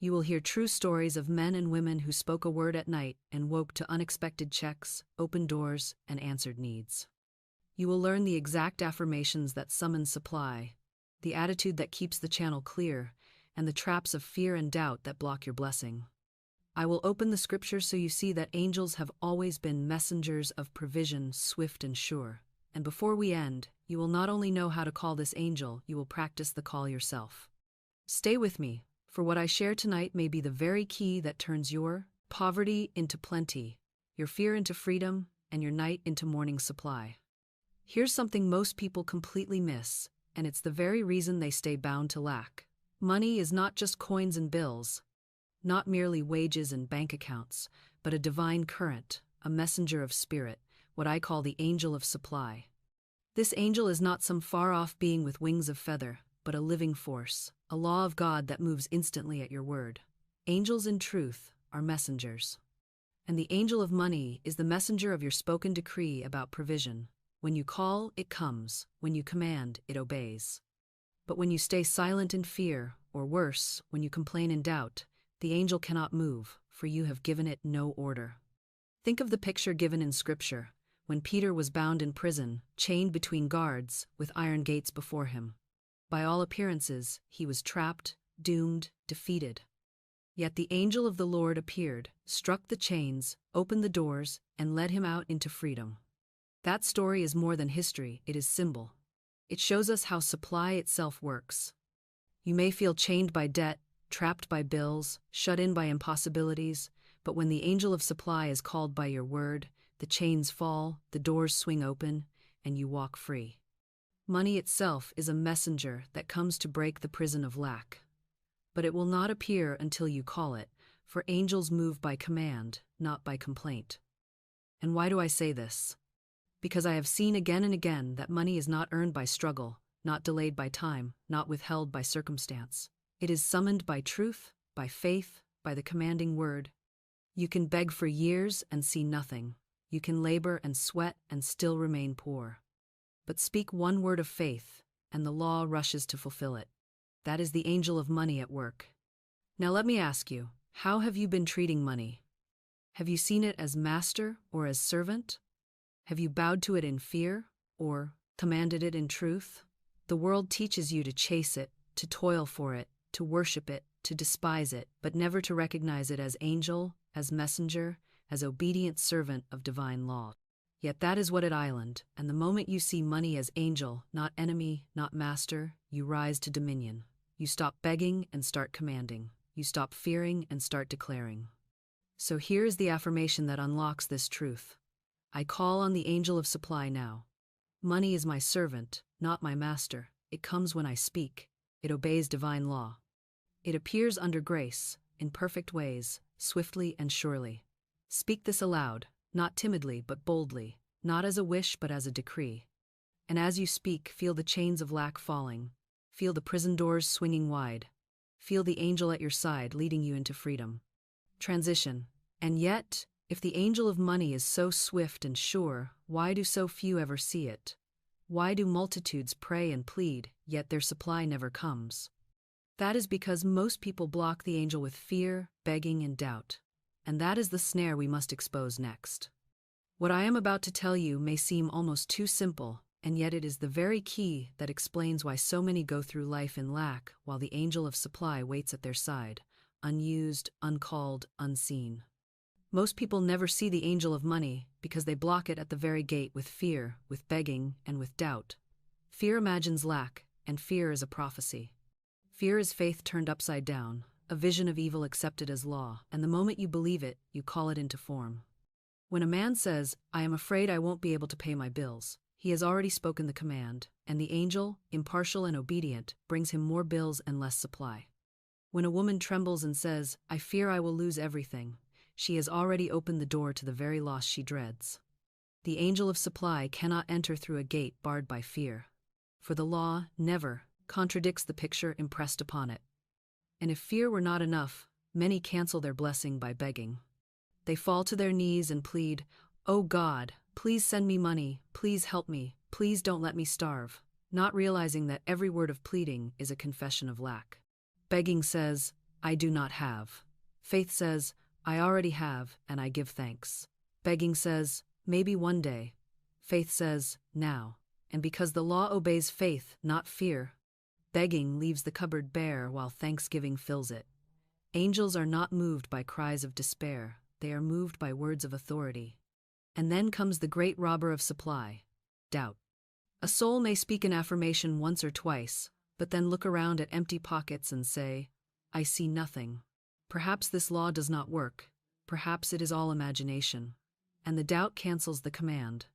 You will hear true stories of men and women who spoke a word at night and woke to unexpected checks, opened doors, and answered needs. You will learn the exact affirmations that summon supply, the attitude that keeps the channel clear, and the traps of fear and doubt that block your blessing. I will open the scriptures so you see that angels have always been messengers of provision, swift and sure. And before we end, you will not only know how to call this angel, you will practice the call yourself. Stay with me, for what I share tonight may be the very key that turns your poverty into plenty, your fear into freedom, and your night into morning supply. Here's something most people completely miss, and it's the very reason they stay bound to lack. Money is not just coins and bills, not merely wages and bank accounts, but a divine current, a messenger of spirit, what I call the angel of supply. This angel is not some far-off being with wings of feather, but a living force, a law of God that moves instantly at your word. Angels, in truth, are messengers. And the angel of money is the messenger of your spoken decree about provision. When you call, it comes. When you command, it obeys. But when you stay silent in fear, or worse, when you complain in doubt, the angel cannot move, for you have given it no order. Think of the picture given in Scripture, when Peter was bound in prison, chained between guards, with iron gates before him. By all appearances, he was trapped, doomed, defeated. Yet the angel of the Lord appeared, struck the chains, opened the doors, and led him out into freedom. That story is more than history, it is symbol. It shows us how supply itself works. You may feel chained by debt, trapped by bills, shut in by impossibilities, but when the angel of supply is called by your word, the chains fall, the doors swing open, and you walk free. Money itself is a messenger that comes to break the prison of lack. But it will not appear until you call it, for angels move by command, not by complaint. And why do I say this? Because I have seen again and again that money is not earned by struggle, not delayed by time, not withheld by circumstance. It is summoned by truth, by faith, by the commanding word. You can beg for years and see nothing. You can labor and sweat and still remain poor. But speak one word of faith, and the law rushes to fulfill it. That is the angel of money at work. Now let me ask you, how have you been treating money? Have you seen it as master or as servant? Have you bowed to it in fear, or commanded it in truth? The world teaches you to chase it, to toil for it, to worship it, to despise it, but never to recognize it as angel, as messenger, as obedient servant of divine law. Yet that is what at Island, and the moment you see money as angel, not enemy, not master, you rise to dominion. You stop begging and start commanding. You stop fearing and start declaring. So here is the affirmation that unlocks this truth. I call on the angel of supply now. Money is my servant, not my master. It comes when I speak. It obeys divine law. It appears under grace, in perfect ways, swiftly and surely. Speak this aloud, not timidly but boldly, not as a wish but as a decree. And as you speak, feel the chains of lack falling. Feel the prison doors swinging wide. Feel the angel at your side leading you into freedom. Transition. And yet, if the angel of money is so swift and sure, why do so few ever see it? Why do multitudes pray and plead, yet their supply never comes? That is because most people block the angel with fear, begging, and doubt. And that is the snare we must expose next. What I am about to tell you may seem almost too simple, and yet it is the very key that explains why so many go through life in lack while the angel of supply waits at their side, unused, uncalled, unseen. Most people never see the angel of money because they block it at the very gate with fear, with begging, and with doubt. Fear imagines lack, and fear is a prophecy. Fear is faith turned upside down, a vision of evil accepted as law, and the moment you believe it, you call it into form. When a man says, "I am afraid I won't be able to pay my bills," he has already spoken the command, and the angel, impartial and obedient, brings him more bills and less supply. When a woman trembles and says, "I fear I will lose everything," she has already opened the door to the very loss she dreads. The angel of supply cannot enter through a gate barred by fear, for the law never contradicts the picture impressed upon it. And if fear were not enough, many cancel their blessing by begging. They fall to their knees and plead, "Oh God, please send me money, please help me, please don't let me starve," not realizing that every word of pleading is a confession of lack. Begging says, "I do not have." Faith says, "I already have, and I give thanks." Begging says, "Maybe one day." Faith says, "Now." And because the law obeys faith, not fear, begging leaves the cupboard bare while thanksgiving fills it. Angels are not moved by cries of despair, they are moved by words of authority. And then comes the great robber of supply, doubt. A soul may speak an affirmation once or twice, but then look around at empty pockets and say, "I see nothing." Perhaps this law does not work, perhaps it is all imagination, and the doubt cancels the command.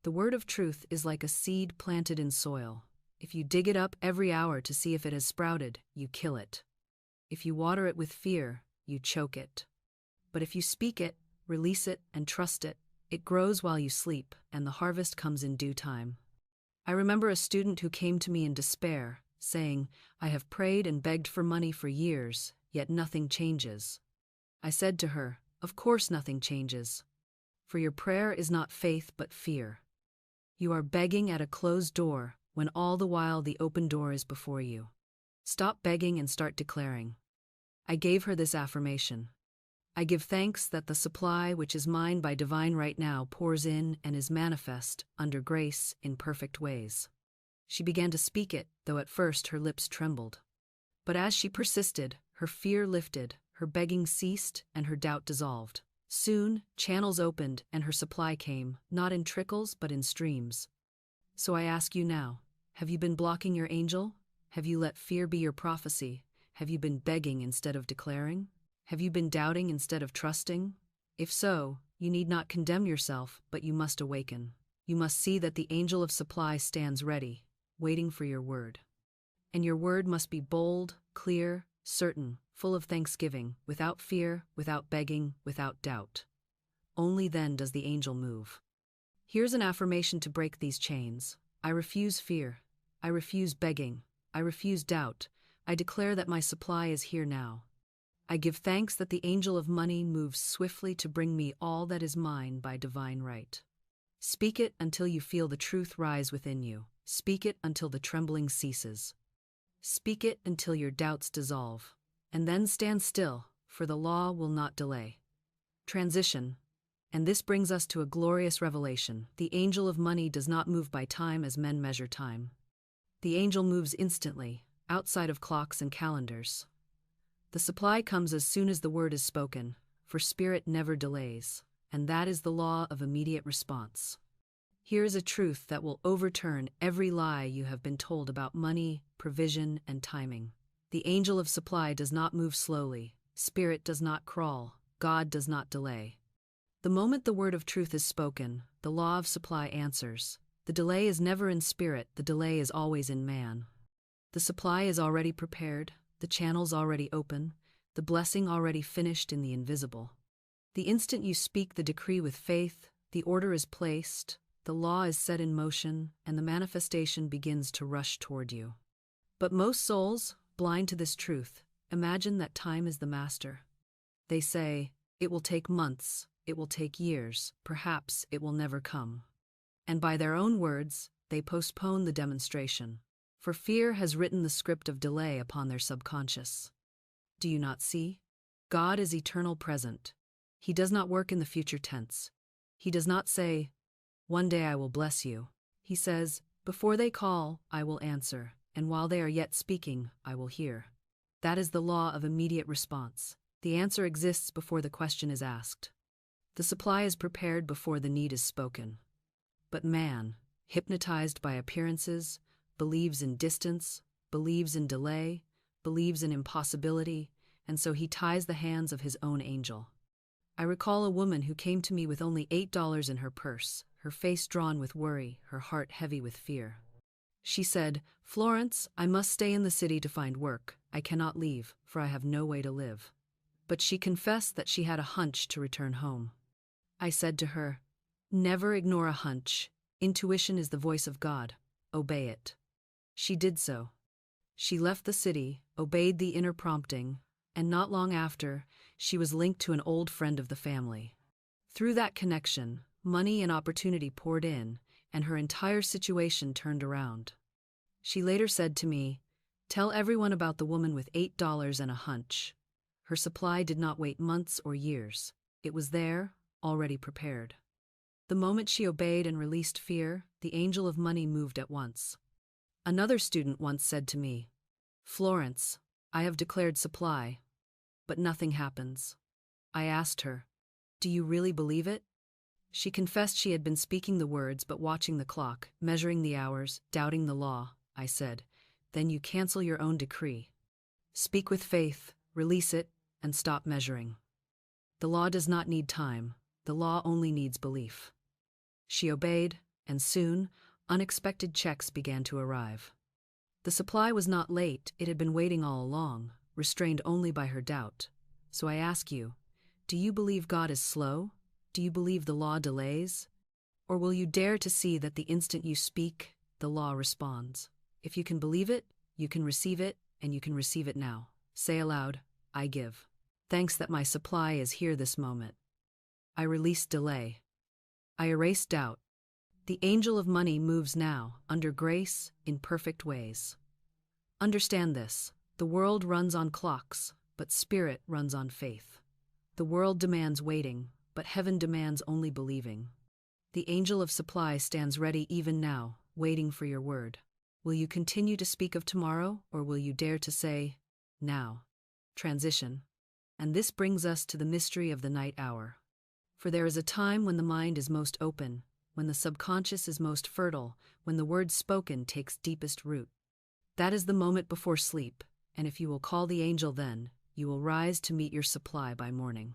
The word of truth is like a seed planted in soil. If you dig it up every hour to see if it has sprouted, you kill it. If you water it with fear, you choke it. But if you speak it, release it, and trust it, it grows while you sleep, and the harvest comes in due time. I remember a student who came to me in despair, saying, "I have prayed and begged for money for years, yet nothing changes." I said to her, "Of course nothing changes. For your prayer is not faith but fear. You are begging at a closed door, when all the while the open door is before you. Stop begging and start declaring." I gave her this affirmation. "I give thanks that the supply which is mine by divine right now pours in and is manifest, under grace, in perfect ways." She began to speak it, though at first her lips trembled. But as she persisted, her fear lifted, her begging ceased, and her doubt dissolved. Soon, channels opened and her supply came, not in trickles but in streams. So I ask you now, have you been blocking your angel? Have you let fear be your prophecy? Have you been begging instead of declaring? Have you been doubting instead of trusting? If so, you need not condemn yourself, but you must awaken. You must see that the angel of supply stands ready, waiting for your word. And your word must be bold, clear, certain, full of thanksgiving, without fear, without begging, without doubt. Only then does the angel move. Here's an affirmation to break these chains. I refuse fear. I refuse begging. I refuse doubt. I declare that my supply is here now. I give thanks that the angel of money moves swiftly to bring me all that is mine by divine right. Speak it until you feel the truth rise within you. Speak it until the trembling ceases. Speak it until your doubts dissolve. And then stand still, for the law will not delay. Transition. And this brings us to a glorious revelation. The angel of money does not move by time as men measure time. The angel moves instantly, outside of clocks and calendars. The supply comes as soon as the word is spoken, for spirit never delays, and that is the law of immediate response. Here is a truth that will overturn every lie you have been told about money, provision, and timing. The angel of supply does not move slowly, spirit does not crawl, God does not delay. The moment the word of truth is spoken, the law of supply answers. The delay is never in spirit, the delay is always in man. The supply is already prepared, the channels already open, the blessing already finished in the invisible. The instant you speak the decree with faith, the order is placed, the law is set in motion, and the manifestation begins to rush toward you. But most souls, blind to this truth, imagine that time is the master. They say, it will take months, it will take years, perhaps it will never come. And by their own words, they postpone the demonstration. For fear has written the script of delay upon their subconscious. Do you not see? God is eternal present. He does not work in the future tense. He does not say, one day I will bless you. He says, before they call, I will answer, and while they are yet speaking, I will hear. That is the law of immediate response. The answer exists before the question is asked. The supply is prepared before the need is spoken. But man, hypnotized by appearances, believes in distance, believes in delay, believes in impossibility, and so he ties the hands of his own angel. I recall a woman who came to me with only $8 in her purse, her face drawn with worry, her heart heavy with fear. She said, Florence, I must stay in the city to find work. I cannot leave, for I have no way to live. But she confessed that she had a hunch to return home. I said to her, never ignore a hunch. Intuition is the voice of God. Obey it. She did so. She left the city, obeyed the inner prompting, and not long after, she was linked to an old friend of the family. Through that connection, money and opportunity poured in, and her entire situation turned around. She later said to me, tell everyone about the woman with $8 and a hunch. Her supply did not wait months or years. It was there, already prepared. The moment she obeyed and released fear, the angel of money moved at once. Another student once said to me, Florence, I have declared supply, but nothing happens. I asked her, do you really believe it? She confessed she had been speaking the words but watching the clock, measuring the hours, doubting the law. I said, then you cancel your own decree. Speak with faith, release it, and stop measuring. The law does not need time, the law only needs belief. She obeyed, and soon, unexpected checks began to arrive. The supply was not late, it had been waiting all along, restrained only by her doubt. So I ask you, do you believe God is slow? Do you believe the law delays? Or will you dare to see that the instant you speak, the law responds? If you can believe it, you can receive it, and you can receive it now. Say aloud, I give. Thanks that my supply is here this moment. I release delay. I erase doubt. The angel of money moves now, under grace, in perfect ways. Understand this, the world runs on clocks, but spirit runs on faith. The world demands waiting, but heaven demands only believing. The angel of supply stands ready even now, waiting for your word. Will you continue to speak of tomorrow, or will you dare to say, now? Transition. And this brings us to the mystery of the night hour. For there is a time when the mind is most open, when the subconscious is most fertile, when the word spoken takes deepest root. That is the moment before sleep, and if you will call the angel then, you will rise to meet your supply by morning.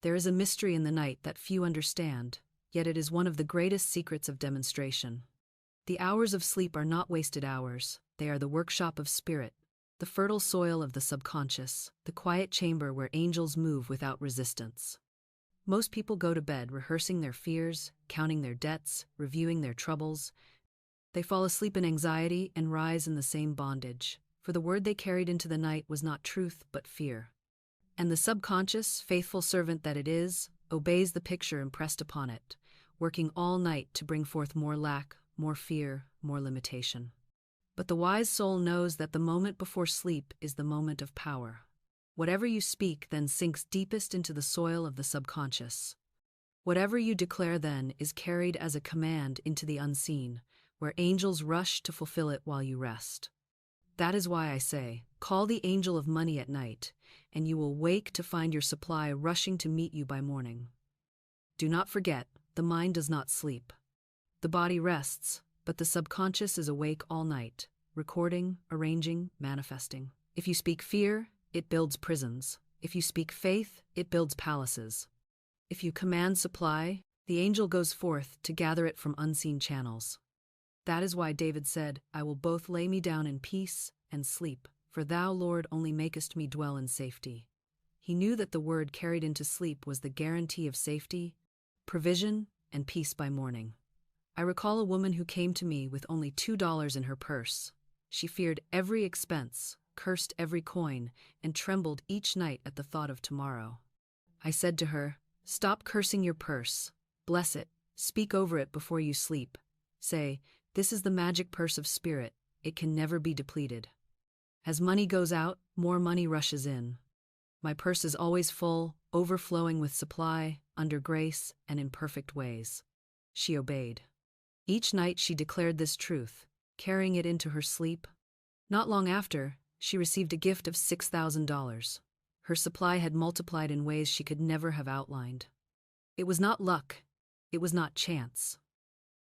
There is a mystery in the night that few understand, yet it is one of the greatest secrets of demonstration. The hours of sleep are not wasted hours, they are the workshop of spirit, the fertile soil of the subconscious, the quiet chamber where angels move without resistance. Most people go to bed rehearsing their fears, counting their debts, reviewing their troubles. They fall asleep in anxiety and rise in the same bondage, for the word they carried into the night was not truth but fear. And the subconscious, faithful servant that it is, obeys the picture impressed upon it, working all night to bring forth more lack, more fear, more limitation. But the wise soul knows that the moment before sleep is the moment of power. Whatever you speak then sinks deepest into the soil of the subconscious. Whatever you declare then is carried as a command into the unseen, where angels rush to fulfill it while you rest. That is why I say, call the angel of money at night, and you will wake to find your supply rushing to meet you by morning. Do not forget, the mind does not sleep. The body rests, but the subconscious is awake all night, recording, arranging, manifesting. If you speak fear, it builds prisons. If you speak faith, it builds palaces. If you command supply, the angel goes forth to gather it from unseen channels. That is why David said, I will both lay me down in peace and sleep, for thou, Lord, only makest me dwell in safety. He knew that the word carried into sleep was the guarantee of safety, provision, and peace by morning. I recall a woman who came to me with only $2 in her purse. She feared every expense, cursed every coin, and trembled each night at the thought of tomorrow. I said to her, stop cursing your purse, bless it, speak over it before you sleep. Say, this is the magic purse of spirit, it can never be depleted. As money goes out, more money rushes in. My purse is always full, overflowing with supply, under grace, and in perfect ways. She obeyed. Each night she declared this truth, carrying it into her sleep. Not long after, she received a gift of $6,000. Her supply had multiplied in ways she could never have outlined. It was not luck. It was not chance.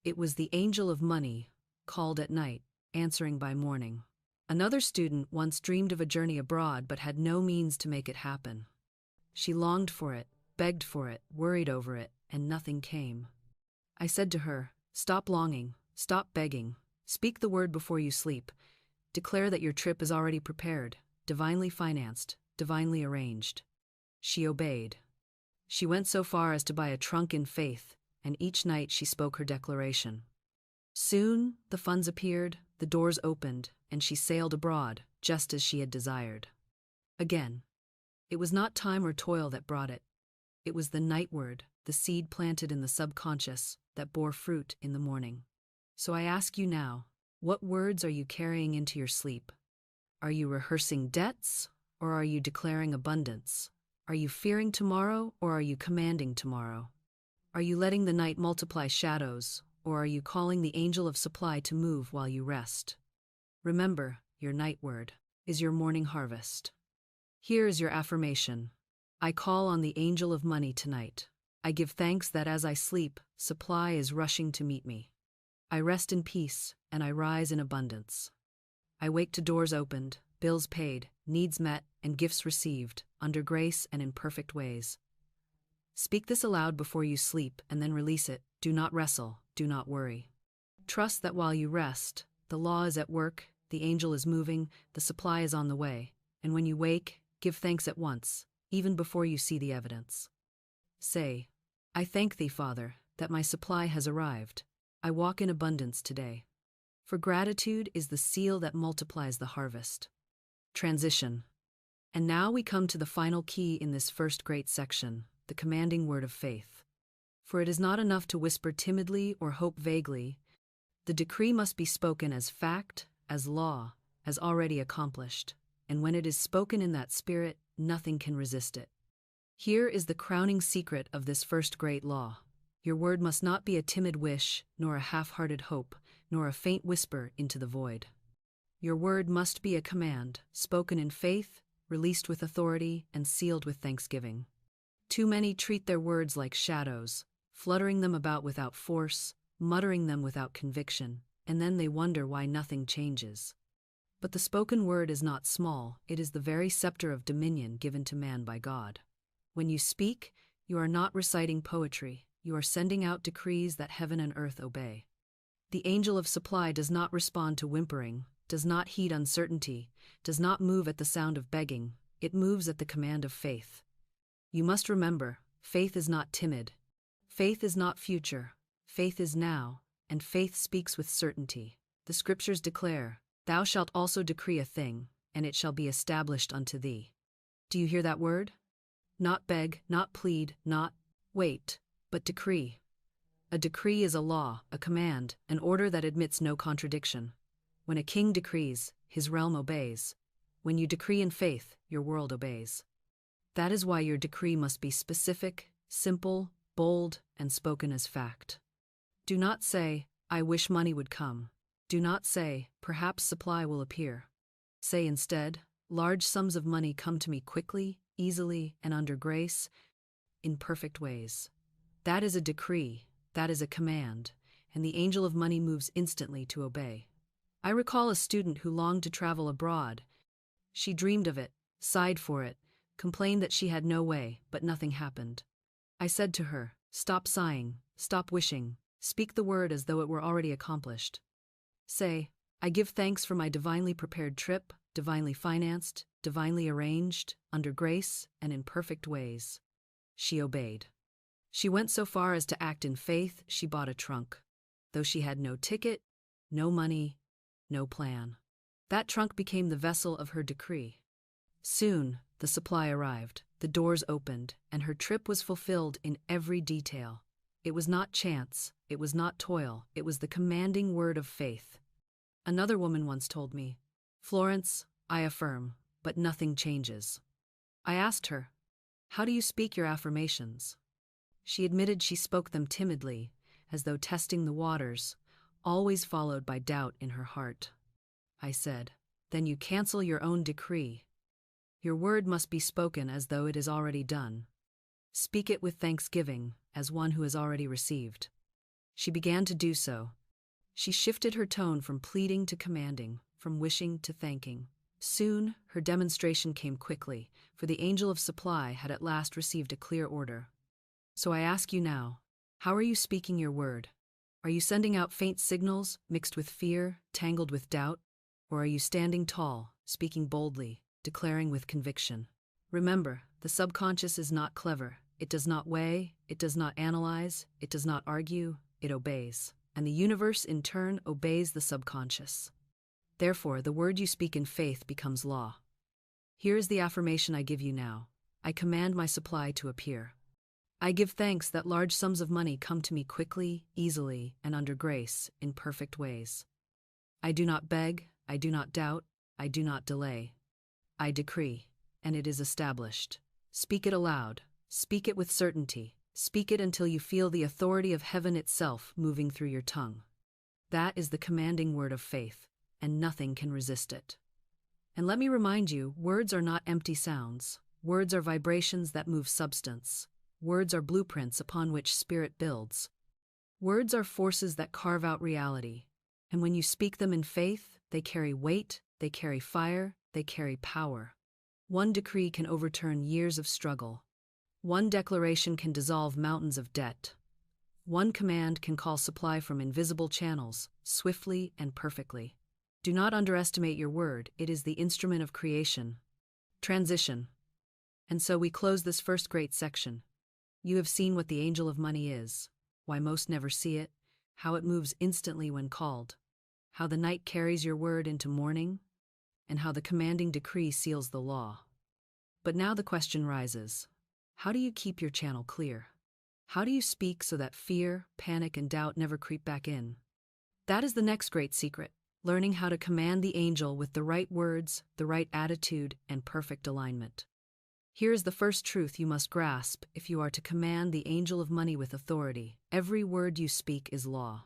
It was the angel of money, called at night, answering by morning. Another student once dreamed of a journey abroad but had no means to make it happen. She longed for it, begged for it, worried over it, and nothing came. I said to her, stop longing, stop begging, speak the word before you sleep. Declare that your trip is already prepared, divinely financed, divinely arranged. She obeyed. She went so far as to buy a trunk in faith, and each night she spoke her declaration. Soon, the funds appeared, the doors opened, and she sailed abroad, just as she had desired. Again, it was not time or toil that brought it. It was the night word, the seed planted in the subconscious, that bore fruit in the morning. So I ask you now, what words are you carrying into your sleep? Are you rehearsing debts, or are you declaring abundance? Are you fearing tomorrow, or are you commanding tomorrow? Are you letting the night multiply shadows, or are you calling the angel of supply to move while you rest? Remember, your night word is your morning harvest. Here is your affirmation. I call on the angel of money tonight. I give thanks that as I sleep, supply is rushing to meet me. I rest in peace, and I rise in abundance. I wake to doors opened, bills paid, needs met, and gifts received, under grace and in perfect ways. Speak this aloud before you sleep and then release it. Do not wrestle, do not worry. Trust that while you rest, the law is at work, the angel is moving, the supply is on the way, and when you wake, give thanks at once, even before you see the evidence. Say, I thank thee, Father, that my supply has arrived. I walk in abundance today. For gratitude is the seal that multiplies the harvest. Transition. And now we come to the final key in this first great section, the commanding word of faith. For it is not enough to whisper timidly or hope vaguely. The decree must be spoken as fact, as law, as already accomplished. And when it is spoken in that spirit, nothing can resist it. Here is the crowning secret of this first great law. Your word must not be a timid wish, nor a half-hearted hope, nor a faint whisper into the void. Your word must be a command, spoken in faith, released with authority, and sealed with thanksgiving. Too many treat their words like shadows, fluttering them about without force, muttering them without conviction, and then they wonder why nothing changes. But the spoken word is not small, it is the very scepter of dominion given to man by God. When you speak, you are not reciting poetry, you are sending out decrees that heaven and earth obey. The angel of supply does not respond to whimpering, does not heed uncertainty, does not move at the sound of begging, it moves at the command of faith. You must remember, faith is not timid. Faith is not future. Faith is now, and faith speaks with certainty. The scriptures declare, thou shalt also decree a thing, and it shall be established unto thee. Do you hear that word? Not beg, not plead, not wait, but decree. A decree is a law, a command, an order that admits no contradiction. When a king decrees, his realm obeys. When you decree in faith, your world obeys. That is why your decree must be specific, simple, bold, and spoken as fact. Do not say, I wish money would come. Do not say, perhaps supply will appear. Say instead, large sums of money come to me quickly, easily, and under grace, in perfect ways. That is a decree, that is a command, and the angel of money moves instantly to obey. I recall a student who longed to travel abroad. She dreamed of it, sighed for it, complained that she had no way, but nothing happened. I said to her, stop sighing, stop wishing, speak the word as though it were already accomplished. Say, I give thanks for my divinely prepared trip, divinely financed, divinely arranged, under grace, and in perfect ways. She obeyed. She went so far as to act in faith. She bought a trunk, though she had no ticket, no money, no plan. That trunk became the vessel of her decree. Soon, the supply arrived, the doors opened, and her trip was fulfilled in every detail. It was not chance, it was not toil, it was the commanding word of faith. Another woman once told me, Florence, I affirm, but nothing changes. I asked her, how do you speak your affirmations? She admitted she spoke them timidly, as though testing the waters, always followed by doubt in her heart. I said, then you cancel your own decree. Your word must be spoken as though it is already done. Speak it with thanksgiving, as one who has already received. She began to do so. She shifted her tone from pleading to commanding, from wishing to thanking. Soon, her demonstration came quickly, for the angel of supply had at last received a clear order. So I ask you now, how are you speaking your word? Are you sending out faint signals, mixed with fear, tangled with doubt? Or are you standing tall, speaking boldly, declaring with conviction? Remember, the subconscious is not clever. It does not weigh, it does not analyze, it does not argue, it obeys. And the universe, in turn, obeys the subconscious. Therefore, the word you speak in faith becomes law. Here is the affirmation I give you now. I command my supply to appear. I give thanks that large sums of money come to me quickly, easily, and under grace, in perfect ways. I do not beg, I do not doubt, I do not delay. I decree, and it is established. Speak it aloud, speak it with certainty, speak it until you feel the authority of heaven itself moving through your tongue. That is the commanding word of faith, and nothing can resist it. And let me remind you, words are not empty sounds. Words are vibrations that move substance. Words are blueprints upon which spirit builds. Words are forces that carve out reality. And when you speak them in faith, they carry weight, they carry fire, they carry power. One decree can overturn years of struggle. One declaration can dissolve mountains of debt. One command can call supply from invisible channels, swiftly and perfectly. Do not underestimate your word, it is the instrument of creation. Transition. And so we close this first great section. You have seen what the angel of money is, why most never see it, how it moves instantly when called, how the night carries your word into morning, and how the commanding decree seals the law. But now the question rises, how do you keep your channel clear? How do you speak so that fear, panic, and doubt never creep back in? That is the next great secret, learning how to command the angel with the right words, the right attitude, and perfect alignment. Here is the first truth you must grasp if you are to command the angel of money with authority. Every word you speak is law.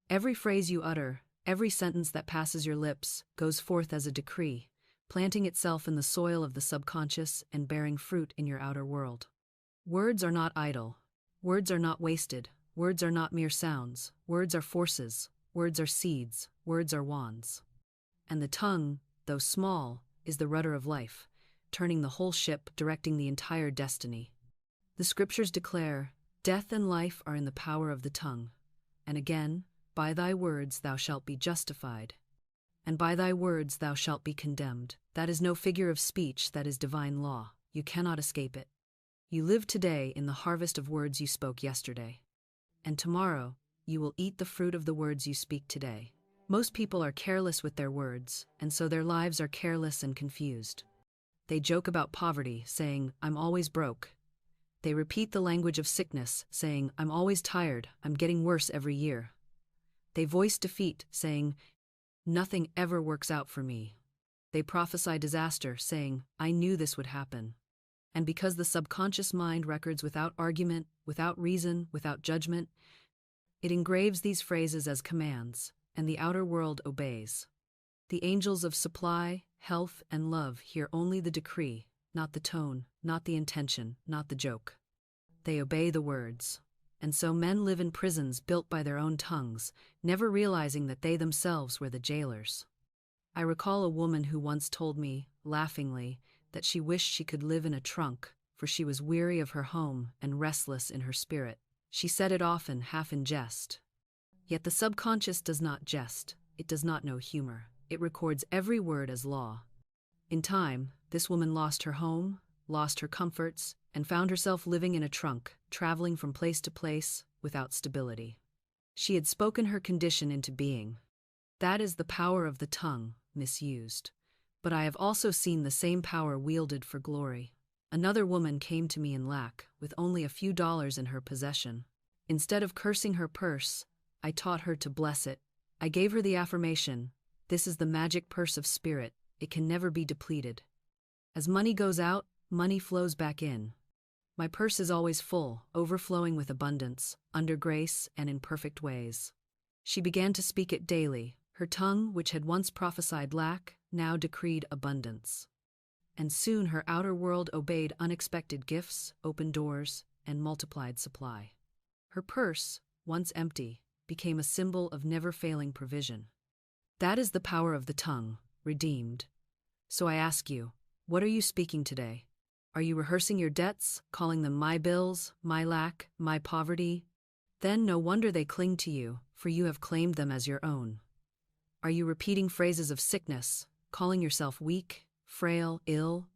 Every phrase you utter, every sentence that passes your lips, goes forth as a decree, planting itself in the soil of the subconscious and bearing fruit in your outer world. Words are not idle. Words are not wasted. Words are not mere sounds. Words are forces. Words are seeds. Words are wands. And the tongue, though small, is the rudder of life, turning the whole ship, directing the entire destiny. The scriptures declare, death and life are in the power of the tongue. And again, by thy words thou shalt be justified, and by thy words thou shalt be condemned. That is no figure of speech, that is divine law. You cannot escape it. You live today in the harvest of words you spoke yesterday. And tomorrow, you will eat the fruit of the words you speak today. Most people are careless with their words, and so their lives are careless and confused. They joke about poverty, saying, I'm always broke. They repeat the language of sickness, saying, I'm always tired, I'm getting worse every year. They voice defeat, saying, nothing ever works out for me. They prophesy disaster, saying, I knew this would happen. And because the subconscious mind records without argument, without reason, without judgment, it engraves these phrases as commands, and the outer world obeys. The angels of supply, health, and love hear only the decree, not the tone, not the intention, not the joke. They obey the words. And so men live in prisons built by their own tongues, never realizing that they themselves were the jailers. I recall a woman who once told me, laughingly, that she wished she could live in a trunk, for she was weary of her home and restless in her spirit. She said it often, half in jest. Yet the subconscious does not jest. it does not know humor. It records every word as law. In time, this woman lost her home, lost her comforts, and found herself living in a trunk, traveling from place to place, without stability. She had spoken her condition into being. That is the power of the tongue, misused. But I have also seen the same power wielded for glory. Another woman came to me in lack, with only a few dollars in her possession. Instead of cursing her purse, I taught her to bless it. I gave her the affirmation, "This is the magic purse of spirit, it can never be depleted. As money goes out, money flows back in. My purse is always full, overflowing with abundance, under grace and in perfect ways." She began to speak it daily. Her tongue, which had once prophesied lack, now decreed abundance. And soon her outer world obeyed unexpected gifts, opened doors, and multiplied supply. Her purse, once empty, became a symbol of never-failing provision. That is the power of the tongue, redeemed. So I ask you, what are you speaking today? Are you rehearsing your debts, calling them my bills, my lack, my poverty? Then no wonder they cling to you, for you have claimed them as your own. Are you repeating phrases of sickness, calling yourself weak, frail, ill?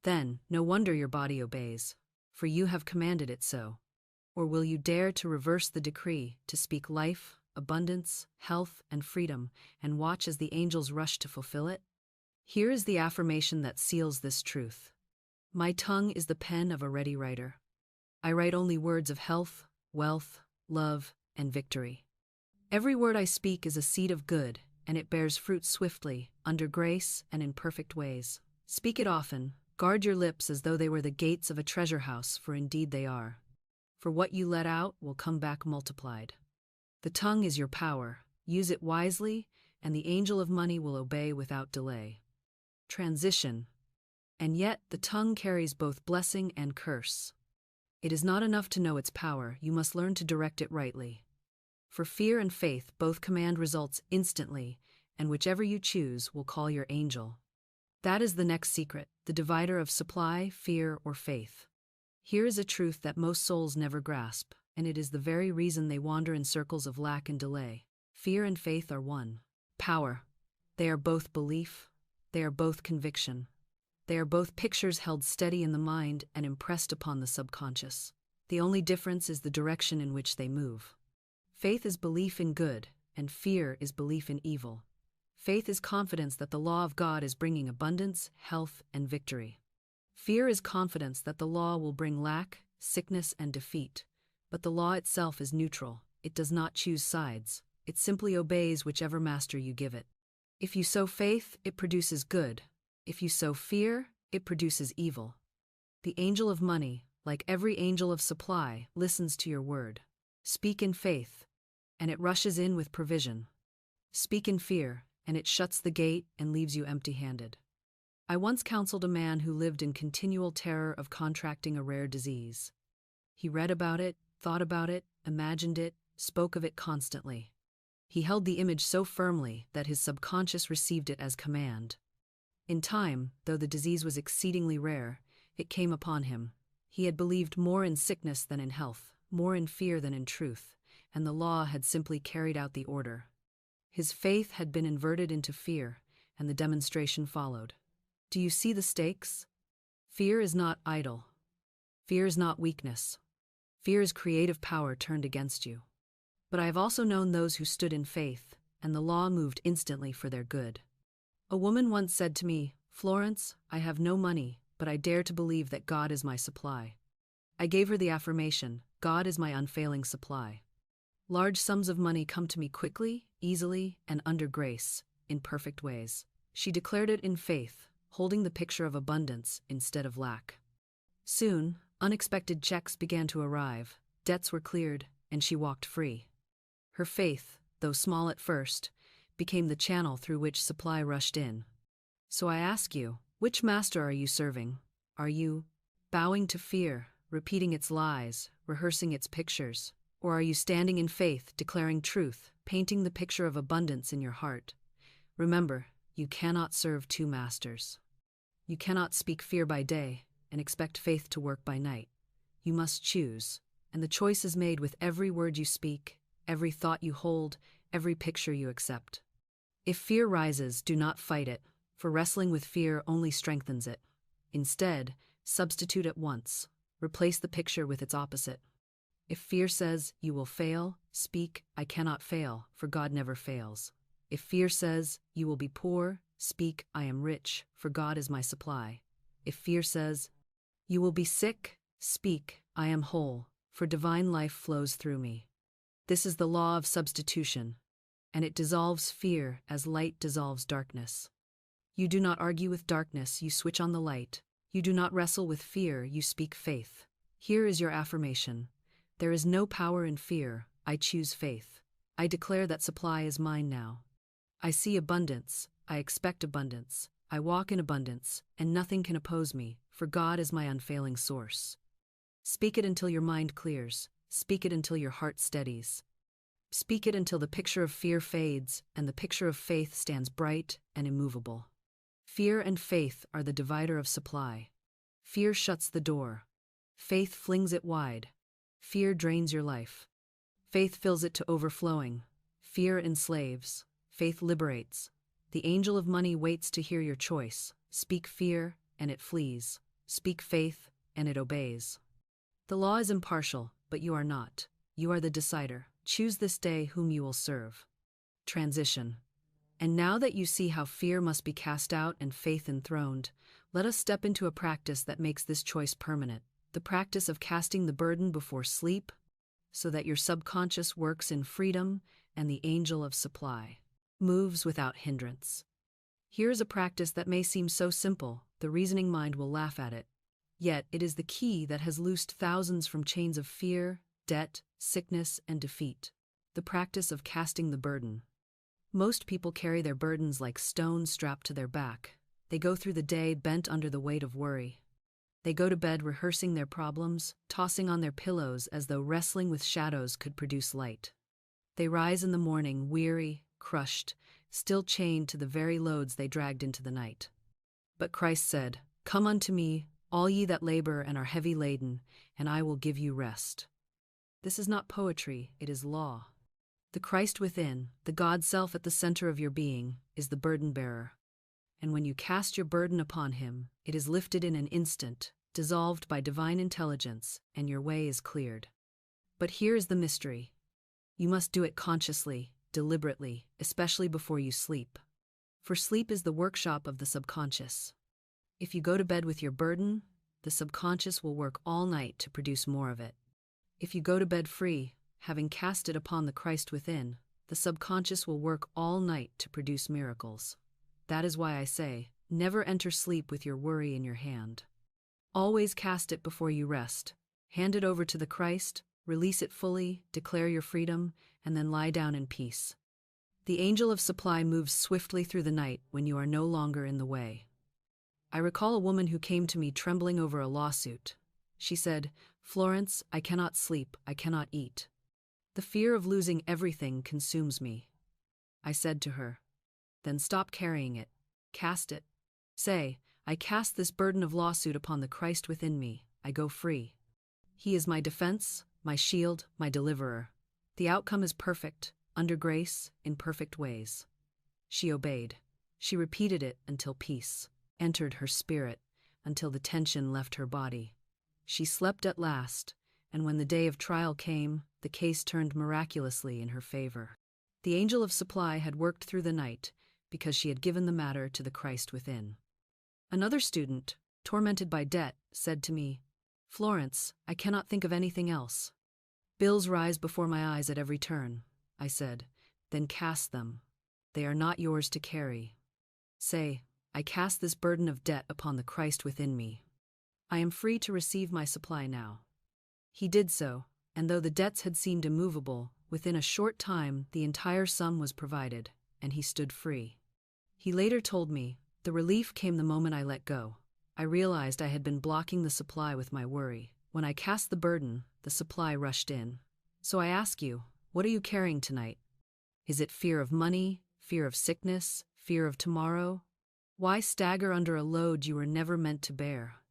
Then no wonder your body obeys, for you have commanded it so. Or will you dare to reverse the decree, to speak life, abundance, health, and freedom, and watch as the angels rush to fulfill it? Here is the affirmation that seals this truth. My tongue is the pen of a ready writer. I write only words of health, wealth, love, and victory. Every word I speak is a seed of good, and it bears fruit swiftly, under grace and in perfect ways. Speak it often, guard your lips as though they were the gates of a treasure house, for indeed they are. For what you let out will come back multiplied. The tongue is your power, use it wisely, and the angel of money will obey without delay. Transition. And yet the tongue carries both blessing and curse. It is not enough to know its power, you must learn to direct it rightly. For fear and faith both command results instantly, and whichever you choose will call your angel. That is the next secret, the divider of supply, fear, or faith. Here is a truth that most souls never grasp, and it is the very reason they wander in circles of lack and delay. Fear and faith are one. Power. They are both belief. They are both conviction. They are both pictures held steady in the mind and impressed upon the subconscious. The only difference is the direction in which they move. Faith is belief in good, and fear is belief in evil. Faith is confidence that the law of God is bringing abundance, health, and victory. Fear is confidence that the law will bring lack, sickness, and defeat. But the law itself is neutral. It does not choose sides. It simply obeys whichever master you give it. If you sow faith, it produces good. If you sow fear, it produces evil. The angel of money, like every angel of supply, listens to your word. Speak in faith, and it rushes in with provision. Speak in fear, and it shuts the gate and leaves you empty-handed. I once counseled a man who lived in continual terror of contracting a rare disease. He read about it, thought about it, imagined it, spoke of it constantly. He held the image so firmly that his subconscious received it as command. In time, though the disease was exceedingly rare, it came upon him. He had believed more in sickness than in health, more in fear than in truth, and the law had simply carried out the order. His faith had been inverted into fear, and the demonstration followed. Do you see the stakes? Fear is not idle. Fear is not weakness. Fear is creative power turned against you. But I have also known those who stood in faith, and the law moved instantly for their good. A woman once said to me, "Florence, I have no money, but I dare to believe that God is my supply." I gave her the affirmation, "God is my unfailing supply." Large sums of money come to me quickly, easily, and under grace, in perfect ways. She declared it in faith, holding the picture of abundance instead of lack. Soon, unexpected checks began to arrive, debts were cleared, and she walked free. Her faith, though small at first, became the channel through which supply rushed in. So I ask you, which master are you serving? Are you bowing to fear, repeating its lies, rehearsing its pictures? Or are you standing in faith, declaring truth, painting the picture of abundance in your heart? Remember, you cannot serve two masters. You cannot speak fear by day and expect faith to work by night. You must choose, and the choice is made with every word you speak, every thought you hold, every picture you accept. If fear rises, do not fight it, for wrestling with fear only strengthens it. Instead, substitute at once. Replace the picture with its opposite. If fear says, you will fail, speak, I cannot fail, for God never fails. If fear says, you will be poor, speak, I am rich, for God is my supply. If fear says, you will be sick, speak, I am whole, for divine life flows through me. This is the law of substitution, and it dissolves fear as light dissolves darkness. You do not argue with darkness, you switch on the light. You do not wrestle with fear, you speak faith. Here is your affirmation. There is no power in fear, I choose faith. I declare that supply is mine now. I see abundance, I expect abundance, I walk in abundance, and nothing can oppose me, for God is my unfailing source. Speak it until your mind clears, speak it until your heart steadies. Speak it until the picture of fear fades, and the picture of faith stands bright and immovable. Fear and faith are the divider of supply. Fear shuts the door. Faith flings it wide. Fear drains your life. Faith fills it to overflowing. Fear enslaves. Faith liberates. The angel of money waits to hear your choice. Speak fear, and it flees. Speak faith, and it obeys. The law is impartial, but you are not. You are the decider. Choose this day whom you will serve. Transition. And now that you see how fear must be cast out and faith enthroned, let us step into a practice that makes this choice permanent. The practice of casting the burden before sleep, so that your subconscious works in freedom and the angel of supply moves without hindrance. Here is a practice that may seem so simple, the reasoning mind will laugh at it. Yet it is the key that has loosed thousands from chains of fear, debt, sickness, and defeat. The practice of casting the burden. Most people carry their burdens like stones strapped to their back. They go through the day bent under the weight of worry. They go to bed rehearsing their problems, tossing on their pillows as though wrestling with shadows could produce light. They rise in the morning weary, crushed, still chained to the very loads they dragged into the night. But Christ said, "Come unto me, all ye that labor and are heavy laden, and I will give you rest." This is not poetry, it is law. The Christ within, the God self at the center of your being, is the burden bearer. And when you cast your burden upon him, it is lifted in an instant, dissolved by divine intelligence, and your way is cleared. But here is the mystery. You must do it consciously, deliberately, especially before you sleep. For sleep is the workshop of the subconscious. If you go to bed with your burden, the subconscious will work all night to produce more of it. If you go to bed free, having cast it upon the Christ within, the subconscious will work all night to produce miracles. That is why I say, never enter sleep with your worry in your hand. Always cast it before you rest. Hand it over to the Christ, release it fully, declare your freedom, and then lie down in peace. The angel of supply moves swiftly through the night when you are no longer in the way. I recall a woman who came to me trembling over a lawsuit. She said, "Florence, I cannot sleep, I cannot eat. The fear of losing everything consumes me." I said to her, "Then stop carrying it. Cast it. Say, I cast this burden of lawsuit upon the Christ within me. I go free. He is my defense, my shield, my deliverer. The outcome is perfect, under grace, in perfect ways." She obeyed. She repeated it until peace entered her spirit, until the tension left her body. She slept at last, and when the day of trial came, the case turned miraculously in her favor. The angel of supply had worked through the night because she had given the matter to the Christ within. Another student, tormented by debt, said to me, "Florence, I cannot think of anything else. Bills rise before my eyes at every turn." I said, "Then cast them. They are not yours to carry. Say, I cast this burden of debt upon the Christ within me. I am free to receive my supply now." He did so, and though the debts had seemed immovable, within a short time the entire sum was provided, and he stood free. He later told me, "The relief came the moment I let go. I realized I had been blocking the supply with my worry. When I cast the burden, the supply rushed in. So I ask you, what are you carrying tonight? Is it fear of money, fear of sickness, fear of tomorrow? Why stagger under a load you were never meant to bear?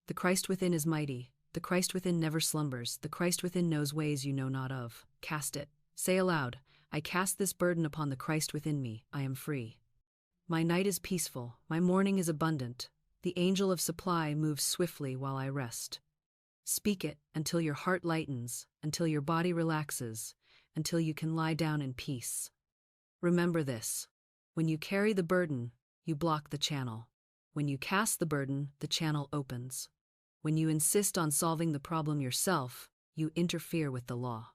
The Christ within is mighty. The Christ within never slumbers. The Christ within knows ways you know not of. Cast it. Say aloud, I cast this burden upon the Christ within me, I am free. My night is peaceful, my morning is abundant. The angel of supply moves swiftly while I rest. Speak it until your heart lightens, until your body relaxes, until you can lie down in peace. Remember this. When you carry the burden, you block the channel. When you cast the burden, the channel opens. When you insist on solving the problem yourself, you interfere with the law.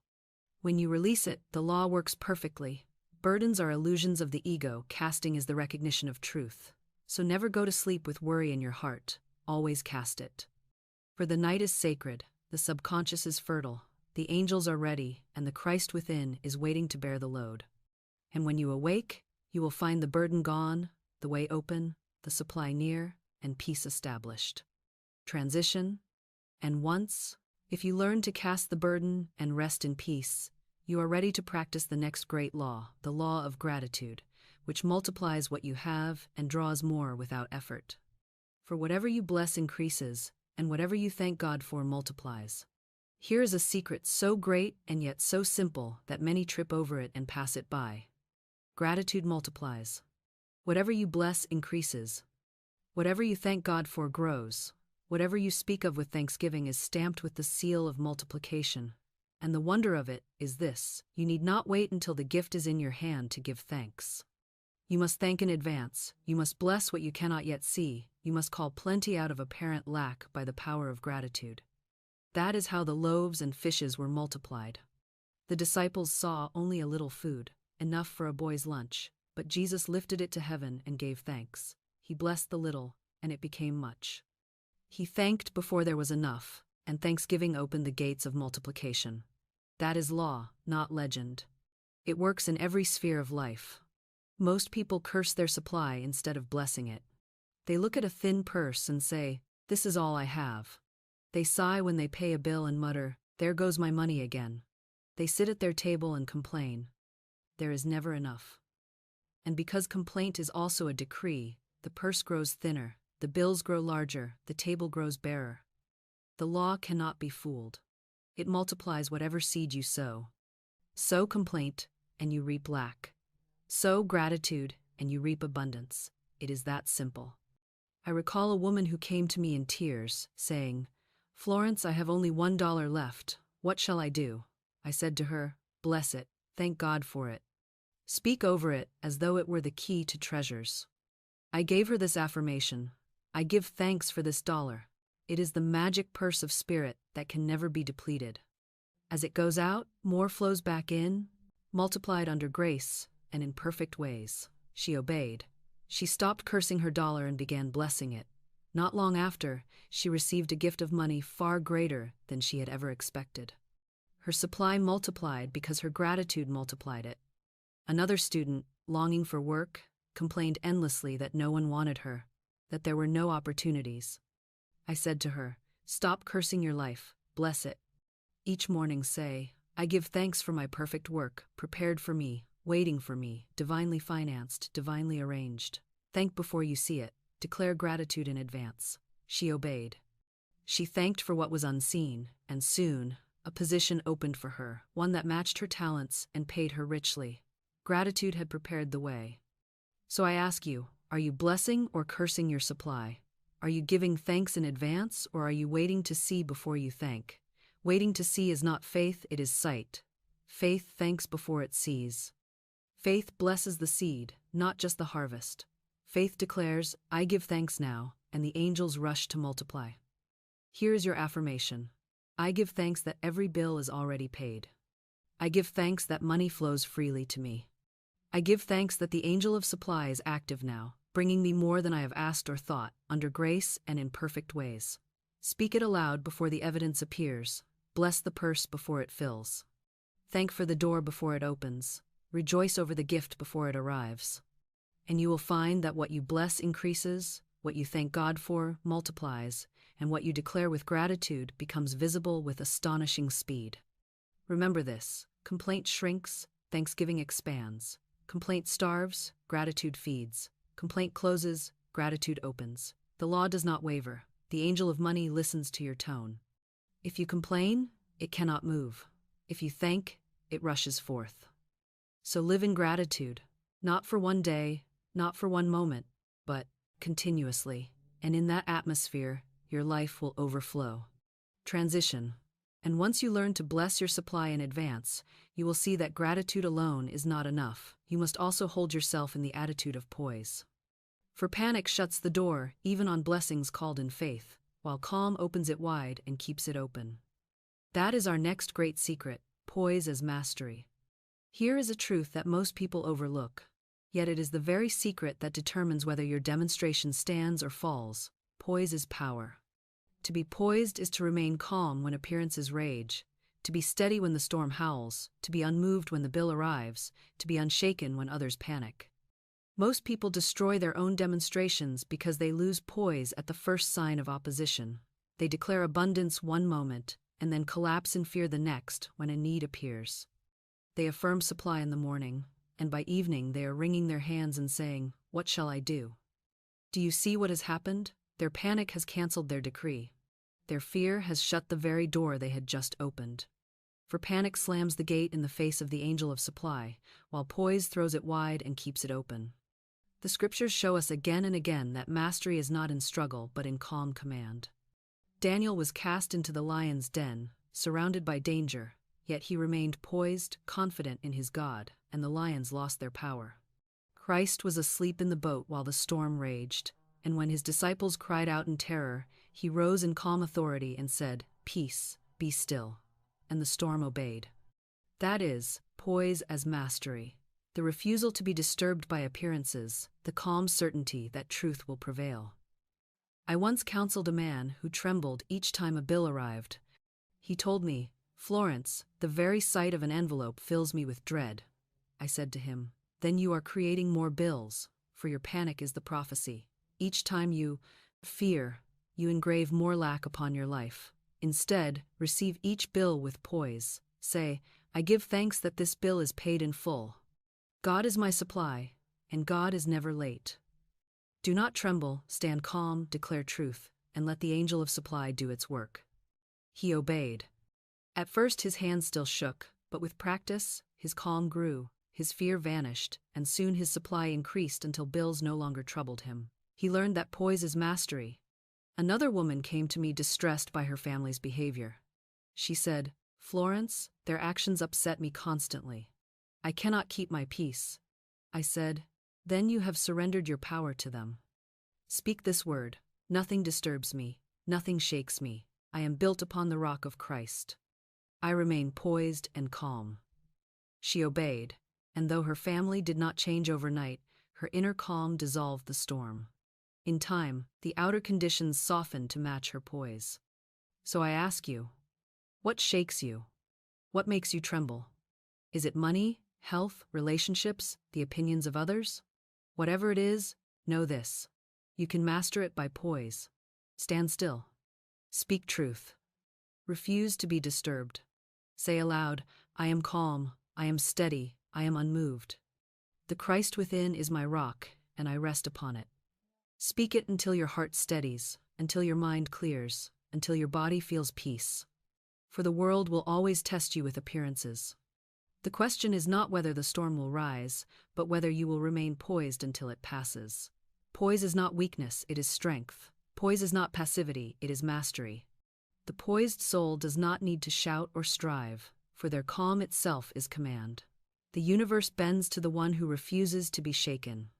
When you release it, the law works perfectly. Burdens are illusions of the ego, casting is the recognition of truth. So never go to sleep with worry in your heart, always cast it. For the night is sacred, the subconscious is fertile, the angels are ready, and the Christ within is waiting to bear the load. And when you awake, you will find the burden gone, the way open, the supply near, and peace established. Transition. And once, if you learn to cast the burden and rest in peace, you are ready to practice the next great law, the law of gratitude, which multiplies what you have and draws more without effort. For whatever you bless increases, and whatever you thank God for multiplies. Here is a secret so great and yet so simple that many trip over it and pass it by. Gratitude multiplies. Whatever you bless increases. Whatever you thank God for grows. Whatever you speak of with thanksgiving is stamped with the seal of multiplication. And the wonder of it is this: you need not wait until the gift is in your hand to give thanks. You must thank in advance, you must bless what you cannot yet see, you must call plenty out of apparent lack by the power of gratitude. That is how the loaves and fishes were multiplied. The disciples saw only a little food, enough for a boy's lunch, but Jesus lifted it to heaven and gave thanks. He blessed the little, and it became much. He thanked before there was enough, and thanksgiving opened the gates of multiplication. That is law, not legend. It works in every sphere of life. Most people curse their supply instead of blessing it. They look at a thin purse and say, "This is all I have." They sigh when they pay a bill and mutter, "There goes my money again." They sit at their table and complain. There is never enough. And because complaint is also a decree, the purse grows thinner, the bills grow larger, the table grows barer. The law cannot be fooled. It multiplies whatever seed you sow. Sow complaint, and you reap lack. Sow gratitude, and you reap abundance. It is that simple. I recall a woman who came to me in tears, saying, "Florence, I have only $1 left. What shall I do?" I said to her, "Bless it, thank God for it. Speak over it as though it were the key to treasures." I gave her this affirmation: I give thanks for this dollar. It is the magic purse of spirit that can never be depleted. As it goes out, more flows back in, multiplied under grace and in perfect ways. She obeyed. She stopped cursing her dollar and began blessing it. Not long after, she received a gift of money far greater than she had ever expected. Her supply multiplied because her gratitude multiplied it. Another student, longing for work, complained endlessly that no one wanted her, that there were no opportunities. I said to her, "Stop cursing your life, bless it. Each morning say, I give thanks for my perfect work, prepared for me, waiting for me, divinely financed, divinely arranged. Thank before you see it, declare gratitude in advance." She obeyed. She thanked for what was unseen, and soon, a position opened for her, one that matched her talents and paid her richly. Gratitude had prepared the way. So I ask you, are you blessing or cursing your supply? Are you giving thanks in advance, or are you waiting to see before you thank? Waiting to see is not faith, it is sight. Faith thanks before it sees. Faith blesses the seed, not just the harvest. Faith declares, I give thanks now, and the angels rush to multiply. Here is your affirmation. I give thanks that every bill is already paid. I give thanks that money flows freely to me. I give thanks that the angel of supply is active now, bringing me more than I have asked or thought, under grace and in perfect ways. Speak it aloud before the evidence appears. Bless the purse before it fills. Thank for the door before it opens. Rejoice over the gift before it arrives. And you will find that what you bless increases, what you thank God for multiplies, and what you declare with gratitude becomes visible with astonishing speed. Remember this: complaint shrinks, thanksgiving expands. Complaint starves, gratitude feeds. Complaint closes, gratitude opens. The law does not waver. The angel of money listens to your tone. If you complain, it cannot move. If you thank, it rushes forth. So live in gratitude, not for one day, not for one moment, but continuously. And in that atmosphere, your life will overflow. Transition. And once you learn to bless your supply in advance, you will see that gratitude alone is not enough. You must also hold yourself in the attitude of poise. For panic shuts the door, even on blessings called in faith, while calm opens it wide and keeps it open. That is our next great secret, poise as mastery. Here is a truth that most people overlook, yet it is the very secret that determines whether your demonstration stands or falls. Poise is power. To be poised is to remain calm when appearances rage, to be steady when the storm howls, to be unmoved when the bill arrives, to be unshaken when others panic. Most people destroy their own demonstrations because they lose poise at the first sign of opposition. They declare abundance one moment, and then collapse in fear the next when a need appears. They affirm supply in the morning, and by evening they are wringing their hands and saying, "What shall I do?" Do you see what has happened? Their panic has cancelled their decree. Their fear has shut the very door they had just opened. For panic slams the gate in the face of the angel of supply, while poise throws it wide and keeps it open. The scriptures show us again and again that mastery is not in struggle but in calm command. Daniel was cast into the lion's den, surrounded by danger, yet he remained poised, confident in his God, and the lions lost their power. Christ was asleep in the boat while the storm raged, and when his disciples cried out in terror, he rose in calm authority and said, "Peace, be still." And the storm obeyed. That is, poise as mastery. The refusal to be disturbed by appearances, the calm certainty that truth will prevail. I once counseled a man who trembled each time a bill arrived. He told me, "Florence, the very sight of an envelope fills me with dread." I said to him, "Then you are creating more bills, for your panic is the prophecy. Each time you fear, you engrave more lack upon your life. Instead, receive each bill with poise. Say, 'I give thanks that this bill is paid in full. God is my supply, and God is never late.' Do not tremble, stand calm, declare truth, and let the angel of supply do its work." He obeyed. At first his hands still shook, but with practice, his calm grew, his fear vanished, and soon his supply increased until bills no longer troubled him. He learned that poise is mastery. Another woman came to me distressed by her family's behavior. She said, "Florence, their actions upset me constantly. I cannot keep my peace." I said, "Then you have surrendered your power to them. Speak this word, 'Nothing disturbs me, nothing shakes me. I am built upon the rock of Christ. I remain poised and calm." She obeyed, and though her family did not change overnight, her inner calm dissolved the storm. In time, the outer conditions softened to match her poise. So I ask you, what shakes you? What makes you tremble? Is it money, health, relationships, the opinions of others? Whatever it is, know this. You can master it by poise. Stand still. Speak truth. Refuse to be disturbed. Say aloud, "I am calm, I am steady, I am unmoved. The Christ within is my rock, and I rest upon it." Speak it until your heart steadies, until your mind clears, until your body feels peace. For the world will always test you with appearances. The question is not whether the storm will rise, but whether you will remain poised until it passes. Poise is not weakness, it is strength. Poise is not passivity, it is mastery. The poised soul does not need to shout or strive, for their calm itself is command. The universe bends to the one who refuses to be shaken.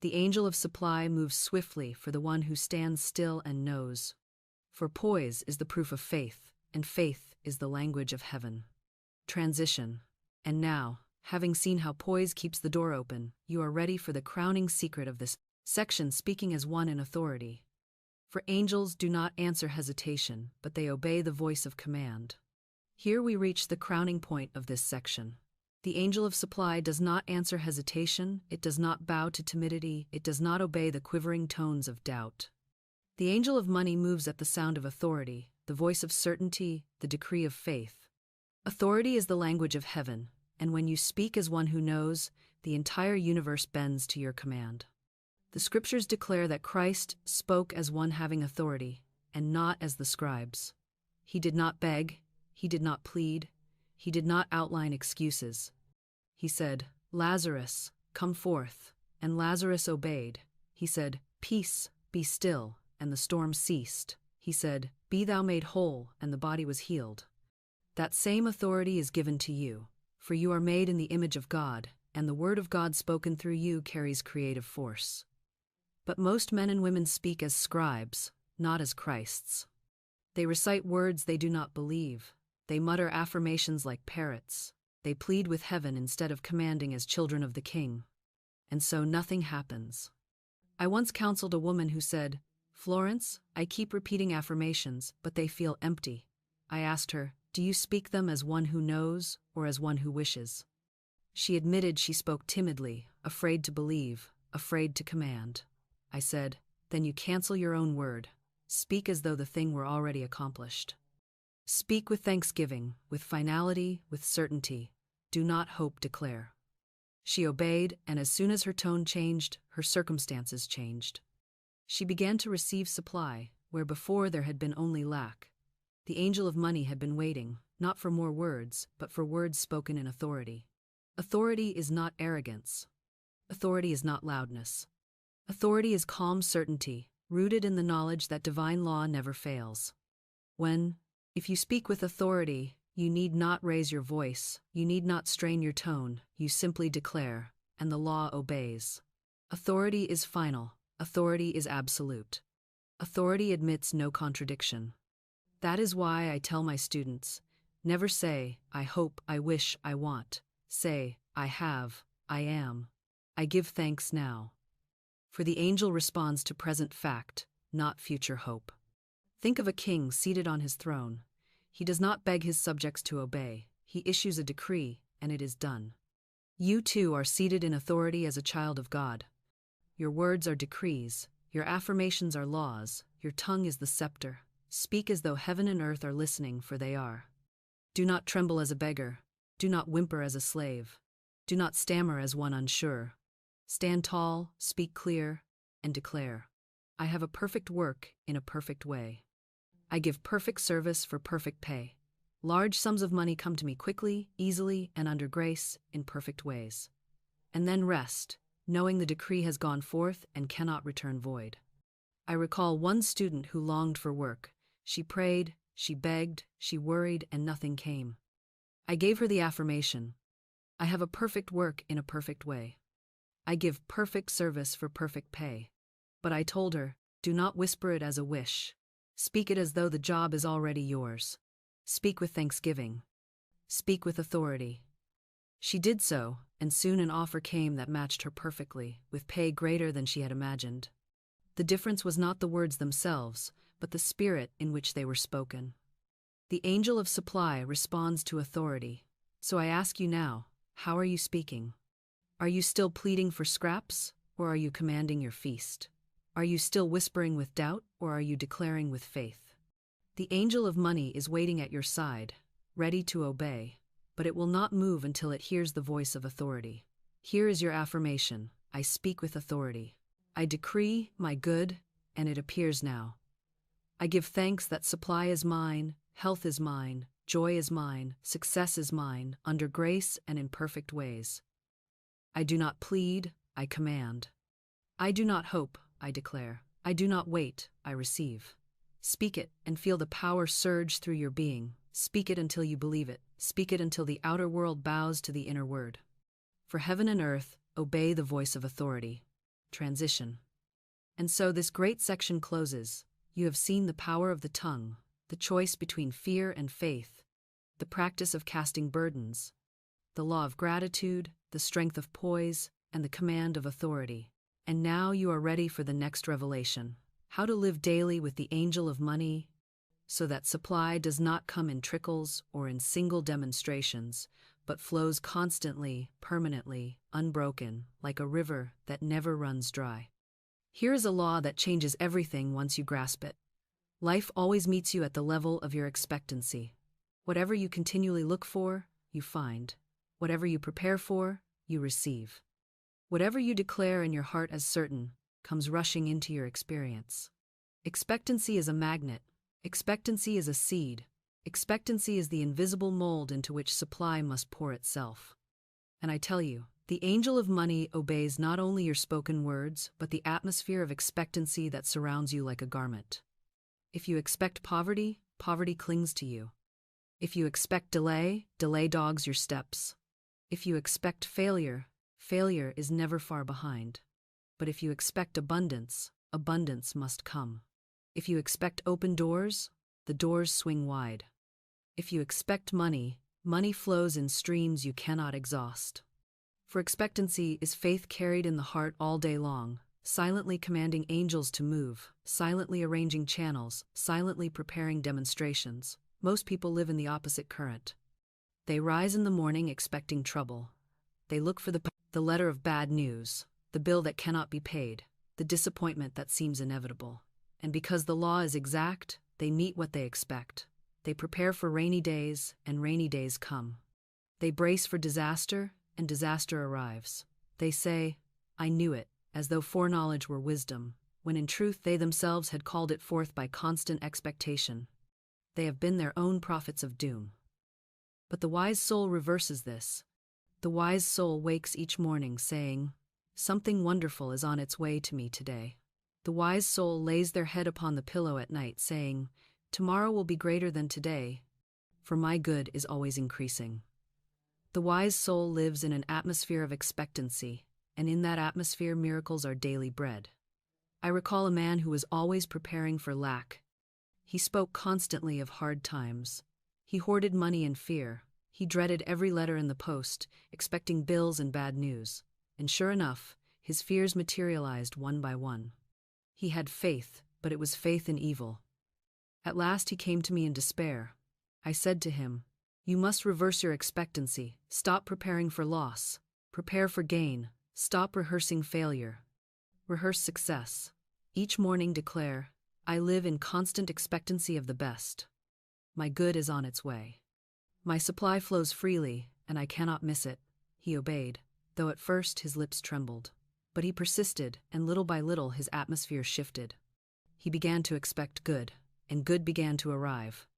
The angel of supply moves swiftly for the one who stands still and knows. For poise is the proof of faith, and faith is the language of heaven. Transition. And now, having seen how poise keeps the door open, you are ready for the crowning secret of this section, speaking as one in authority. For angels do not answer hesitation, but they obey the voice of command. Here we reach the crowning point of this section. The angel of supply does not answer hesitation, it does not bow to timidity, it does not obey the quivering tones of doubt. The angel of money moves at the sound of authority, the voice of certainty, the decree of faith. Authority is the language of heaven, and when you speak as one who knows, the entire universe bends to your command. The scriptures declare that Christ spoke as one having authority, and not as the scribes. He did not beg, he did not plead, he did not outline excuses. He said, "Lazarus, come forth." And Lazarus obeyed. He said, "Peace, be still," and the storm ceased. He said, "Be thou made whole," and the body was healed. That same authority is given to you, for you are made in the image of God, and the word of God spoken through you carries creative force. But most men and women speak as scribes, not as Christs. They recite words they do not believe. They mutter affirmations like parrots. They plead with heaven instead of commanding as children of the King. And so nothing happens. I once counseled a woman who said, "Florence, I keep repeating affirmations, but they feel empty." I asked her, "Do you speak them as one who knows or as one who wishes?" She admitted she spoke timidly, afraid to believe, afraid to command. I said, "Then you cancel your own word. Speak as though the thing were already accomplished. Speak with thanksgiving, with finality, with certainty. Do not hope, declare." She obeyed, and as soon as her tone changed, her circumstances changed. She began to receive supply, where before there had been only lack. The angel of money had been waiting, not for more words, but for words spoken in authority. Authority is not arrogance. Authority is not loudness. Authority is calm certainty, rooted in the knowledge that divine law never fails. If you speak with authority, you need not raise your voice, you need not strain your tone, you simply declare, and the law obeys. Authority is final, authority is absolute. Authority admits no contradiction. That is why I tell my students, never say, "I hope, I wish, I want." Say, "I have, I am. I give thanks now." For the angel responds to present fact, not future hope. Think of a king seated on his throne. He does not beg his subjects to obey. He issues a decree, and it is done. You too are seated in authority as a child of God. Your words are decrees. Your affirmations are laws. Your tongue is the scepter. Speak as though heaven and earth are listening, for they are. Do not tremble as a beggar. Do not whimper as a slave. Do not stammer as one unsure. Stand tall, speak clear, and declare, "I have a perfect work in a perfect way. I give perfect service for perfect pay. Large sums of money come to me quickly, easily, and under grace, in perfect ways." And then rest, knowing the decree has gone forth and cannot return void. I recall one student who longed for work. She prayed, she begged, she worried, and nothing came. I gave her the affirmation, "I have a perfect work in a perfect way. I give perfect service for perfect pay." But I told her, do not whisper it as a wish. Speak it as though the job is already yours. Speak with thanksgiving. Speak with authority. She did so, and soon an offer came that matched her perfectly, with pay greater than she had imagined. The difference was not the words themselves, but the spirit in which they were spoken. The angel of supply responds to authority. So I ask you now, how are you speaking? Are you still pleading for scraps, or are you commanding your feast? Are you still whispering with doubt, or are you declaring with faith? The angel of money is waiting at your side, ready to obey, but it will not move until it hears the voice of authority. Here is your affirmation: I speak with authority. I decree my good, and it appears now. I give thanks that supply is mine, health is mine, joy is mine, success is mine, under grace and in perfect ways. I do not plead, I command. I do not hope, I declare. I do not wait, I receive. Speak it and feel the power surge through your being. Speak it until you believe it. Speak it until the outer world bows to the inner word. For heaven and earth, obey the voice of authority. Transition. And so this great section closes. You have seen the power of the tongue, the choice between fear and faith, the practice of casting burdens, the law of gratitude, the strength of poise, and the command of authority. And now you are ready for the next revelation: how to live daily with the angel of money, so that supply does not come in trickles or in single demonstrations, but flows constantly, permanently, unbroken, like a river that never runs dry. Here is a law that changes everything once you grasp it. Life always meets you at the level of your expectancy. Whatever you continually look for, you find. Whatever you prepare for, you receive. Whatever you declare in your heart as certain, comes rushing into your experience. Expectancy is a magnet. Expectancy is a seed. Expectancy is the invisible mold into which supply must pour itself. And I tell you, The angel of money obeys not only your spoken words, but the atmosphere of expectancy that surrounds you like a garment. If you expect poverty, poverty clings to you. If you expect delay, delay dogs your steps. If you expect failure, failure is never far behind. But if you expect abundance, abundance must come. If you expect open doors, the doors swing wide. If you expect money, money flows in streams you cannot exhaust. For expectancy is faith carried in the heart all day long, silently commanding angels to move, silently arranging channels, silently preparing demonstrations. Most people live in the opposite current. They rise in the morning expecting trouble. They look for the letter of bad news, the bill that cannot be paid, the disappointment that seems inevitable. And because the law is exact, they meet what they expect. They prepare for rainy days, and rainy days come. They brace for disaster, and disaster arrives. They say, "I knew it," as though foreknowledge were wisdom, when in truth they themselves had called it forth by constant expectation. They have been their own prophets of doom. But the wise soul reverses this. The wise soul wakes each morning saying, "Something wonderful is on its way to me today." The wise soul lays their head upon the pillow at night saying, "Tomorrow will be greater than today, for my good is always increasing." The wise soul lives in an atmosphere of expectancy, and in that atmosphere miracles are daily bread. I recall a man who was always preparing for lack. He spoke constantly of hard times. He hoarded money in fear. He dreaded every letter in the post, expecting bills and bad news. And sure enough, his fears materialized one by one. He had faith, but it was faith in evil. At last he came to me in despair. I said to him, "You must reverse your expectancy. Stop preparing for loss. Prepare for gain. Stop rehearsing failure. Rehearse success. Each morning declare, 'I live in constant expectancy of the best. My good is on its way. My supply flows freely, and I cannot miss it.'" He obeyed, though at first his lips trembled. But he persisted, and little by little his atmosphere shifted. He began to expect good, and good began to arrive.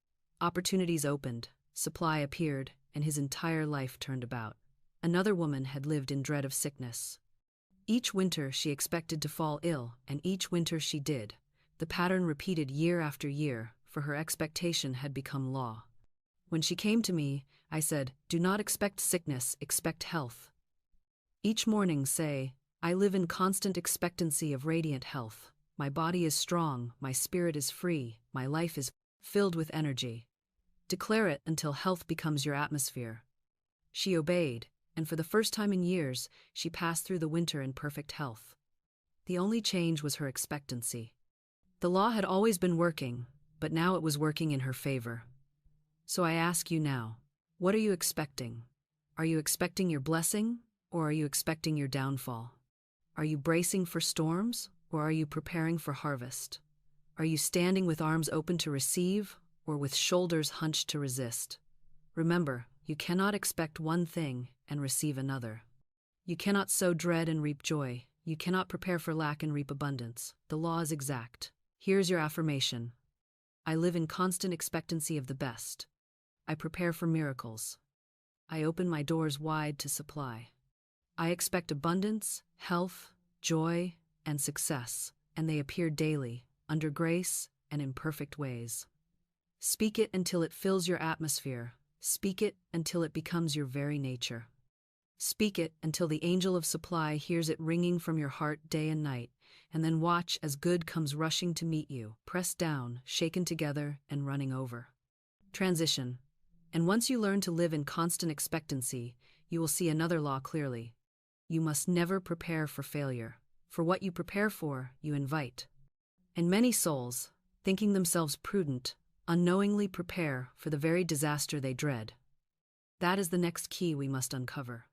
Opportunities opened, supply appeared, and his entire life turned about. Another woman had lived in dread of sickness. Each winter she expected to fall ill, and each winter she did. The pattern repeated year after year, for her expectation had become law. When she came to me, I said, "Do not expect sickness, expect health. Each morning say, 'I live in constant expectancy of radiant health. My body is strong, my spirit is free, my life is filled with energy.' Declare it until health becomes your atmosphere." She obeyed, and for the first time in years, she passed through the winter in perfect health. The only change was her expectancy. The law had always been working, but now it was working in her favor. So I ask you now, what are you expecting? Are you expecting your blessing, or are you expecting your downfall? Are you bracing for storms, or are you preparing for harvest? Are you standing with arms open to receive, or with shoulders hunched to resist? Remember, you cannot expect one thing and receive another. You cannot sow dread and reap joy. You cannot prepare for lack and reap abundance. The law is exact. Here's your affirmation. I live in constant expectancy of the best. I prepare for miracles. I open my doors wide to supply. I expect abundance, health, joy, and success, and they appear daily, under grace and in perfect ways. Speak it until it fills your atmosphere. Speak it until it becomes your very nature. Speak it until the angel of supply hears it ringing from your heart day and night, and then watch as good comes rushing to meet you, pressed down, shaken together, and running over. Transition. And once you learn to live in constant expectancy, you will see another law clearly. You must never prepare for failure. For what you prepare for, you invite. And many souls, thinking themselves prudent, unknowingly prepare for the very disaster they dread. That is the next key we must uncover.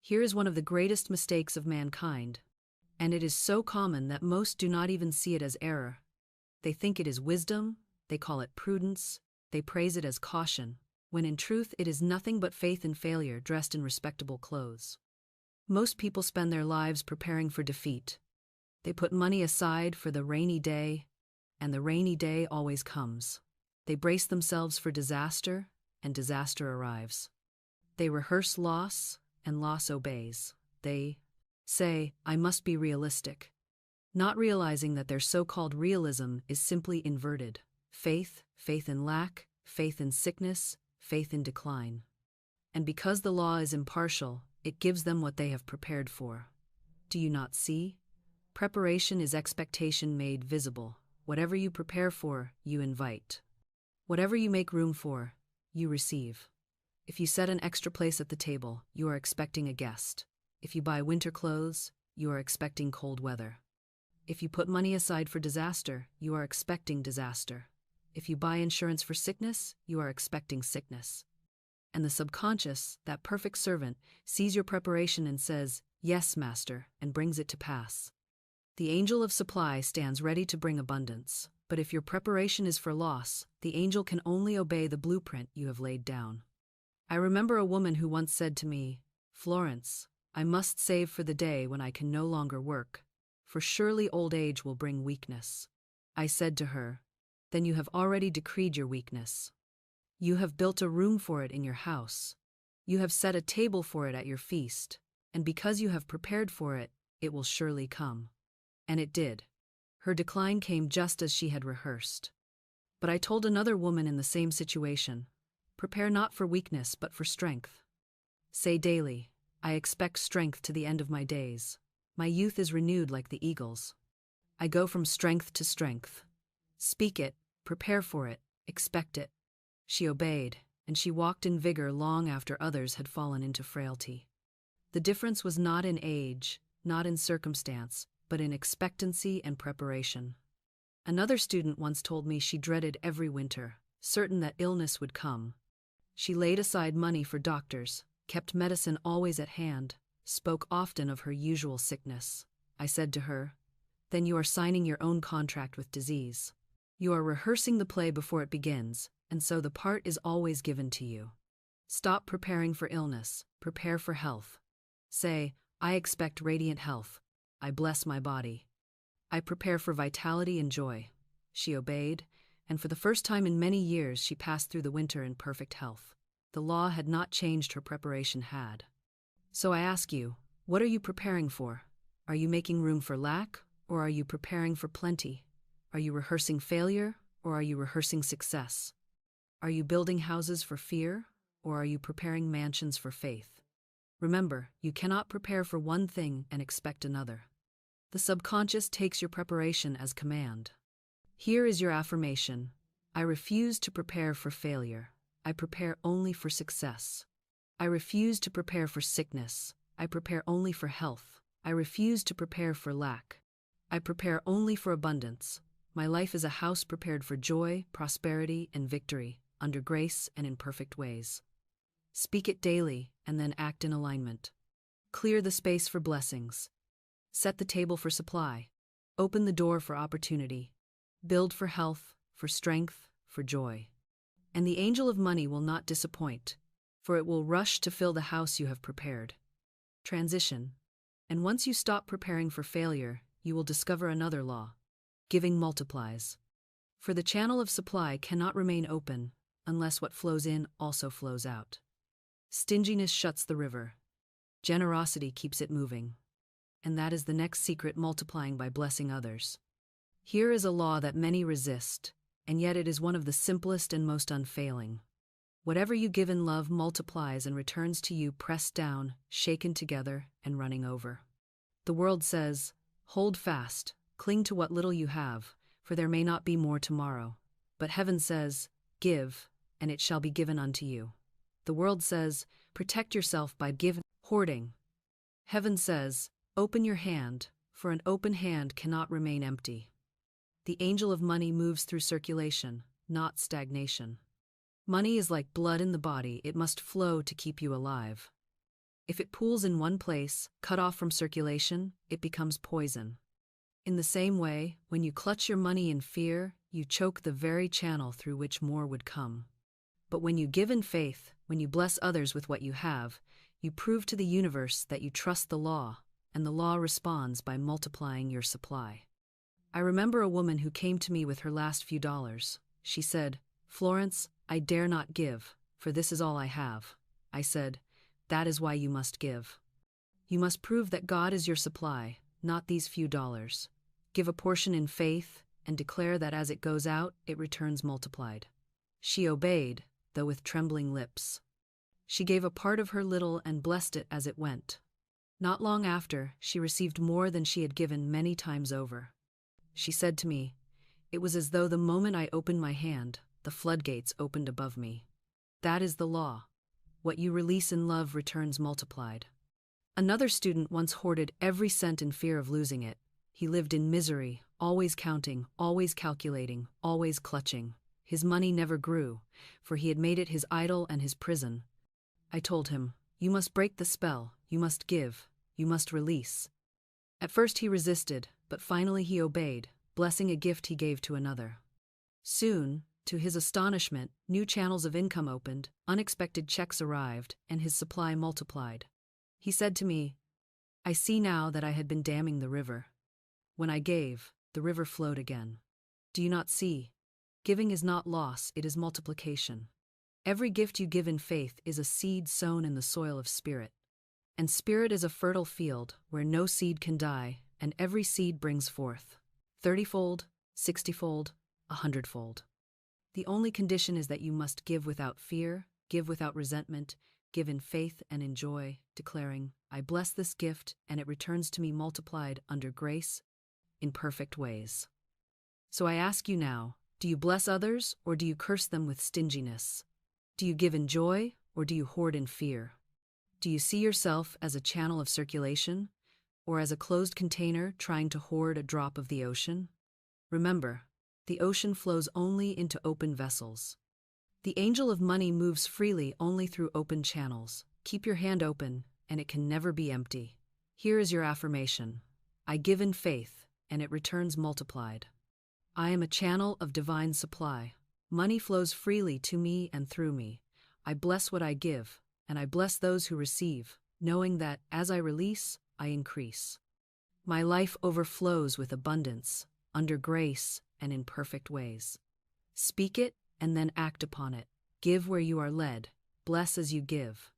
Here is one of the greatest mistakes of mankind, and it is so common that most do not even see it as error. They think it is wisdom, they call it prudence, they praise it as caution, when in truth it is nothing but faith in failure dressed in respectable clothes. Most people spend their lives preparing for defeat. They put money aside for the rainy day, and the rainy day always comes. They brace themselves for disaster, and disaster arrives. They rehearse loss, and loss obeys. they say, I must be realistic, not realizing that their so-called realism is simply inverted. Faith, faith in lack, faith in sickness, faith in decline. And because the law is impartial, it gives them what they have prepared for. Do you not see? Preparation is expectation made visible. Whatever you prepare for, you invite. Whatever you make room for, you receive. If you set an extra place at the table, you are expecting a guest. If you buy winter clothes, you are expecting cold weather. If you put money aside for disaster, you are expecting disaster. If you buy insurance for sickness, you are expecting sickness. And the subconscious, that perfect servant, sees your preparation and says, yes, master, and brings it to pass. The angel of supply stands ready to bring abundance, but if your preparation is for loss, the angel can only obey the blueprint you have laid down. I remember a woman who once said to me, Florence, I must save for the day when I can no longer work, for surely old age will bring weakness. I said to her, then you have already decreed your weakness. You have built a room for it in your house. You have set a table for it at your feast, and because you have prepared for it, it will surely come. And it did. Her decline came just as she had rehearsed. But I told another woman in the same situation, prepare not for weakness but for strength. Say daily, I expect strength to the end of my days. My youth is renewed like the eagles. I go from strength to strength. Speak it, prepare for it, expect it. She obeyed, and she walked in vigor long after others had fallen into frailty. The difference was not in age, not in circumstance, but in expectancy and preparation. Another student once told me she dreaded every winter, certain that illness would come. She laid aside money for doctors, kept medicine always at hand, spoke often of her usual sickness. I said to her, then you are signing your own contract with disease. You are rehearsing the play before it begins, and so the part is always given to you. Stop preparing for illness, prepare for health. Say, I expect radiant health. I bless my body. I prepare for vitality and joy. She obeyed, and for the first time in many years she passed through the winter in perfect health. The law had not changed, her preparation had. So I ask you, what are you preparing for? Are you making room for lack, or are you preparing for plenty? Are you rehearsing failure, or are you rehearsing success? Are you building houses for fear, or are you preparing mansions for faith? Remember, you cannot prepare for one thing and expect another. The subconscious takes your preparation as command. Here is your affirmation. I refuse to prepare for failure. I prepare only for success. I refuse to prepare for sickness. I prepare only for health. I refuse to prepare for lack. I prepare only for abundance. My life is a house prepared for joy, prosperity, and victory, under grace and in perfect ways. Speak it daily, and then act in alignment. Clear the space for blessings. Set the table for supply. Open the door for opportunity. Build for health, for strength, for joy. And the angel of money will not disappoint, for it will rush to fill the house you have prepared. Transition. And once you stop preparing for failure, you will discover another law. Giving multiplies. For the channel of supply cannot remain open unless what flows in also flows out. Stinginess shuts the river. Generosity keeps it moving. And that is the next secret, multiplying by blessing others. Here is a law that many resist, and yet it is one of the simplest and most unfailing. Whatever you give in love multiplies and returns to you, pressed down, shaken together, and running over. The world says, hold fast, cling to what little you have, for there may not be more tomorrow. But heaven says, give, and it shall be given unto you. The world says, protect yourself by hoarding. Heaven says, open your hand, for an open hand cannot remain empty. The angel of money moves through circulation, not stagnation. Money is like blood in the body, it must flow to keep you alive. If it pools in one place, cut off from circulation, it becomes poison. In the same way, when you clutch your money in fear, you choke the very channel through which more would come. But when you give in faith, when you bless others with what you have, you prove to the universe that you trust the law, and the law responds by multiplying your supply. I remember a woman who came to me with her last few dollars. She said, Florence, I dare not give, for this is all I have. I said, that is why you must give. You must prove that God is your supply, not these few dollars. Give a portion in faith, and declare that as it goes out, it returns multiplied. She obeyed, though with trembling lips. She gave a part of her little and blessed it as it went. Not long after, she received more than she had given many times over. She said to me, "It was as though the moment I opened my hand, the floodgates opened above me." That is the law. What you release in love returns multiplied. Another student once hoarded every cent in fear of losing it. He lived in misery, always counting, always calculating, always clutching. His money never grew, for he had made it his idol and his prison. I told him, "You must break the spell, you must give, you must release." At first he resisted, but finally he obeyed, blessing a gift he gave to another. Soon, to his astonishment, new channels of income opened, unexpected checks arrived, and his supply multiplied. He said to me, "I see now that I had been damming the river. When I gave, the river flowed again. Do you not see? Giving is not loss, it is multiplication. Every gift you give in faith is a seed sown in the soil of spirit. And spirit is a fertile field where no seed can die, and every seed brings forth 30-fold, 60-fold, 100-fold. The only condition is that you must give without fear, give without resentment, give in faith and in joy, declaring, 'I bless this gift, and it returns to me multiplied under grace, in perfect ways.' So I ask you now, do you bless others, or do you curse them with stinginess? Do you give in joy, or do you hoard in fear? Do you see yourself as a channel of circulation, or as a closed container trying to hoard a drop of the ocean? Remember, the ocean flows only into open vessels. The angel of money moves freely only through open channels. Keep your hand open, and it can never be empty. Here is your affirmation. I give in faith, and it returns multiplied. I am a channel of divine supply. Money flows freely to me and through me. I bless what I give, and I bless those who receive, knowing that, as I release, I increase. My life overflows with abundance, under grace, and in perfect ways. Speak it, and then act upon it. Give where you are led, bless as you give.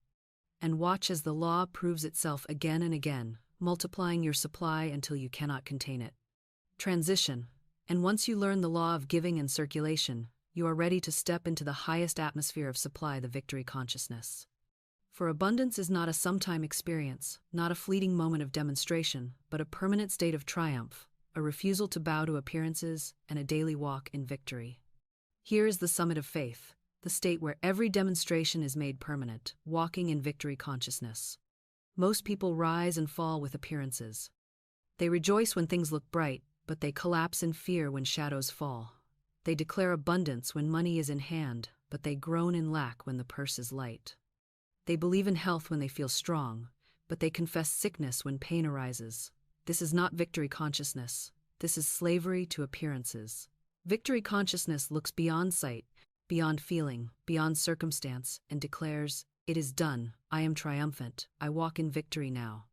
And watch as the law proves itself again and again, multiplying your supply until you cannot contain it. Transition. And once you learn the law of giving and circulation, you are ready to step into the highest atmosphere of supply, the victory consciousness. For abundance is not a sometime experience, not a fleeting moment of demonstration, but a permanent state of triumph, a refusal to bow to appearances, and a daily walk in victory. Here is the summit of faith, the state where every demonstration is made permanent, walking in victory consciousness. Most people rise and fall with appearances. They rejoice when things look bright, but they collapse in fear when shadows fall. They declare abundance when money is in hand, but they groan in lack when the purse is light. They believe in health when they feel strong, but they confess sickness when pain arises. This is not victory consciousness. This is slavery to appearances. Victory consciousness looks beyond sight, beyond feeling, beyond circumstance, and declares, "It is done. I am triumphant. I walk in victory now."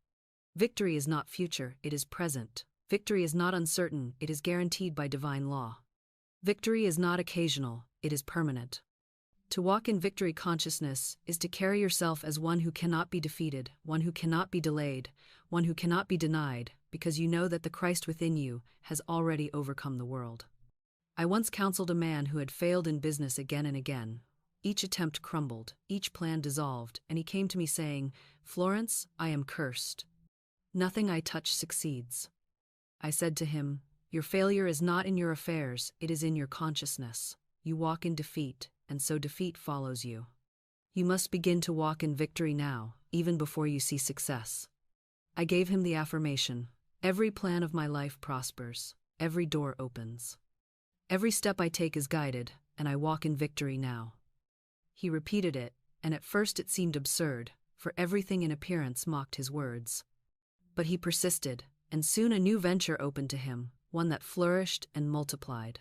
Victory is not future, it is present. Victory is not uncertain, it is guaranteed by divine law. Victory is not occasional, it is permanent. To walk in victory consciousness is to carry yourself as one who cannot be defeated, one who cannot be delayed, one who cannot be denied, because you know that the Christ within you has already overcome the world. I once counseled a man who had failed in business again and again. Each attempt crumbled, each plan dissolved, and he came to me saying, "Florence, I am cursed. Nothing I touch succeeds." I said to him, "Your failure is not in your affairs, it is in your consciousness. You walk in defeat, and so defeat follows you. You must begin to walk in victory now, even before you see success." I gave him the affirmation, "Every plan of my life prospers, every door opens. Every step I take is guided, and I walk in victory now." He repeated it, and at first it seemed absurd, for everything in appearance mocked his words. But he persisted, and soon a new venture opened to him, one that flourished and multiplied.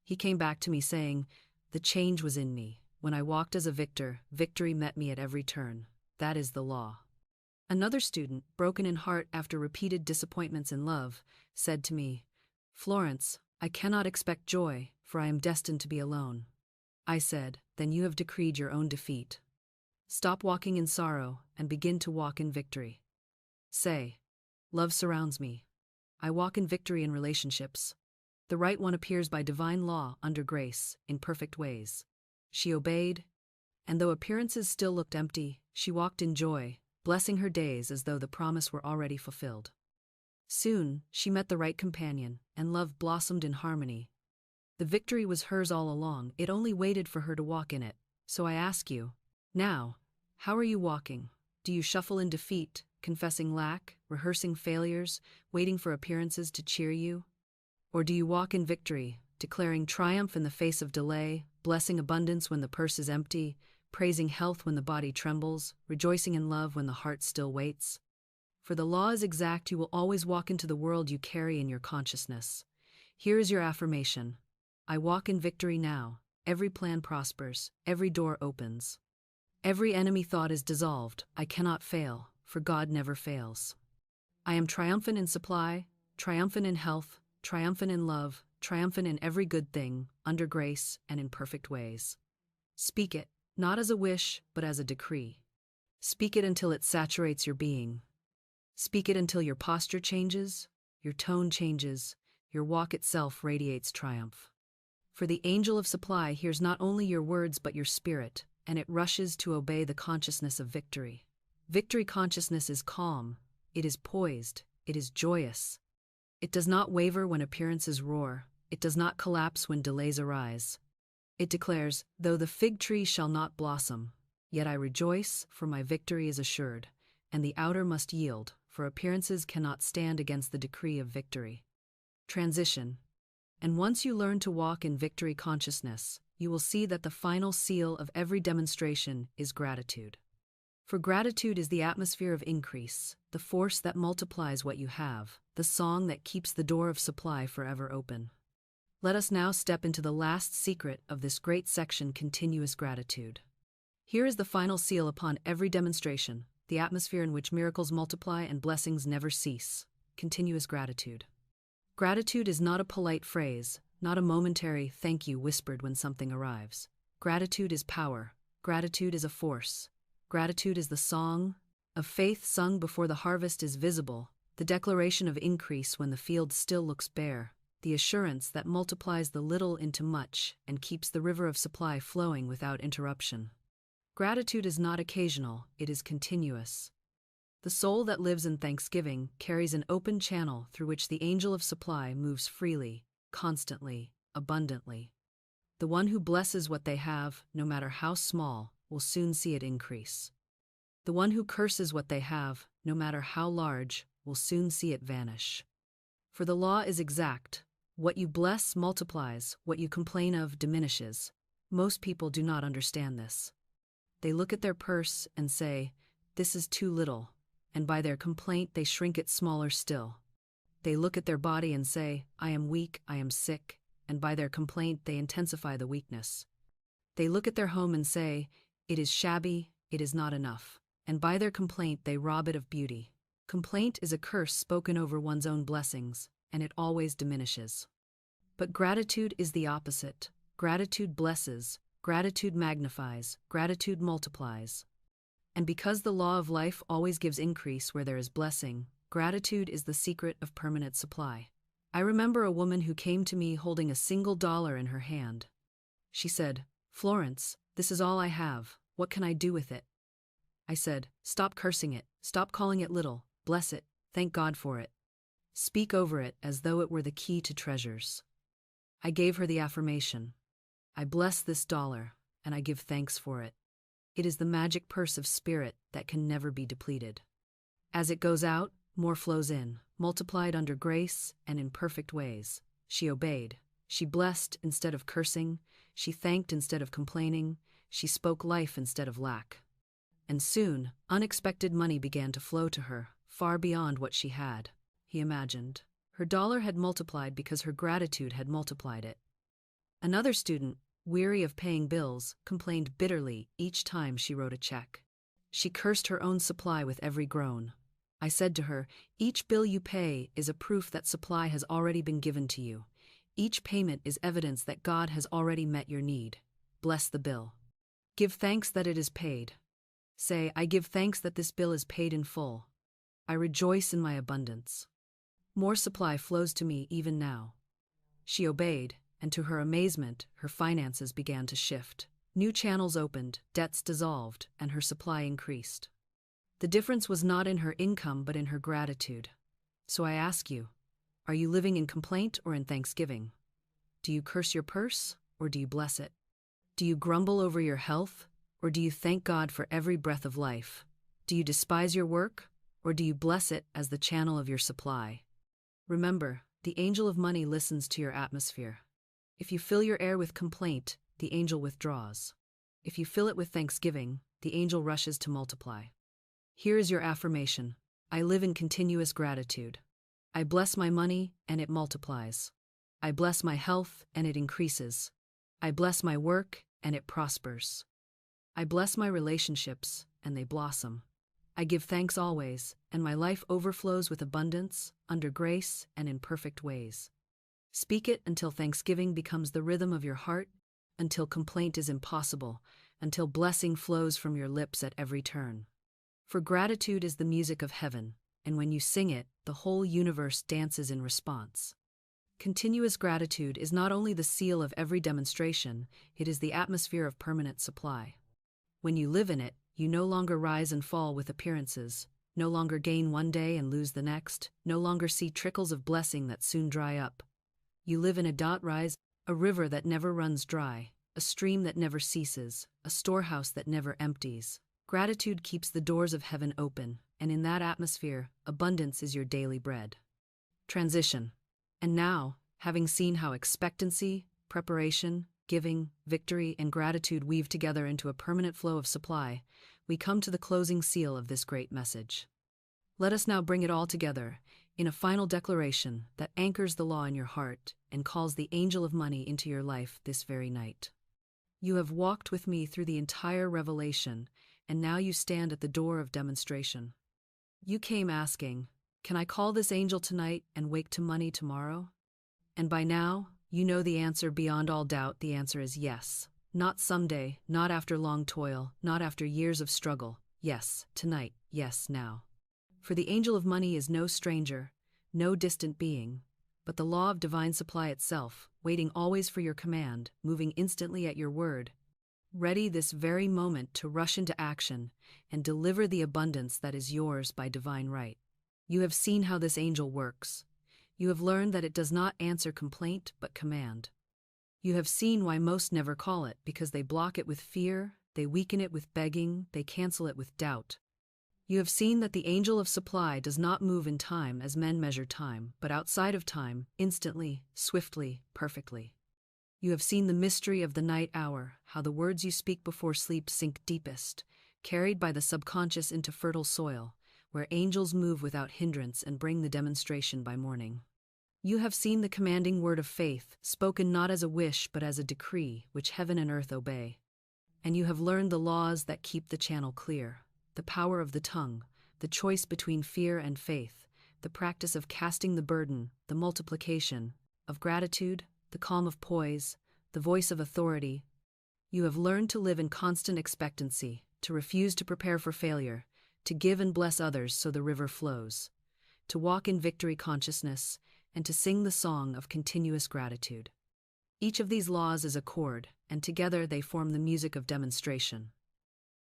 He came back to me saying, "The change was in me. When I walked as a victor, victory met me at every turn. That is the law." Another student, broken in heart after repeated disappointments in love, said to me, "Florence, I cannot expect joy, for I am destined to be alone." I said, "Then you have decreed your own defeat. Stop walking in sorrow and begin to walk in victory." Say, love surrounds me. I walk in victory in relationships. The right one appears by divine law, under grace, in perfect ways. She obeyed, and though appearances still looked empty, she walked in joy, blessing her days as though the promise were already fulfilled. Soon, she met the right companion, and love blossomed in harmony. The victory was hers all along, it only waited for her to walk in it. So I ask you, now, how are you walking? Do you shuffle in defeat, confessing lack, rehearsing failures, waiting for appearances to cheer you? Or do you walk in victory, declaring triumph in the face of delay, blessing abundance when the purse is empty, praising health when the body trembles, rejoicing in love when the heart still waits? For the law is exact, you will always walk into the world you carry in your consciousness. Here is your affirmation. I walk in victory now. Every plan prospers, every door opens. Every enemy thought is dissolved. I cannot fail, for God never fails. I am triumphant in supply, triumphant in health, triumphant in love, triumphant in every good thing, under grace and in perfect ways. Speak it, not as a wish, but as a decree. Speak it until it saturates your being. Speak it until your posture changes, your tone changes, your walk itself radiates triumph. For the angel of supply hears not only your words but your spirit, and it rushes to obey the consciousness of victory. Victory consciousness is calm, it is poised, it is joyous. It does not waver when appearances roar, it does not collapse when delays arise. It declares, though the fig tree shall not blossom, yet I rejoice, for my victory is assured, and the outer must yield, for appearances cannot stand against the decree of victory. Transition. And once you learn to walk in victory consciousness, you will see that the final seal of every demonstration is gratitude. For gratitude is the atmosphere of increase, the force that multiplies what you have, the song that keeps the door of supply forever open. Let us now step into the last secret of this great section: continuous gratitude. Here is the final seal upon every demonstration, the atmosphere in which miracles multiply and blessings never cease: continuous gratitude. Gratitude is not a polite phrase, not a momentary thank you whispered when something arrives. Gratitude is power. Gratitude is a force. Gratitude is the song of faith sung before the harvest is visible, the declaration of increase when the field still looks bare, the assurance that multiplies the little into much and keeps the river of supply flowing without interruption. Gratitude is not occasional, it is continuous. The soul that lives in thanksgiving carries an open channel through which the angel of supply moves freely, constantly, abundantly. The one who blesses what they have, no matter how small, will soon see it increase. The one who curses what they have, no matter how large, will soon see it vanish. For the law is exact. What you bless multiplies, what you complain of diminishes. Most people do not understand this. They look at their purse and say, "This is too little," and by their complaint they shrink it smaller still. They look at their body and say, "I am weak, I am sick," and by their complaint they intensify the weakness. They look at their home and say, "It is shabby, it is not enough," and by their complaint they rob it of beauty. Complaint is a curse spoken over one's own blessings, and it always diminishes. But gratitude is the opposite. Gratitude blesses, gratitude magnifies, gratitude multiplies. And because the law of life always gives increase where there is blessing, gratitude is the secret of permanent supply. I remember a woman who came to me holding a single dollar in her hand. She said, "Florence, this is all I have. What can I do with it?" I said, "Stop cursing it. Stop calling it little. Bless it. Thank God for it. Speak over it as though it were the key to treasures." I gave her the affirmation. I bless this dollar, and I give thanks for it. It is the magic purse of spirit that can never be depleted. As it goes out, more flows in, multiplied under grace and in perfect ways. She obeyed. She blessed instead of cursing. She thanked instead of complaining. She spoke life instead of lack. And soon, unexpected money began to flow to her, far beyond what she had, he imagined. Her dollar had multiplied because her gratitude had multiplied it. Another student, weary of paying bills, complained bitterly each time she wrote a check. She cursed her own supply with every groan. I said to her, "Each bill you pay is a proof that supply has already been given to you. Each payment is evidence that God has already met your need. Bless the bill. Give thanks that it is paid. Say, I give thanks that this bill is paid in full. I rejoice in my abundance. More supply flows to me even now. She obeyed, and to her amazement, her finances began to shift. New channels opened, debts dissolved, and her supply increased. The difference was not in her income but in her gratitude. So I ask you, are you living in complaint or in thanksgiving? Do you curse your purse or do you bless it? Do you grumble over your health or do you thank God for every breath of life? Do you despise your work or do you bless it as the channel of your supply? Remember, the angel of money listens to your atmosphere. If you fill your air with complaint, the angel withdraws. If you fill it with thanksgiving, the angel rushes to multiply. Here is your affirmation. I live in continuous gratitude. I bless my money, and it multiplies. I bless my health, and it increases. I bless my work, and it prospers. I bless my relationships, and they blossom. I give thanks always, and my life overflows with abundance, under grace, and in perfect ways. Speak it until thanksgiving becomes the rhythm of your heart, until complaint is impossible, until blessing flows from your lips at every turn. For gratitude is the music of heaven, and when you sing it, the whole universe dances in response. Continuous gratitude is not only the seal of every demonstration, it is the atmosphere of permanent supply. When you live in it, you no longer rise and fall with appearances, no longer gain one day and lose the next, no longer see trickles of blessing that soon dry up. You live in a rise, a river that never runs dry, a stream that never ceases, a storehouse that never empties. Gratitude keeps the doors of heaven open, and in that atmosphere, abundance is your daily bread. Transition. And now, having seen how expectancy, preparation, giving, victory, and gratitude weave together into a permanent flow of supply, we come to the closing seal of this great message. Let us now bring it all together in a final declaration that anchors the law in your heart and calls the angel of money into your life this very night. You have walked with me through the entire revelation, and now you stand at the door of demonstration. You came asking, "Can I call this angel tonight and wake to money tomorrow?" And by now, you know the answer beyond all doubt. The answer is yes. Not someday, not after long toil, not after years of struggle. Yes, tonight, yes, now. For the angel of money is no stranger, no distant being, but the law of divine supply itself, waiting always for your command, moving instantly at your word, ready this very moment to rush into action and deliver the abundance that is yours by divine right. You have seen how this angel works. You have learned that it does not answer complaint but command. You have seen why most never call it, because they block it with fear, they weaken it with begging, they cancel it with doubt. You have seen that the angel of supply does not move in time as men measure time, but outside of time, instantly, swiftly, perfectly. You have seen the mystery of the night hour, how the words you speak before sleep sink deepest, carried by the subconscious into fertile soil, where angels move without hindrance and bring the demonstration by morning. You have seen the commanding word of faith, spoken not as a wish but as a decree, which heaven and earth obey. And you have learned the laws that keep the channel clear, the power of the tongue, the choice between fear and faith, the practice of casting the burden, the multiplication, of gratitude, the calm of poise, the voice of authority. You have learned to live in constant expectancy, to refuse to prepare for failure, to give and bless others so the river flows, to walk in victory consciousness, and to sing the song of continuous gratitude. Each of these laws is a chord, and together they form the music of demonstration.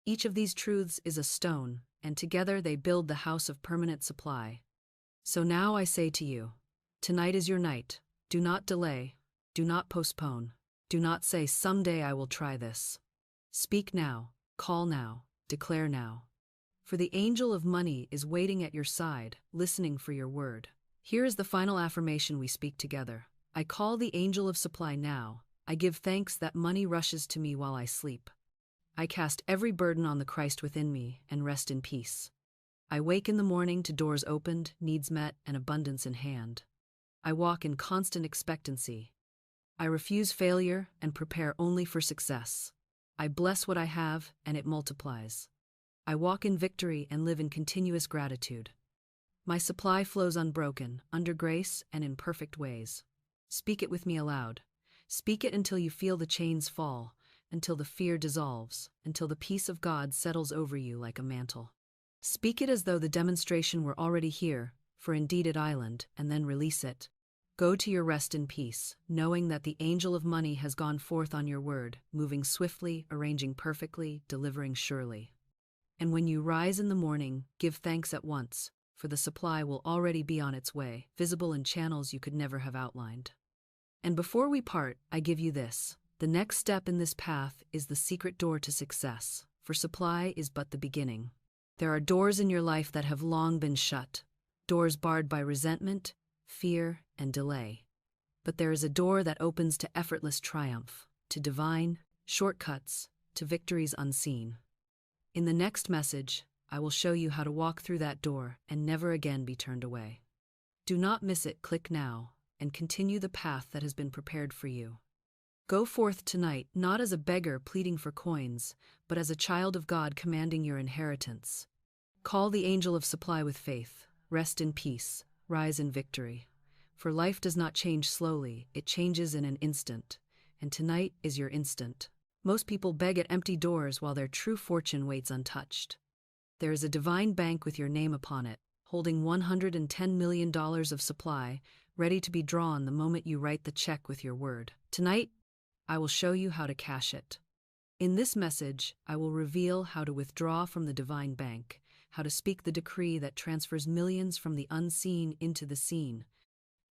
Each of these truths is a stone, and together they build the house of permanent supply. So now I say to you, tonight is your night. Do not delay, do not postpone, do not say someday I will try this. Speak now, call now, declare now. For the angel of money is waiting at your side, listening for your word. Here is the final affirmation we speak together. I call the angel of supply now. I give thanks that money rushes to me while I sleep. I cast every burden on the Christ within me and rest in peace. I wake in the morning to doors opened, needs met, and abundance in hand. I walk in constant expectancy. I refuse failure and prepare only for success. I bless what I have, and it multiplies. I walk in victory and live in continuous gratitude. My supply flows unbroken, under grace, and in perfect ways. Speak it with me aloud. Speak it until you feel the chains fall, until the fear dissolves, until the peace of God settles over you like a mantle. Speak it as though the demonstration were already here, for indeed it island, and then release it. Go to your rest in peace, knowing that the angel of money has gone forth on your word, moving swiftly, arranging perfectly, delivering surely. And when you rise in the morning, give thanks at once, for the supply will already be on its way, visible in channels you could never have outlined. And before we part, I give you this. The next step in this path is the secret door to success, for supply is but the beginning. There are doors in your life that have long been shut, doors barred by resentment, fear, and delay. But there is a door that opens to effortless triumph, to divine shortcuts, to victories unseen. In the next message, I will show you how to walk through that door and never again be turned away. Do not miss it. Click now and continue the path that has been prepared for you. Go forth tonight not as a beggar pleading for coins, but as a child of God commanding your inheritance. Call the angel of supply with faith, rest in peace, rise in victory. For life does not change slowly, it changes in an instant, and tonight is your instant. Most people beg at empty doors while their true fortune waits untouched. There is a divine bank with your name upon it, holding $110 million of supply, ready to be drawn the moment you write the check with your word. Tonight, I will show you how to cash it. In this message, I will reveal how to withdraw from the divine bank, how to speak the decree that transfers millions from the unseen into the seen,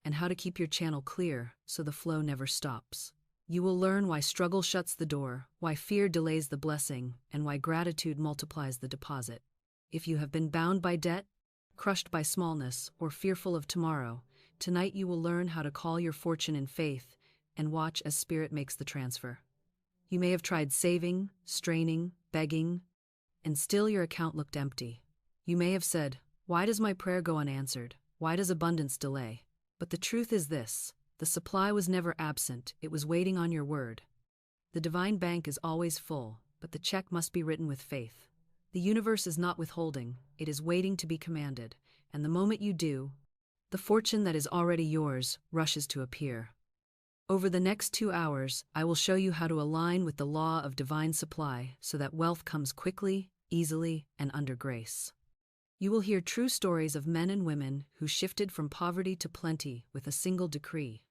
and how to keep your channel clear so the flow never stops. You will learn why struggle shuts the door, why fear delays the blessing, and why gratitude multiplies the deposit. If you have been bound by debt, crushed by smallness, or fearful of tomorrow, tonight you will learn how to call your fortune in faith and watch as Spirit makes the transfer. You may have tried saving, straining, begging, and still your account looked empty. You may have said, "Why does my prayer go unanswered? Why does abundance delay?" But the truth is this: the supply was never absent, it was waiting on your word. The divine bank is always full, but the check must be written with faith. The universe is not withholding, it is waiting to be commanded, and the moment you do, the fortune that is already yours rushes to appear. Over the next 2 hours, I will show you how to align with the law of divine supply so that wealth comes quickly, easily, and under grace. You will hear true stories of men and women who shifted from poverty to plenty with a single decree.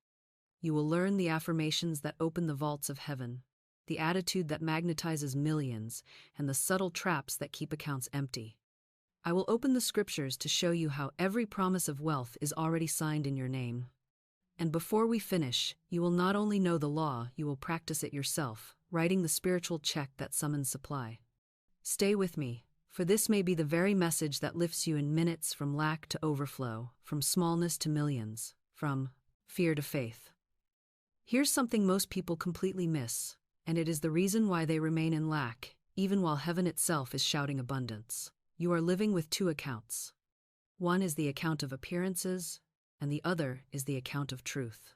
You will learn the affirmations that open the vaults of heaven, the attitude that magnetizes millions, and the subtle traps that keep accounts empty. I will open the scriptures to show you how every promise of wealth is already signed in your name. And before we finish, you will not only know the law, you will practice it yourself, writing the spiritual check that summons supply. Stay with me, for this may be the very message that lifts you in minutes from lack to overflow, from smallness to millions, from fear to faith. Here's something most people completely miss, and it is the reason why they remain in lack, even while heaven itself is shouting abundance. You are living with 2 accounts. One is the account of appearances, and the other is the account of truth.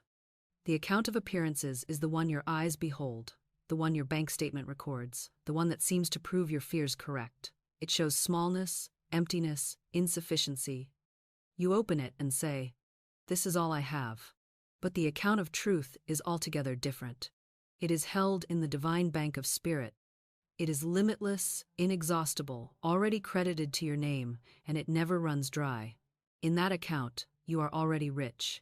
The account of appearances is the one your eyes behold, the one your bank statement records, the one that seems to prove your fears correct. It shows smallness, emptiness, insufficiency. You open it and say, "This is all I have." But the account of truth is altogether different. It is held in the divine bank of spirit. It is limitless, inexhaustible, already credited to your name, and it never runs dry. In that account, you are already rich.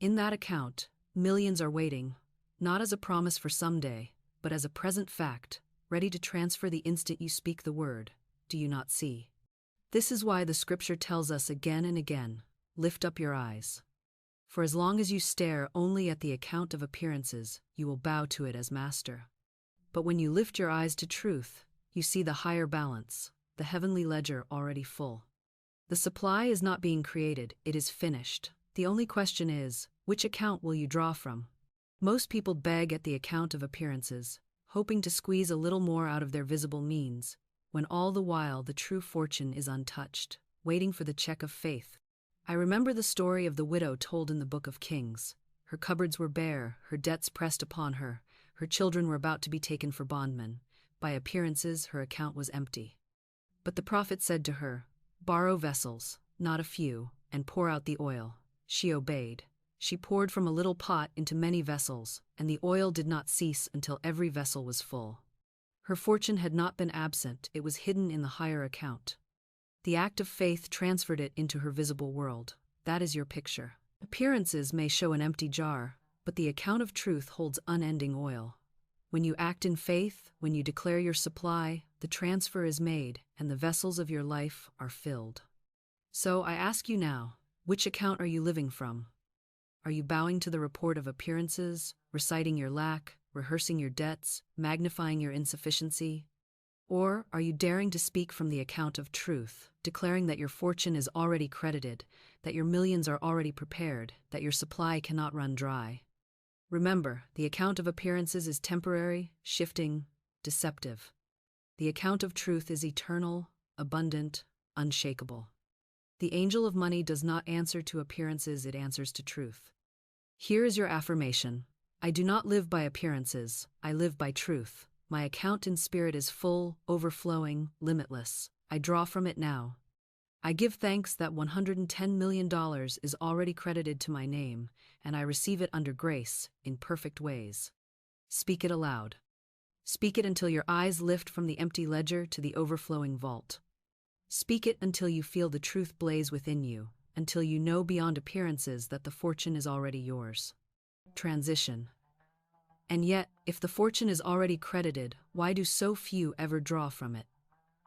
In that account, millions are waiting, not as a promise for someday, but as a present fact, ready to transfer the instant you speak the word. Do you not see? This is why the scripture tells us again and again, lift up your eyes. For as long as you stare only at the account of appearances, you will bow to it as master. But when you lift your eyes to truth, you see the higher balance, the heavenly ledger already full. The supply is not being created, it is finished. The only question is, which account will you draw from? Most people beg at the account of appearances, hoping to squeeze a little more out of their visible means, when all the while the true fortune is untouched, waiting for the check of faith. I remember the story of the widow told in the Book of Kings. Her cupboards were bare, her debts pressed upon her, her children were about to be taken for bondmen. By appearances, her account was empty. But the prophet said to her, "Borrow vessels, not a few, and pour out the oil." She obeyed. She poured from a little pot into many vessels, and the oil did not cease until every vessel was full. Her fortune had not been absent, it was hidden in the higher account. The act of faith transferred it into her visible world. That is your picture. Appearances may show an empty jar, but the account of truth holds unending oil. When you act in faith, when you declare your supply, the transfer is made, and the vessels of your life are filled. So I ask you now, which account are you living from? Are you bowing to the report of appearances, reciting your lack, rehearsing your debts, magnifying your insufficiency? Or are you daring to speak from the account of truth, declaring that your fortune is already credited, that your millions are already prepared, that your supply cannot run dry? Remember, the account of appearances is temporary, shifting, deceptive. The account of truth is eternal, abundant, unshakable. The angel of money does not answer to appearances, it answers to truth. Here is your affirmation. I do not live by appearances, I live by truth. My account in spirit is full, overflowing, limitless. I draw from it now. I give thanks that $110 million is already credited to my name, and I receive it under grace, in perfect ways. Speak it aloud. Speak it until your eyes lift from the empty ledger to the overflowing vault. Speak it until you feel the truth blaze within you, until you know beyond appearances that the fortune is already yours. Transition. And yet, if the fortune is already credited, why do so few ever draw from it?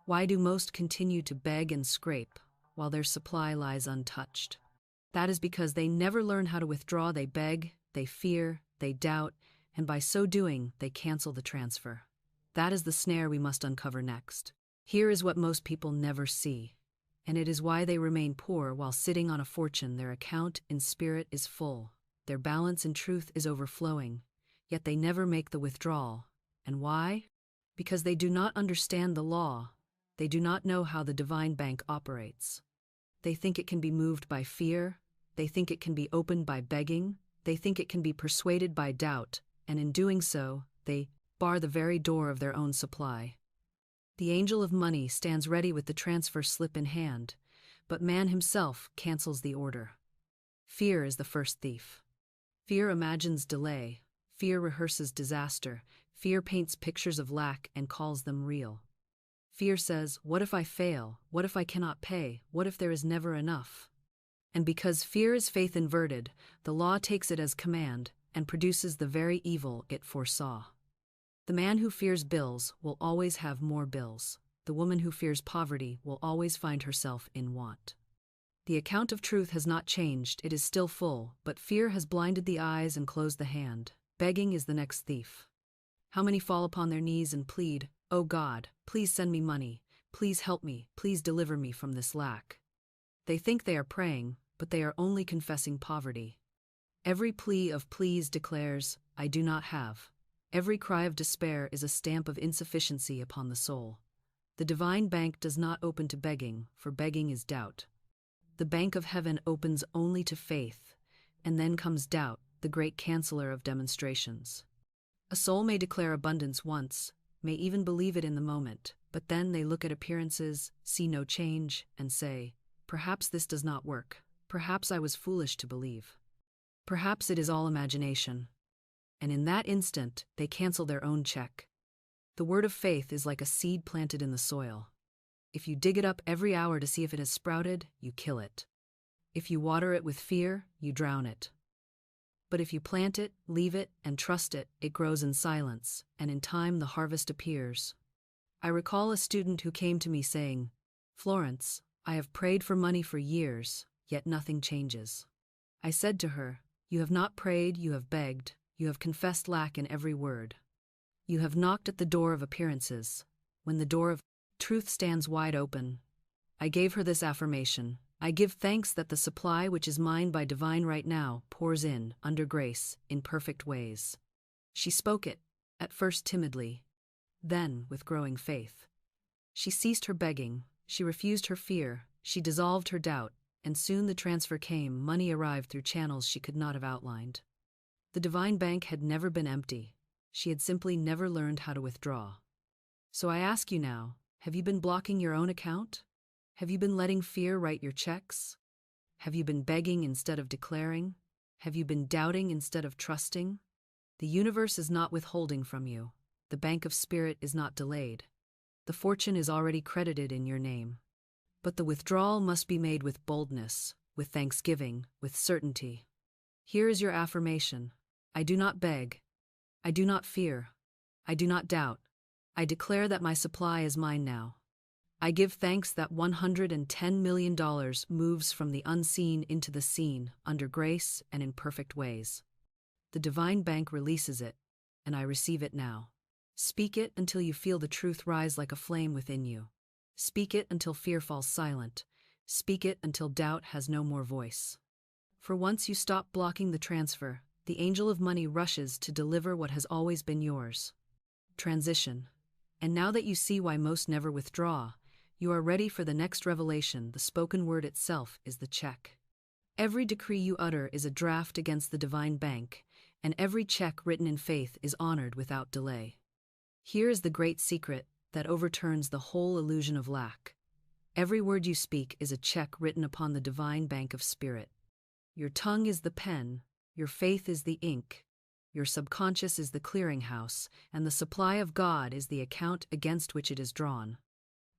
Why do most continue to beg and scrape, while their supply lies untouched? That is because they never learn how to withdraw. They beg, they fear, they doubt, and by so doing, they cancel the transfer. That is the snare we must uncover next. Here is what most people never see, and it is why they remain poor while sitting on a fortune. Their account in spirit is full, their balance in truth is overflowing, yet they never make the withdrawal. And why? Because they do not understand the law. They do not know how the divine bank operates. They think it can be moved by fear. They think it can be opened by begging. They think it can be persuaded by doubt, and in doing so, they bar the very door of their own supply. The angel of money stands ready with the transfer slip in hand, but man himself cancels the order. Fear is the first thief. Fear imagines delay. Fear rehearses disaster. Fear paints pictures of lack and calls them real. Fear says, what if I fail? What if I cannot pay? What if there is never enough? And because fear is faith inverted, the law takes it as command and produces the very evil it foresaw. The man who fears bills will always have more bills. The woman who fears poverty will always find herself in want. The account of truth has not changed, it is still full, but fear has blinded the eyes and closed the hand. Begging is the next thief. How many fall upon their knees and plead, "Oh God, please send me money, please help me, please deliver me from this lack." They think they are praying, but they are only confessing poverty. Every plea of please declares, "I do not have." Every cry of despair is a stamp of insufficiency upon the soul. The divine bank does not open to begging, for begging is doubt. The bank of heaven opens only to faith, and then comes doubt, the great canceller of demonstrations. A soul may declare abundance once, may even believe it in the moment, but then they look at appearances, see no change, and say, perhaps this does not work. Perhaps I was foolish to believe. Perhaps it is all imagination. And in that instant, they cancel their own check. The word of faith is like a seed planted in the soil. If you dig it up every hour to see if it has sprouted, you kill it. If you water it with fear, you drown it. But if you plant it, leave it, and trust it, it grows in silence, and in time the harvest appears. I recall a student who came to me saying, "Florence, I have prayed for money for years, yet nothing changes." I said to her, "You have not prayed, you have begged, you have confessed lack in every word. You have knocked at the door of appearances, when the door of truth stands wide open." I gave her this affirmation: I give thanks that the supply which is mine by divine right now pours in, under grace, in perfect ways. She spoke it, at first timidly, then with growing faith. She ceased her begging, she refused her fear, she dissolved her doubt, and soon the transfer came. Money arrived through channels she could not have outlined. The divine bank had never been empty. She had simply never learned how to withdraw. So I ask you now, have you been blocking your own account? Have you been letting fear write your checks? Have you been begging instead of declaring? Have you been doubting instead of trusting? The universe is not withholding from you. The bank of spirit is not delayed. The fortune is already credited in your name. But the withdrawal must be made with boldness, with thanksgiving, with certainty. Here is your affirmation. I do not beg. I do not fear. I do not doubt. I declare that my supply is mine now. I give thanks that $110 million moves from the unseen into the seen, under grace and in perfect ways. The divine bank releases it, and I receive it now. Speak it until you feel the truth rise like a flame within you. Speak it until fear falls silent. Speak it until doubt has no more voice. For once you stop blocking the transfer, the angel of money rushes to deliver what has always been yours. Transition. And now that you see why most never withdraw, you are ready for the next revelation. The spoken word itself is the check. Every decree you utter is a draft against the divine bank, and every check written in faith is honored without delay. Here is the great secret that overturns the whole illusion of lack. Every word you speak is a check written upon the divine bank of spirit. Your tongue is the pen, your faith is the ink, your subconscious is the clearinghouse, and the supply of God is the account against which it is drawn.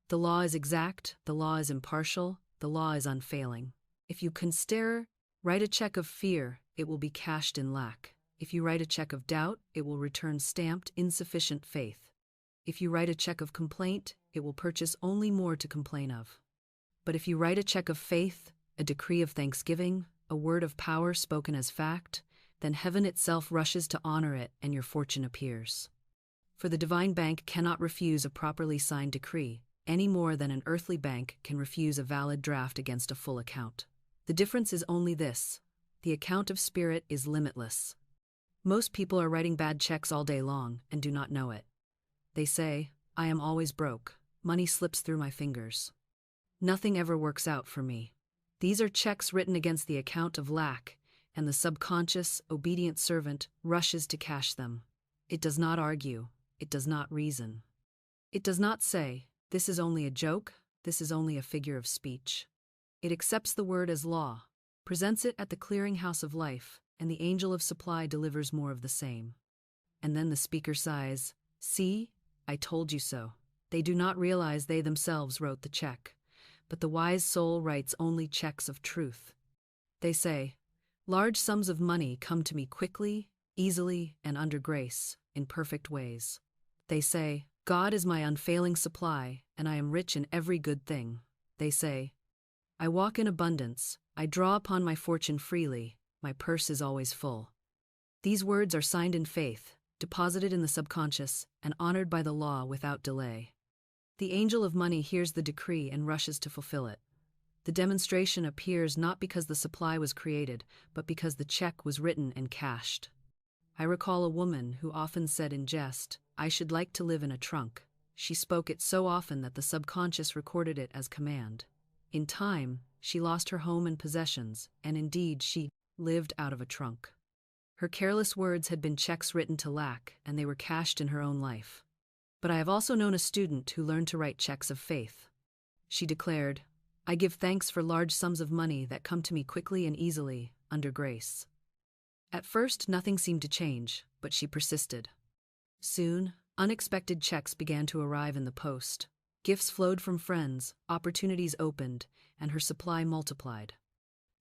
The law is exact, the law is impartial, the law is unfailing. If you consider, write a check of fear, it will be cashed in lack. If you write a check of doubt, it will return stamped insufficient faith. If you write a check of complaint, it will purchase only more to complain of. But if you write a check of faith, a decree of thanksgiving, a word of power spoken as fact, then heaven itself rushes to honor it and your fortune appears. For the divine bank cannot refuse a properly signed decree, any more than an earthly bank can refuse a valid draft against a full account. The difference is only this: the account of spirit is limitless. Most people are writing bad checks all day long and do not know it. They say, I am always broke, money slips through my fingers. Nothing ever works out for me. These are checks written against the account of lack, and the subconscious, obedient servant rushes to cash them. It does not argue, it does not reason. It does not say, this is only a joke, this is only a figure of speech. It accepts the word as law, presents it at the clearinghouse of life, and the angel of supply delivers more of the same. And then the speaker sighs, see, I told you so. They do not realize they themselves wrote the check, but the wise soul writes only checks of truth. They say, large sums of money come to me quickly, easily, and under grace, in perfect ways. They say, God is my unfailing supply, and I am rich in every good thing. They say, I walk in abundance, I draw upon my fortune freely, my purse is always full. These words are signed in faith, deposited in the subconscious, and honored by the law without delay. The angel of money hears the decree and rushes to fulfill it. The demonstration appears not because the supply was created, but because the check was written and cashed. I recall a woman who often said in jest, I should like to live in a trunk. She spoke it so often that the subconscious recorded it as command. In time, she lost her home and possessions, and indeed she lived out of a trunk. Her careless words had been checks written to lack, and they were cashed in her own life. But I have also known a student who learned to write checks of faith. She declared, I give thanks for large sums of money that come to me quickly and easily, under grace. At first, nothing seemed to change, but she persisted. Soon, unexpected checks began to arrive in the post. Gifts flowed from friends, opportunities opened, and her supply multiplied.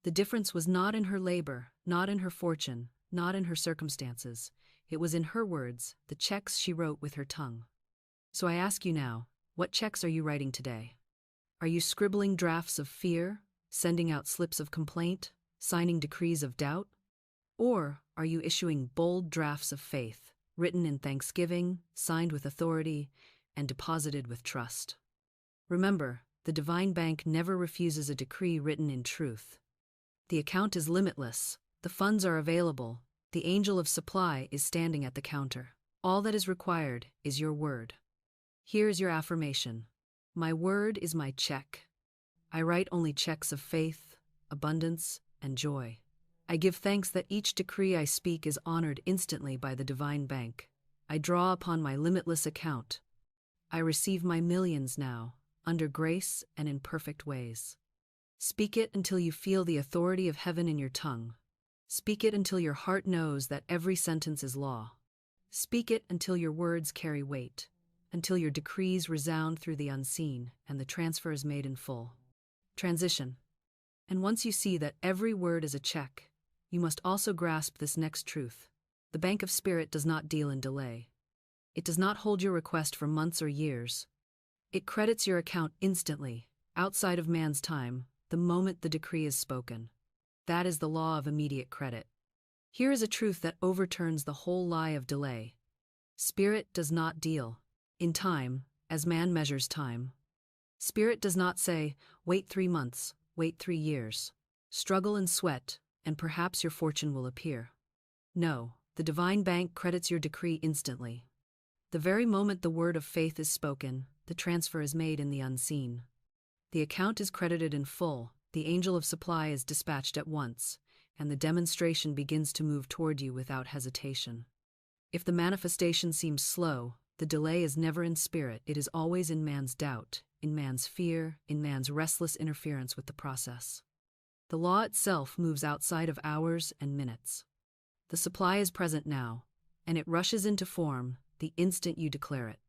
The difference was not in her labor, not in her fortune, not in her circumstances. It was in her words, the checks she wrote with her tongue. So I ask you now, what checks are you writing today? Are you scribbling drafts of fear, sending out slips of complaint, signing decrees of doubt? Or are you issuing bold drafts of faith, written in thanksgiving, signed with authority, and deposited with trust? Remember, the divine bank never refuses a decree written in truth. The account is limitless, the funds are available, the angel of supply is standing at the counter. All that is required is your word. Here is your affirmation. My word is my check. I write only checks of faith, abundance, and joy. I give thanks that each decree I speak is honored instantly by the divine bank. I draw upon my limitless account. I receive my millions now, under grace and in perfect ways. Speak it until you feel the authority of heaven in your tongue. Speak it until your heart knows that every sentence is law. Speak it until your words carry weight, until your decrees resound through the unseen and the transfer is made in full. Transition. And once you see that every word is a check, you must also grasp this next truth. The Bank of Spirit does not deal in delay. It does not hold your request for months or years. It credits your account instantly, outside of man's time, the moment the decree is spoken. That is the law of immediate credit. Here is a truth that overturns the whole lie of delay. Spirit does not deal in time, as man measures time. Spirit does not say, wait 3 months, wait 3 years, struggle and sweat, and perhaps your fortune will appear. No, the divine bank credits your decree instantly. The very moment the word of faith is spoken, the transfer is made in the unseen. The account is credited in full, the angel of supply is dispatched at once, and the demonstration begins to move toward you without hesitation. If the manifestation seems slow, the delay is never in spirit, it is always in man's doubt, in man's fear, in man's restless interference with the process. The law itself moves outside of hours and minutes. The supply is present now, and it rushes into form the instant you declare it.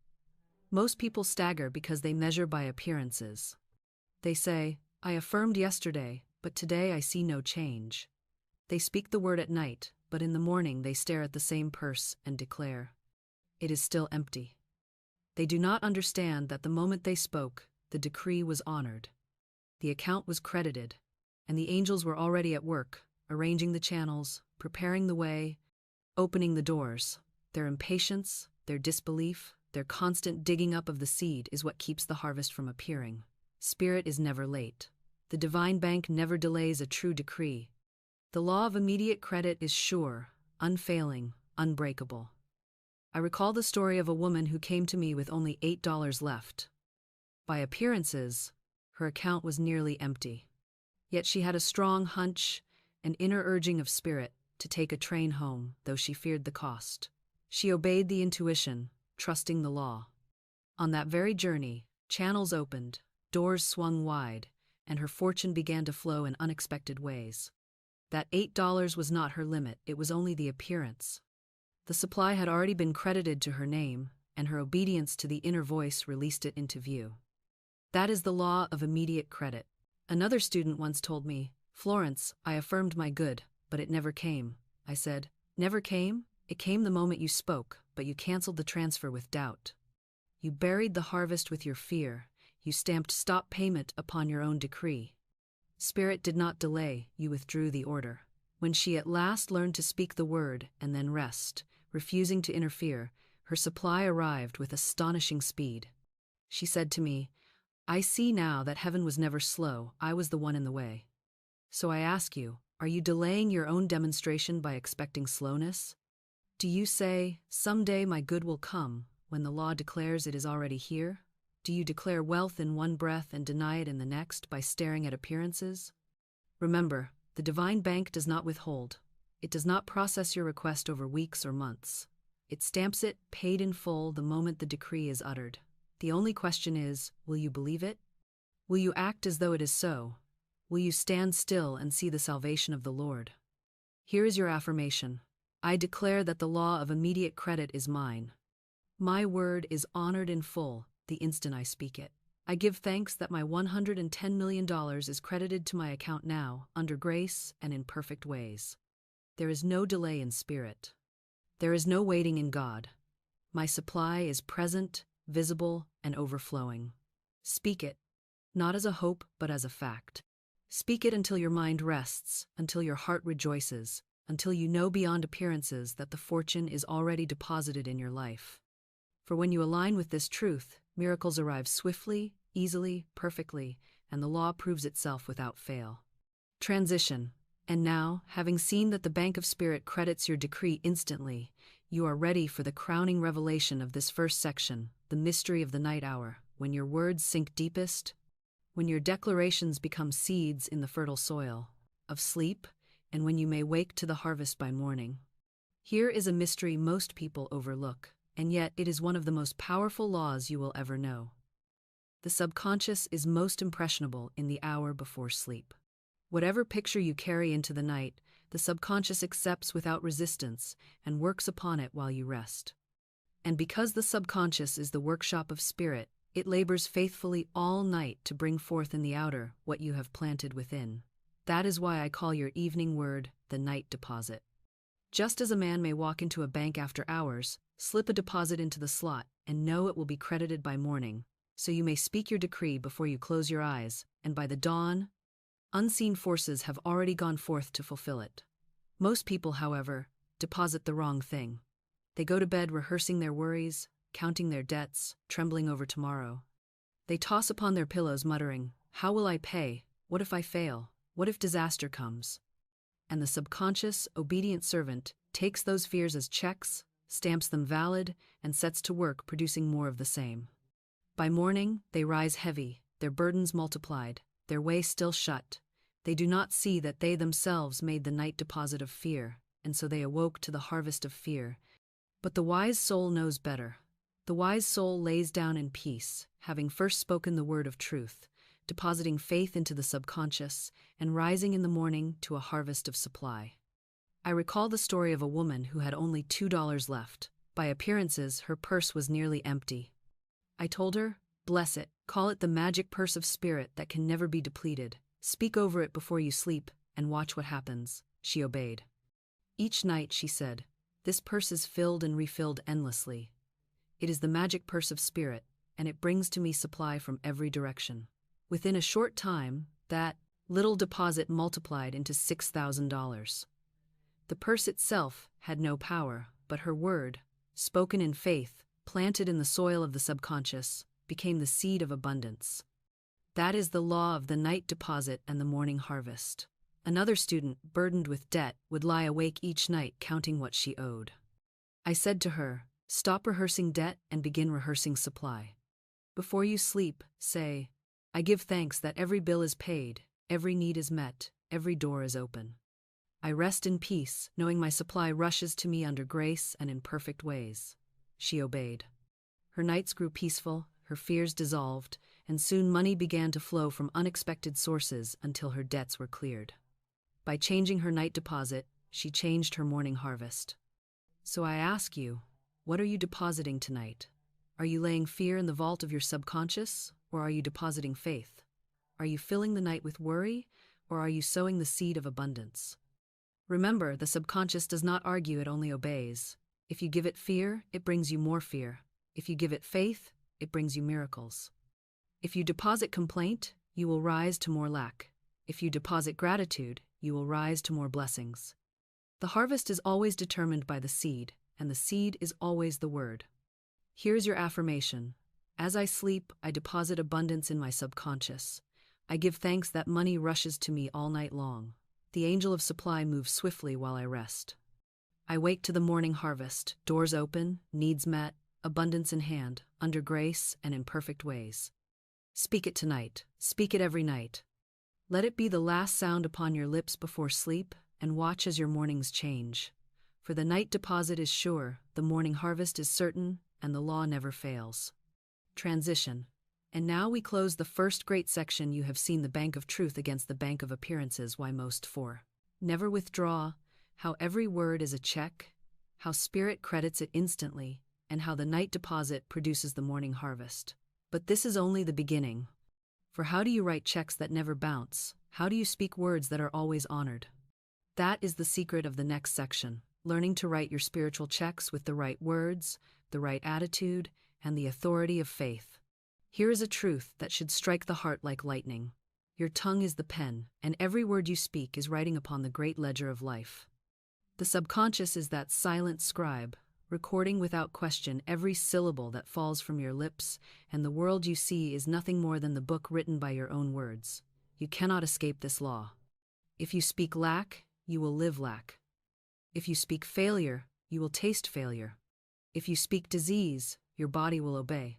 Most people stagger because they measure by appearances. They say, I affirmed yesterday, but today I see no change. They speak the word at night, but in the morning they stare at the same purse and declare, it is still empty. They do not understand that the moment they spoke, the decree was honored. The account was credited, and the angels were already at work, arranging the channels, preparing the way, opening the doors. Their impatience, their disbelief, their constant digging up of the seed is what keeps the harvest from appearing. Spirit is never late. The divine bank never delays a true decree. The law of immediate credit is sure, unfailing, unbreakable. I recall the story of a woman who came to me with only $8 left. By appearances, her account was nearly empty. Yet she had a strong hunch, an inner urging of spirit, to take a train home, though she feared the cost. She obeyed the intuition, trusting the law. On that very journey, channels opened, doors swung wide, and her fortune began to flow in unexpected ways. That $8 was not her limit, it was only the appearance. The supply had already been credited to her name, and her obedience to the inner voice released it into view. That is the law of immediate credit. Another student once told me, Florence, I affirmed my good, but it never came. I said, never came? It came the moment you spoke, but you canceled the transfer with doubt. You buried the harvest with your fear. You stamped stop payment upon your own decree. Spirit did not delay, you withdrew the order. When she at last learned to speak the word and then rest, refusing to interfere, her supply arrived with astonishing speed. She said to me, I see now that heaven was never slow, I was the one in the way. So I ask you, are you delaying your own demonstration by expecting slowness? Do you say, someday my good will come, when the law declares it is already here? Do you declare wealth in one breath and deny it in the next by staring at appearances? Remember, the divine bank does not withhold. It does not process your request over weeks or months. It stamps it, paid in full, the moment the decree is uttered. The only question is, will you believe it? Will you act as though it is so? Will you stand still and see the salvation of the Lord? Here is your affirmation. I declare that the law of immediate credit is mine. My word is honored in full the instant I speak it. I give thanks that my $110 million is credited to my account now, under grace and in perfect ways. There is no delay in spirit. There is no waiting in God. My supply is present, visible, and overflowing. Speak it, not as a hope but as a fact. Speak it until your mind rests, until your heart rejoices, until you know beyond appearances that the fortune is already deposited in your life. For when you align with this truth, miracles arrive swiftly, easily, perfectly, and the law proves itself without fail. Transition. And now, having seen that the Bank of Spirit credits your decree instantly, you are ready for the crowning revelation of this first section, the mystery of the night hour, when your words sink deepest, when your declarations become seeds in the fertile soil of sleep, and when you may wake to the harvest by morning. Here is a mystery most people overlook, and yet it is one of the most powerful laws you will ever know. The subconscious is most impressionable in the hour before sleep. Whatever picture you carry into the night, the subconscious accepts without resistance and works upon it while you rest. And because the subconscious is the workshop of spirit, It labors faithfully all night to bring forth in the outer what you have planted within. That is why I call your evening word the night deposit. Just as a man may walk into a bank after hours, slip a deposit into the slot, and know it will be credited by morning, so you may speak your decree before you close your eyes, and by the dawn, unseen forces have already gone forth to fulfill it. Most people, however, deposit the wrong thing. They go to bed rehearsing their worries, counting their debts, trembling over tomorrow. They toss upon their pillows muttering, "How will I pay? What if I fail? What if disaster comes?" And the subconscious, obedient servant takes those fears as checks, stamps them valid, and sets to work producing more of the same. By morning, they rise heavy, their burdens multiplied, their way still shut. They do not see that they themselves made the night deposit of fear, and so they awoke to the harvest of fear. But the wise soul knows better. The wise soul lays down in peace, having first spoken the word of truth, depositing faith into the subconscious, and rising in the morning to a harvest of supply. I recall the story of a woman who had only $2 left. By appearances, her purse was nearly empty. I told her, "Bless it, call it the magic purse of spirit that can never be depleted. Speak over it before you sleep, and watch what happens." She obeyed. Each night, she said, "This purse is filled and refilled endlessly. It is the magic purse of spirit, and it brings to me supply from every direction." Within a short time, that little deposit multiplied into $6,000. The purse itself had no power, but her word, spoken in faith, planted in the soil of the subconscious, became the seed of abundance. That is the law of the night deposit and the morning harvest. Another student, burdened with debt, would lie awake each night counting what she owed. I said to her, "Stop rehearsing debt and begin rehearsing supply. Before you sleep, say, 'I give thanks that every bill is paid, every need is met, every door is open. I rest in peace, knowing my supply rushes to me under grace and in perfect ways." She obeyed. Her nights grew peaceful, her fears dissolved, and soon money began to flow from unexpected sources until her debts were cleared. By changing her night deposit, she changed her morning harvest. So I ask you, what are you depositing tonight? Are you laying fear in the vault of your subconscious, or are you depositing faith? Are you filling the night with worry, or are you sowing the seed of abundance? Remember, the subconscious does not argue, it only obeys. If you give it fear, it brings you more fear. If you give it faith, it brings you miracles. If you deposit complaint, you will rise to more lack. If you deposit gratitude, you will rise to more blessings. The harvest is always determined by the seed, and the seed is always the word. Here's your affirmation. As I sleep, I deposit abundance in my subconscious. I give thanks that money rushes to me all night long. The angel of supply moves swiftly while I rest. I wake to the morning harvest, doors open, needs met, abundance in hand, under grace and in perfect ways. Speak it tonight. Speak it every night. Let it be the last sound upon your lips before sleep, and watch as your mornings change. For the night deposit is sure, the morning harvest is certain, and the law never fails. Transition. And now we close the first great section. You have seen the bank of truth against the bank of appearances. Why most for. Never withdraw, how every word is a check, how spirit credits it instantly, and how the night deposit produces the morning harvest. But this is only the beginning. For how do you write checks that never bounce? How do you speak words that are always honored? That is the secret of the next section, learning to write your spiritual checks with the right words, the right attitude, and the authority of faith. Here is a truth that should strike the heart like lightning. Your tongue is the pen, and every word you speak is writing upon the great ledger of life. The subconscious is that silent scribe, recording without question every syllable that falls from your lips, and the world you see is nothing more than the book written by your own words. You cannot escape this law. If you speak lack, you will live lack. If you speak failure, you will taste failure. If you speak disease, your body will obey.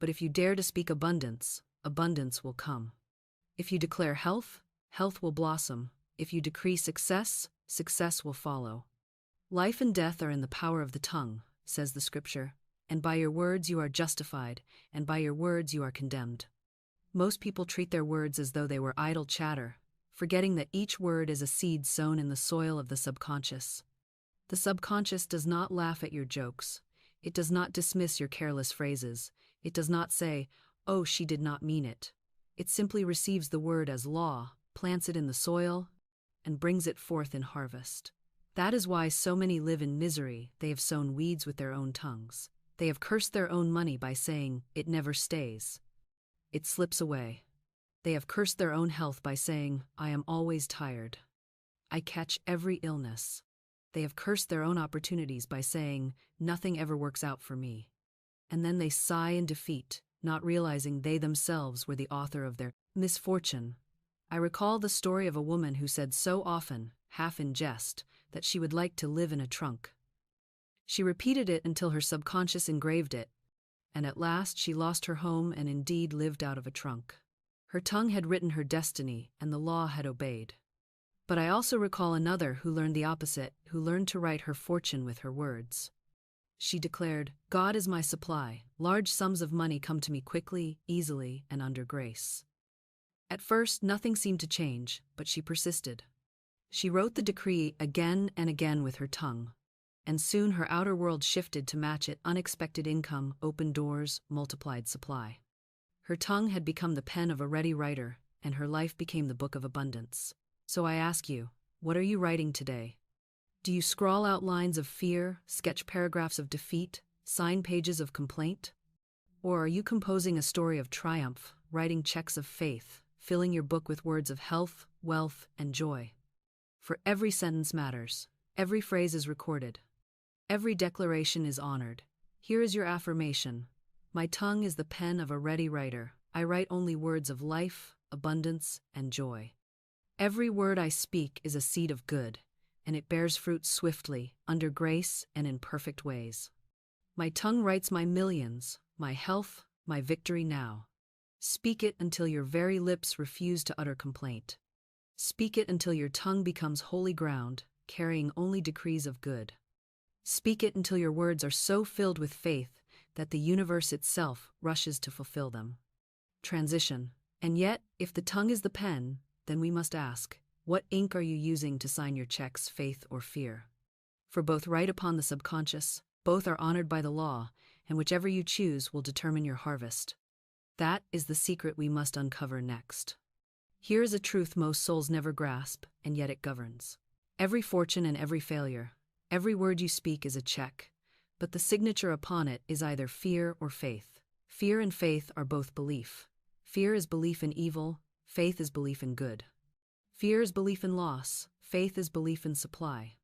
But if you dare to speak abundance, abundance will come. If you declare health, health will blossom. If you decree success, success will follow. Life and death are in the power of the tongue, says the scripture, and by your words you are justified, and by your words you are condemned. Most people treat their words as though they were idle chatter, forgetting that each word is a seed sown in the soil of the subconscious. The subconscious does not laugh at your jokes. It does not dismiss your careless phrases. It does not say, "Oh, she did not mean it." It simply receives the word as law, plants it in the soil, and brings it forth in harvest. That is why so many live in misery. They have sown weeds with their own tongues. They have cursed their own money by saying, "It never stays. It slips away." They have cursed their own health by saying, "I am always tired. I catch every illness." They have cursed their own opportunities by saying, "Nothing ever works out for me." And then they sigh in defeat, not realizing they themselves were the author of their misfortune. I recall the story of a woman who said so often, half in jest, that she would like to live in a trunk. She repeated it until her subconscious engraved it, and at last she lost her home and indeed lived out of a trunk. Her tongue had written her destiny, and the law had obeyed. But I also recall another who learned the opposite, who learned to write her fortune with her words. She declared, "God is my supply. Large sums of money come to me quickly, easily, and under grace." At first, nothing seemed to change, but she persisted. She wrote the decree again and again with her tongue, and soon her outer world shifted to match it. Unexpected income, open doors, multiplied supply. Her tongue had become the pen of a ready writer, and her life became the book of abundance. So I ask you, what are you writing today? Do you scrawl out lines of fear, sketch paragraphs of defeat, sign pages of complaint? Or are you composing a story of triumph, writing checks of faith, filling your book with words of health, wealth, and joy? For every sentence matters, every phrase is recorded, every declaration is honored. Here is your affirmation. My tongue is the pen of a ready writer. I write only words of life, abundance, and joy. Every word I speak is a seed of good, and it bears fruit swiftly, under grace, and in perfect ways. My tongue writes my millions, my health, my victory now. Speak it until your very lips refuse to utter complaint. Speak it until your tongue becomes holy ground, carrying only decrees of good. Speak it until your words are so filled with faith that the universe itself rushes to fulfill them. Transition. And yet, if the tongue is the pen, then we must ask, what ink are you using to sign your checks, faith or fear? For both write upon the subconscious, both are honored by the law, and whichever you choose will determine your harvest. That is the secret we must uncover next. Here is a truth most souls never grasp, and yet it governs. Every fortune and every failure, every word you speak is a check, but the signature upon it is either fear or faith. Fear and faith are both belief. Fear is belief in evil, faith is belief in good. Fear is belief in loss, faith is belief in supply.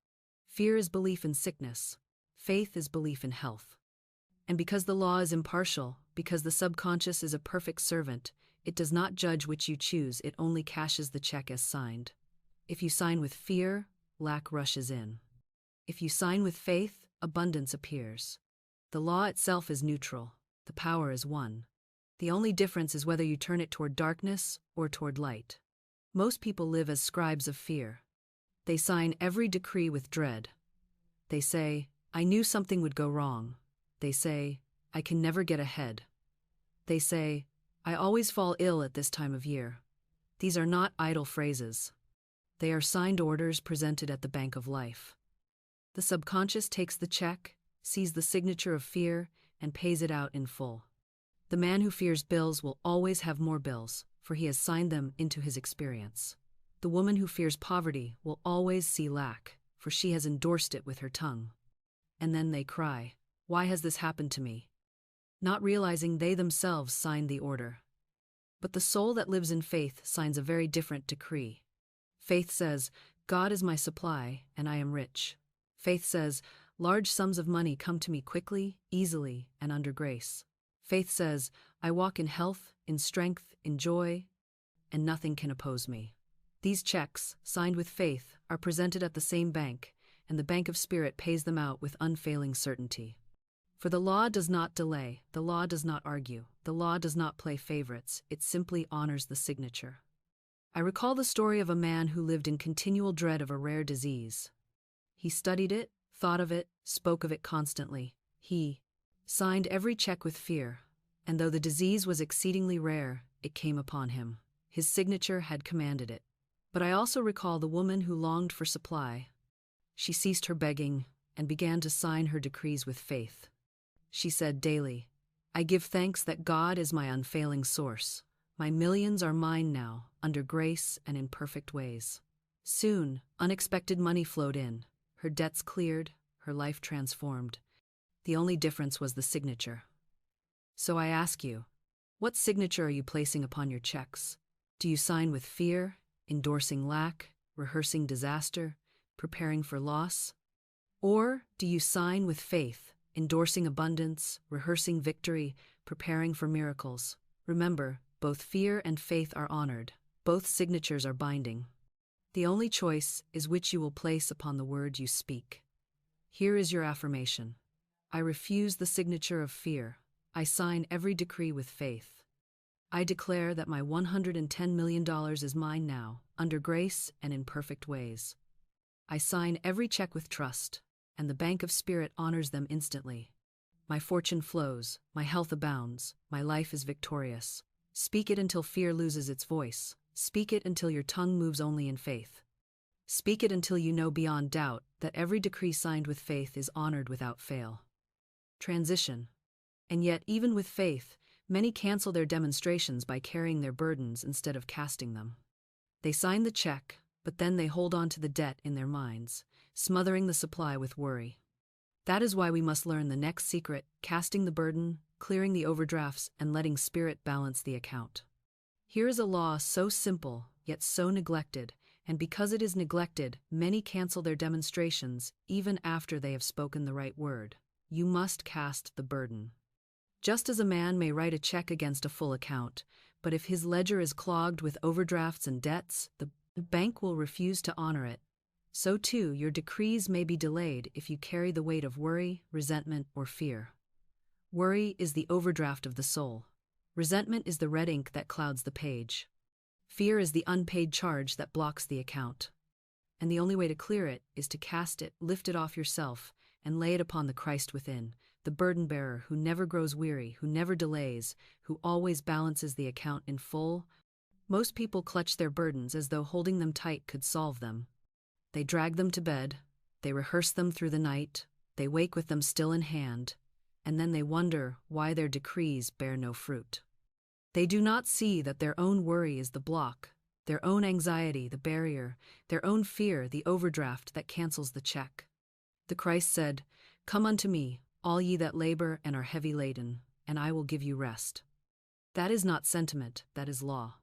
Fear is belief in sickness, faith is belief in health. And because the law is impartial, because the subconscious is a perfect servant, it does not judge which you choose, it only cashes the check as signed. If you sign with fear, lack rushes in. If you sign with faith, abundance appears. The law itself is neutral, the power is one. The only difference is whether you turn it toward darkness or toward light. Most people live as scribes of fear. They sign every decree with dread. They say, "I knew something would go wrong." They say, "I can never get ahead." They say, "I always fall ill at this time of year." These are not idle phrases. They are signed orders presented at the bank of life. The subconscious takes the check, sees the signature of fear, and pays it out in full. The man who fears bills will always have more bills, for he has signed them into his experience. The woman who fears poverty will always see lack, for she has endorsed it with her tongue. And then they cry, "Why has this happened to me?" Not realizing they themselves signed the order. But the soul that lives in faith signs a very different decree. Faith says, "God is my supply, and I am rich." Faith says, "Large sums of money come to me quickly, easily, and under grace." Faith says, "I walk in health, in strength, in joy, and nothing can oppose me." These checks, signed with faith, are presented at the same bank, and the bank of spirit pays them out with unfailing certainty. For the law does not delay, the law does not argue, the law does not play favorites, it simply honors the signature. I recall the story of a man who lived in continual dread of a rare disease. He studied it, thought of it, spoke of it constantly. He signed every check with fear, and though the disease was exceedingly rare, it came upon him. His signature had commanded it. But I also recall the woman who longed for supply. She ceased her begging and began to sign her decrees with faith. She said daily, I give thanks that God is my unfailing source. My millions are mine now, under grace and in perfect ways. Soon, unexpected money flowed in. Her debts cleared, her life transformed. The only difference was the signature. So I ask you, what signature are you placing upon your checks? Do you sign with fear, endorsing lack, rehearsing disaster, preparing for loss? Or do you sign with faith, endorsing abundance, rehearsing victory, preparing for miracles? Remember, both fear and faith are honored. Both signatures are binding. The only choice is which you will place upon the word you speak. Here is your affirmation. I refuse the signature of fear. I sign every decree with faith. I declare that my $110 million is mine now, under grace and in perfect ways. I sign every check with trust, and the bank of spirit honors them instantly. My fortune flows, my health abounds, my life is victorious. Speak it until fear loses its voice. Speak it until your tongue moves only in faith. Speak it until you know beyond doubt that every decree signed with faith is honored without fail. Transition. And yet, even with faith, many cancel their demonstrations by carrying their burdens instead of casting them. They sign the check, but then they hold on to the debt in their minds, smothering the supply with worry. That is why we must learn the next secret: casting the burden, clearing the overdrafts, and letting spirit balance the account. Here is a law so simple, yet so neglected, and because it is neglected, many cancel their demonstrations even after they have spoken the right word. You must cast the burden. Just as a man may write a check against a full account, but if his ledger is clogged with overdrafts and debts, the bank will refuse to honor it. So too, your decrees may be delayed if you carry the weight of worry, resentment, or fear. Worry is the overdraft of the soul. Resentment is the red ink that clouds the page. Fear is the unpaid charge that blocks the account. And the only way to clear it is to cast it, lift it off yourself, and lay it upon the Christ within, the burden bearer who never grows weary, who never delays, who always balances the account in full. Most people clutch their burdens as though holding them tight could solve them. They drag them to bed, they rehearse them through the night, they wake with them still in hand, and then they wonder why their decrees bear no fruit. They do not see that their own worry is the block, their own anxiety the barrier, their own fear the overdraft that cancels the check. The Christ said, "Come unto me, all ye that labor and are heavy laden, and I will give you rest." That is not sentiment, that is law.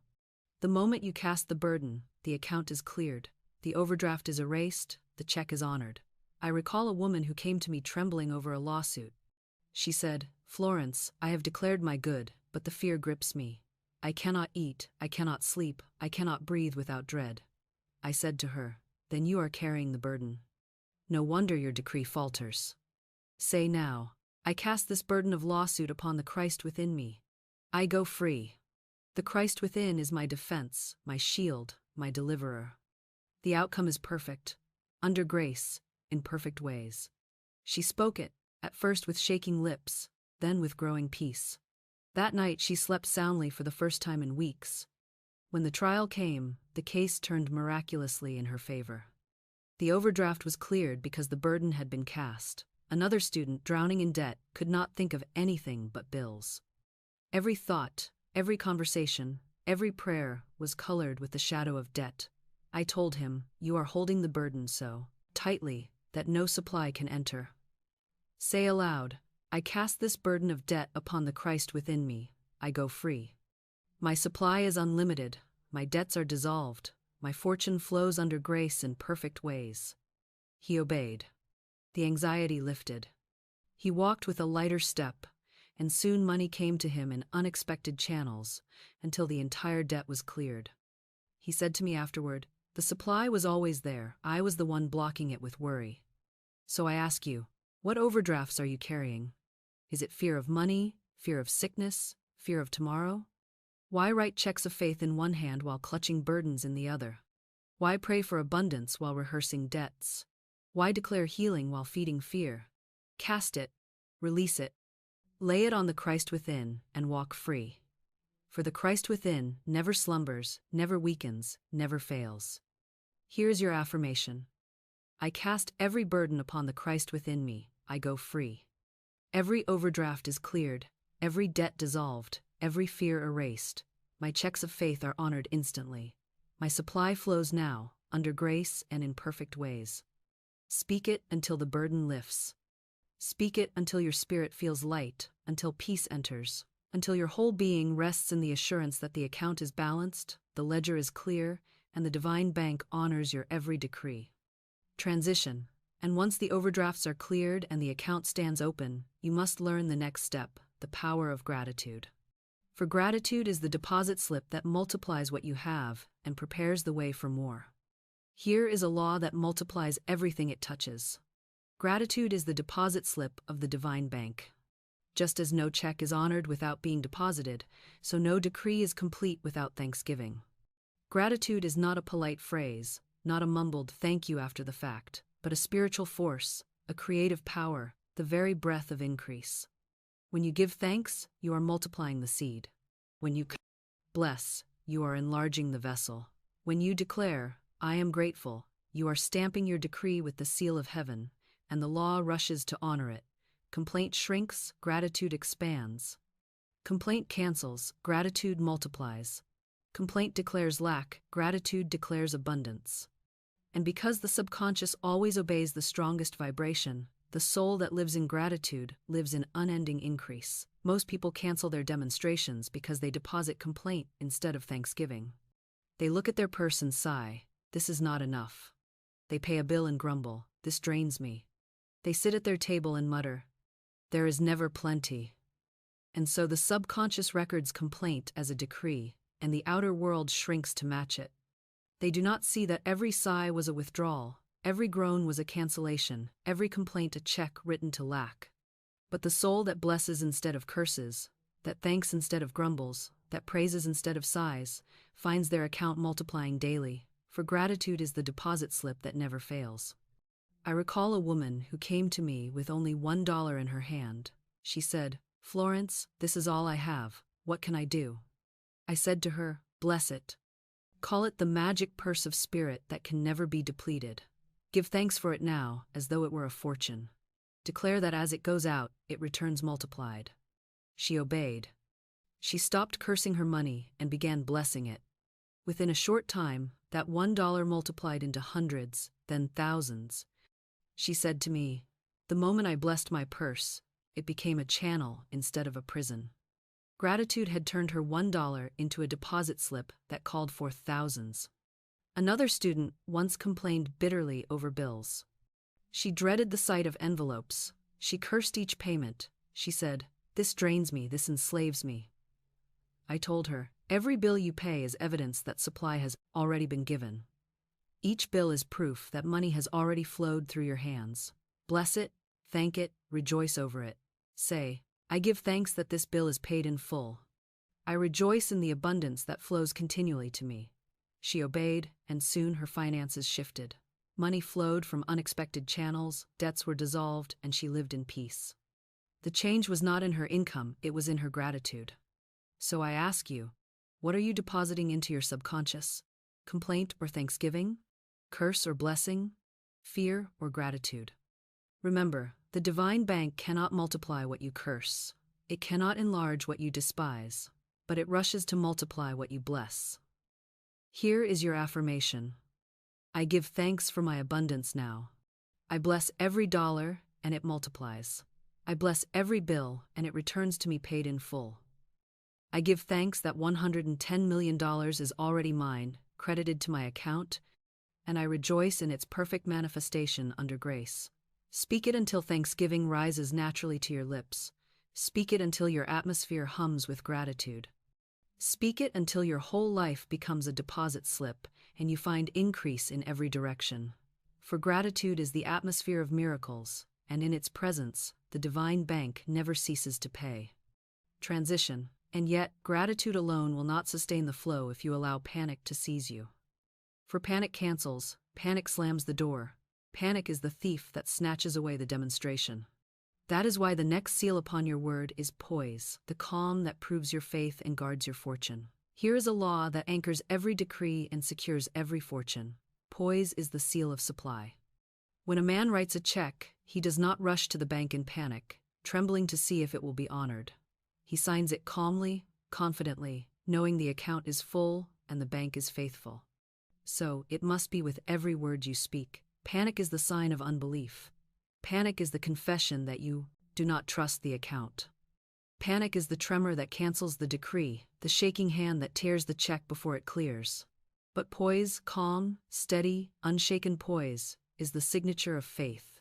The moment you cast the burden, the account is cleared, the overdraft is erased, the check is honored. I recall a woman who came to me trembling over a lawsuit. She said, "Florence, I have declared my good, but the fear grips me. I cannot eat, I cannot sleep, I cannot breathe without dread." I said to her, "Then you are carrying the burden. No wonder your decree falters. Say now, I cast this burden of lawsuit upon the Christ within me. I go free. The Christ within is my defense, my shield, my deliverer. The outcome is perfect, under grace, in perfect ways." She spoke it, at first with shaking lips, then with growing peace. That night she slept soundly for the first time in weeks. When the trial came, the case turned miraculously in her favor. The overdraft was cleared because the burden had been cast. Another student, drowning in debt, could not think of anything but bills. Every thought, every conversation, every prayer was colored with the shadow of debt. I told him, "You are holding the burden so tightly that no supply can enter." Say aloud, "I cast this burden of debt upon the Christ within me. I go free. My supply is unlimited, my debts are dissolved, my fortune flows under grace in perfect ways." He obeyed. The anxiety lifted. He walked with a lighter step, and soon money came to him in unexpected channels, until the entire debt was cleared. He said to me afterward, "The supply was always there, I was the one blocking it with worry." So I ask you, what overdrafts are you carrying? Is it fear of money, fear of sickness, fear of tomorrow? Why write checks of faith in one hand while clutching burdens in the other? Why pray for abundance while rehearsing debts? Why declare healing while feeding fear? Cast it, release it, lay it on the Christ within, and walk free. For the Christ within never slumbers, never weakens, never fails. Here's your affirmation. I cast every burden upon the Christ within me, I go free. Every overdraft is cleared, every debt dissolved, every fear erased. My checks of faith are honored instantly. My supply flows now, under grace and in perfect ways. Speak it until the burden lifts. Speak it until your spirit feels light, until peace enters, until your whole being rests in the assurance that the account is balanced, the ledger is clear, and the divine bank honors your every decree. Transition. And once the overdrafts are cleared and the account stands open, you must learn the next step, the power of gratitude. For gratitude is the deposit slip that multiplies what you have and prepares the way for more. Here is a law that multiplies everything it touches. Gratitude is the deposit slip of the divine bank. Just as no check is honored without being deposited, so no decree is complete without thanksgiving. Gratitude is not a polite phrase, not a mumbled thank you after the fact, but a spiritual force, a creative power, the very breath of increase. When you give thanks, you are multiplying the seed. When you bless, you are enlarging the vessel. When you declare, I am grateful, you are stamping your decree with the seal of heaven, and the law rushes to honor it. Complaint shrinks, gratitude expands. Complaint cancels, gratitude multiplies. Complaint declares lack, gratitude declares abundance. And because the subconscious always obeys the strongest vibration, the soul that lives in gratitude lives in unending increase. Most people cancel their demonstrations because they deposit complaint instead of thanksgiving. They look at their purse and sigh, this is not enough. They pay a bill and grumble, this drains me. They sit at their table and mutter, there is never plenty. And so the subconscious records complaint as a decree, and the outer world shrinks to match it. They do not see that every sigh was a withdrawal, every groan was a cancellation, every complaint a check written to lack. But the soul that blesses instead of curses, that thanks instead of grumbles, that praises instead of sighs, finds their account multiplying daily, for gratitude is the deposit slip that never fails. I recall a woman who came to me with only $1 in her hand. She said, Florence, this is all I have. What can I do? I said to her, bless it. Call it the magic purse of spirit that can never be depleted. Give thanks for it now, as though it were a fortune. Declare that as it goes out, it returns multiplied. She obeyed. She stopped cursing her money and began blessing it. Within a short time, that $1 multiplied into hundreds, then thousands. She said to me, the moment I blessed my purse, it became a channel instead of a prison. Gratitude had turned her $1 into a deposit slip that called forth thousands. Another student once complained bitterly over bills. She dreaded the sight of envelopes. She cursed each payment. She said, this drains me, this enslaves me. I told her, every bill you pay is evidence that supply has already been given. Each bill is proof that money has already flowed through your hands. Bless it, thank it, rejoice over it. Say, I give thanks that this bill is paid in full. I rejoice in the abundance that flows continually to me. She obeyed, and soon her finances shifted. Money flowed from unexpected channels, debts were dissolved, and she lived in peace. The change was not in her income, it was in her gratitude. So I ask you, what are you depositing into your subconscious? Complaint or thanksgiving? Curse or blessing? Fear or gratitude? Remember, the divine bank cannot multiply what you curse. It cannot enlarge what you despise, but it rushes to multiply what you bless. Here is your affirmation. I give thanks for my abundance now. I bless every dollar, and it multiplies. I bless every bill, and it returns to me paid in full. I give thanks that $110 million is already mine, credited to my account, and I rejoice in its perfect manifestation under grace. Speak it until thanksgiving rises naturally to your lips. Speak it until your atmosphere hums with gratitude. Speak it until your whole life becomes a deposit slip and you find increase in every direction. For gratitude is the atmosphere of miracles, and in its presence, the divine bank never ceases to pay. Transition. And yet, gratitude alone will not sustain the flow if you allow panic to seize you. For panic cancels, panic slams the door. Panic is the thief that snatches away the demonstration. That is why the next seal upon your word is poise, the calm that proves your faith and guards your fortune. Here is a law that anchors every decree and secures every fortune. Poise is the seal of supply. When a man writes a check, he does not rush to the bank in panic, trembling to see if it will be honored. He signs it calmly, confidently, knowing the account is full and the bank is faithful. So, it must be with every word you speak. Panic is the sign of unbelief. Panic is the confession that you do not trust the account. Panic is the tremor that cancels the decree, the shaking hand that tears the check before it clears. But poise, calm, steady, unshaken poise, is the signature of faith.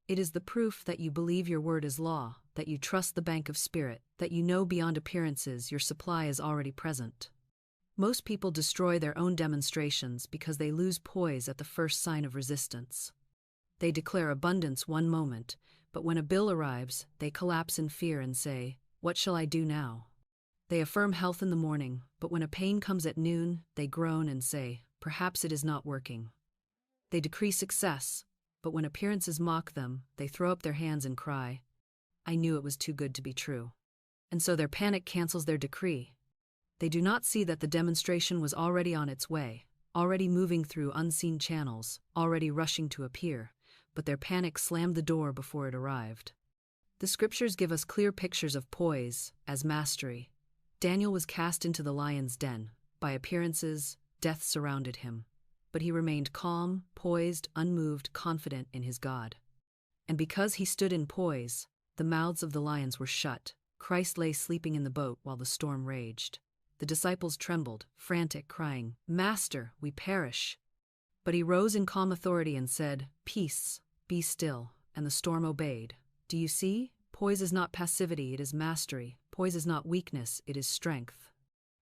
It is the proof that you believe your word is law, that you trust the bank of spirit, that you know beyond appearances your supply is already present. Most people destroy their own demonstrations because they lose poise at the first sign of resistance. They declare abundance one moment, but when a bill arrives, they collapse in fear and say, "What shall I do now?" They affirm health in the morning, but when a pain comes at noon, they groan and say, "Perhaps it is not working." They decree success, but when appearances mock them, they throw up their hands and cry, "I knew it was too good to be true." And so their panic cancels their decree. They do not see that the demonstration was already on its way, already moving through unseen channels, already rushing to appear, but their panic slammed the door before it arrived. The scriptures give us clear pictures of poise as mastery. Daniel was cast into the lion's den. By appearances, death surrounded him. But he remained calm, poised, unmoved, confident in his God. And because he stood in poise, the mouths of the lions were shut. Christ lay sleeping in the boat while the storm raged. The disciples trembled, frantic, crying, "Master, we perish." But he rose in calm authority and said, "Peace, be still," and the storm obeyed. Do you see? Poise is not passivity, it is mastery. Poise is not weakness, it is strength.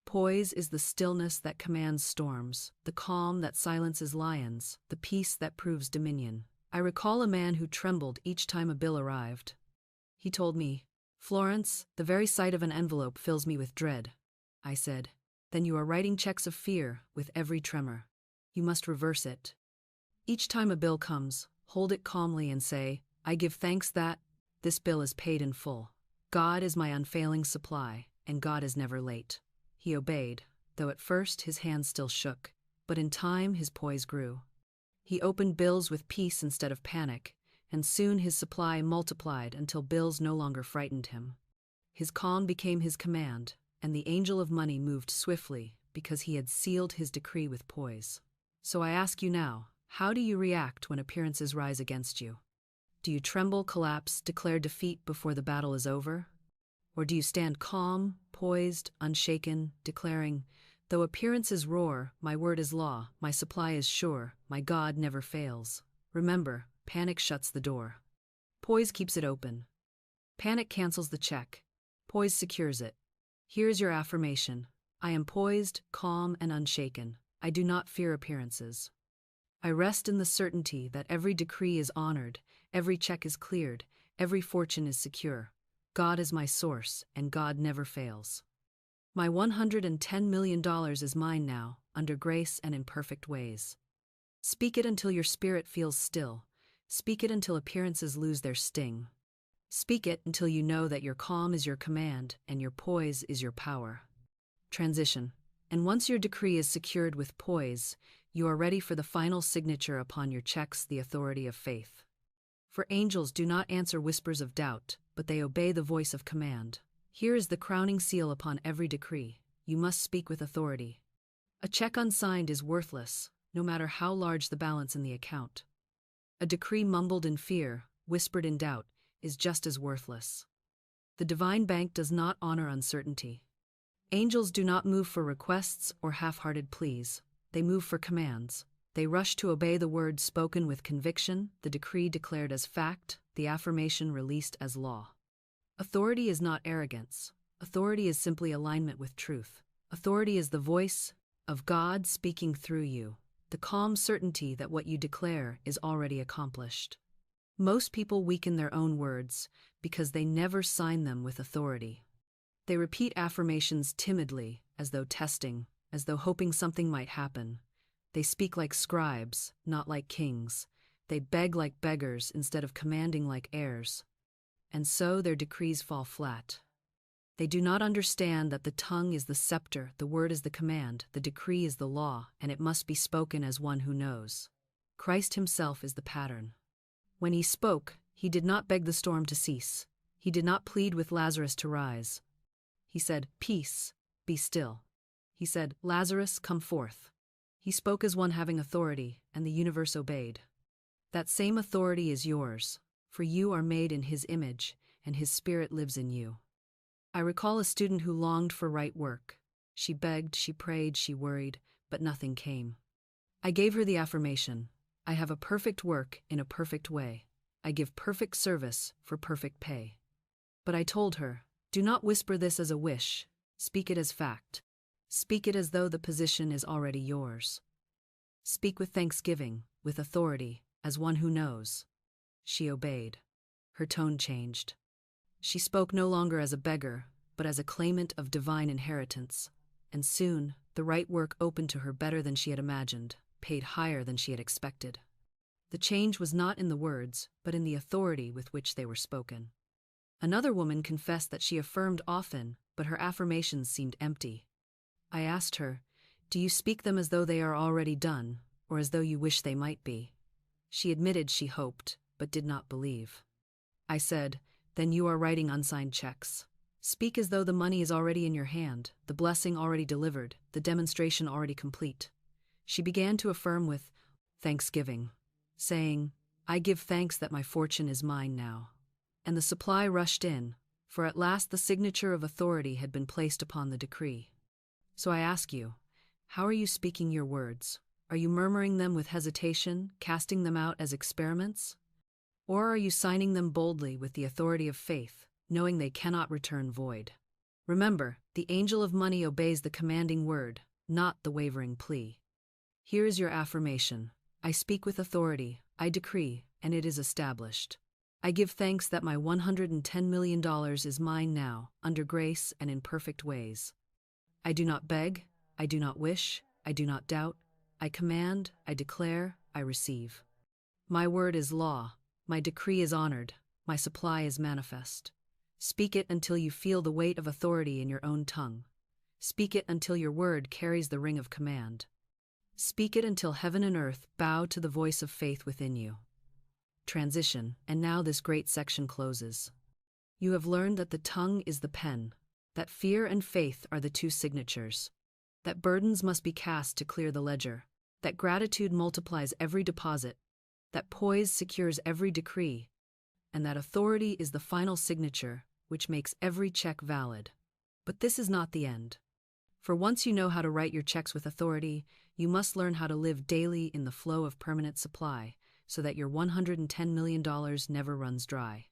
Poise is the stillness that commands storms, the calm that silences lions, the peace that proves dominion. I recall a man who trembled each time a bill arrived. He told me, "Florence, the very sight of an envelope fills me with dread." I said, "Then you are writing checks of fear with every tremor. You must reverse it. Each time a bill comes, hold it calmly and say, 'I give thanks that this bill is paid in full. God is my unfailing supply, and God is never late.'" He obeyed, though at first his hands still shook, but in time his poise grew. He opened bills with peace instead of panic, and soon his supply multiplied until bills no longer frightened him. His calm became his command, and the angel of money moved swiftly because he had sealed his decree with poise. So I ask you now, how do you react when appearances rise against you? Do you tremble, collapse, declare defeat before the battle is over? Or do you stand calm, poised, unshaken, declaring, "Though appearances roar, my word is law, my supply is sure, my God never fails"? Remember, panic shuts the door. Poise keeps it open. Panic cancels the check. Poise secures it. Here is your affirmation. I am poised, calm, and unshaken. I do not fear appearances. I rest in the certainty that every decree is honored, every check is cleared, every fortune is secure. God is my source, and God never fails. My $110 million is mine now, under grace and in perfect ways. Speak it until your spirit feels still. Speak it until appearances lose their sting. Speak it until you know that your calm is your command and your poise is your power. Transition. And once your decree is secured with poise, you are ready for the final signature upon your checks, the authority of faith. For angels do not answer whispers of doubt, but they obey the voice of command. Here is the crowning seal upon every decree. You must speak with authority. A check unsigned is worthless, no matter how large the balance in the account. A decree mumbled in fear, whispered in doubt, is just as worthless. The divine bank does not honor uncertainty. Angels do not move for requests or half-hearted pleas. They move for commands. They rush to obey the word spoken with conviction, the decree declared as fact, the affirmation released as law. Authority is not arrogance. Authority is simply alignment with truth. Authority is the voice of God speaking through you, the calm certainty that what you declare is already accomplished. Most people weaken their own words because they never sign them with authority. They repeat affirmations timidly, as though testing, as though hoping something might happen. They speak like scribes, not like kings. They beg like beggars instead of commanding like heirs. And so their decrees fall flat. They do not understand that the tongue is the scepter, the word is the command, the decree is the law, and it must be spoken as one who knows. Christ himself is the pattern. When he spoke, he did not beg the storm to cease. He did not plead with Lazarus to rise. He said, "Peace, be still." He said, "Lazarus, come forth." He spoke as one having authority, and the universe obeyed. That same authority is yours, for you are made in His image, and His Spirit lives in you. I recall a student who longed for right work. She begged, she prayed, she worried, but nothing came. I gave her the affirmation, "I have a perfect work in a perfect way. I give perfect service for perfect pay." But I told her, "Do not whisper this as a wish, speak it as fact. Speak it as though the position is already yours. Speak with thanksgiving, with authority, as one who knows." She obeyed. Her tone changed. She spoke no longer as a beggar, but as a claimant of divine inheritance. And soon, the right work opened to her better than she had imagined, paid higher than she had expected. The change was not in the words, but in the authority with which they were spoken. Another woman confessed that she affirmed often, but her affirmations seemed empty. I asked her, "Do you speak them as though they are already done, or as though you wish they might be?" She admitted she hoped, but did not believe. I said, "Then you are writing unsigned checks. Speak as though the money is already in your hand, the blessing already delivered, the demonstration already complete." She began to affirm with thanksgiving, saying, "I give thanks that my fortune is mine now." And the supply rushed in, for at last the signature of authority had been placed upon the decree. So I ask you, how are you speaking your words? Are you murmuring them with hesitation, casting them out as experiments? Or are you signing them boldly with the authority of faith, knowing they cannot return void? Remember, the angel of money obeys the commanding word, not the wavering plea. Here is your affirmation. I speak with authority, I decree, and it is established. I give thanks that my $110 million is mine now, under grace and in perfect ways. I do not beg, I do not wish, I do not doubt. I command, I declare, I receive. My word is law, my decree is honored, my supply is manifest. Speak it until you feel the weight of authority in your own tongue. Speak it until your word carries the ring of command. Speak it until heaven and earth bow to the voice of faith within you. Transition, and now this great section closes. You have learned that the tongue is the pen, that fear and faith are the two signatures, that burdens must be cast to clear the ledger, that gratitude multiplies every deposit, that poise secures every decree, and that authority is the final signature which makes every check valid. But this is not the end. For once you know how to write your checks with authority, you must learn how to live daily in the flow of permanent supply, so that your $110 million never runs dry.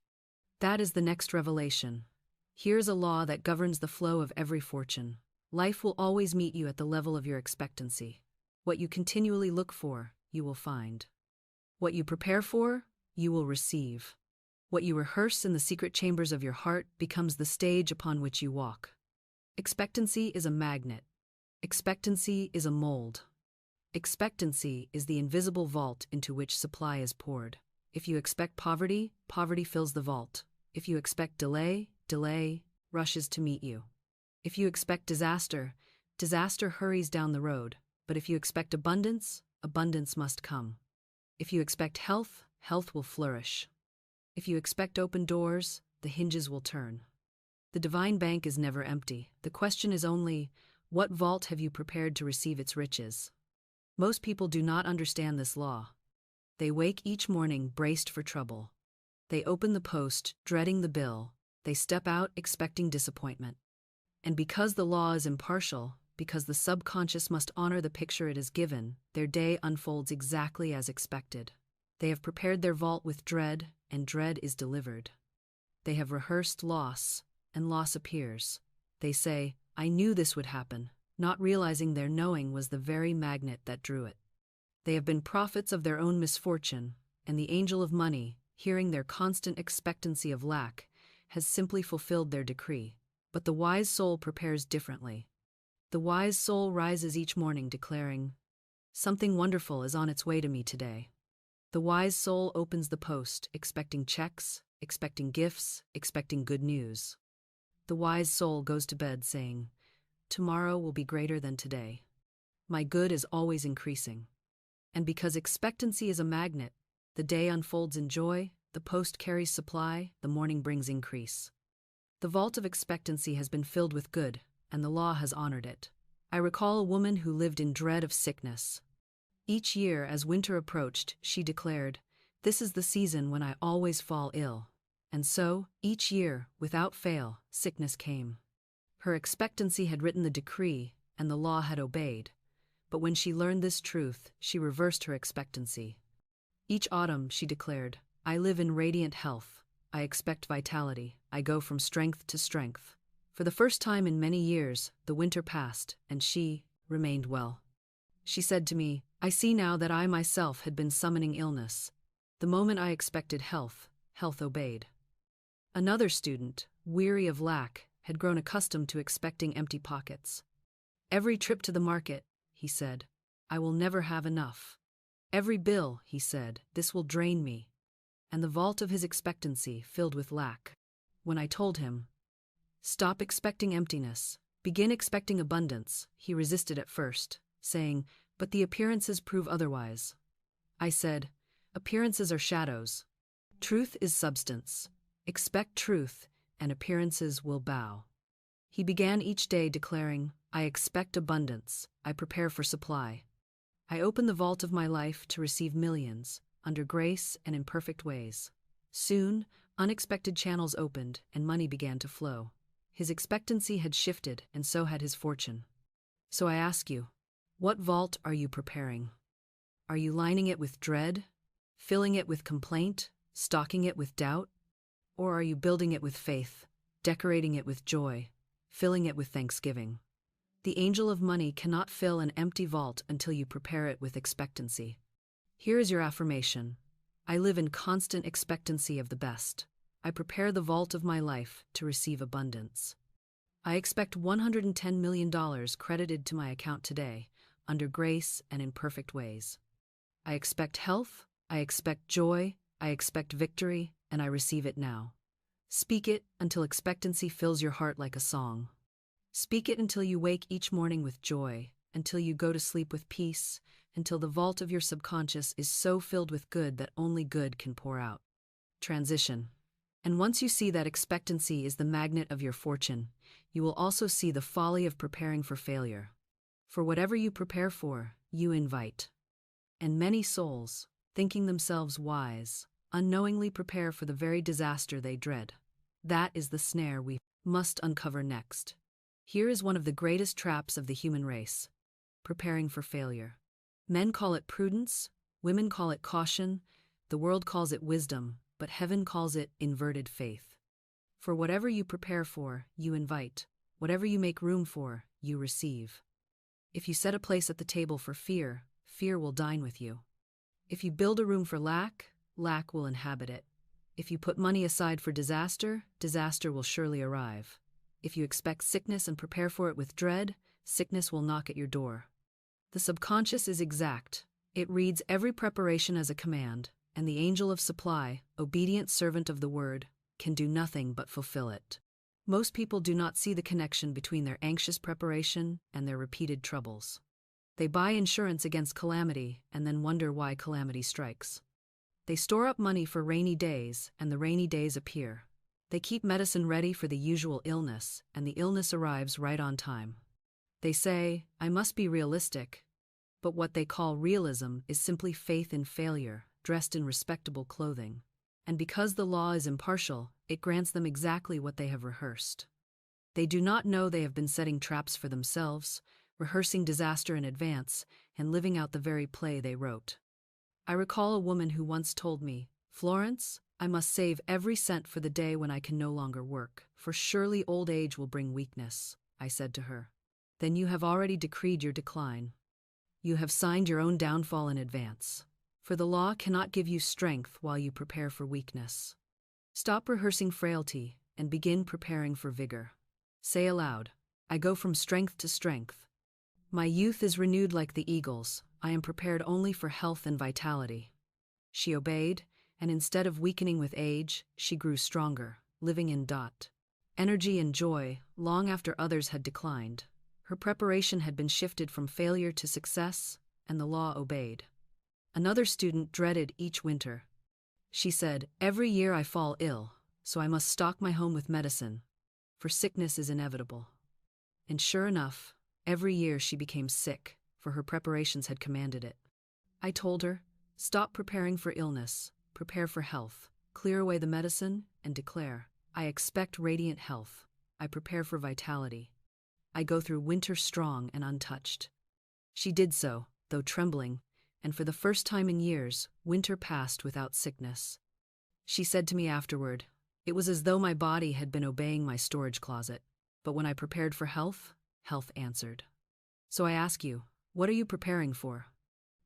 That is the next revelation. Here's a law that governs the flow of every fortune. Life will always meet you at the level of your expectancy. What you continually look for, you will find. What you prepare for, you will receive. What you rehearse in the secret chambers of your heart becomes the stage upon which you walk. Expectancy is a magnet. Expectancy is a mold. Expectancy is the invisible vault into which supply is poured. If you expect poverty, poverty fills the vault. If you expect delay, delay rushes to meet you. If you expect disaster, disaster hurries down the road. But if you expect abundance, abundance must come. If you expect health, health will flourish. If you expect open doors, the hinges will turn. The divine bank is never empty. The question is only, what vault have you prepared to receive its riches? Most people do not understand this law. They wake each morning braced for trouble. They open the post, dreading the bill. They step out expecting disappointment. And because the law is impartial, because the subconscious must honor the picture it is given, their day unfolds exactly as expected. They have prepared their vault with dread, and dread is delivered. They have rehearsed loss, and loss appears. They say, "I knew this would happen," not realizing their knowing was the very magnet that drew it. They have been prophets of their own misfortune, and the angel of money, hearing their constant expectancy of lack, has simply fulfilled their decree. But the wise soul prepares differently. The wise soul rises each morning declaring, "Something wonderful is on its way to me today." The wise soul opens the post, expecting checks, expecting gifts, expecting good news. The wise soul goes to bed saying, "Tomorrow will be greater than today. My good is always increasing." And because expectancy is a magnet, the day unfolds in joy, the post carries supply, the morning brings increase. The vault of expectancy has been filled with good, and the law has honored it. I recall a woman who lived in dread of sickness. Each year, as winter approached, she declared, "This is the season when I always fall ill." And so, each year, without fail, sickness came. Her expectancy had written the decree, and the law had obeyed. But when she learned this truth, she reversed her expectancy. Each autumn, she declared, "I live in radiant health. I expect vitality. I go from strength to strength." For the first time in many years, the winter passed, and she remained well. She said to me, "I see now that I myself had been summoning illness. The moment I expected health, health obeyed." Another student, weary of lack, had grown accustomed to expecting empty pockets. "Every trip to the market," he said, "I will never have enough. Every bill," he said, "this will drain me." And the vault of his expectancy filled with lack. When I told him, "Stop expecting emptiness, begin expecting abundance," he resisted at first, saying, "But the appearances prove otherwise." I said, "Appearances are shadows. Truth is substance. Expect truth, and appearances will bow." He began each day declaring, "I expect abundance. I prepare for supply. I open the vault of my life to receive millions, under grace and in perfect ways." Soon, unexpected channels opened, and money began to flow. His expectancy had shifted, and so had his fortune. So I ask you, what vault are you preparing? Are you lining it with dread, filling it with complaint, stocking it with doubt? Or are you building it with faith, decorating it with joy, filling it with thanksgiving? The angel of money cannot fill an empty vault until you prepare it with expectancy. Here is your affirmation. I live in constant expectancy of the best. I prepare the vault of my life to receive abundance. I expect $110 million credited to my account today, under grace and in perfect ways. I expect health, I expect joy, I expect victory, and I receive it now. Speak it until expectancy fills your heart like a song. Speak it until you wake each morning with joy, until you go to sleep with peace, until the vault of your subconscious is so filled with good that only good can pour out. Transition. And once you see that expectancy is the magnet of your fortune, you will also see the folly of preparing for failure. For whatever you prepare for, you invite. And many souls, thinking themselves wise, unknowingly prepare for the very disaster they dread. That is the snare we must uncover next. Here is one of the greatest traps of the human race: preparing for failure. Men call it prudence, women call it caution, the world calls it wisdom, but heaven calls it inverted faith. For whatever you prepare for, you invite. Whatever you make room for, you receive. If you set a place at the table for fear, fear will dine with you. If you build a room for lack, lack will inhabit it. If you put money aside for disaster, disaster will surely arrive. If you expect sickness and prepare for it with dread, sickness will knock at your door. The subconscious is exact. It reads every preparation as a command, and the angel of supply, obedient servant of the word, can do nothing but fulfill it. Most people do not see the connection between their anxious preparation and their repeated troubles. They buy insurance against calamity and then wonder why calamity strikes. They store up money for rainy days, and the rainy days appear. They keep medicine ready for the usual illness, and the illness arrives right on time. They say, "I must be realistic." But what they call realism is simply faith in failure, dressed in respectable clothing. And because the law is impartial, it grants them exactly what they have rehearsed. They do not know they have been setting traps for themselves, rehearsing disaster in advance, and living out the very play they wrote. I recall a woman who once told me, "Florence, I must save every cent for the day when I can no longer work, for surely old age will bring weakness." I said to her, "Then you have already decreed your decline. You have signed your own downfall in advance. For the law cannot give you strength while you prepare for weakness. Stop rehearsing frailty and begin preparing for vigor. Say aloud, I go from strength to strength. My youth is renewed like the eagle's. I am prepared only for health and vitality." She obeyed, and instead of weakening with age, she grew stronger, living in energy and joy long after others had declined. Her preparation had been shifted from failure to success, and the law obeyed. Another student dreaded each winter. She said, "Every year I fall ill, so I must stock my home with medicine. for sickness is inevitable. And sure enough, every year she became sick, for her preparations had commanded it. I told her, stop preparing for illness, prepare for health, clear away the medicine, and declare, I expect radiant health. I prepare for vitality. I go through winter strong and untouched. She did so, though trembling, and for the first time in years, winter passed without sickness. She said to me afterward, it was as though my body had been obeying my storage closet, but when I prepared for health, health answered. So I ask you, what are you preparing for?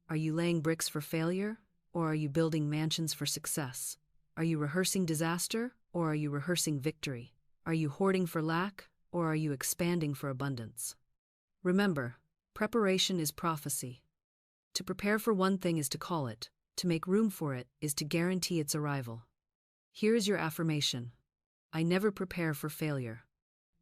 Are you laying bricks for failure, or are you building mansions for success? Are you rehearsing disaster, or are you rehearsing victory? Are you hoarding for lack, or are you expanding for abundance? Remember, preparation is prophecy. To prepare for one thing is to call it, to make room for it is to guarantee its arrival. Here is your affirmation. I never prepare for failure.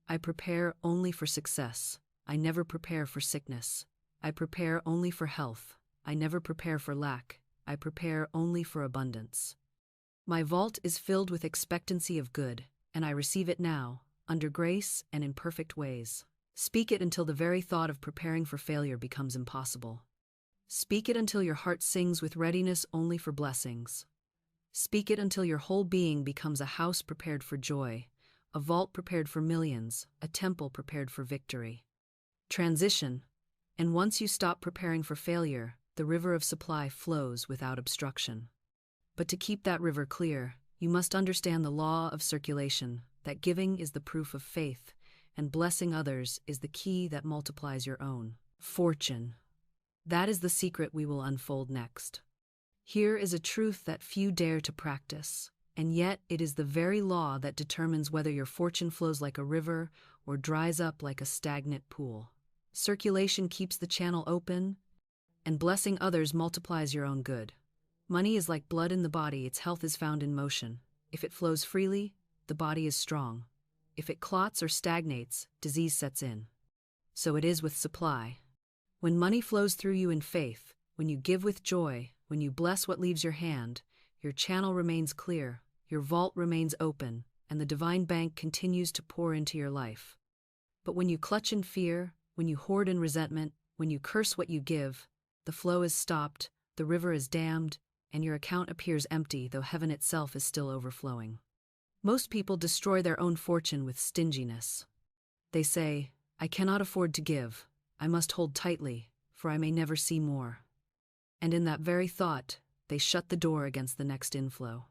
I prepare only for success. I never prepare for sickness. I prepare only for health. I never prepare for lack. I prepare only for abundance. My vault is filled with expectancy of good, and I receive it now, under grace and in perfect ways. Speak it until the very thought of preparing for failure becomes impossible. Speak it until your heart sings with readiness only for blessings. Speak it until your whole being becomes a house prepared for joy, a vault prepared for millions, a temple prepared for victory. Transition, and once you stop preparing for failure, the river of supply flows without obstruction. But to keep that river clear, you must understand the law of circulation, that giving is the proof of faith, and blessing others is the key that multiplies your own fortune. That is the secret we will unfold next. Here is a truth that few dare to practice, and yet it is the very law that determines whether your fortune flows like a river or dries up like a stagnant pool. Circulation keeps the channel open, and blessing others multiplies your own good. Money is like blood in the body, its health is found in motion. If it flows freely, the body is strong. If it clots or stagnates, disease sets in. So it is with supply. When money flows through you in faith, when you give with joy, when you bless what leaves your hand, your channel remains clear, your vault remains open, and the divine bank continues to pour into your life. But when you clutch in fear, when you hoard in resentment, when you curse what you give, the flow is stopped, the river is dammed, and your account appears empty though heaven itself is still overflowing. Most people destroy their own fortune with stinginess. They say, I cannot afford to give, I must hold tightly, for I may never see more. And in that very thought, they shut the door against the next inflow.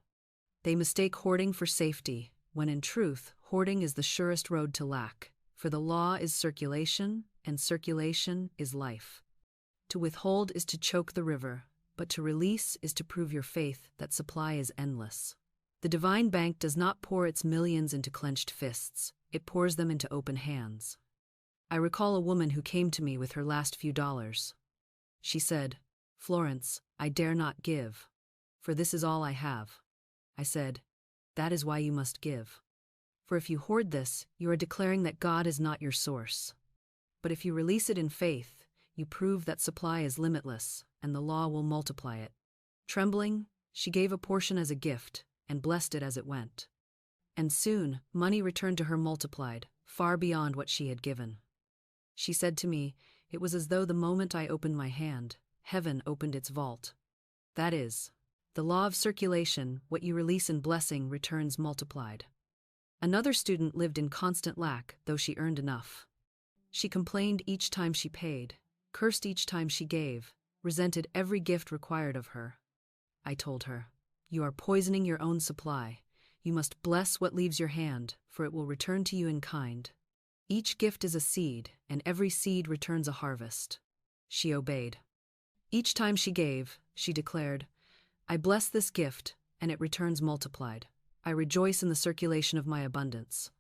They mistake hoarding for safety, when in truth, hoarding is the surest road to lack, for the law is circulation, and circulation is life. To withhold is to choke the river, but to release is to prove your faith that supply is endless. The divine bank does not pour its millions into clenched fists, it pours them into open hands. I recall a woman who came to me with her last few dollars. She said, Florence, I dare not give, for this is all I have. I said, that is why you must give. For if you hoard this, you are declaring that God is not your source. But if you release it in faith, you prove that supply is limitless, and the law will multiply it. Trembling, she gave a portion as a gift, and blessed it as it went. And soon, money returned to her multiplied, far beyond what she had given. She said to me, it was as though the moment I opened my hand, heaven opened its vault. That is, the law of circulation, what you release in blessing returns multiplied. Another student lived in constant lack, though she earned enough. She complained each time she paid, cursed each time she gave, resented every gift required of her. I told her, you are poisoning your own supply. You must bless what leaves your hand, for it will return to you in kind. Each gift is a seed, and every seed returns a harvest. She obeyed. Each time she gave, she declared, I bless this gift, and it returns multiplied. I rejoice in the circulation of my abundance.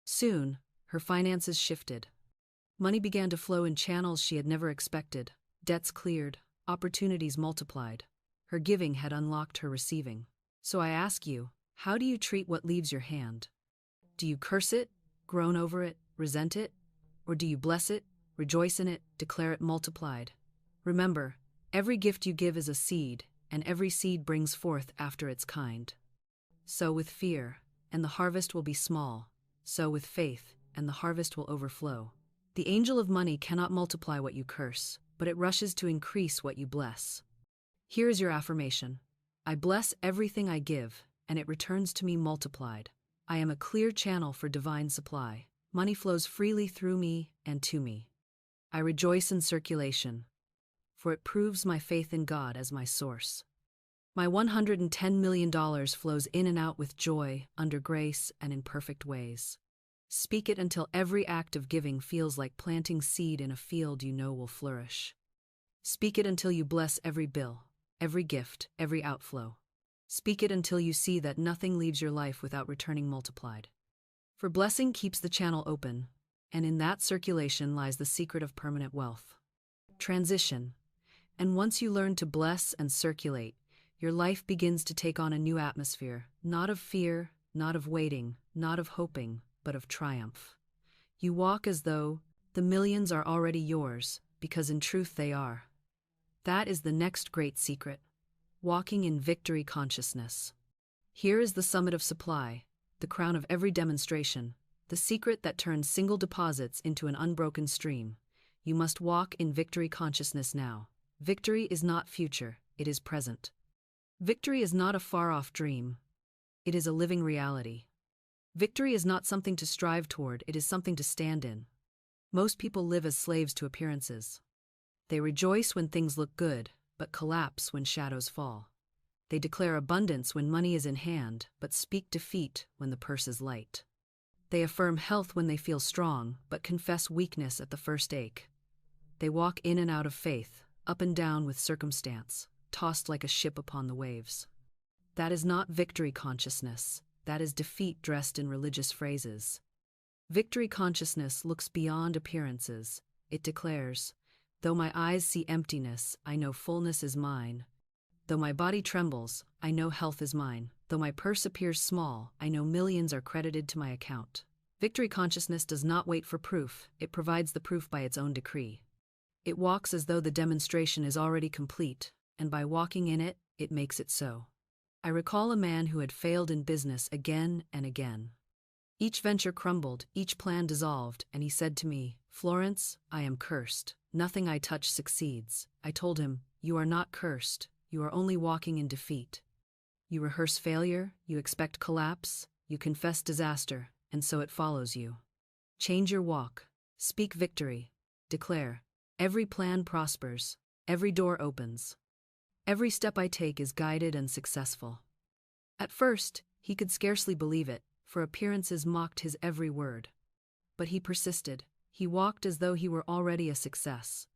Soon, her finances shifted. Money began to flow in channels she had never expected. Debts cleared, opportunities multiplied. Her giving had unlocked her receiving. So I ask you, how do you treat what leaves your hand? Do you curse it, groan over it, resent it? Or do you bless it, rejoice in it, declare it multiplied? Remember, every gift you give is a seed, and every seed brings forth after its kind. Sow with fear, and the harvest will be small. sow with faith, and the harvest will overflow. The angel of money cannot multiply what you curse, but it rushes to increase what you bless. Here is your affirmation. I bless everything I give, and it returns to me multiplied. I am a clear channel for divine supply. Money flows freely through me and to me. I rejoice in circulation, for it proves my faith in God as my source. My $110 million flows in and out with joy, under grace, and in perfect ways. Speak it until every act of giving feels like planting seed in a field you know will flourish. Speak it until you bless every bill, every gift, every outflow. Speak it until you see that nothing leaves your life without returning multiplied. For blessing keeps the channel open, and in that circulation lies the secret of permanent wealth. Transition. And once you learn to bless and circulate, your life begins to take on a new atmosphere, not of fear, not of waiting, not of hoping, but of triumph. You walk as though the millions are already yours, because in truth they are. That is the next great secret. Walking in victory consciousness. Here is the summit of supply, the crown of every demonstration, the secret that turns single deposits into an unbroken stream. You must walk in victory consciousness now. Victory is not future, it is present. Victory is not a far-off dream. It is a living reality. Victory is not something to strive toward, it is something to stand in. Most people live as slaves to appearances. They rejoice when things look good, but collapse when shadows fall. They declare abundance when money is in hand, but speak defeat when the purse is light. They affirm health when they feel strong, but confess weakness at the first ache. They walk in and out of faith, up and down with circumstance, tossed like a ship upon the waves. That is not victory consciousness, that is defeat dressed in religious phrases. Victory consciousness looks beyond appearances. It declares, though my eyes see emptiness, I know fullness is mine. Though my body trembles, I know health is mine. Though my purse appears small, I know millions are credited to my account. Victory consciousness does not wait for proof, it provides the proof by its own decree. It walks as though the demonstration is already complete, and by walking in it, it makes it so. I recall a man who had failed in business again and again. Each venture crumbled, each plan dissolved, and he said to me, "Florence, I am cursed. Nothing I touch succeeds." I told him, "You are not cursed. You are only walking in defeat. You rehearse failure, you expect collapse, you confess disaster, and so it follows you. Change your walk. Speak victory. Declare. Every plan prospers. Every door opens. Every step I take is guided and successful." At first, he could scarcely believe it, for appearances mocked his every word. But he persisted. He walked as though he were already a success.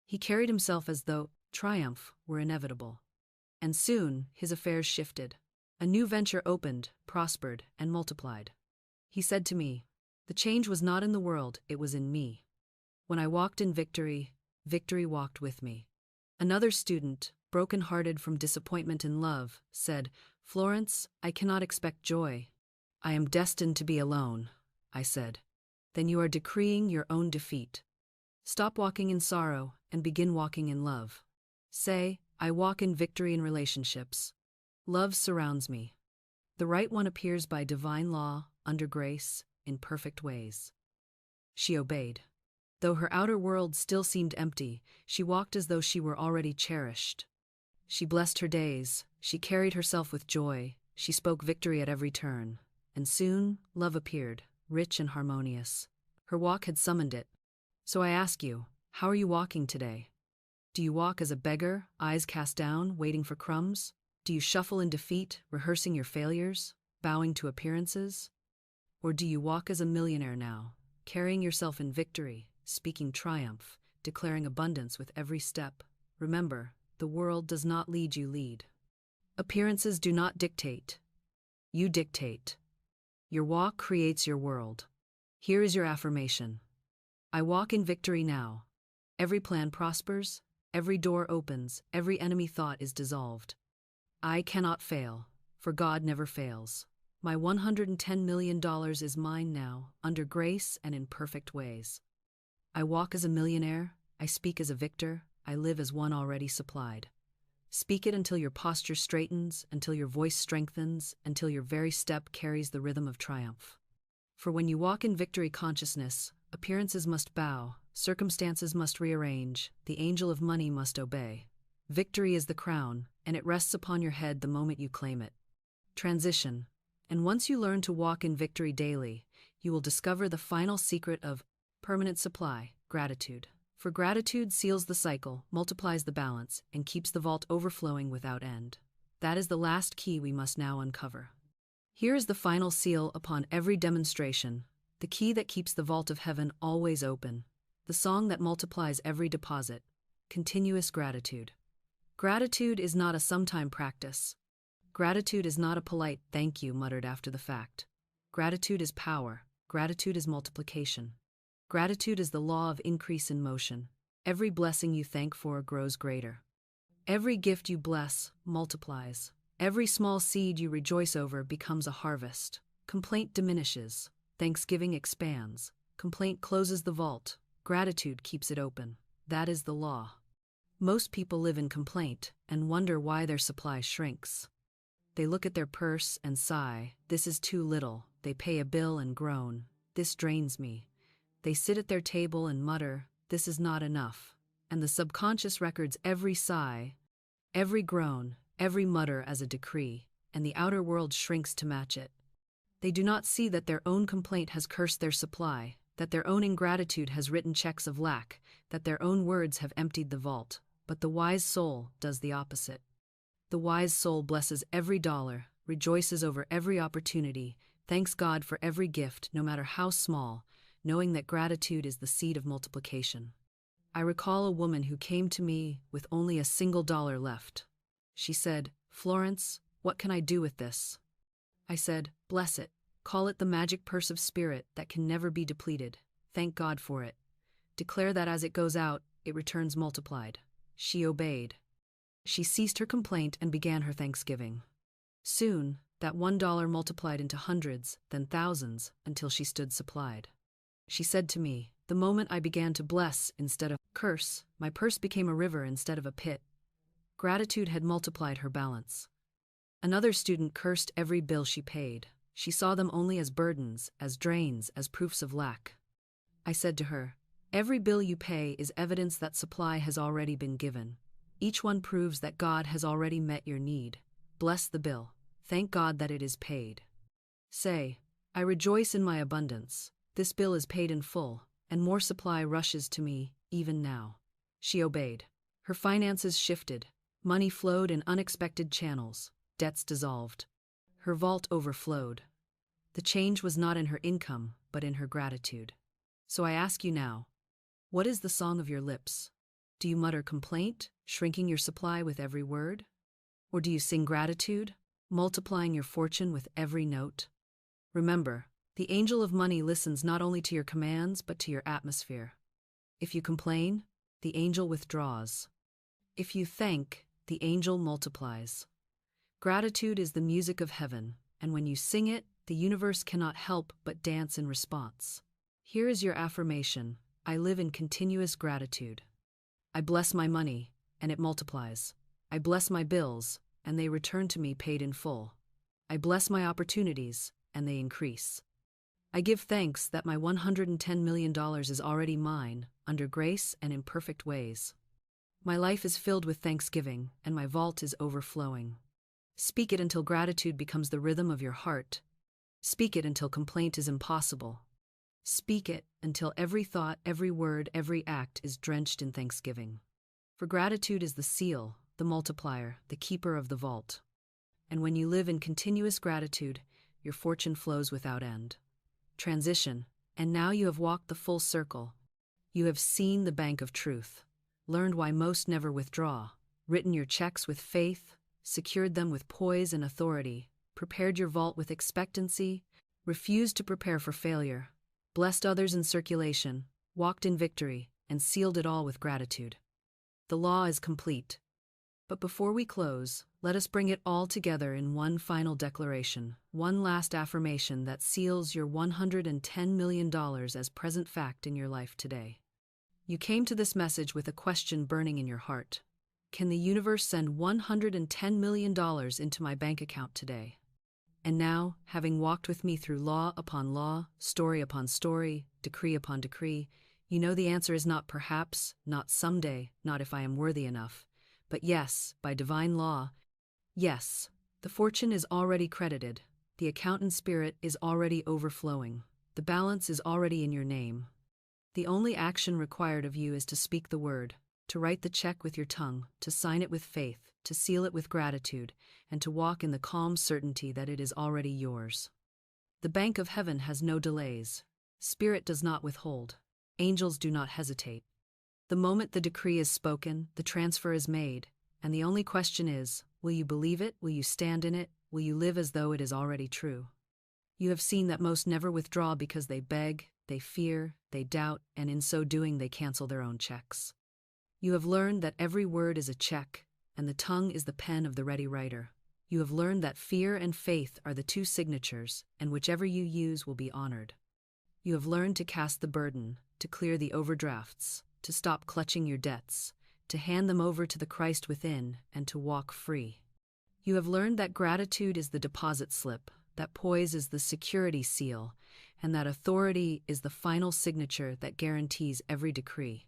He carried himself as though triumph were inevitable. And soon, his affairs shifted. A new venture opened, prospered, and multiplied. He said to me, "The change was not in the world, it was in me." When I walked in victory, victory walked with me. Another student, broken-hearted from disappointment in love, said, "Florence, I cannot expect joy." "I am destined to be alone," I said. "Then you are decreeing your own defeat. Stop walking in sorrow and begin walking in love. Say, I walk in victory in relationships. Love surrounds me. The right one appears by divine law, under grace, in perfect ways." She obeyed. Though her outer world still seemed empty, she walked as though she were already cherished. She blessed her days, she carried herself with joy, she spoke victory at every turn. And soon, love appeared, rich and harmonious. Her walk had summoned it. So I ask you, how are you walking today? Do you walk as a beggar, eyes cast down, waiting for crumbs? Do you shuffle in defeat, rehearsing your failures, bowing to appearances? Or do you walk as a millionaire now, carrying yourself in victory, speaking triumph, declaring abundance with every step? Remember, the world does not lead, you lead. Appearances do not dictate. You dictate. Your walk creates your world. Here is your affirmation. I walk in victory now. Every plan prospers, every door opens, every enemy thought is dissolved. I cannot fail, for God never fails. My $110 million is mine now, under grace and in perfect ways. I walk as a millionaire, I speak as a victor, I live as one already supplied. Speak it until your posture straightens, until your voice strengthens, until your very step carries the rhythm of triumph. For when you walk in victory consciousness, appearances must bow, circumstances must rearrange, the angel of money must obey. Victory is the crown, and it rests upon your head the moment you claim it. Transition. And once you learn to walk in victory daily, you will discover the final secret of permanent supply, gratitude. For gratitude seals the cycle, multiplies the balance, and keeps the vault overflowing without end. That is the last key we must now uncover. Here is the final seal upon every demonstration, the key that keeps the vault of heaven always open, the song that multiplies every deposit, continuous gratitude. Gratitude is not a sometime practice. Gratitude is not a polite thank you muttered after the fact. Gratitude is power. Gratitude is multiplication. Gratitude is the law of increase in motion. Every blessing you thank for grows greater. Every gift you bless multiplies. Every small seed you rejoice over becomes a harvest. Complaint diminishes. Thanksgiving expands. Complaint closes the vault. Gratitude keeps it open. That is the law. Most people live in complaint and wonder why their supply shrinks. They look at their purse and sigh, this is too little. They pay a bill and groan, this drains me. They sit at their table and mutter, this is not enough. And the subconscious records every sigh, every groan, every mutter as a decree, and the outer world shrinks to match it. They do not see that their own complaint has cursed their supply, that their own ingratitude has written checks of lack, that their own words have emptied the vault, but the wise soul does the opposite. The wise soul blesses every dollar, rejoices over every opportunity, thanks God for every gift, no matter how small, knowing that gratitude is the seed of multiplication. I recall a woman who came to me with only a single dollar left. She said, Florence, what can I do with this? I said, bless it. Call it the magic purse of spirit that can never be depleted. Thank God for it. Declare that as it goes out, it returns multiplied. She obeyed. She ceased her complaint and began her thanksgiving. Soon, that $1 multiplied into hundreds, then thousands, until she stood supplied. She said to me, the moment I began to bless instead of curse, my purse became a river instead of a pit. Gratitude had multiplied her balance. Another student cursed every bill she paid. She saw them only as burdens, as drains, as proofs of lack. I said to her, every bill you pay is evidence that supply has already been given. Each one proves that God has already met your need. Bless the bill. Thank God that it is paid. Say, I rejoice in my abundance. This bill is paid in full, and more supply rushes to me, even now. She obeyed. Her finances shifted. Money flowed in unexpected channels. Debts dissolved. Her vault overflowed. The change was not in her income, but in her gratitude. So I ask you now, what is the song of your lips? Do you mutter complaint, shrinking your supply with every word? Or do you sing gratitude, multiplying your fortune with every note? Remember, the angel of money listens not only to your commands, but to your atmosphere. If you complain, the angel withdraws. If you thank, the angel multiplies. Gratitude is the music of heaven, and when you sing it, the universe cannot help but dance in response. Here is your affirmation: I live in continuous gratitude. I bless my money, and it multiplies. I bless my bills, and they return to me paid in full. I bless my opportunities, and they increase. I give thanks that my $110 million is already mine, under grace and in perfect ways. My life is filled with thanksgiving, and my vault is overflowing. Speak it until gratitude becomes the rhythm of your heart. Speak it until complaint is impossible. Speak it until every thought, every word, every act is drenched in thanksgiving. For gratitude is the seal, the multiplier, the keeper of the vault. And when you live in continuous gratitude, your fortune flows without end. Transition, and now you have walked the full circle. You have seen the bank of truth, learned why most never withdraw, written your checks with faith, secured them with poise and authority, prepared your vault with expectancy, refused to prepare for failure, blessed others in circulation, walked in victory, and sealed it all with gratitude. The law is complete. But before we close, let us bring it all together in one final declaration, one last affirmation that seals your $110 million as present fact in your life today. You came to this message with a question burning in your heart. Can the universe send $110 million into my bank account today? And now, having walked with me through law upon law, story upon story, decree upon decree, you know the answer is not perhaps, not someday, not if I am worthy enough, but yes, by divine law. Yes, the fortune is already credited, the account in spirit is already overflowing, the balance is already in your name. The only action required of you is to speak the word, to write the check with your tongue, to sign it with faith, to seal it with gratitude, and to walk in the calm certainty that it is already yours. The bank of heaven has no delays. Spirit does not withhold. Angels do not hesitate. The moment the decree is spoken, the transfer is made, and the only question is, will you believe it? Will you stand in it? Will you live as though it is already true? You have seen that most never withdraw because they beg, they fear, they doubt, and in so doing they cancel their own checks. You have learned that every word is a check, and the tongue is the pen of the ready writer. You have learned that fear and faith are the two signatures, and whichever you use will be honored. You have learned to cast the burden, to clear the overdrafts, to stop clutching your debts, to hand them over to the Christ within, and to walk free. You have learned that gratitude is the deposit slip, that poise is the security seal, and that authority is the final signature that guarantees every decree.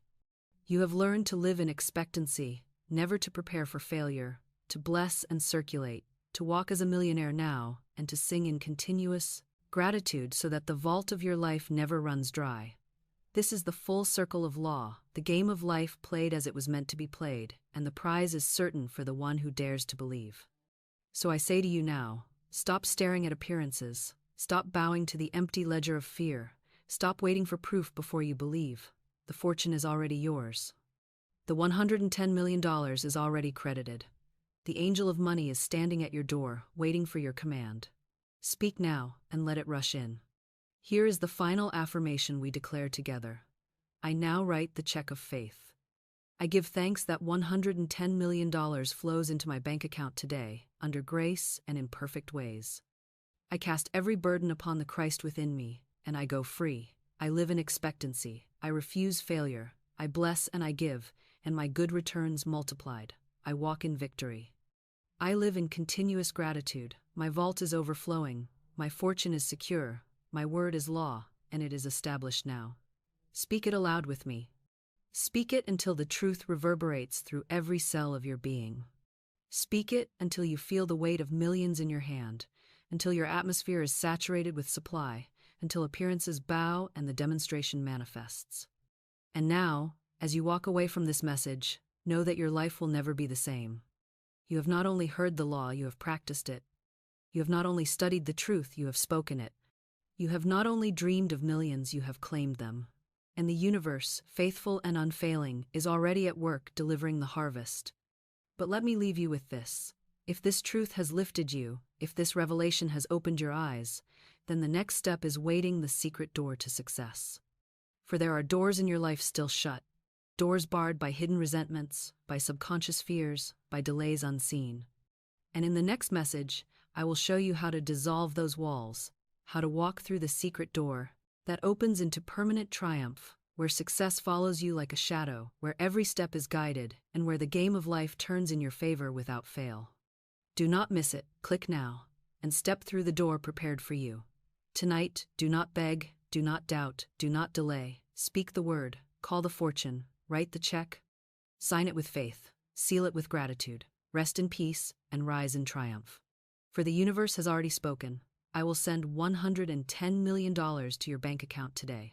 You have learned to live in expectancy, never to prepare for failure, to bless and circulate, to walk as a millionaire now, and to sing in continuous gratitude so that the vault of your life never runs dry. This is the full circle of law, the game of life played as it was meant to be played, and the prize is certain for the one who dares to believe. So I say to you now, stop staring at appearances, stop bowing to the empty ledger of fear, stop waiting for proof before you believe. The fortune is already yours. The $110 million is already credited. The angel of money is standing at your door, waiting for your command. Speak now, and let it rush in. Here is the final affirmation we declare together. I now write the check of faith. I give thanks that $110 million flows into my bank account today, under grace and in perfect ways. I cast every burden upon the Christ within me, and I go free. I live in expectancy. I refuse failure. I bless and I give, and my good returns multiplied. I walk in victory. I live in continuous gratitude. My vault is overflowing. My fortune is secure. My word is law, and it is established now. Speak it aloud with me. Speak it until the truth reverberates through every cell of your being. Speak it until you feel the weight of millions in your hand, until your atmosphere is saturated with supply, until appearances bow and the demonstration manifests. And now, as you walk away from this message, know that your life will never be the same. You have not only heard the law, you have practiced it. You have not only studied the truth, you have spoken it. You have not only dreamed of millions, you have claimed them. And the universe, faithful and unfailing, is already at work delivering the harvest. But let me leave you with this. If this truth has lifted you, if this revelation has opened your eyes, then the next step is waiting the secret door to success. For there are doors in your life still shut, doors barred by hidden resentments, by subconscious fears, by delays unseen. And in the next message, I will show you how to dissolve those walls, how to walk through the secret door that opens into permanent triumph, where success follows you like a shadow, where every step is guided, and where the game of life turns in your favor without fail. Do not miss it. Click now, and step through the door prepared for you. Tonight, do not beg, do not doubt, do not delay. Speak the word, call the fortune, write the check, sign it with faith, seal it with gratitude, rest in peace, and rise in triumph. For the universe has already spoken. I will send $110 million to your bank account today.